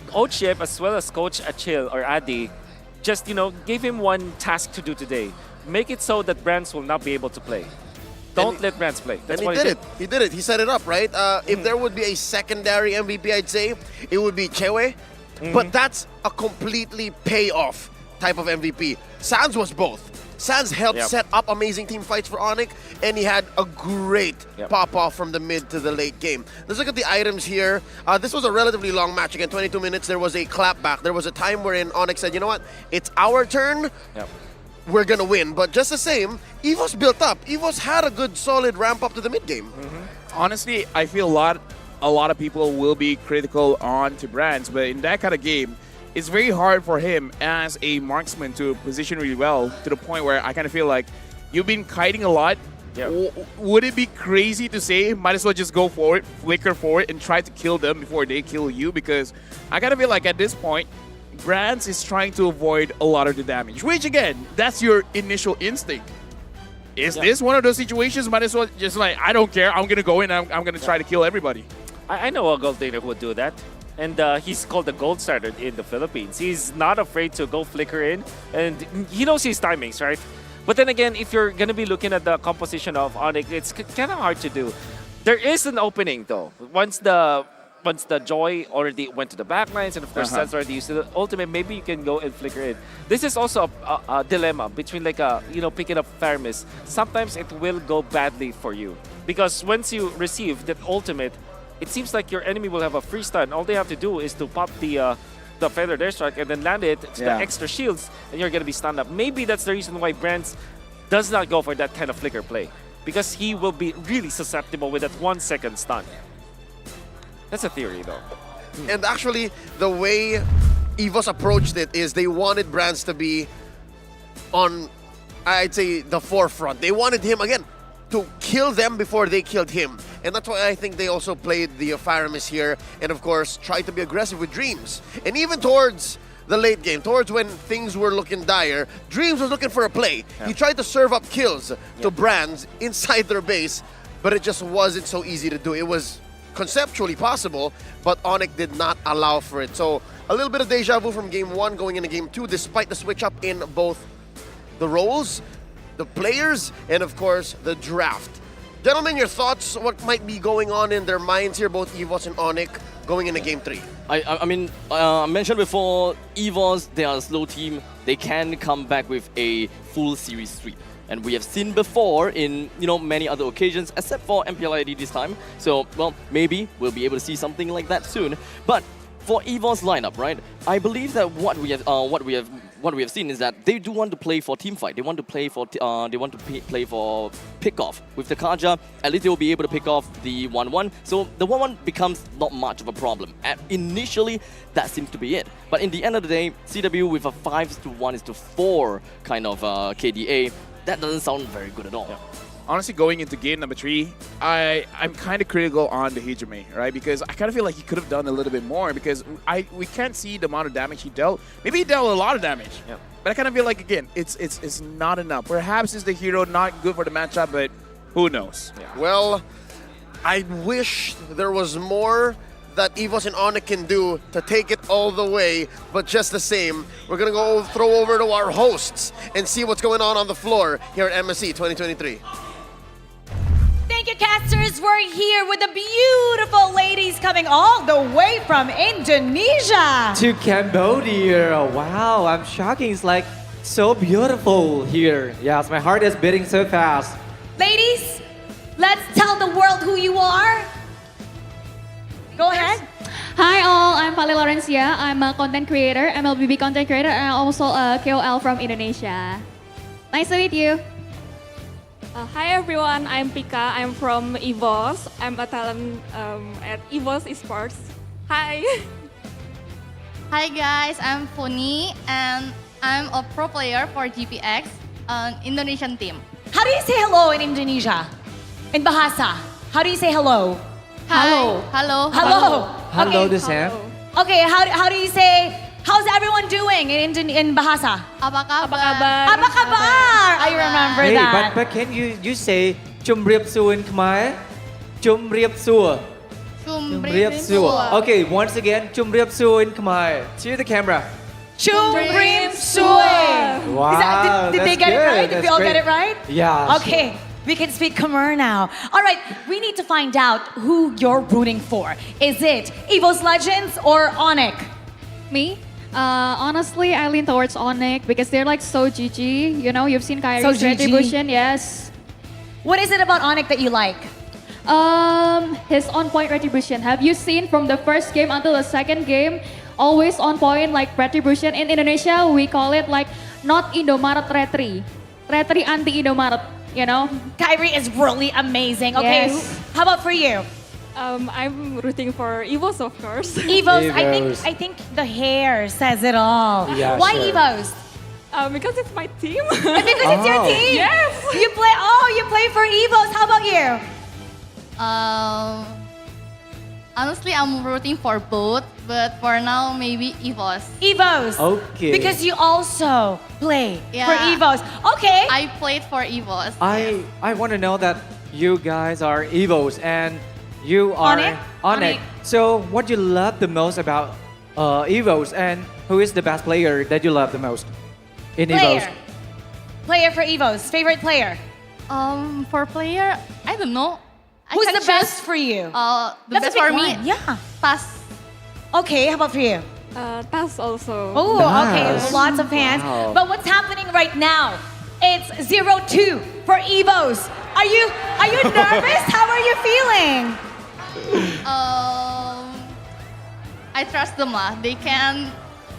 Ochip as well as Coach Achille or Adi just gave him one task to do today. Make it so that Brands will not be able to play. Don't let Brands play. That's and what he did it. He did it. He set it up, right? If there would be a secondary MVP, I'd say it would be Chewe. But that's a completely payoff type of MVP. Sans was both. Sans helped set up amazing team fights for ONIC, and he had a great pop-off from the mid to the late game. Let's look at the items here. This was a relatively long match. Again, 22 minutes. There was a clapback. There was a time wherein ONIC said, you know what? It's our turn. We're going to win. But just the same, EVOS built up. EVOS had a good, solid ramp up to the mid-game. Honestly, I feel a lot of people will be critical on to Brands, but in that kind of game, it's very hard for him as a marksman to position really well to the point where I kind of feel like you've been kiting a lot. Would it be crazy to say might as well just go for it, flicker for it, and try to kill them before they kill you? Because I kind of feel like at this point, Brands is trying to avoid a lot of the damage, which again, that's your initial instinct. Is this one of those situations? Might as well just like, I don't care, I'm going to go in, I'm going to try to kill everybody. I know a gold laner who would do that. And he's called the gold starter in the Philippines. He's not afraid to go flicker in, and he knows his timings, right? But then again, if you're going to be looking at the composition of ONIC, it's kind of hard to do. There is an opening, though. Once the Joy already went to the backlines, and of course, Sans already used the ultimate, maybe you can go and flicker in. This is also a dilemma between like picking up Faramis. Sometimes it will go badly for you, because once you receive that ultimate, it seems like your enemy will have a free stun. All they have to do is to pop the feathered airstrike and then land it to the extra shields, and you're going to be stunned up. Maybe that's the reason why Brands does not go for that kind of flicker play, because he will be really susceptible with that 1 second stun. That's a theory, though. And actually, the way EVOS approached it is they wanted Brands to be on, I'd say, the forefront. They wanted him, again, to kill them before they killed him. And that's why I think they also played the Faramis here, and of course, tried to be aggressive with Dreams. And even towards the late game, towards when things were looking dire, Dreams was looking for a play. He tried to serve up kills to Brands inside their base, but it just wasn't so easy to do. It was conceptually possible, but ONIC did not allow for it. So a little bit of deja vu from game 1 going into game 2, despite the switch up in both the roles, the players, and of course, the draft. Gentlemen, your thoughts, what might be going on in their minds here, both EVOS and ONIC, going into game 3? I mean, I mentioned before, EVOS, they are a slow team. They can come back with a full series sweep. And we have seen before in, many other occasions, except for MPLID this time. So, well, maybe we'll be able to see something like that soon. But for EVOS lineup, right? I believe that what we have seen is that they do want to play for team fight. They want to play for play for pick off. With the Kaja, at least they will be able to pick off the 1-1. So the 1-1 becomes not much of a problem. Initially, that seems to be it. But in the end of the day, CW with a 5-1-4 kind of KDA, that doesn't sound very good at all. Honestly, going into game number 3, I'm kind of critical on the Hijime, right? Because I kind of feel like he could have done a little bit more, because we can't see the amount of damage he dealt. Maybe he dealt a lot of damage, but I kind of feel like, again, it's not enough. Perhaps is the hero not good for the matchup, but who knows? Well, I wish there was more that EVOS and ONIC can do to take it all the way, but just the same, we're gonna go throw over to our hosts and see what's going on the floor here at MSC 2023. Thank you, casters. We're here with the beautiful ladies coming all the way from Indonesia. To Cambodia. Wow, I'm shocking. It's like so beautiful here. Yes, my heart is beating so fast. Ladies, let's tell the world who you are. Go ahead. Hi all, I'm Pali Laurencia. I'm a content creator, MLBB content creator, and also a KOL from Indonesia. Nice to meet you. Hi everyone, I'm Pika. I'm from EVOS. I'm a talent at EVOS Esports. Hi. Hi guys, I'm Funi and I'm a pro player for GPX, an Indonesian team. How do you say hello in Indonesia? In Bahasa. How do you say hello? Hello. Hello. Hello. Hello Okay. the Sam. Okay, how do you say, how's everyone doing in Bahasa? Apa kabar? Apa kabar? I remember Hey, that. but can you say ជំរាបសួរ in Khmer ជំរាបសួរ Okay, once again ជំរាបសួរ in Khmer. To the camera. Chumrim Sui. Wow, Did they that's get it good, right? Did that's we all get great. it right? Yeah. Okay, we can speak Khmer now. All right, we need to find out who you're rooting for. Is it EVOS Legends or ONIC? Me? Honestly, I lean towards ONIC because they're like so GG. You know, you've seen Kyrie's So GG. retribution, yes. What is it about ONIC that you like? His on-point retribution. Have you seen from the first game until the second game, always on point like retribution? In Indonesia, we call it like not Indomaret retri. Retri anti Indomaret, you know? Kyrie is really amazing. Okay, Yes. how about for you? I'm rooting for EVOS, of course. EVOS, EVOS. I think the hair says it all. Yeah, Why sure. EVOS? Because it's my team. Because it's your Oh. team. Yes. You play for EVOS. How about you? Honestly, I'm rooting for both, but for now, maybe EVOS. EVOS. Okay. Because you also play for Yeah. EVOS. Okay. I played for EVOS. I want to know that you guys are EVOS and you are ONIC? ONIC. So what you love the most about EVOS and who is the best player that you love the most in EVOS? Player for EVOS. Favorite player. For player, I don't know. I Who's can the best for you? The That's a best big for me, one. Yeah. Pass. Okay, how about for you? TAS also. Oh, okay. Nice. Lots of fans. Wow. But what's happening right now? It's 0-2 for EVOS. Are you nervous? How are you feeling? I trust them lah. They can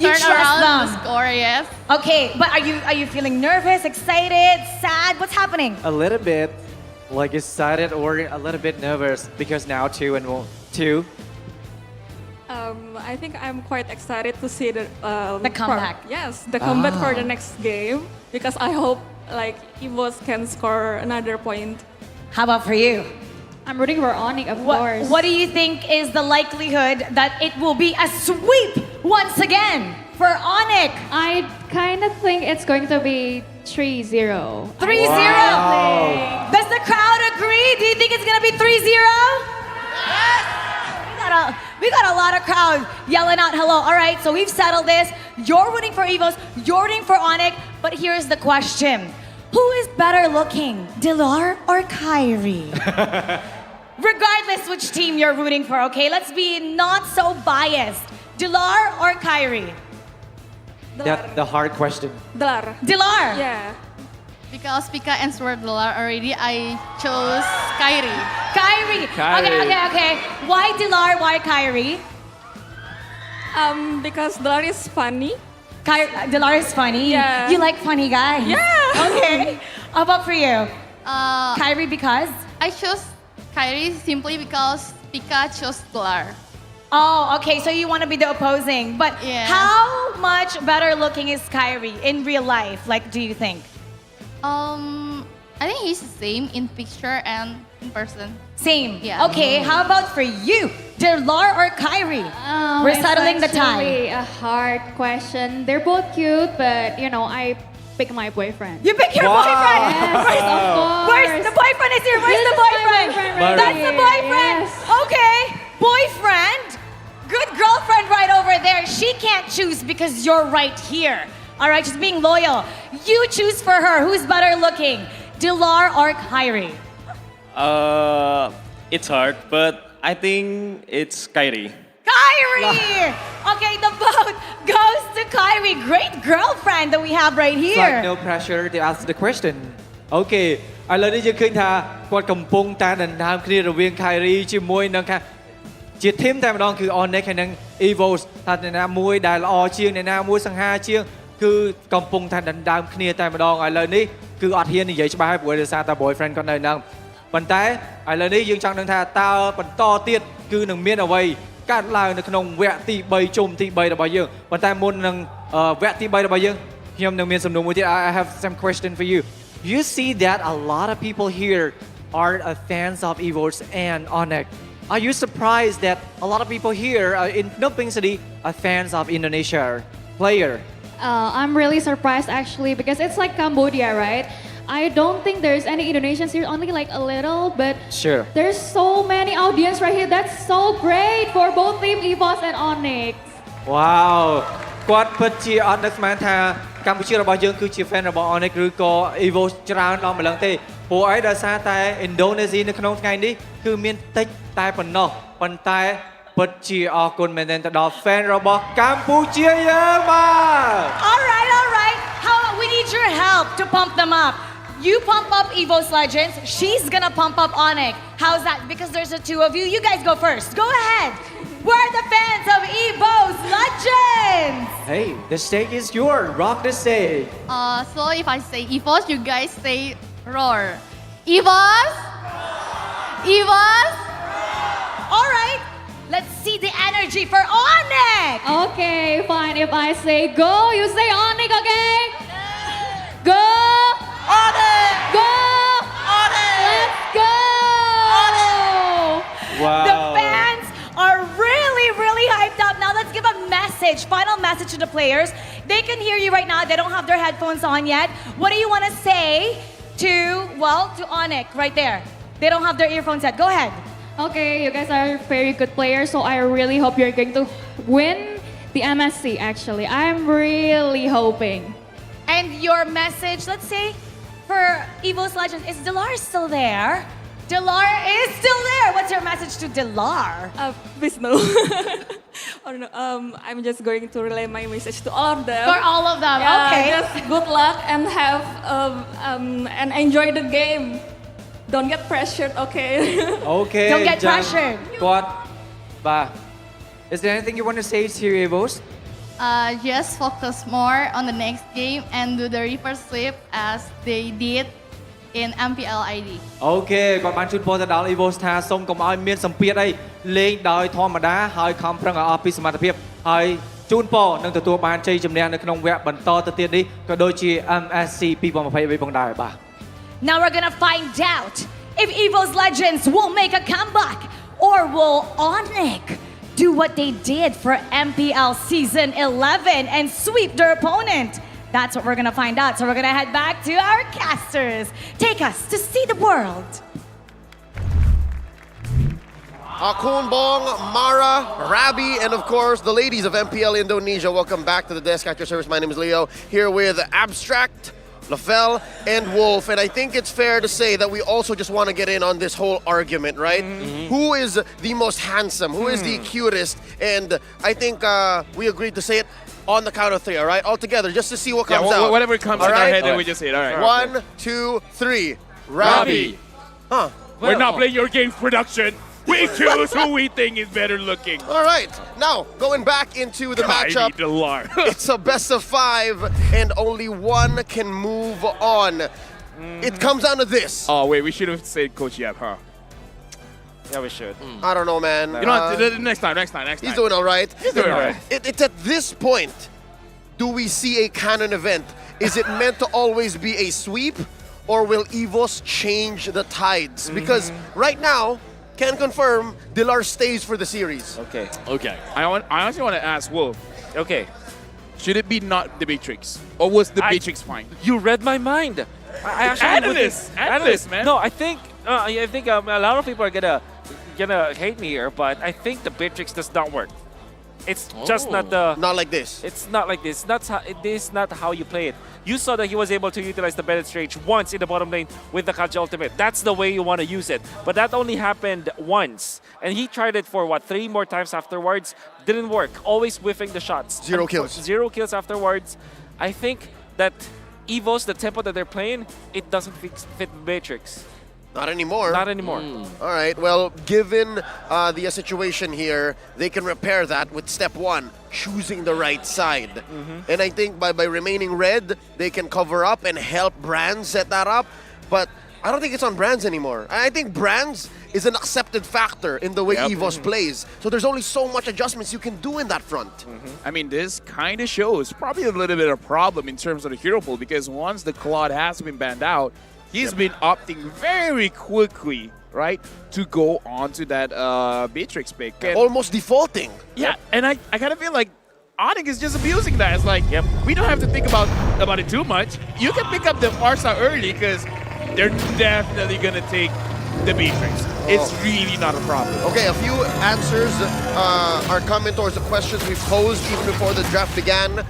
You turn trust around them? the score, yes. Okay, but are you feeling nervous, excited, sad? What's happening? A little bit like excited or a little bit nervous because now 2-2. I think I'm quite excited to see the comeback. The comeback for the next game because I hope like EVOS can score another point. How about for you? I'm rooting for ONIC, of course. What do you think is the likelihood that it will be a sweep once again for ONIC? I kind of think it's going to be 3-0. 3-0. Wow. Does the crowd agree? Do you think it's gonna be 3-0? Yes. We got a lot of crowd yelling out hello. All right, so we've settled this. You're rooting for EVOS, you're rooting for ONIC, but here's the question. Who is better looking, Dilar or Kyrie? Regardless which team you're rooting for, okay? Let's be not so biased. Dilar or Kyrie? That's the hard question. Dilar. Dilar. Yeah. Because Pika answered Dilar already, I chose Kyrie. Kyrie. Okay. Why Dilar? Why Kyrie? Because Dilar is funny. Dilar is funny. Yeah. You like funny guys. Yeah. Okay. How about for you? Kyrie because? I chose Kyrie simply because Pika chose Dilar. Oh, okay. So you want to be the opposing. But Yeah. how much better looking is Kyrie in real life? Like, do you think? I think he's the same in picture and in person. Same. Yeah. Okay. How about for you? Dilar or Kyrie? We're It's settling the tie. actually a hard question. They're both cute, but you know, I pick my boyfriend. You pick your Wow. boyfriend. Yes, of course. Where's the boyfriend is here? Where's This the is my boyfriend? boyfriend right That's the here, boyfriend. yes. Okay. Boyfriend. Good girlfriend right over there. She can't choose because you're right here. All right, she's being loyal. You choose for her. Who's better looking? Dilar or Kyrie? It's hard, but I think it's Kyrie. Kyrie! Okay, the vote goes to Kyrie. Great girlfriend that we have right It's here. like no pressure to ask the question. Okay ឥឡូវនេះយើងឃើញថាគាត់កំពុងតែដណ្ដើមគ្នារវាង Kyrie ជាមួយនឹងជា team តែម្ដងគឺ ONIC ហើយនឹង EVOS ថាអ្នកណាមួយដែលល្អជាងអ្នកណាមួយសង្ហាជាងគឺកំពុងតែដណ្ដើមគ្នាតែម្ដងឥឡូវនេះគឺអត់ហ៊ាននិយាយច្បាស់ហើយព្រោះដោយសារតែ boyfriend គាត់នៅហ្នឹងប៉ុន្តែឥឡូវនេះយើងចង់ដឹងថាតើបន្តទៀតគឺនឹងមានអ្វី កើតឡើងនៅក្នុងវគ្គទី3ជុំទី3របស់យើងប៉ុន្តែមុននឹងវគ្គទី3របស់យើងខ្ញុំនឹងមានសំណួរមួយទៀត I have some question for you. You see that a lot of people here are fans of EVOS and ONIC. Are you surprised that a lot of people here in Phnom Penh City are fans of Indonesia player? I'm really surprised actually because it's like Cambodia, right? I don't think there's any Indonesians here, only like a little, but Sure. there's so many audience right here. That's so great for both Team EVOS and ONIC. Wow គាត់ពិតជាអត់នឹកស្មានថាកម្ពុជារបស់យើងគឺជា fan របស់ ONIC ឬក៏ EVOS ច្រើនដល់ម្លឹងទេព្រោះអីដោយសារតែ Indonesia នៅក្នុងថ្ងៃនេះគឺមានតិចតែប៉ុណ្ណោះប៉ុន្តែពិតជាអរគុណមែនទែនទៅដល់ fan របស់កម្ពុជាយើងបាទ All right. How about we need your help to pump them up? You pump up EVOS Legends, she's gonna pump up ONIC. How's that? Because there's the two of you. You guys go first. Go ahead. We're the fans of EVOS Legends. Hey, the stage is yours. Rock the stage. So if I say EVOS, you guys say roar. EVOS? EVOS? All right. Let's see the energy for ONIC. Okay, fine. If I say go, you say ONIC, okay? Go! ONIC! Go! ONIC! Let's go! Wow. The fans are really hyped up. Now let's give a message, final message to the players. They can hear you right now. They don't have their headphones on yet. What do you want to say to ONIC right there? They don't have their earphones yet. Go ahead. Okay, you guys are very good players, so I really hope you're going to win the MSC, actually. I'm really hoping. And your message, let's say, for EVOS Legends, is Delar still there? Delar is still there. What's your message to Delar? Please no. Oh no, I'm just going to relay my message to all of them. For all of them, Yeah, okay. Just good luck and have and enjoy the game. Don't get pressured, okay? Okay. Don't get pressured. គាត់បាទ Is there anything you want to say to EVOS? Just focus more on the next game and do the reverse sweep as they did in MPL ID. អូខេគាត់បានជូនពរទៅដល់ EVOS ថាសូមកុំឲ្យមានសម្ពាធអីលេងដោយធម្មតាហើយខំប្រឹងឲ្យអស់ពីសមត្ថភាពហើយជូនពរនឹងទទួលបានជ័យជំនះនៅក្នុងវគ្គបន្តទៅទៀតនេះក៏ដូចជា MSC 2023ផងដែរបាទ Now we're gonna find out if EVOS Legends will make a comeback or will ONIC do what they did for MPL Season 11 and sweep their opponent. That's what we're gonna find out. So we're gonna head back to our casters. Take us to see the world. Akun Bong, Mara, Rabi, and of course the ladies of MPL Indonesia. Welcome back to the Desk at your service. My name is Leo, here with Abstract, Lafel, and Wolf. And I think it's fair to say that we also just want to get in on this whole argument, right? Who is the most handsome? Who is the cutest? And I think we agreed to say it on the count of 3, all right? All together, just to see what comes out. Whatever comes in our head, then we just say it. All right. 1, 2, 3. Rabi. Huh. We're not playing your game's production. We choose who we think is better looking. All right. Now, going back into the matchup. It's a best of 5, and only one can move on. It comes down to this. Oh, wait, we should have said Coach Yap, huh? Yeah, we should. I don't know, man. You know what? Next time. He's doing all right. He's doing all right. It's at this point, do we see a canon event? Is it meant to always be a sweep, or will EVOS change the tides? Because right now, can confirm Dilar stays for the series. Okay. I honestly want to ask Wolf. Okay. Should it be not the Matrix? Or was the Matrix fine? You read my mind. I actually Analyst, man. No, I think a lot of people are gonna hate me here, but I think the Matrix does not work. It's just not the... Not like this. It's not like this. This is not how you play it. You saw that he was able to utilize the Bennett Strange once in the bottom lane with the Kaji ultimate. That's the way you want to use it. But that only happened once. And he tried it for, 3 more times afterwards. Didn't work. Always whiffing the shots. 0 kills. 0 kills afterwards. I think that EVOS, the tempo that they're playing, it doesn't fit Matrix. Not anymore. Not anymore. All right. Well, given the situation here, they can repair that with step 1, choosing the right side. And I think by remaining red, they can cover up and help Brands set that up. But I don't think it's on Brands anymore. I think Brands is an accepted factor in the way EVOS plays. So there's only so much adjustments you can do in that front. I mean, this kind of shows probably a little bit of problem in terms of the hero pool, because once the Claude has been banned out, he's been opting very quickly, right, to go on to that Beatrix pick. And almost defaulting. Yeah, and I kind of feel like ONIC is just abusing that. It's like, we don't have to think about it too much. You can pick up the Farsa early because they're definitely going to take the Beatrix. It's really not a problem. Okay, a few answers are coming towards the questions we posed even before the draft began,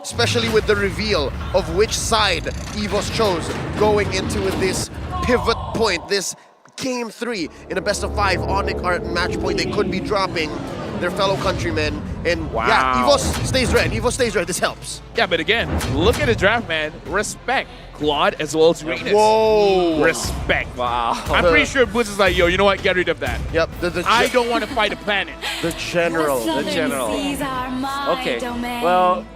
especially with the reveal of which side EVOS chose going into this pivot point, this Game 3 in a best-of-5. ONIC are at match point. They could be dropping their fellow countrymen. And yeah, EVOS stays red. EVOS stays red. This helps. Yeah, but again, look at the draft, man. Respect Claude as well as Reynas. Whoa. Respect. Wow. I'm pretty sure Boots is like, yo, you know what? Get rid of that. Yep. I don't want to fight a planet. The general. The general. Okay. Well,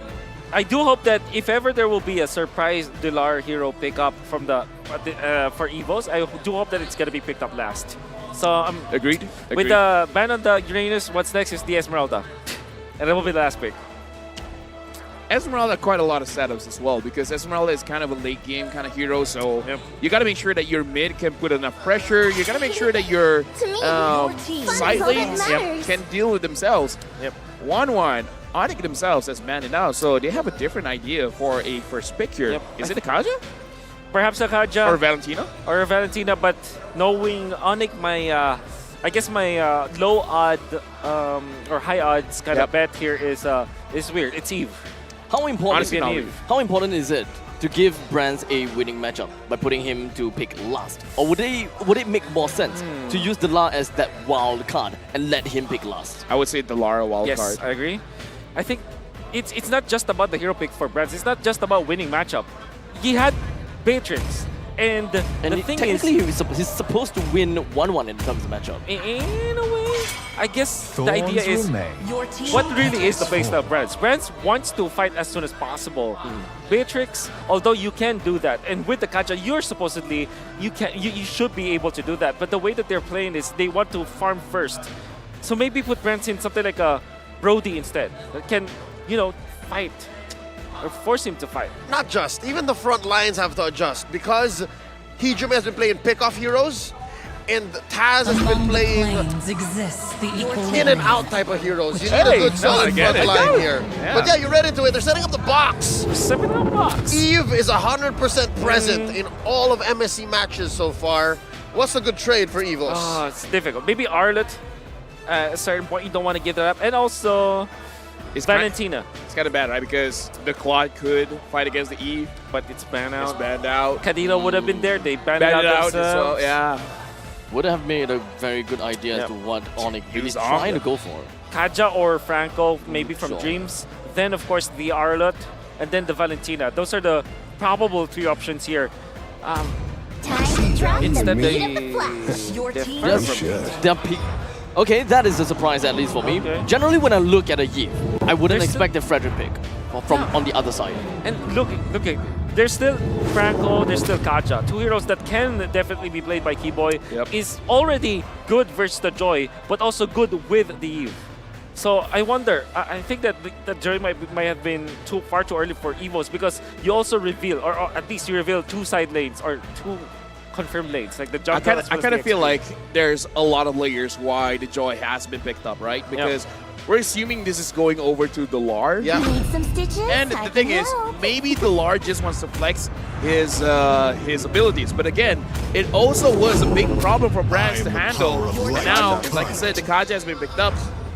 I do hope that if ever there will be a surprise Dilar hero pickup from for EVOS, I do hope that it's gonna be picked up last. So Agreed. With the ban on the Uranus, what's next is the Esmeralda, and that will be the last pick. Esmeralda quite a lot of setups as well, because Esmeralda is kind of a late game kind of hero, so you got to make sure that your mid can put enough pressure. You got to make sure that your side lanes can deal with themselves. 1-1. ONIC themselves as man now, so they have a different idea for a first pick here. Is it a Kaja? Perhaps a Kaja. Or Valentina? Or a Valentina, but knowing ONIC, I guess my low odd or high odds kind of bet here is weird. It's Eve. How important, Eve. How important is it to give Brands a winning matchup by putting him to pick last? Or would it make more sense to use Dilar as that wild card and let him pick last? I would say Dilar wild card. Yes, I agree. I think it's not just about the hero pick for Brands. It's not just about winning matchup. He had Beatrix. And the thing technically is, he's supposed to win 1-1 in terms of matchup. In a way, I guess the idea is what really is the baseline of Brands. Brands wants to fight as soon as possible. Beatrix, although you can do that, and with the Kaja, you're supposedly you should be able to do that. But the way that they're playing is they want to farm first. So maybe put Brands in something like a Brody instead that can, fight. Or force him to fight. Not just. Even the front lines have to adjust, because Hijime has been playing pick-off heroes, and Taz has been playing in and out type of heroes. You need a good solid front line here. Yeah. But yeah, you read into it. They're setting up the box. Setting up box. Eve is 100% present in all of MSC matches so far. What's a good trade for EVOS? Oh, it's difficult. Maybe Arlet. At a certain point, you don't want to give that up. And also, it's Valentina. It's kind of bad, right? Because the Claude could fight against the Eve, but it's banned out. It's banned out. Kadena would have been there. They banned it out as well. Yeah. Would have made a very good idea as to what ONIC really trying to go for. Kaja or Franco, maybe from Dreams. Then, of course, the Arlet, and then the Valentina. Those are the probable 3 options here. Instead, they're okay, that is a surprise, at least for me. Generally, when I look at a Eve, I wouldn't expect a Frederick pick from on the other side. And look, there's still Franco, there's still Kaja. 2 heroes that can definitely be played by Keyboy. Is already good versus the Joy, but also good with the Eve. So I wonder, I think that the Joy might have been far too early for EVOS, because you also reveal, or at least you reveal 2 side lanes, or 2 confirmed lanes, like the jungle. I kind of feel like there's a lot of layers why the Joy has been picked up, right? Because we're assuming this is going over to Dilar. Yeah. Need some stitches? And the thing is, maybe Dilar just wants to flex his abilities. But again, it also was a big problem for Brands to handle. And now, like I said, the Kaja has been picked up,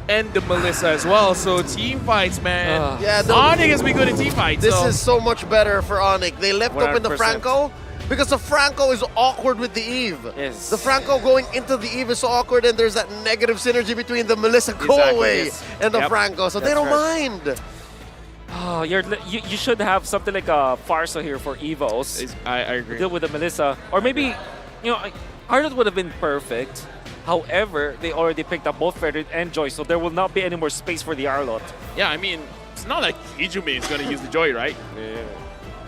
and the Melissa as well. So team fights, man. Yeah, ONIC has been good in team fights. This is so much better for ONIC. They left open the 100%. Franco, because the Franco is awkward with the Eve. Yes. The Franco going into the Eve is so awkward, and there's that negative synergy between the Melissa go-away and the Franco, so they don't mind. Oh, you should have something like a Farsa here for EVOS. I agree. Deal with the Melissa. Or maybe, Arnold would have been perfect. However, they already picked up both Frederick and Joy, so there will not be any more space for the Arlot. Yeah, I mean, it's not like Hijime is going to use the Joy, right?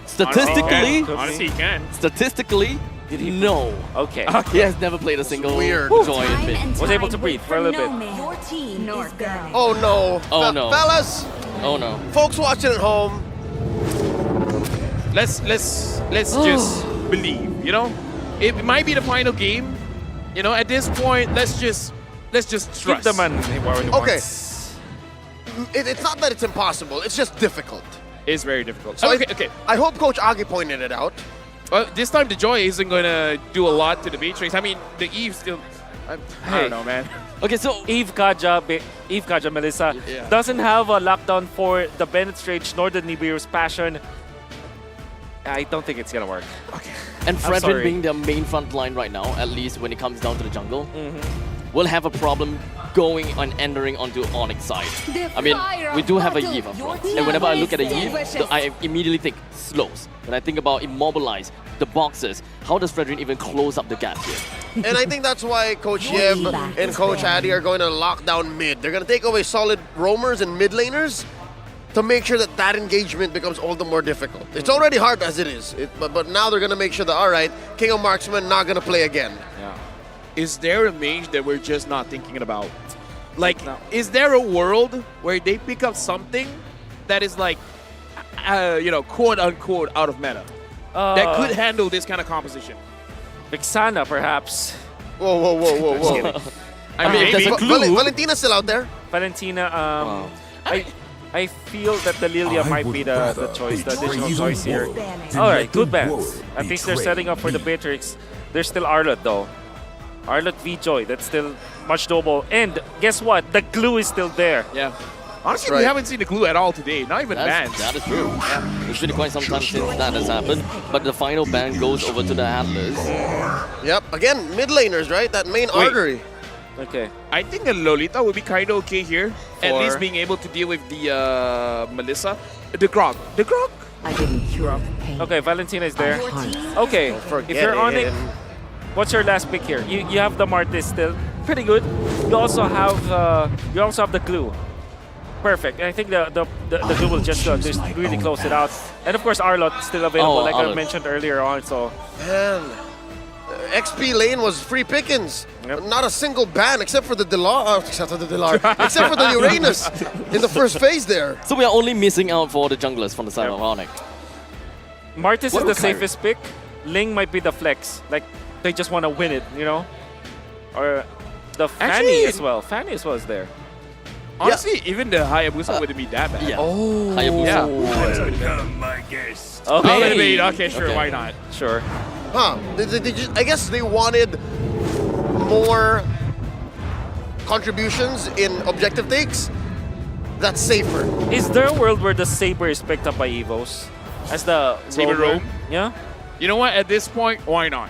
Statistically, honestly, he can. Statistically, Did he? No. Okay. He has never played a single Weird. Joy in mid. Was able to breathe for a little bit. Your team is burning. Oh no. Oh, no. Fellas, Oh no. folks watching at home, Let's just believe, you know? It might be the final game. You know, at this point, let's just trust. Keep the man where he okay. wants. It's not that it's impossible, it's just difficult. It's very difficult. So okay. I hope Coach Agi pointed it out. Well, this time the Joy isn't going to do a lot to the Matrix. I mean, the Eve still... I don't know, man. Okay, so Eve Kaja, Melissa, Yeah. doesn't have a lockdown for the Bennett's Rage nor the Nibiru's Passion. I don't think it's gonna work. Okay. And I'm Fredrin sorry. being their main front line right now, at least when it comes down to the jungle, will have a problem going and entering onto ONIC side. I mean, we do have a Eve up front. And whenever I look at a Eve, I immediately think slows. When I think about immobilize, the boxes, how does Fredrin even close up the gap here? And I think that's why Coach Yeb and Coach Addy are going to lock down mid. They're going to take away solid roamers and mid laners to make sure that that engagement becomes all the more difficult. It's already hard as it is, but now they're going to make sure that, all right, King of Marksman not going to play again. Yeah. Is there a mage that we're just not thinking about? Like, is there a world where they pick up something that is like, you know, quote unquote out of meta? That could handle this kind of composition? Vixana, perhaps. Whoa. I mean, maybe. Valentina's still out there. Valentina, I feel that the Lilia might be the choice, the additional choice here. Alright, good bans. At least they're setting up for the Matrix. There's still Arlott though. Arlott v Joy, that's still much doable. And guess what? The glue is still there. Yeah. Honestly, we haven't seen the glue at all today. Not even bans. That is true. It's been quite some time since that has happened. But the final ban goes over to the Atlas. Yep, again, mid laners, right? That main artery. Okay. I think a Lolita would be kind of okay here. At least being able to deal with the Melissa. The Grog. I didn't cure the pain. Okay, Valentina is there. Okay, if you're on it, what's your last pick here? You have the Martis still, pretty good. You also have the glue. Perfect. And I think the glue will just really close it out. And of course, Arlott still available, like I mentioned earlier on. So, man, XP lane was free pickings. Not a single ban except for the except for the Uranus in the first phase there. So we are only missing out for the junglers from the side of ONIC. Martis is the safest pick. Ling might be the flex. Like, they just want to win it, you know? Or the Fanny as well. Fanny as well is there. Honestly, even the Hayabusa wouldn't be that bad. Yeah. Oh. Hayabusa. Become my guest. Okay. Okay, sure, why not? Sure. Huh. I guess they wanted more contributions in objective takes. That's safer. Is there a world where the Saber is picked up by EVOS? As the Saber roam? Yeah? You know what? At this point, why not?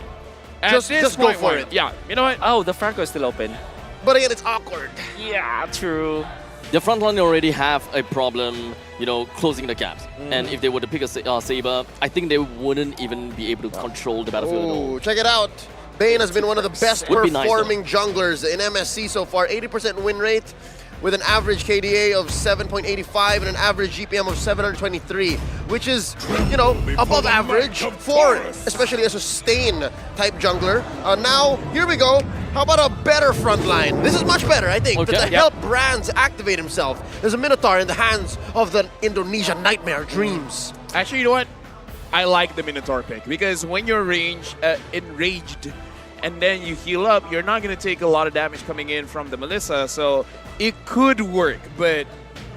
Just go for it. Yeah, you know what? Oh, the Franco is still open. But again, it's awkward. Yeah, true. The front line already have a problem, you know, closing the gaps. And if they were to pick a Saber, I think they wouldn't even be able to control the battlefield at all. Ooh, check it out. Bane has been one of the best Would be nice, performing junglers in MSC so far. 80% win rate with an average KDA of 7.85 and an average GPM of 723, which is, you know, above average for especially a sustain type jungler. Now, here we go. How about a better front line? This is much better, I think, to help Brands activate himself. There's a Minotaur in the hands of the Indonesian Nightmare Dreams. Actually, you know what? I like the Minotaur pick because when you're enraged and then you heal up, you're not going to take a lot of damage coming in from the Melissa, so it could work, but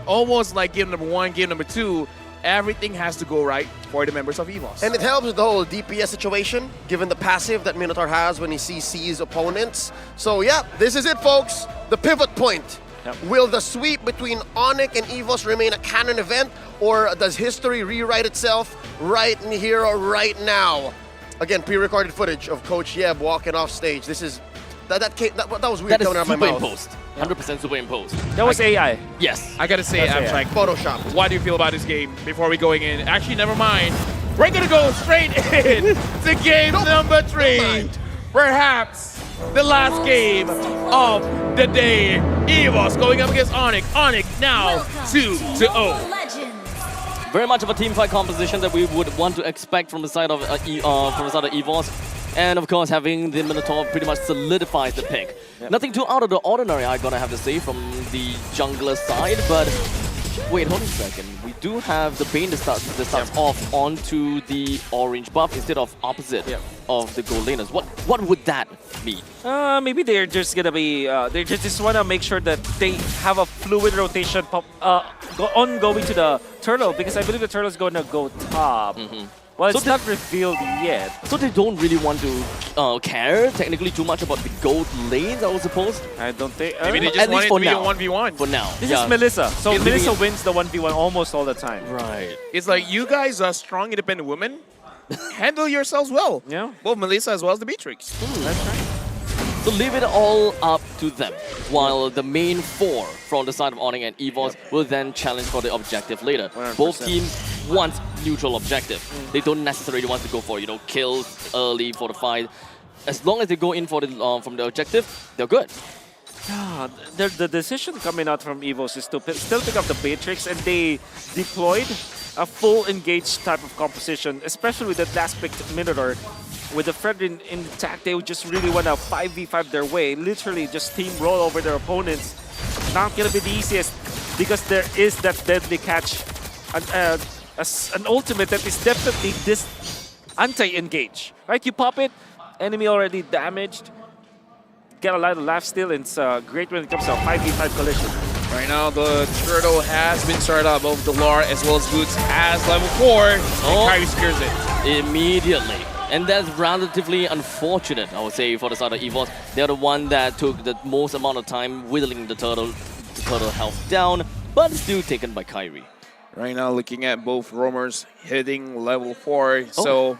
almost like game number 1, game number 2, everything has to go right for the members of EVOS. And it helps with the whole DPS situation, given the passive that Minotaur has when he CCs opponents. So yeah, this is it, folks. The pivot point. Will the sweep between ONIC and EVOS remain a canon event, or does history rewrite itself right here or right now? Again, pre-recorded footage of Coach Yeb walking off stage. This is that was weird coming out of my mouth. Superimposed. 100% superimposed. That was AI. Yes. I gotta say, I'm like, Photoshop. What do you feel about this game before we going in? Actually, never mind. We're gonna go straight in to game number 3. Perhaps the last game of the day. EVOS going up against ONIC. ONIC now 2-0. Very much of a team fight composition that we would want to expect from the side of EVOS. And of course, having the Minotaur pretty much solidifies the pick. Nothing too out of the ordinary, I'm gonna have to say, from the jungler side, but wait, hold on a second. We do have the Bane that starts off onto the orange buff instead of opposite of the gold laners. What would that mean? Maybe they're just gonna be. They just wanna make sure that they have a fluid rotation ongoing to the turtle, because I believe the turtle is gonna go top. Well, it's not revealed yet. So they don't really want to care technically too much about the gold lanes, I would suppose. I don't think. Maybe they just at want least it for to be a now. 1v1. For now. This is Melissa. So Melissa wins the 1v1 almost all the time. Right. It's like, you guys are strong, independent women. Handle yourselves well. Yeah. Both Melissa as well as the Beatrix. That's right. So leave it all up to them, while the main four from the side of ONIC and EVOS will then challenge for the objective later. 100%. Both teams want neutral objective. They don't necessarily want to go for, kills early for the fight. As long as they go in for the from the objective, they're good. Yeah, the decision coming out from EVOS is to still pick up the Beatrix, and they deployed a full engaged type of composition, especially with that last picked Minotaur. With the Fredrin intact, they would just really want to 5v5 their way, literally just steamroll over their opponents. Not gonna be the easiest, because there is that deadly catch, an ultimate that is definitely this anti-engage. Right, you pop it, enemy already damaged, get a lot of life steal, and it's great when it comes to a 5v5 collision. Right now, the turtle has been started up. Both Delar as well as Boots has level 4. And Kyrie secures it. Immediately. And that's relatively unfortunate, I would say, for the side of EVOS. They're the one that took the most amount of time whittling the turtle health down, but still taken by Kyrie. Right now, looking at both roamers hitting level 4. So,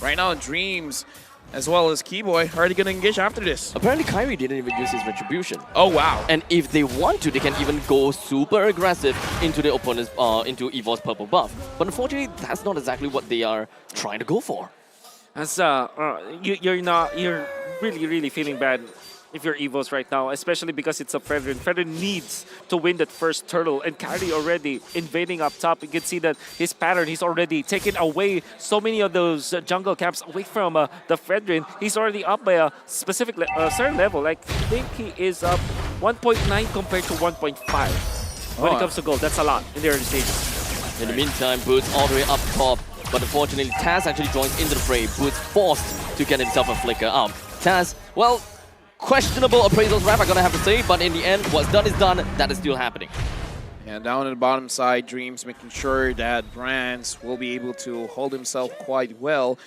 right now, Dreams as well as Keyboy are they going to engage after this? Apparently, Kyrie didn't even use his retribution. Oh, wow. And if they want to, they can even go super aggressive into the opponent's, into EVOS purple buff. But unfortunately, that's not exactly what they are trying to go for. As you're really feeling bad if you're EVOS right now, especially because it's a Fredrin. Fredrin needs to win that first turtle, and Kyrie already invading up top. You can see that his pattern, he's already taken away so many of those jungle camps away from the Fredrin. He's already up by a specific certain level. Like, I think he is up 1.9 compared to 1.5 when it comes to gold. That's a lot in the early stages. In the meantime, Boots all the way up top. But unfortunately, Taz actually joins into the fray. Boots forced to get himself a flicker out. Taz, well, questionable appraisals rap, I'm gonna have to say, but in the end, what's done is done. That is still happening. And down at the bottom side, Dreams making sure that Brands will be able to hold himself quite well.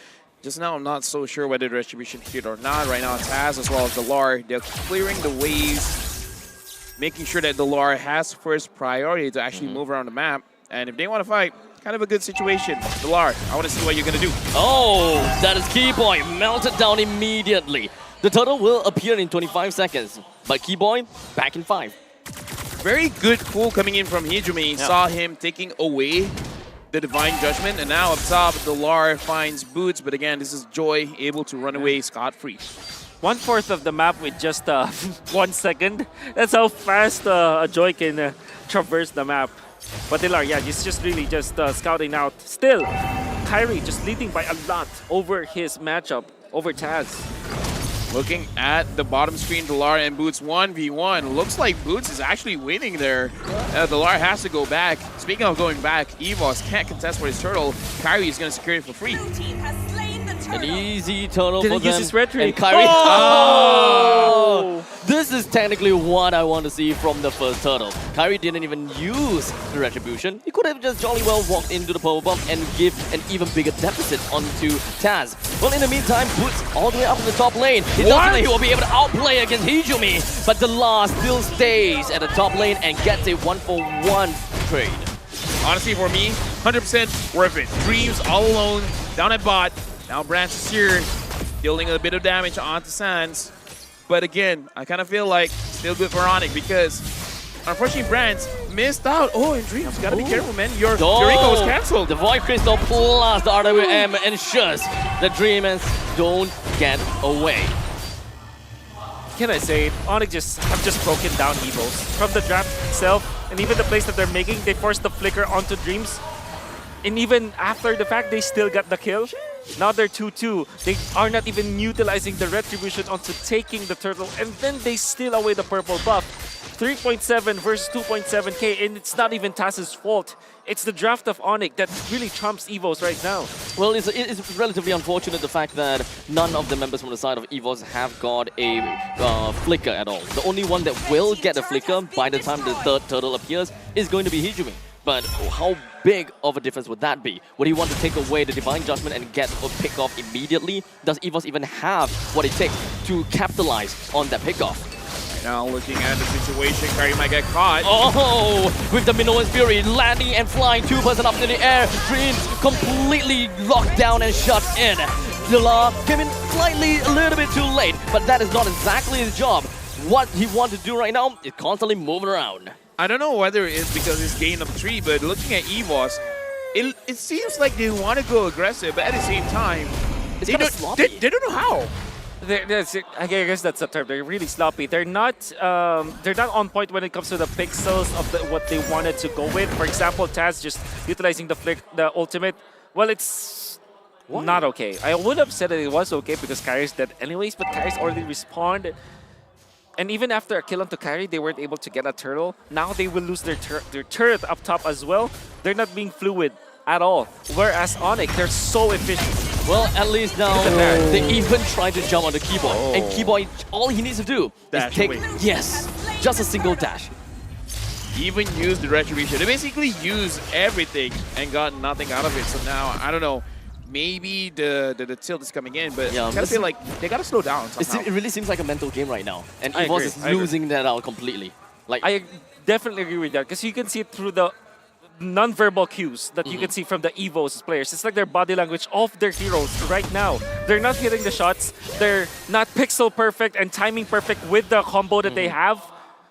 Just now, I'm not so sure whether the retribution hit or not. Right now, Taz as well as Delar, they're clearing the waves, making sure that Delar has first priority to actually move around the map. And if they want to fight, kind of a good situation. Delar, I want to see what you're going to do. Oh, that is Keyboy, melted down immediately. The turtle will appear in 25 seconds, but Keyboy back in 5. Very good pull coming in from Hijumi. Saw him taking away the Divine Judgment, and now up top, Delar finds Boots, but again, this is Joy able to run away scot-free. 1/4 of the map with just 1 second. That's how fast a Joy can traverse the map. But Delar, yeah, he's just really just scouting out. Still, Kyrie just leading by a lot over his matchup, over Taz. Looking at the bottom screen, Delar and Boots 1v1. Looks like Boots is actually winning there. Delar has to go back. Speaking of going back, EVOS can't contest for his turtle. Kyrie is going to secure it for free. An easy turtle Didn't for use them. his retreat. And Kyrie. Oh! This is technically what I want to see from the first turtle. Kyrie didn't even use the retribution. He could have just jolly well walked into the purple buff and give an even bigger deficit onto Taz. Well, in the meantime, Boots all the way up in the top lane. He doesn't think he will be able to outplay against Hijumi, but Delar still stays at the top lane and gets a 1-for-1 trade. Honestly, for me, 100% worth it. Dreams all alone, down at bot. Now Branch is here, dealing a bit of damage onto Sands. But again, I kind of feel like still good for ONIC because unfortunately Branch missed out. Oh, and Dreams, gotta be careful, man. Your Eureka was cancelled. The Void Crystal plus the RWM ensures the Dreamers don't get away. Can I say it? ONIC have just broken down EVOS. From the draft itself, and even the plays that they're making, they forced the flicker onto Dreams. And even after the fact, they still got the kill. Now they're 2-2. They are not even utilizing the retribution onto taking the turtle, and then they steal away the purple buff. 3.7 versus 2.7k, and it's not even Taz's fault. It's the draft of ONIC that really trumps EVOS right now. Well, it's relatively unfortunate the fact that none of the members from the side of EVOS have got a flicker at all. The only one that will get a flicker by the time the third turtle appears is going to be Hijumi. But how big of a difference would that be? Would he want to take away the Divine Judgment and get a pick-off immediately? Does EVOS even have what it takes to capitalize on that pick-off? Now looking at the situation, Kairi might get caught. Oh, with the Minoan's Fury landing and flying 2% up in the air. Dreams completely locked down and shut in. Dilla came in slightly a little bit too late, but that is not exactly his job. What he wants to do right now is constantly moving around. I don't know whether it's because he's gained up 3, but looking at EVOS, it seems like they want to go aggressive, but at the same time, they don't know how. I guess that's the term. They're really sloppy. They're not on point when it comes to the pixels of what they wanted to go with. For example, Taz just utilizing the ultimate. Well, it's not okay. I would have said that it was okay because Kairi's dead anyways, but Kairi's already respawned. And even after a kill onto Kairi, they weren't able to get a turtle. Now they will lose their turret up top as well. They're not being fluid at all. Whereas ONIC, they're so efficient. Well, at least now they even try to jump on the keyboard. And keyboard, all he needs to do is take, just a single dash. Even use the retribution. They basically use everything and got nothing out of it. So now, I don't know, maybe the tilt is coming in, but I kind of feel like they got to slow down somehow. It really seems like a mental game right now. And EVOS is losing that out completely. Like, I definitely agree with that because you can see it through the non-verbal cues that you can see from the EVOS players. It's like their body language of their heroes right now. They're not hitting the shots. They're not pixel perfect and timing perfect with the combo that they have.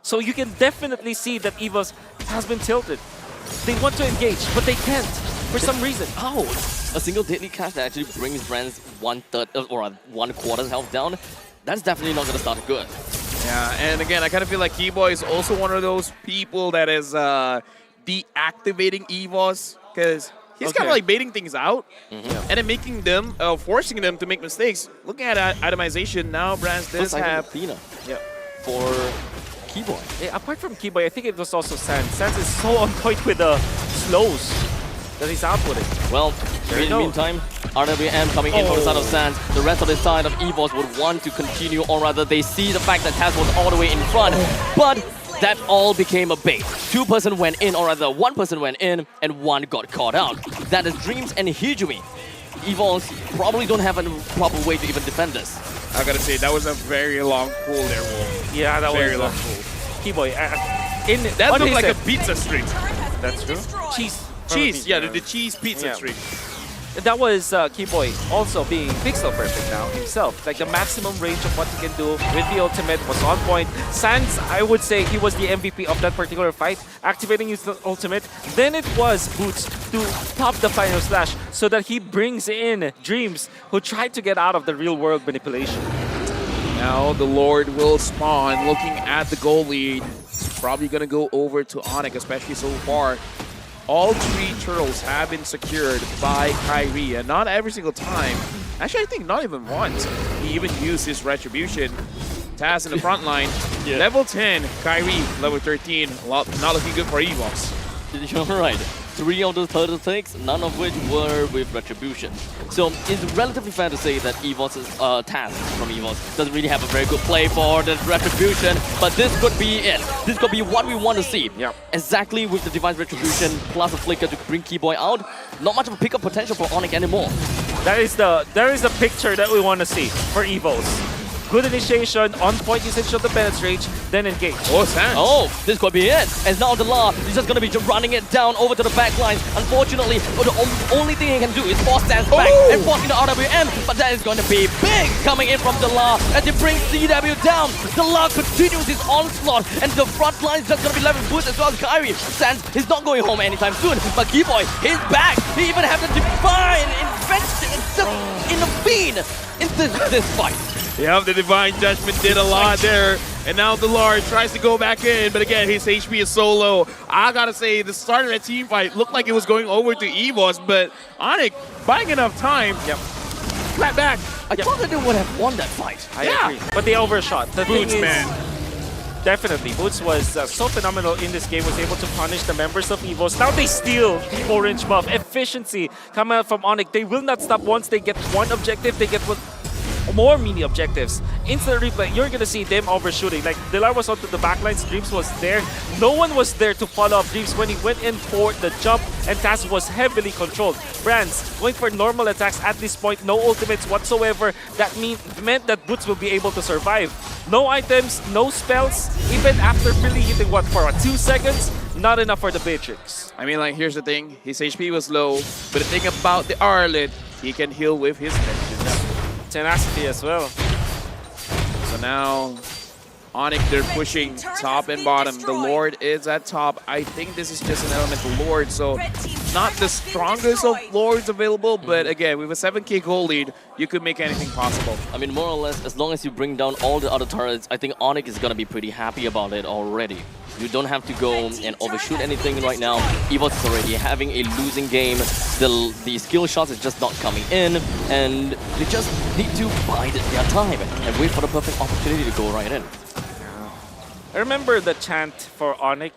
So you can definitely see that EVOS has been tilted. They want to engage, but they can't for some reason. Oh, a single deadly catch that actually brings Brand's 1/3 or 1/4 health down. That's definitely not going to start good. Yeah, and again, I kind of feel like Keyboy is also one of those people that is deactivating EVOS because he's kind of like baiting things out and then making them, forcing them to make mistakes. Looking at itemization now, Brands does have Athena for Keyboy. Yeah, apart from Keyboy, I think it was also Sans. Sans is so on point with the slows that he's outputting. Well, in the meantime, RWM coming in from the side of Sans. The rest of the side of EVOS would want to continue, or rather they see the fact that Taz was all the way in front. But that all became a bait. 2% went in, or rather 1% went in, and 1 got caught out. That is Dreams and Hijumi. EVOS probably don't have a proper way to even defend this. I gotta say, that was a very long pull there, Wolf. Yeah, that very was long pull. Keyboy. That looked like a pizza streak. That's true. Cheese, yeah, the cheese pizza streak. That was Keyboy also being pixel perfect now himself. Like the maximum range of what he can do with the ultimate was on point. Sans, I would say he was the MVP of that particular fight, activating his ultimate. Then it was Boots to top the final slash so that he brings in Dreams, who tried to get out of the real world manipulation. Now the Lord will spawn, looking at the goal lead. Probably gonna go over to ONIC, especially so far. All 3 turtles have been secured by Kairi, and not every single time. Actually, I think not even once. He even used his retribution. Taz in the front line. Level 10, Kairi, level 13. Not looking good for EVOS. You're right. 3 of those turtle takes, none of which were with retribution. So it's relatively fair to say that EVOS's Taz from EVOS doesn't really have a very good play for the retribution, but this could be it. This could be what we want to see. Exactly with the Divine Retribution plus a flicker to bring Keyboy out. Not much of a pickup potential for ONIC anymore. There is the picture that we want to see for EVOS. Good initiation, on point usage of the penetrate, then engage. Oh, Sans. Oh, this could be it. And now Dilla is just going to be running it down over to the back line. Unfortunately, the only thing he can do is force Sans back and forcing the RWM. But that is going to be big coming in from Dilla as he brings CW down. Dilla continues his onslaught, and the front line is just going to be left with Boots as well as Kairi. Sans is not going home anytime soon, but Keyboy, he's back. He even has the Divine Invention in the Fiend in this fight. Yep, the Divine Judgment did a lot there. And now the Lord tries to go back in, but again, his HP is so low. I gotta say, the start of that team fight looked like it was going over to EVOS, but ONIC buying enough time Flat back. I thought that they would have won that fight. I agree. But they overshot. The Boots, thing is, man. definitely, Boots was so phenomenal in this game, was able to punish the members of EVOS. Now they steal the orange buff. Efficiency coming out from ONIC. They will not stop once they get one objective. They get more mini objectives. Instant replay, you're gonna see them overshooting. Like, Dilar was onto the backlines, Dreams was there. No one was there to follow up Dreams when he went in for the jump, and Taz was heavily controlled. Brands going for normal attacks at this point, no ultimates whatsoever. That meant that Boots will be able to survive. No items, no spells, even after really hitting what, for 2 seconds? Not enough for the Beatrix. I mean, like, here's the thing. His HP was low, but the thing about the Arlet, he can heal with his vengeance. Tenacity as well. So now, ONIC, they're pushing top and bottom. The Lord is at top. I think this is just an elemental Lord, so not the strongest of Lords available, but again, with a 7k goal lead, you could make anything possible. I mean, more or less, as long as you bring down all the other turrets, I think ONIC is going to be pretty happy about it already. You don't have to go and overshoot anything right now. EVOS is already having a losing game. The skill shots is just not coming in, and they just need to bide their time and wait for the perfect opportunity to go right in. I remember the chant for ONIC,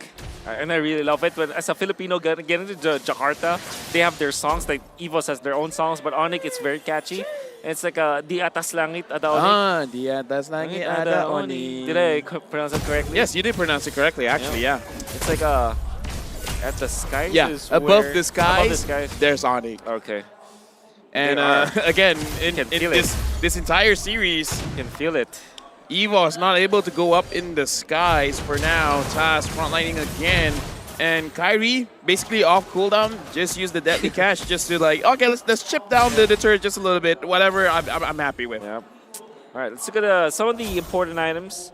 and I really love it. When, as a Filipino getting into Jakarta, they have their songs. Like EVOS has their own songs, but ONIC, it's very catchy. It's like Di atas langit ada ONIC. Di atas langit ada ONIC. Did I pronounce it correctly? Yes, you did pronounce it correctly, actually, yeah. It's like at the skies. Yeah, is above where, the skies, there's ONIC. Okay. And again, in this entire series, you can feel it. EVOS not able to go up in the skies for now. Taz frontlining again. And Kyrie basically off cooldown, just use the deadly cash just to like, okay, let's chip down the turret just a little bit. Whatever, I'm happy with. Yep. All right, let's look at some of the important items.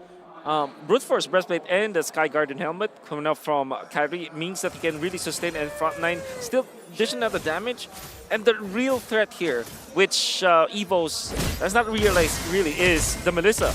Brute Force Breastplate and the Sky Garden Helmet coming up from Kyrie means that he can really sustain and frontline, still dishing out the damage. And the real threat here, which EVOS does not realize really, is the Melissa.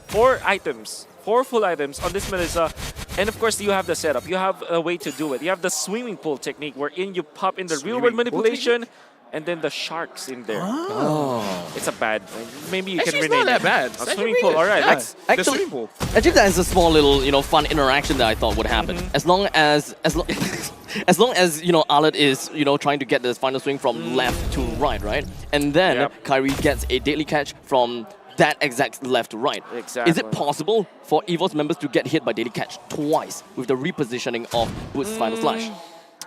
4 items, 4 full items on this Melissa. And of course, you have the setup. You have a way to do it. You have the swimming pool technique wherein you pop in the real-world manipulation and then the sharks in there. Oh. It's a bad. Maybe you Actually, can rename it's not that it. bad. A swimming pool, all right. Yeah. The Actually, swimming pool. Actually, that is a small little, fun interaction that I thought would happen. As long as Arlet is, trying to get the final swing from left to right? And then Kyrie gets a deadly catch from that exact left to right. Exactly. Is it possible for EVOS members to get hit by daily catch twice with the repositioning of Boots' final slash?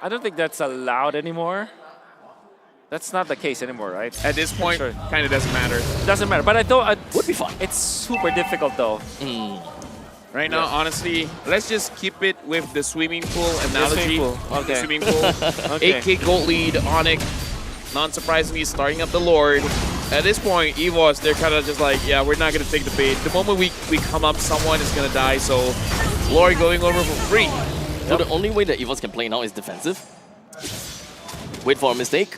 I don't think that's allowed anymore. That's not the case anymore, right? At this point, kind of doesn't matter. Doesn't matter, but I thought would be fun. It's super difficult though. Right now, honestly, let's just keep it with the swimming pool analogy. Okay. The swimming pool. 8k gold lead, ONIC. Non-surprisingly, starting up the Lord. At this point, EVOS, they're kind of just like, yeah, we're not going to take the bait. The moment we come up, someone is going to die, so Lord going over for free. So the only way that EVOS can play now is defensive. Wait for a mistake.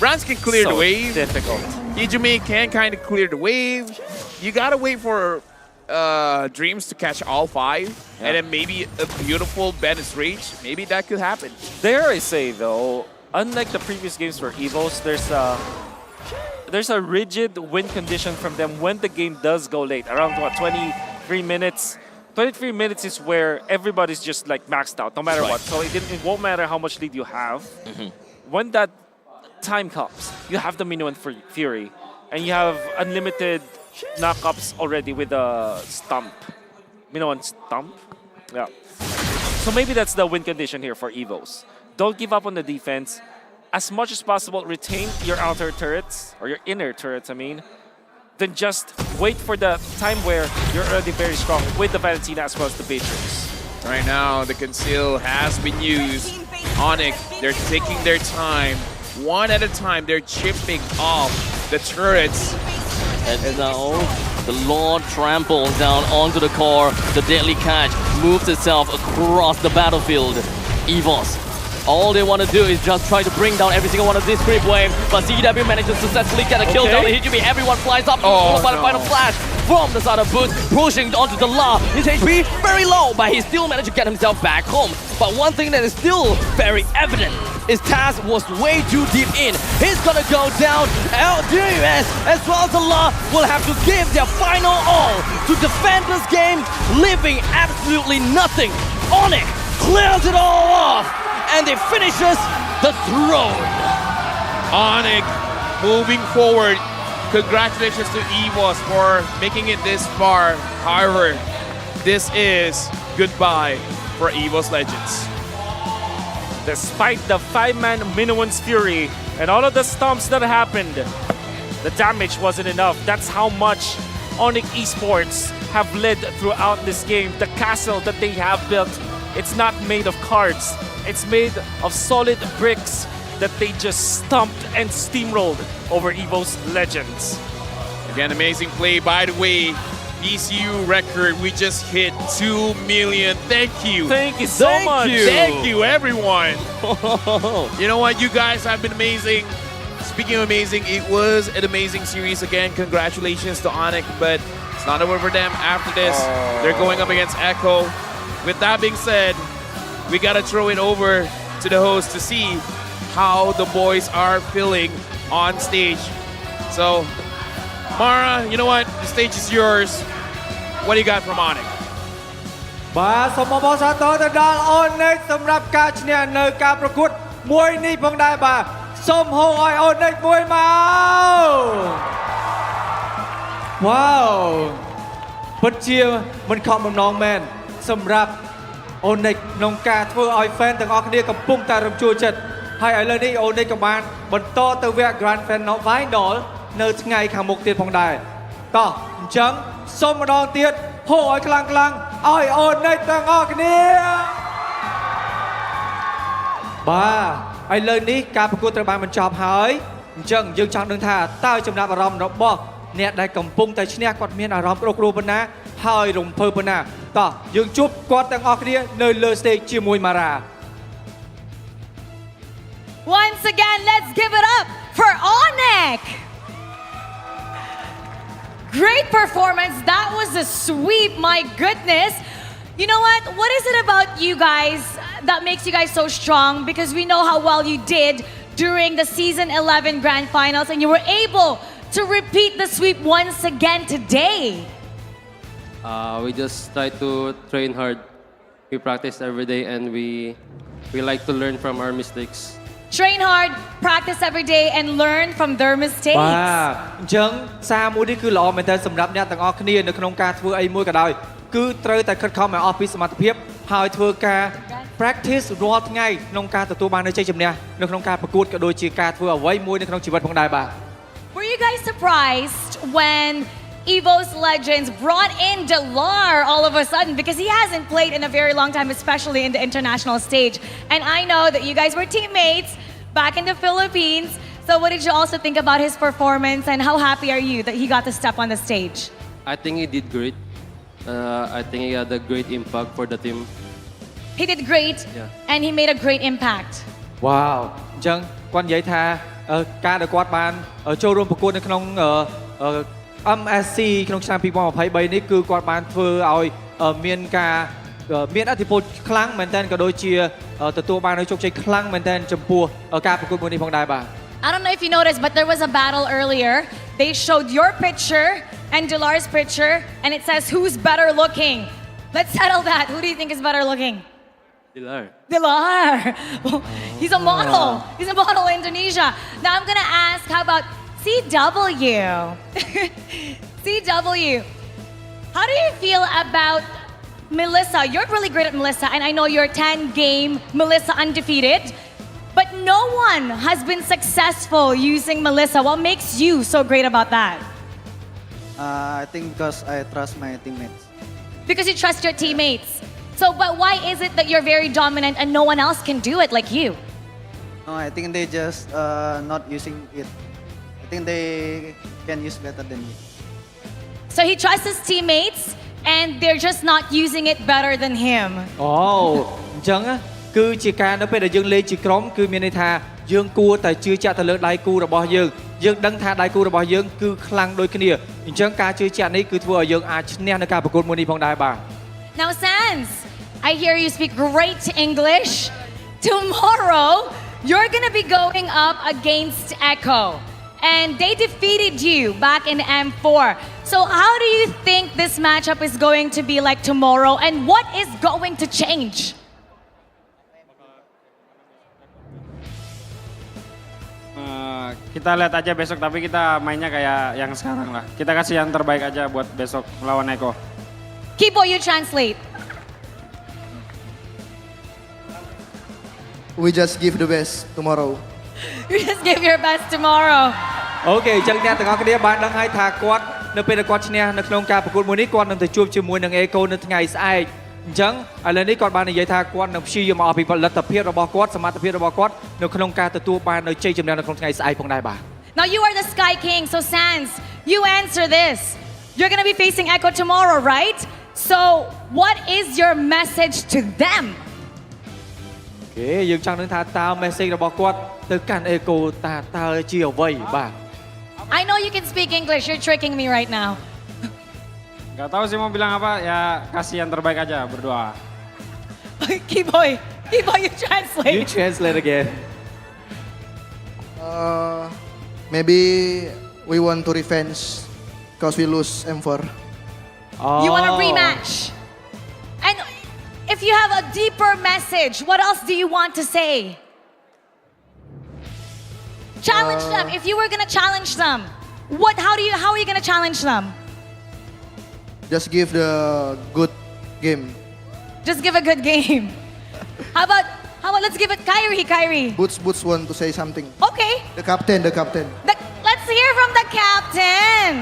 Brands can clear the wave. Difficult. Ijume can kind of clear the wave. You got to wait for Dreams to catch all 5, and then maybe a beautiful Bennett's Rage. Maybe that could happen. Dare I say though, unlike the previous games for EVOS, there's a rigid win condition from them when the game does go late. Around what, 23 minutes? 23 minutes is where everybody's just like maxed out, no matter what. So it won't matter how much lead you have. When that time comes, you have the Minuan Fury, and you have unlimited knockups already with a stump. Minuan stump? Yeah. So maybe that's the win condition here for EVOS. Don't give up on the defense. As much as possible, retain your outer turrets, or your inner turrets, I mean. Then just wait for the time where you're already very strong with the Valentina as well as the Beatrix. Right now, the conceal has been used. ONIC, they're taking their time. One at a time, they're chipping off the turrets. And now, the Lord tramples down onto the core. The deadly catch moves itself across the battlefield. EVOS, all they want to do is just try to bring down every single one of these creep wave. But CW manages to successfully get a kill down. Hijumi, everyone flies up, followed by the final flash. from the side of booth, pushing onto the La. His HP very low, but he still managed to get himself back home. But one thing that is still very evident is Taz was way too deep in. He's gonna go down. LDUS as well as the La will have to give their final all to defend this game, leaving absolutely nothing. ONIC clears it all off, and they finishes the throne. ONIC moving forward. Congratulations to EVOS for making it this far. However, this is goodbye for EVOS Legends. Despite the 5-man Minuan's Fury and all of the stomps that happened, the damage wasn't enough. That's how much ONIC Esports have led throughout this game. The castle that they have built, it's not made of cards. It's made of solid bricks that they just stomped and steamrolled over EVOS Legends. Again, amazing play. By the way, ECU record, we just hit 2 million. Thank you. Thank you so much. Thank you, everyone. You know what? You guys have been amazing. Speaking of amazing, it was an amazing series again. Congratulations to ONIC, but it's not over for them. After this, they're going up against Echo. With that being said, we got to throw it over to the host to see how the boys are feeling on stage. So, Mara, you know what? The stage is yours. What do you got from ONIC? បាទសូមអបអរសាទរទៅដល់ ONIC សម្រាប់ការឈ្នះនៅការប្រកួតមួយនេះផងដែរបាទសូមហៅឲ្យ ONIC មួយមក Wow ពិតជាមិនខំបំណងមែនសម្រាប់ ONIC ក្នុងការធ្វើឲ្យ fan ទាំងអស់គ្នាកំពុងតែរំជួលចិត្តហើយឥឡូវនេះ ONIC ក៏បានបន្តទៅវគ្គ Grand Final នៅថ្ងៃខាងមុខទៀតផងដែរតោះអញ្ចឹងសូមម្ដងទៀតហូរឲ្យខ្លាំងៗឲ្យ ONIC ទាំងអស់គ្នាបាទឥឡូវនេះការប្រកួតត្រូវបានបញ្ចប់ហើយអញ្ចឹងយើងចង់ដឹងថាតើចំណាប់អារម្មណ៍របស់អ្នកដែលកំពុងតែឈ្នះគាត់មានអារម្មណ៍ក្តុកក្តៅប៉ុណ្ណាហើយរំភើបប៉ុណ្ណាតោះយើងជួបគាត់ទាំងអស់គ្នានៅលើ stage ជាមួយ Mara Once again, let's give it up for ONIC. Great performance. That was a sweep, my goodness. You know what? What is it about you guys that makes you guys so strong? Because we know how well you did during the Season 11 Grand Finals and you were able to repeat the sweep once again today. We just try to train hard. We practice every day and we like to learn from our mistakes. Train hard, practice every day and learn from their mistakes. បាទអញ្ចឹងសារមួយនេះគឺល្អមែនទែនសម្រាប់អ្នកទាំងអស់គ្នានៅក្នុងការធ្វើអីមួយក៏ដោយគឺត្រូវតែខិតខំឲ្យអស់ពីសមត្ថភាពហើយធ្វើការ practice រាល់ថ្ងៃក្នុងការទទួលបាននូវជ័យជំនះនៅក្នុងការប្រកួតក៏ដូចជាការធ្វើអ្វីមួយនៅក្នុងជីវិតផងដែរបាទ Were you guys surprised when EVOS Legends brought in Delar all of a sudden because he hasn't played in a very long time, especially in the international stage. And I know that you guys were teammates back in the Philippines. So what did you also think about his performance and how happy are you that he got to step on the stage? I think he did great. I think he had a great impact for the team. He did great and he made a great impact. Wow អញ្ចឹងគាត់និយាយថាការដែលគាត់បានចូលរួមប្រកួតនៅក្នុងMSC ក្នុងឆ្នាំ2023នេះគឺគាត់បានធ្វើឲ្យមានការមានឥទ្ធិពលខ្លាំងមែនទែនក៏ដូចជាទទួលបាននូវជោគជ័យខ្លាំងមែនទែនចំពោះការប្រកួតមួយនេះផងដែរបាទ I don't know if you noticed but there was a battle earlier. They showed your picture and Delar's picture and it says who's better looking. Let's settle that. Who do you think is better looking? Delar. He's a model. He's a model in Indonesia. Now I'm going to ask how about CW. CW, how do you feel about Melissa? You're really great at Melissa, and I know you're 10-game Melissa undefeated, but no one has been successful using Melissa. What makes you so great about that? I think because I trust my teammates. Because you trust your teammates. So, but why is it that you're very dominant and no one else can do it like you? No, I think they just not using it. I think they can use better than me. So he trusts his teammates and they're just not using it better than him. អូអញ្ចឹង គឺជាការនៅពេលដែលយើងលេងជាក្រុមគឺមានន័យថាយើងគួរតែជឿជាក់ទៅលើដៃគូរបស់យើងយើងដឹងថាដៃគូរបស់យើងគឺខ្លាំងដូចគ្នាអញ្ចឹងការជឿជាក់នេះគឺធ្វើឲ្យយើងអាចឈ្នះនៅការប្រកួតមួយនេះផងដែរបាទ Now, Sans, I hear you speak great English. Tomorrow, you're going to be going up against Echo. And they defeated you back in M4. So how do you think this matchup is going to be like tomorrow? And what is going to change? Kita lihat aja besok, tapi kita mainnya kayak yang sekarang lah. Kita kasih yang terbaik aja buat besok melawan Eko. Kibo, you translate. We just give the best tomorrow. You just give your best tomorrow. អូខេអញ្ចឹងអ្នកទាំងអស់គ្នាបានដឹងហើយថាគាត់នៅពេលដែលគាត់ឈ្នះនៅក្នុងការប្រកួតមួយនេះគាត់នឹងទៅជួបជាមួយនឹង Echo នៅថ្ងៃស្អែកអញ្ចឹងឥឡូវនេះគាត់បាននិយាយថាគាត់នឹងព្យាយាមអស់ពីផលិតភាពរបស់គាត់សមត្ថភាពរបស់គាត់នៅក្នុងការទទួលបាននៅជ័យជំនះនៅក្នុងថ្ងៃស្អែកផងដែរបាទ Now you are the Sky King, so Sans, you answer this. You're going to be facing Echo tomorrow, right? So what is your message to them? អូខេយើងចង់នឹងថាតើ message របស់គាត់ទៅកាន់ Echo តើជាអ្វីបាទ I know you can speak English. You're tricking me right now. Gak tahu sih mau bilang apa, ya kasih yang terbaik aja, berdoa. Kiboy, you translate. You translate again. Maybe we want to revenge because we lose M4. You want a rematch. And if you have a deeper message, what else do you want to say? Challenge them. If you were going to challenge them, how are you going to challenge them? Just give the good game. Just give a good game. How about let's give it Kyrie. Boots want to say something. Okay. The captain. Let's hear from the captain.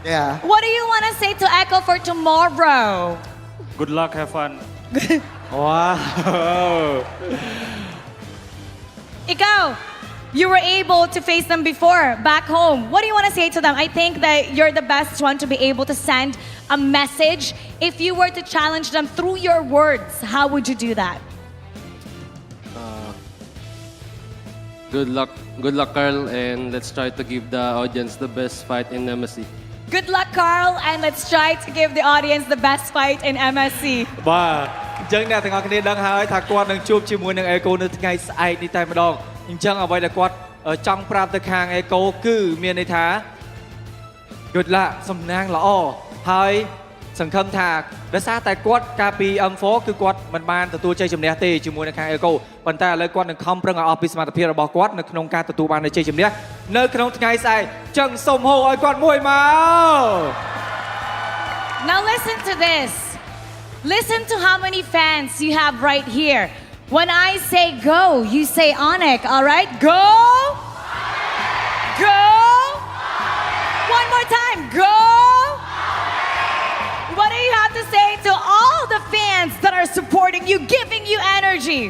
Yeah. What do you want to say to Echo for tomorrow? Good luck, have fun. Wow. Ikaw, you were able to face them before back home. What do you want to say to them? I think that you're the best one to be able to send a message. If you were to challenge them through your words, how would you do that? Good luck, Carl, and let's try to give the audience the best fight in MSC. Good luck, Carl, and let's try to give the audience the best fight in MSC. បាទអញ្ចឹងអ្នកទាំងអស់គ្នាដឹងហើយថាគាត់នឹងជួបជាមួយនឹង Echo នៅថ្ងៃស្អែកនេះតែម្ដងអញ្ចឹងអ្វីដែលគាត់ចង់ប្រាប់ទៅខាង Echo គឺមានន័យថា Good luck សំណាងល្អហើយសង្ឃឹមថាដោយសារតែគាត់កាលពី M4 គឺគាត់មិនបានទទួលជ័យជំនះទេជាមួយនឹងខាង Echo ប៉ុន្តែឥឡូវគាត់នឹងខំប្រឹងឲ្យអស់ពីសមត្ថភាពរបស់គាត់នៅក្នុងការទទួលបានជ័យជំនះនៅក្នុងថ្ងៃស្អែកចឹងសូមហៅឲ្យគាត់មួយមក Now listen to this. Listen to how many fans you have right here. When I say go, you say ONIC, all right? Go! Go! One more time, go! What do you have to say to all the fans that are supporting you, giving you energy?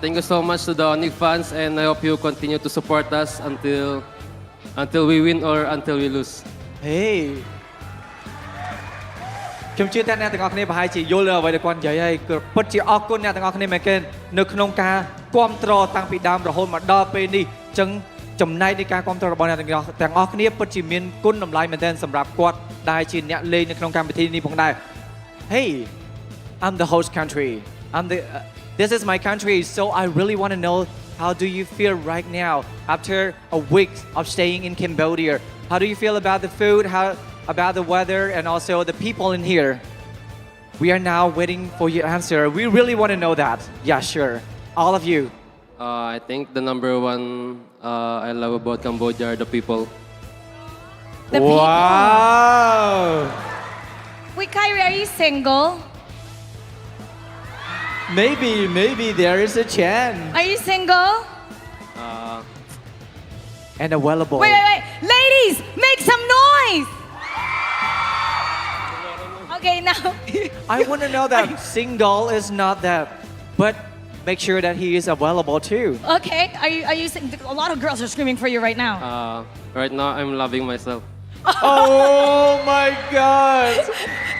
Thank you so much to the ONIC fans, and I hope you continue to support us until we win or until we lose. Hey. ខ្ញុំជឿថាអ្នកទាំងអស់គ្នាប្រហែលជាយល់អ្វីដែលគាត់និយាយហើយគឺពិតជាអរគុណអ្នកទាំងអស់គ្នាមែនទែននៅក្នុងការគាំទ្រតាំងពីដើមរហូតមកដល់ពេលនេះអញ្ចឹងចំណែកនៃការគាំទ្ររបស់អ្នកទាំងអស់គ្នាពិតជាមានគុណតម្លៃមែនទែនសម្រាប់គាត់ដែលជាអ្នកលេងនៅក្នុងកម្មវិធីនេះផងដែរ Hey, I'm the host country. This is my country, so I really want to know how do you feel right now after a week of staying in Cambodia? How do you feel about the food? How about the weather and also the people in here? We are now waiting for your answer. We really want to know that. Yeah, sure. All of you. I think the number one I love about Cambodia are the people. The people. Wow. Wait, Kyrie, are you single? Maybe there is a chance. Are you single? And available. Wait. Ladies, make some noise! Okay, now. I want to know that single is not that, but make sure that he is available too. Okay, are you a lot of girls are screaming for you right now. Right now, I'm loving myself. Oh my God!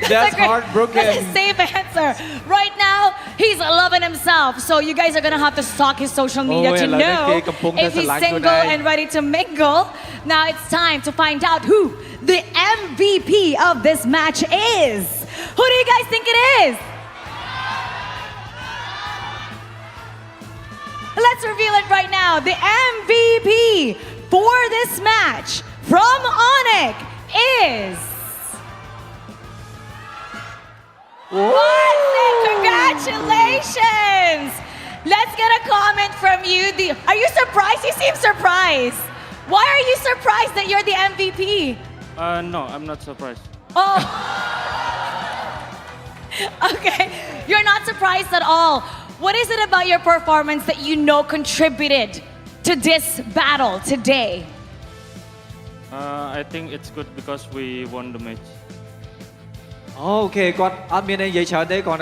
That's heartbroken. That's a safe answer. Right now, he's loving himself. So you guys are gonna have to stalk his social media to know if he's single and ready to mingle. Now it's time to find out who the MVP of this match is. Who do you guys think it is? Let's reveal it right now. The MVP for this match from ONIC is... Congratulations! Let's get a comment from you. Are you surprised? You seem surprised. Why are you surprised that you're the MVP? No, I'm not surprised. Oh. Okay, you're not surprised at all. What is it about your performance that you know contributed to this battle today? I think it's good because we won the match. អូខេគាត់អត់មានអីនិយាយច្រើនទេគាត់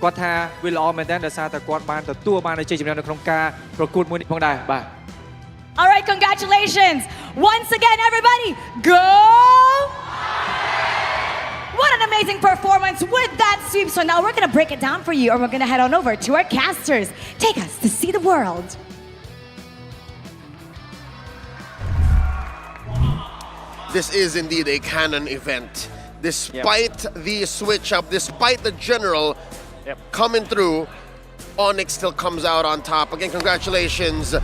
គាត់ថាវាល្អមែនតើដោយសារតែគាត់បានទទួលបានជ័យជំនះនៅក្នុងការប្រកួតមួយនេះផងដែរបាទ All right, congratulations. Once again, everybody, go! What an amazing performance with that sweep. So now we're going to break it down for you, or we're going to head on over to our casters. Take us to see the world. This is indeed a canon event. Despite the switch up, despite the general coming through, ONIC still comes out on top. Again, congratulations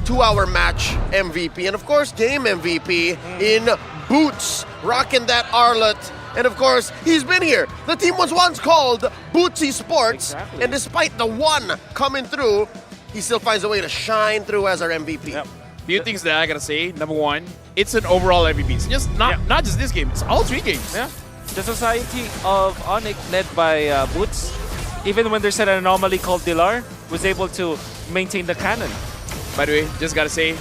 to our match MVP and of course game MVP in Boots, rocking that Arlet. And of course, he's been here. The team was once called Bootsy Sports, and despite the one coming through, he still finds a way to shine through as our MVP. Few things that I gotta say. Number one, it's an overall MVP. It's just not just this game. It's all 3 games. Yeah. The society of ONIC, led by Boots, even when there's an anomaly called Dilar, was able to maintain the canon. By the way, just gotta say,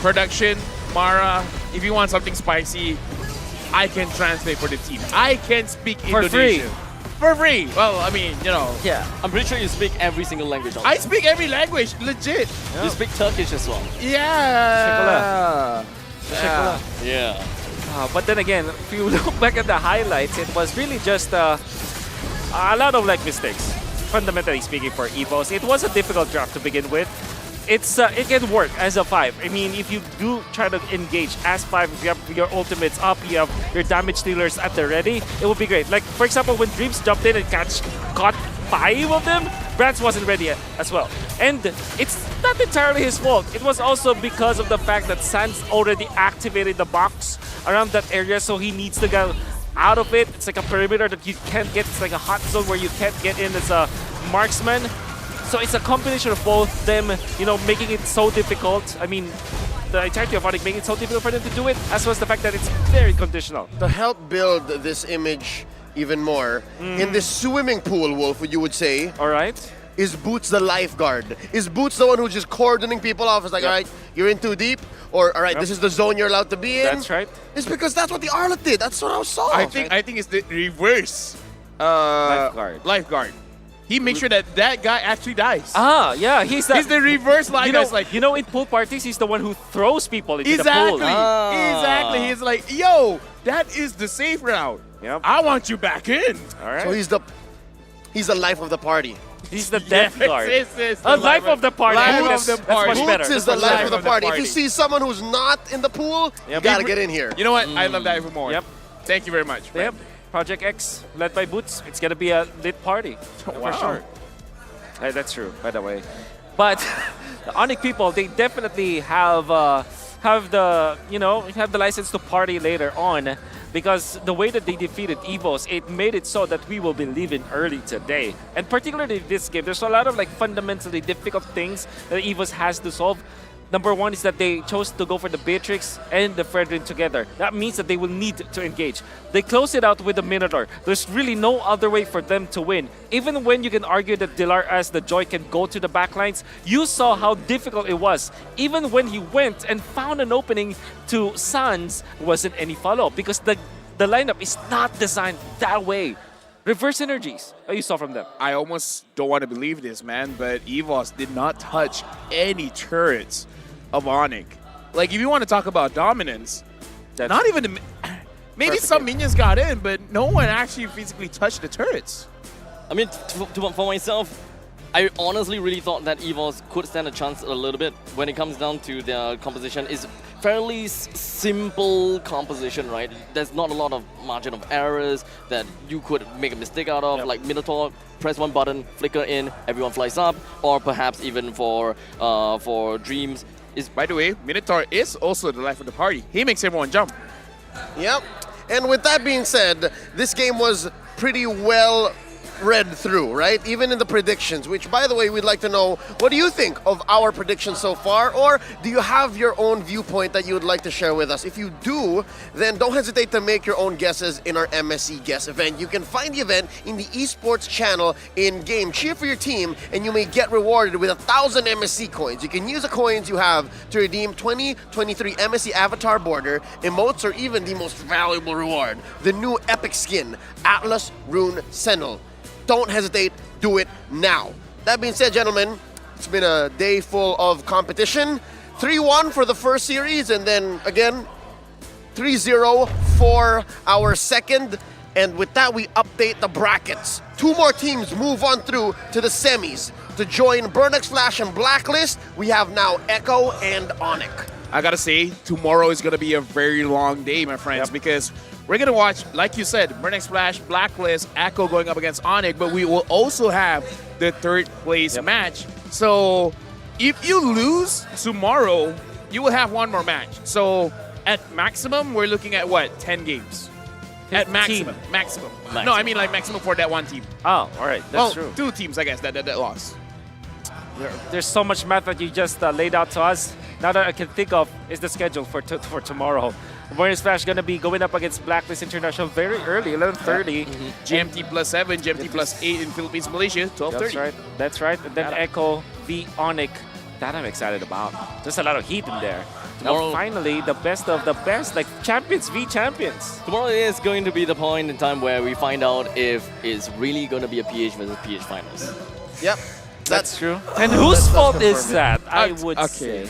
production, Mara, if you want something spicy, I can translate for the team. I can speak For Indonesian. free. For free. Well, I mean, you know. Yeah, I'm pretty sure you speak every single language. I speak every language, legit. Yeah. You speak Turkish as well. Yeah. Yeah. But then again, if you look back at the highlights, it was really just a lot of like mistakes. Fundamentally speaking, for EVOS, it was a difficult draft to begin with. It can work as a 5. I mean, if you do try to engage as 5, if you have your ultimates up, you have your damage dealers at the ready, it would be great. Like, for example, when Dreams jumped in and caught 5 of them, Brands wasn't ready yet as well. And it's not entirely his fault. It was also because of the fact that Sans already activated the box around that area, so he needs to go out of it. It's like a perimeter that you can't get. It's like a hot zone where you can't get in as a marksman. So it's a combination of both them, you know, making it so difficult. I mean, the entirety of ONIC making it so difficult for them to do it, as well as the fact that it's very conditional. To help build this image even more, in this swimming pool, Wolf, you would say. All right. Is Boots the lifeguard? Is Boots the one who's just cordoning people off? It's like, all right, you're in too deep, or all right, this is the zone you're allowed to be in. That's right. It's because that's what the Arlet did. That's what I saw. I think it's the reverse. Lifeguard. He makes sure that guy actually dies. Ah, yeah, he's the reverse lifeguard. You know, in pool parties, he's the one who throws people into the pool. Exactly. He's like, yo, that is the safe route. Yep. I want you back in. All right. So he's the life of the party. He's the death guard. The life of the party. Life of the party. That's much better. Boots is the life of the party. If you see someone who's not in the pool, you gotta get in here. You know what? I love that even more. Yep. Thank you very much. Yep. Project X, led by Boots. It's gonna be a lit party for sure. That's true, by the way. But the ONIC people, they definitely have the license to party later on, because the way that they defeated EVOS, it made it so that we will be leaving early today. And particularly this game, there's a lot of like fundamentally difficult things that EVOS has to solve. Number one is that they chose to go for the Beatrix and the Fredrin together. That means that they will need to engage. They close it out with the Minotaur. There's really no other way for them to win. Even when you can argue that Dilar as the Joy can go to the backlines, you saw how difficult it was. Even when he went and found an opening to Sans, wasn't any follow-up because the lineup is not designed that way. Reverse energies, you saw from them. I almost don't want to believe this, man, but EVOS did not touch any turrets of ONIC. Like, if you want to talk about dominance, not even maybe some minions got in, but no one actually physically touched the turrets. I mean, for myself, I honestly really thought that EVOS could stand a chance a little bit when it comes down to their composition. It's fairly simple composition, right? There's not a lot of margin of errors that you could make a mistake out of, like Minotaur, press one button, flicker in, everyone flies up, or perhaps even for Dreams. By the way, Minotaur is also the life of the party. He makes everyone jump. Yep. And with that being said, this game was pretty well read through, right? Even in the predictions, which, by the way, we'd like to know, what do you think of our predictions so far? Or do you have your own viewpoint that you would like to share with us? If you do, then don't hesitate to make your own guesses in our MSC Guess event. You can find the event in the esports channel in-game. Cheer for your team, and you may get rewarded with 1,000 MSC coins. You can use the coins you have to redeem 2023 MSC Avatar Border, emotes, or even the most valuable reward, the new epic skin, Atlas Rune Sentinel. Don't hesitate, do it now. That being said, gentlemen, it's been a day full of competition. 3-1 for the first series, and then again, 3-0 for our second. And with that, we update the brackets. 2 more teams move on through to the semis. To join Burnex Flash and Blacklist, we have now Echo and ONIC. I gotta say, tomorrow is gonna be a very long day, my friends, because we're gonna watch, like you said, Burnex Flash, Blacklist, Echo going up against ONIC, but we will also have the third place match. So if you lose tomorrow, you will have one more match. So at maximum, we're looking at what, 10 games? At maximum. No, I mean like maximum for that one team. Oh, all right, that's true. 2 teams, I guess, that lost. There's so much math that you just laid out to us. Now that I can think of is the schedule for tomorrow. Burnex Flash going to be going up against Blacklist International very early, 11:30. GMT +7, GMT +8 in Philippines, Malaysia, 12:30. That's right. And then Echo v ONIC. That I'm excited about. There's a lot of heat in there. Now finally, the best of the best, like champions v champions. Tomorrow is going to be the point in time where we find out if it's really going to be a PH versus PH finals. Yep. That's true. And whose fault is that? I would say.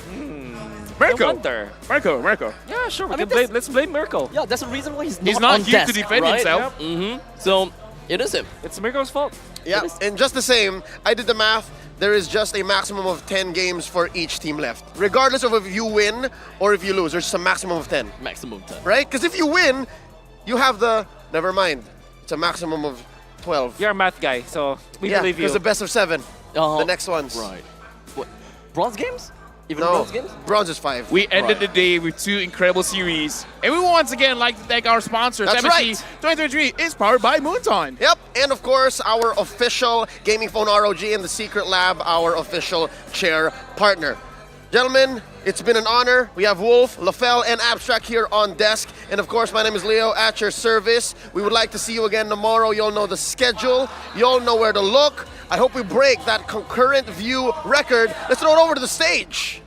Mirko. Mirko. Yeah, sure. Let's blame Mirko. Yeah, that's the reason why he's not on here desk, to defend right? himself. Yep. So it is him. It's Mirko's fault. Yeah, and just the same, I did the math. There is just a maximum of 10 games for each team left. Regardless of if you win or if you lose, there's just a maximum of 10. Maximum 10. Right? Because if you win, you have the, never mind, it's a maximum of 12. You're a math guy, so we believe you. Because the best of 7, the next ones. Right. What? Bronze games? Even no, bronze games? Bronze is 5. We ended the day with 2 incredible series. And we once again like to thank our sponsors. That's MSC right. 2023 is powered by Moonton. Yep, and of course, our official gaming phone ROG and the Secret Lab, our official chair partner. Gentlemen, it's been an honor. We have Wolf, LaFell, and Abstract here on desk. And of course, my name is Leo at your service. We would like to see you again tomorrow. You'll know the schedule. You'll know where to look. I hope we break that concurrent view record. Let's throw it over to the stage.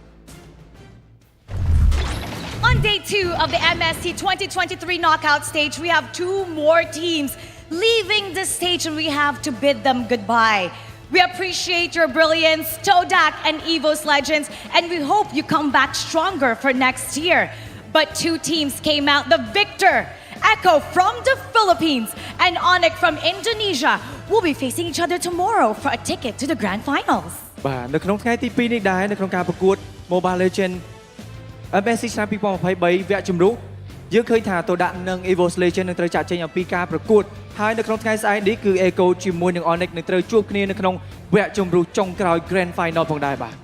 On day 2 of the MSC 2023 knockout stage, we have 2 more teams leaving the stage and we have to bid them goodbye. We appreciate your brilliance, TODAK and EVOS Legends, and we hope you come back stronger for next year. But 2 teams came out the victor. Echo from the Philippines and ONIC from Indonesia will be facing each other tomorrow for a ticket to the grand finals. បាទនៅក្នុងថ្ងៃទី 2 នេះដែរនៅក្នុងការប្រកួត Mobile Legends MSC ឆ្នាំ 2023 វគ្គជម្រុះយើងឃើញថា TODAK និង EVOS Legends នឹងត្រូវចាក់ចេញអំពីការប្រកួតហើយនៅក្នុងថ្ងៃស្អែកនេះគឺ Echo ជាមួយនឹង ONIC នឹងត្រូវជួបគ្នានៅក្នុងវគ្គជម្រុះចុងក្រោយ Grand Final ផងដែរបាទ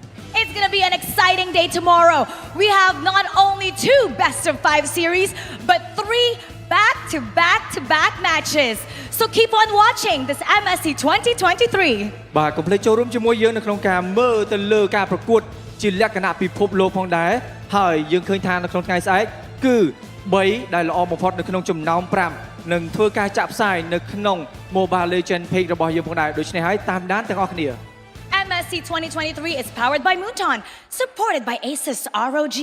It's going to be an exciting day tomorrow. We have not only 2 best of 5 series, but 3 back-to-back matches. So keep on watching this MSC 2023. បាទកុំភ្លេចចូលរួមជាមួយយើងនៅក្នុងការមើលទៅលើការប្រកួតជាលក្ខណៈពិភពលោកផងដែរហើយយើងឃើញថានៅក្នុងថ្ងៃស្អែកគឺ3ដែលល្អបំផុតនៅក្នុងចំណោម5នឹងធ្វើការចាក់ផ្សាយនៅក្នុង Mobile Legends page របស់យើងផងដែរដូច្នេះហើយតាមដានទាំងអស់គ្នា MSC 2023 is powered by Moonton, supported by Asus ROG.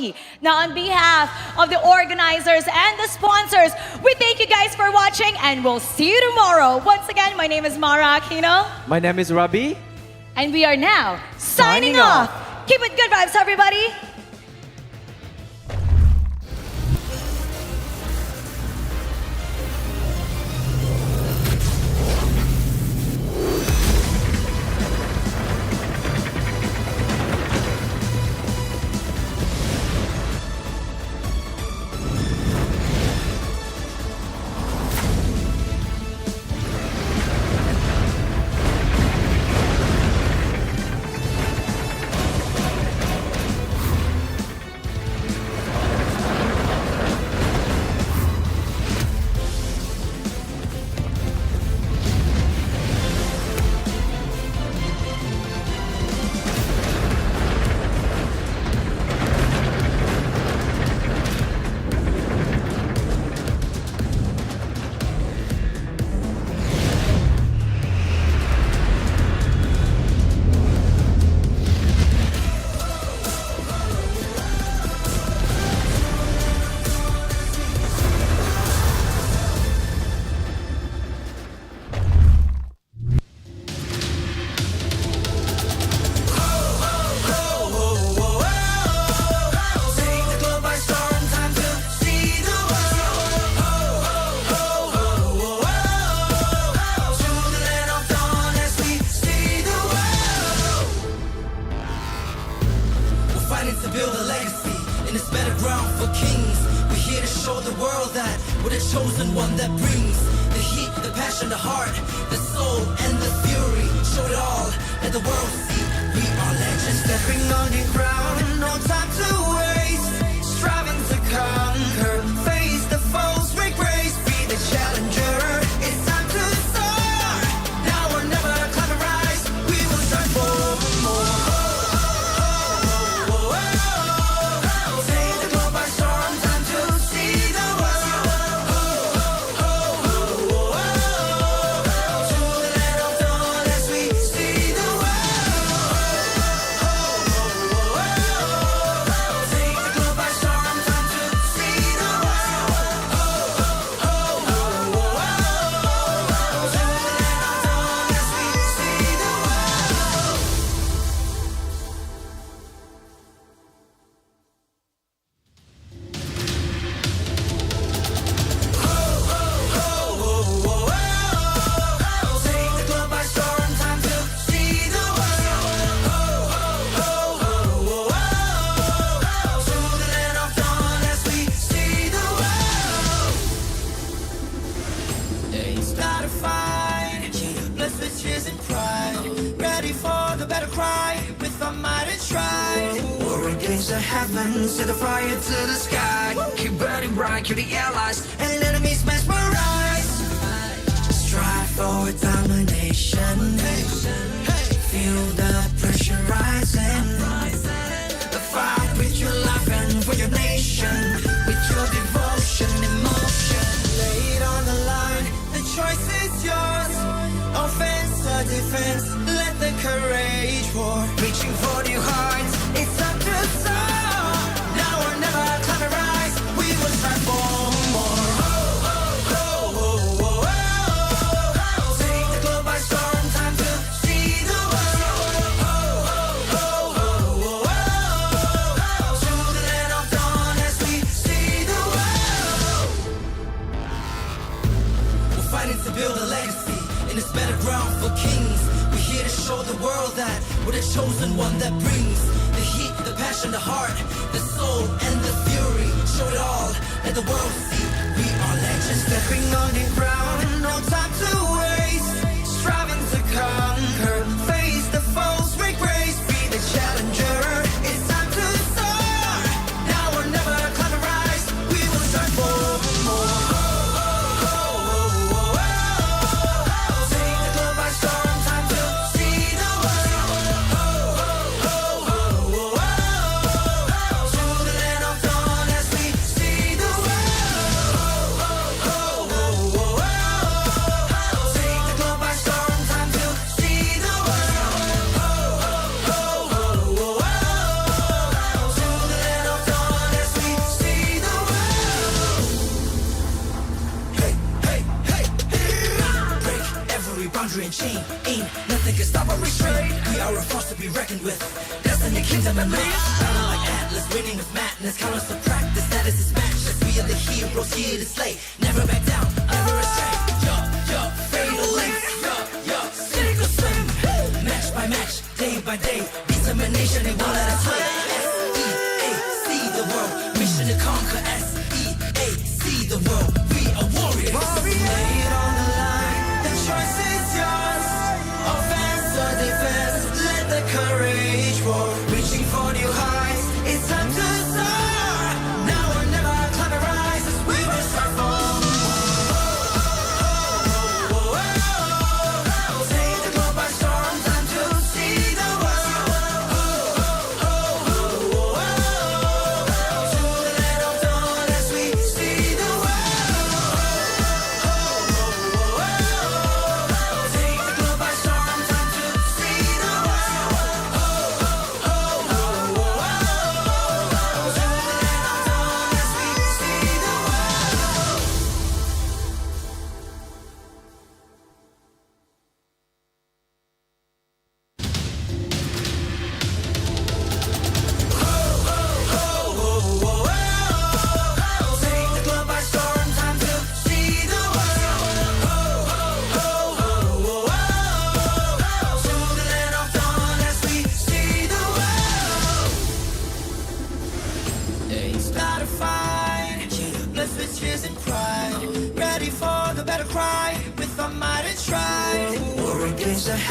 Now, on behalf of the organizers and the sponsors, we thank you guys for watching and we'll see you tomorrow. Once again, my name is Mara Aquino. My name is Rabi. And we are now signing off. Keep it good vibes, everybody. for kings. We're here to show the world that we're the chosen one that brings the heat, the passion, the heart, the soul, and the fury. Show it all, let the world see we are legends. Stepping on your ground, no time to waste. Striving to conquer, face the foes, break grace, be the challenger. It's time to soar. Now or never, climb and rise. We will strive for more. Take the globe by storm, time to see the world. To the land of dawn as we see the world. Take the globe by storm, time to see the world. To the land of dawn as we see the world. Take the globe by storm, time to see the world. To the land of dawn as we see the world. Start a fight, blessed with cheers and pride. Ready for the battle cry, with our might and stride. War against the heavens, set the fire to the sky. Keep burning bright, kill the allies, and enemies mesmerize. Strive for domination. Feel the pressure rising. The fight with your life and for your nation. With your devotion, emotion. Lay it on the line, the choice is yours. Offense or defense, let the courage roar. Reaching for new heights, it's up to soar. Now or never, climb and rise. We will strive for more. Take the globe by storm, time to see the world. To the land of dawn as we see the world. We're fighting to build a legacy in this battleground for kings. We're here to show the world that we're the chosen one that brings the heat, the passion, the heart, the soul, and the fury. Show it all, let the world see we are legends. Stepping on your ground, no time to waste. Striving to conquer, face the foes, break grace, be the challenger. It's time to soar. Now or never, climb and rise. We will strive for more. Take the globe by storm, time to see the world. To the land of dawn as we see the world. Take the globe by storm, time to see the world. To the land of dawn as we see the world. Hey, hey, hey, hey. Break every boundary and chain. Ain't nothing can stop or restrain. We are a force to be reckoned with. Destiny, kingdom, and reign. Battle like Atlas, winning with madness. Count us to practice, that is his matchless. We are the heroes here to slay. Never back down, never astray. Fatal links. Sink or swim. Match by match, day by day. Determination, they won't let us play. S-E-A-C the world. Mission to conquer. S-E-A-C the world. We are warriors. Lay it on the line. The choice is yours. Offense or defense, let the courage roar. Reaching for new heights, it's time to soar. Now or never, climb and rise. We will strive for more.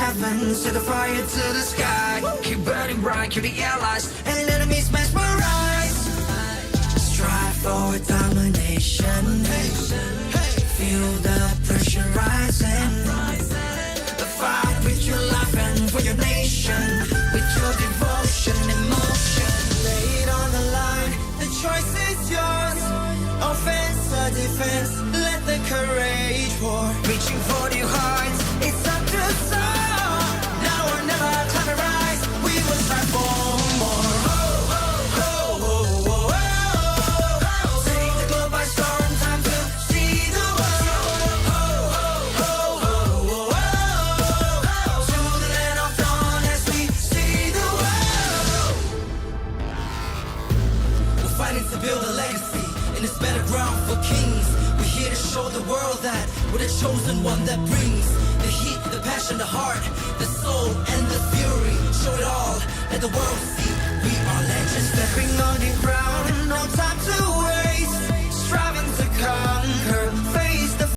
heavens, set the fire to the sky. Keep burning bright, kill the allies, and enemies mesmerize. Strive for domination. Feel the pressure rising. Fight with your life and for your nation. With your devotion and emotion. Lay it on the line, the choice is yours. Offense or defense, let the courage pour. Reaching for your hearts, it's up to soar. Now or never, climb and rise. We will strive for more. Take the globe by storm, time to see the world. To the land of dawn as we see the world. We're fighting to build a legacy in this battleground for kings. We're here to show the world that we're the chosen one that brings the heat, the passion, the heart, the soul, and the fury. Show it all, let the world see we are legends. Stepping on the ground, no time to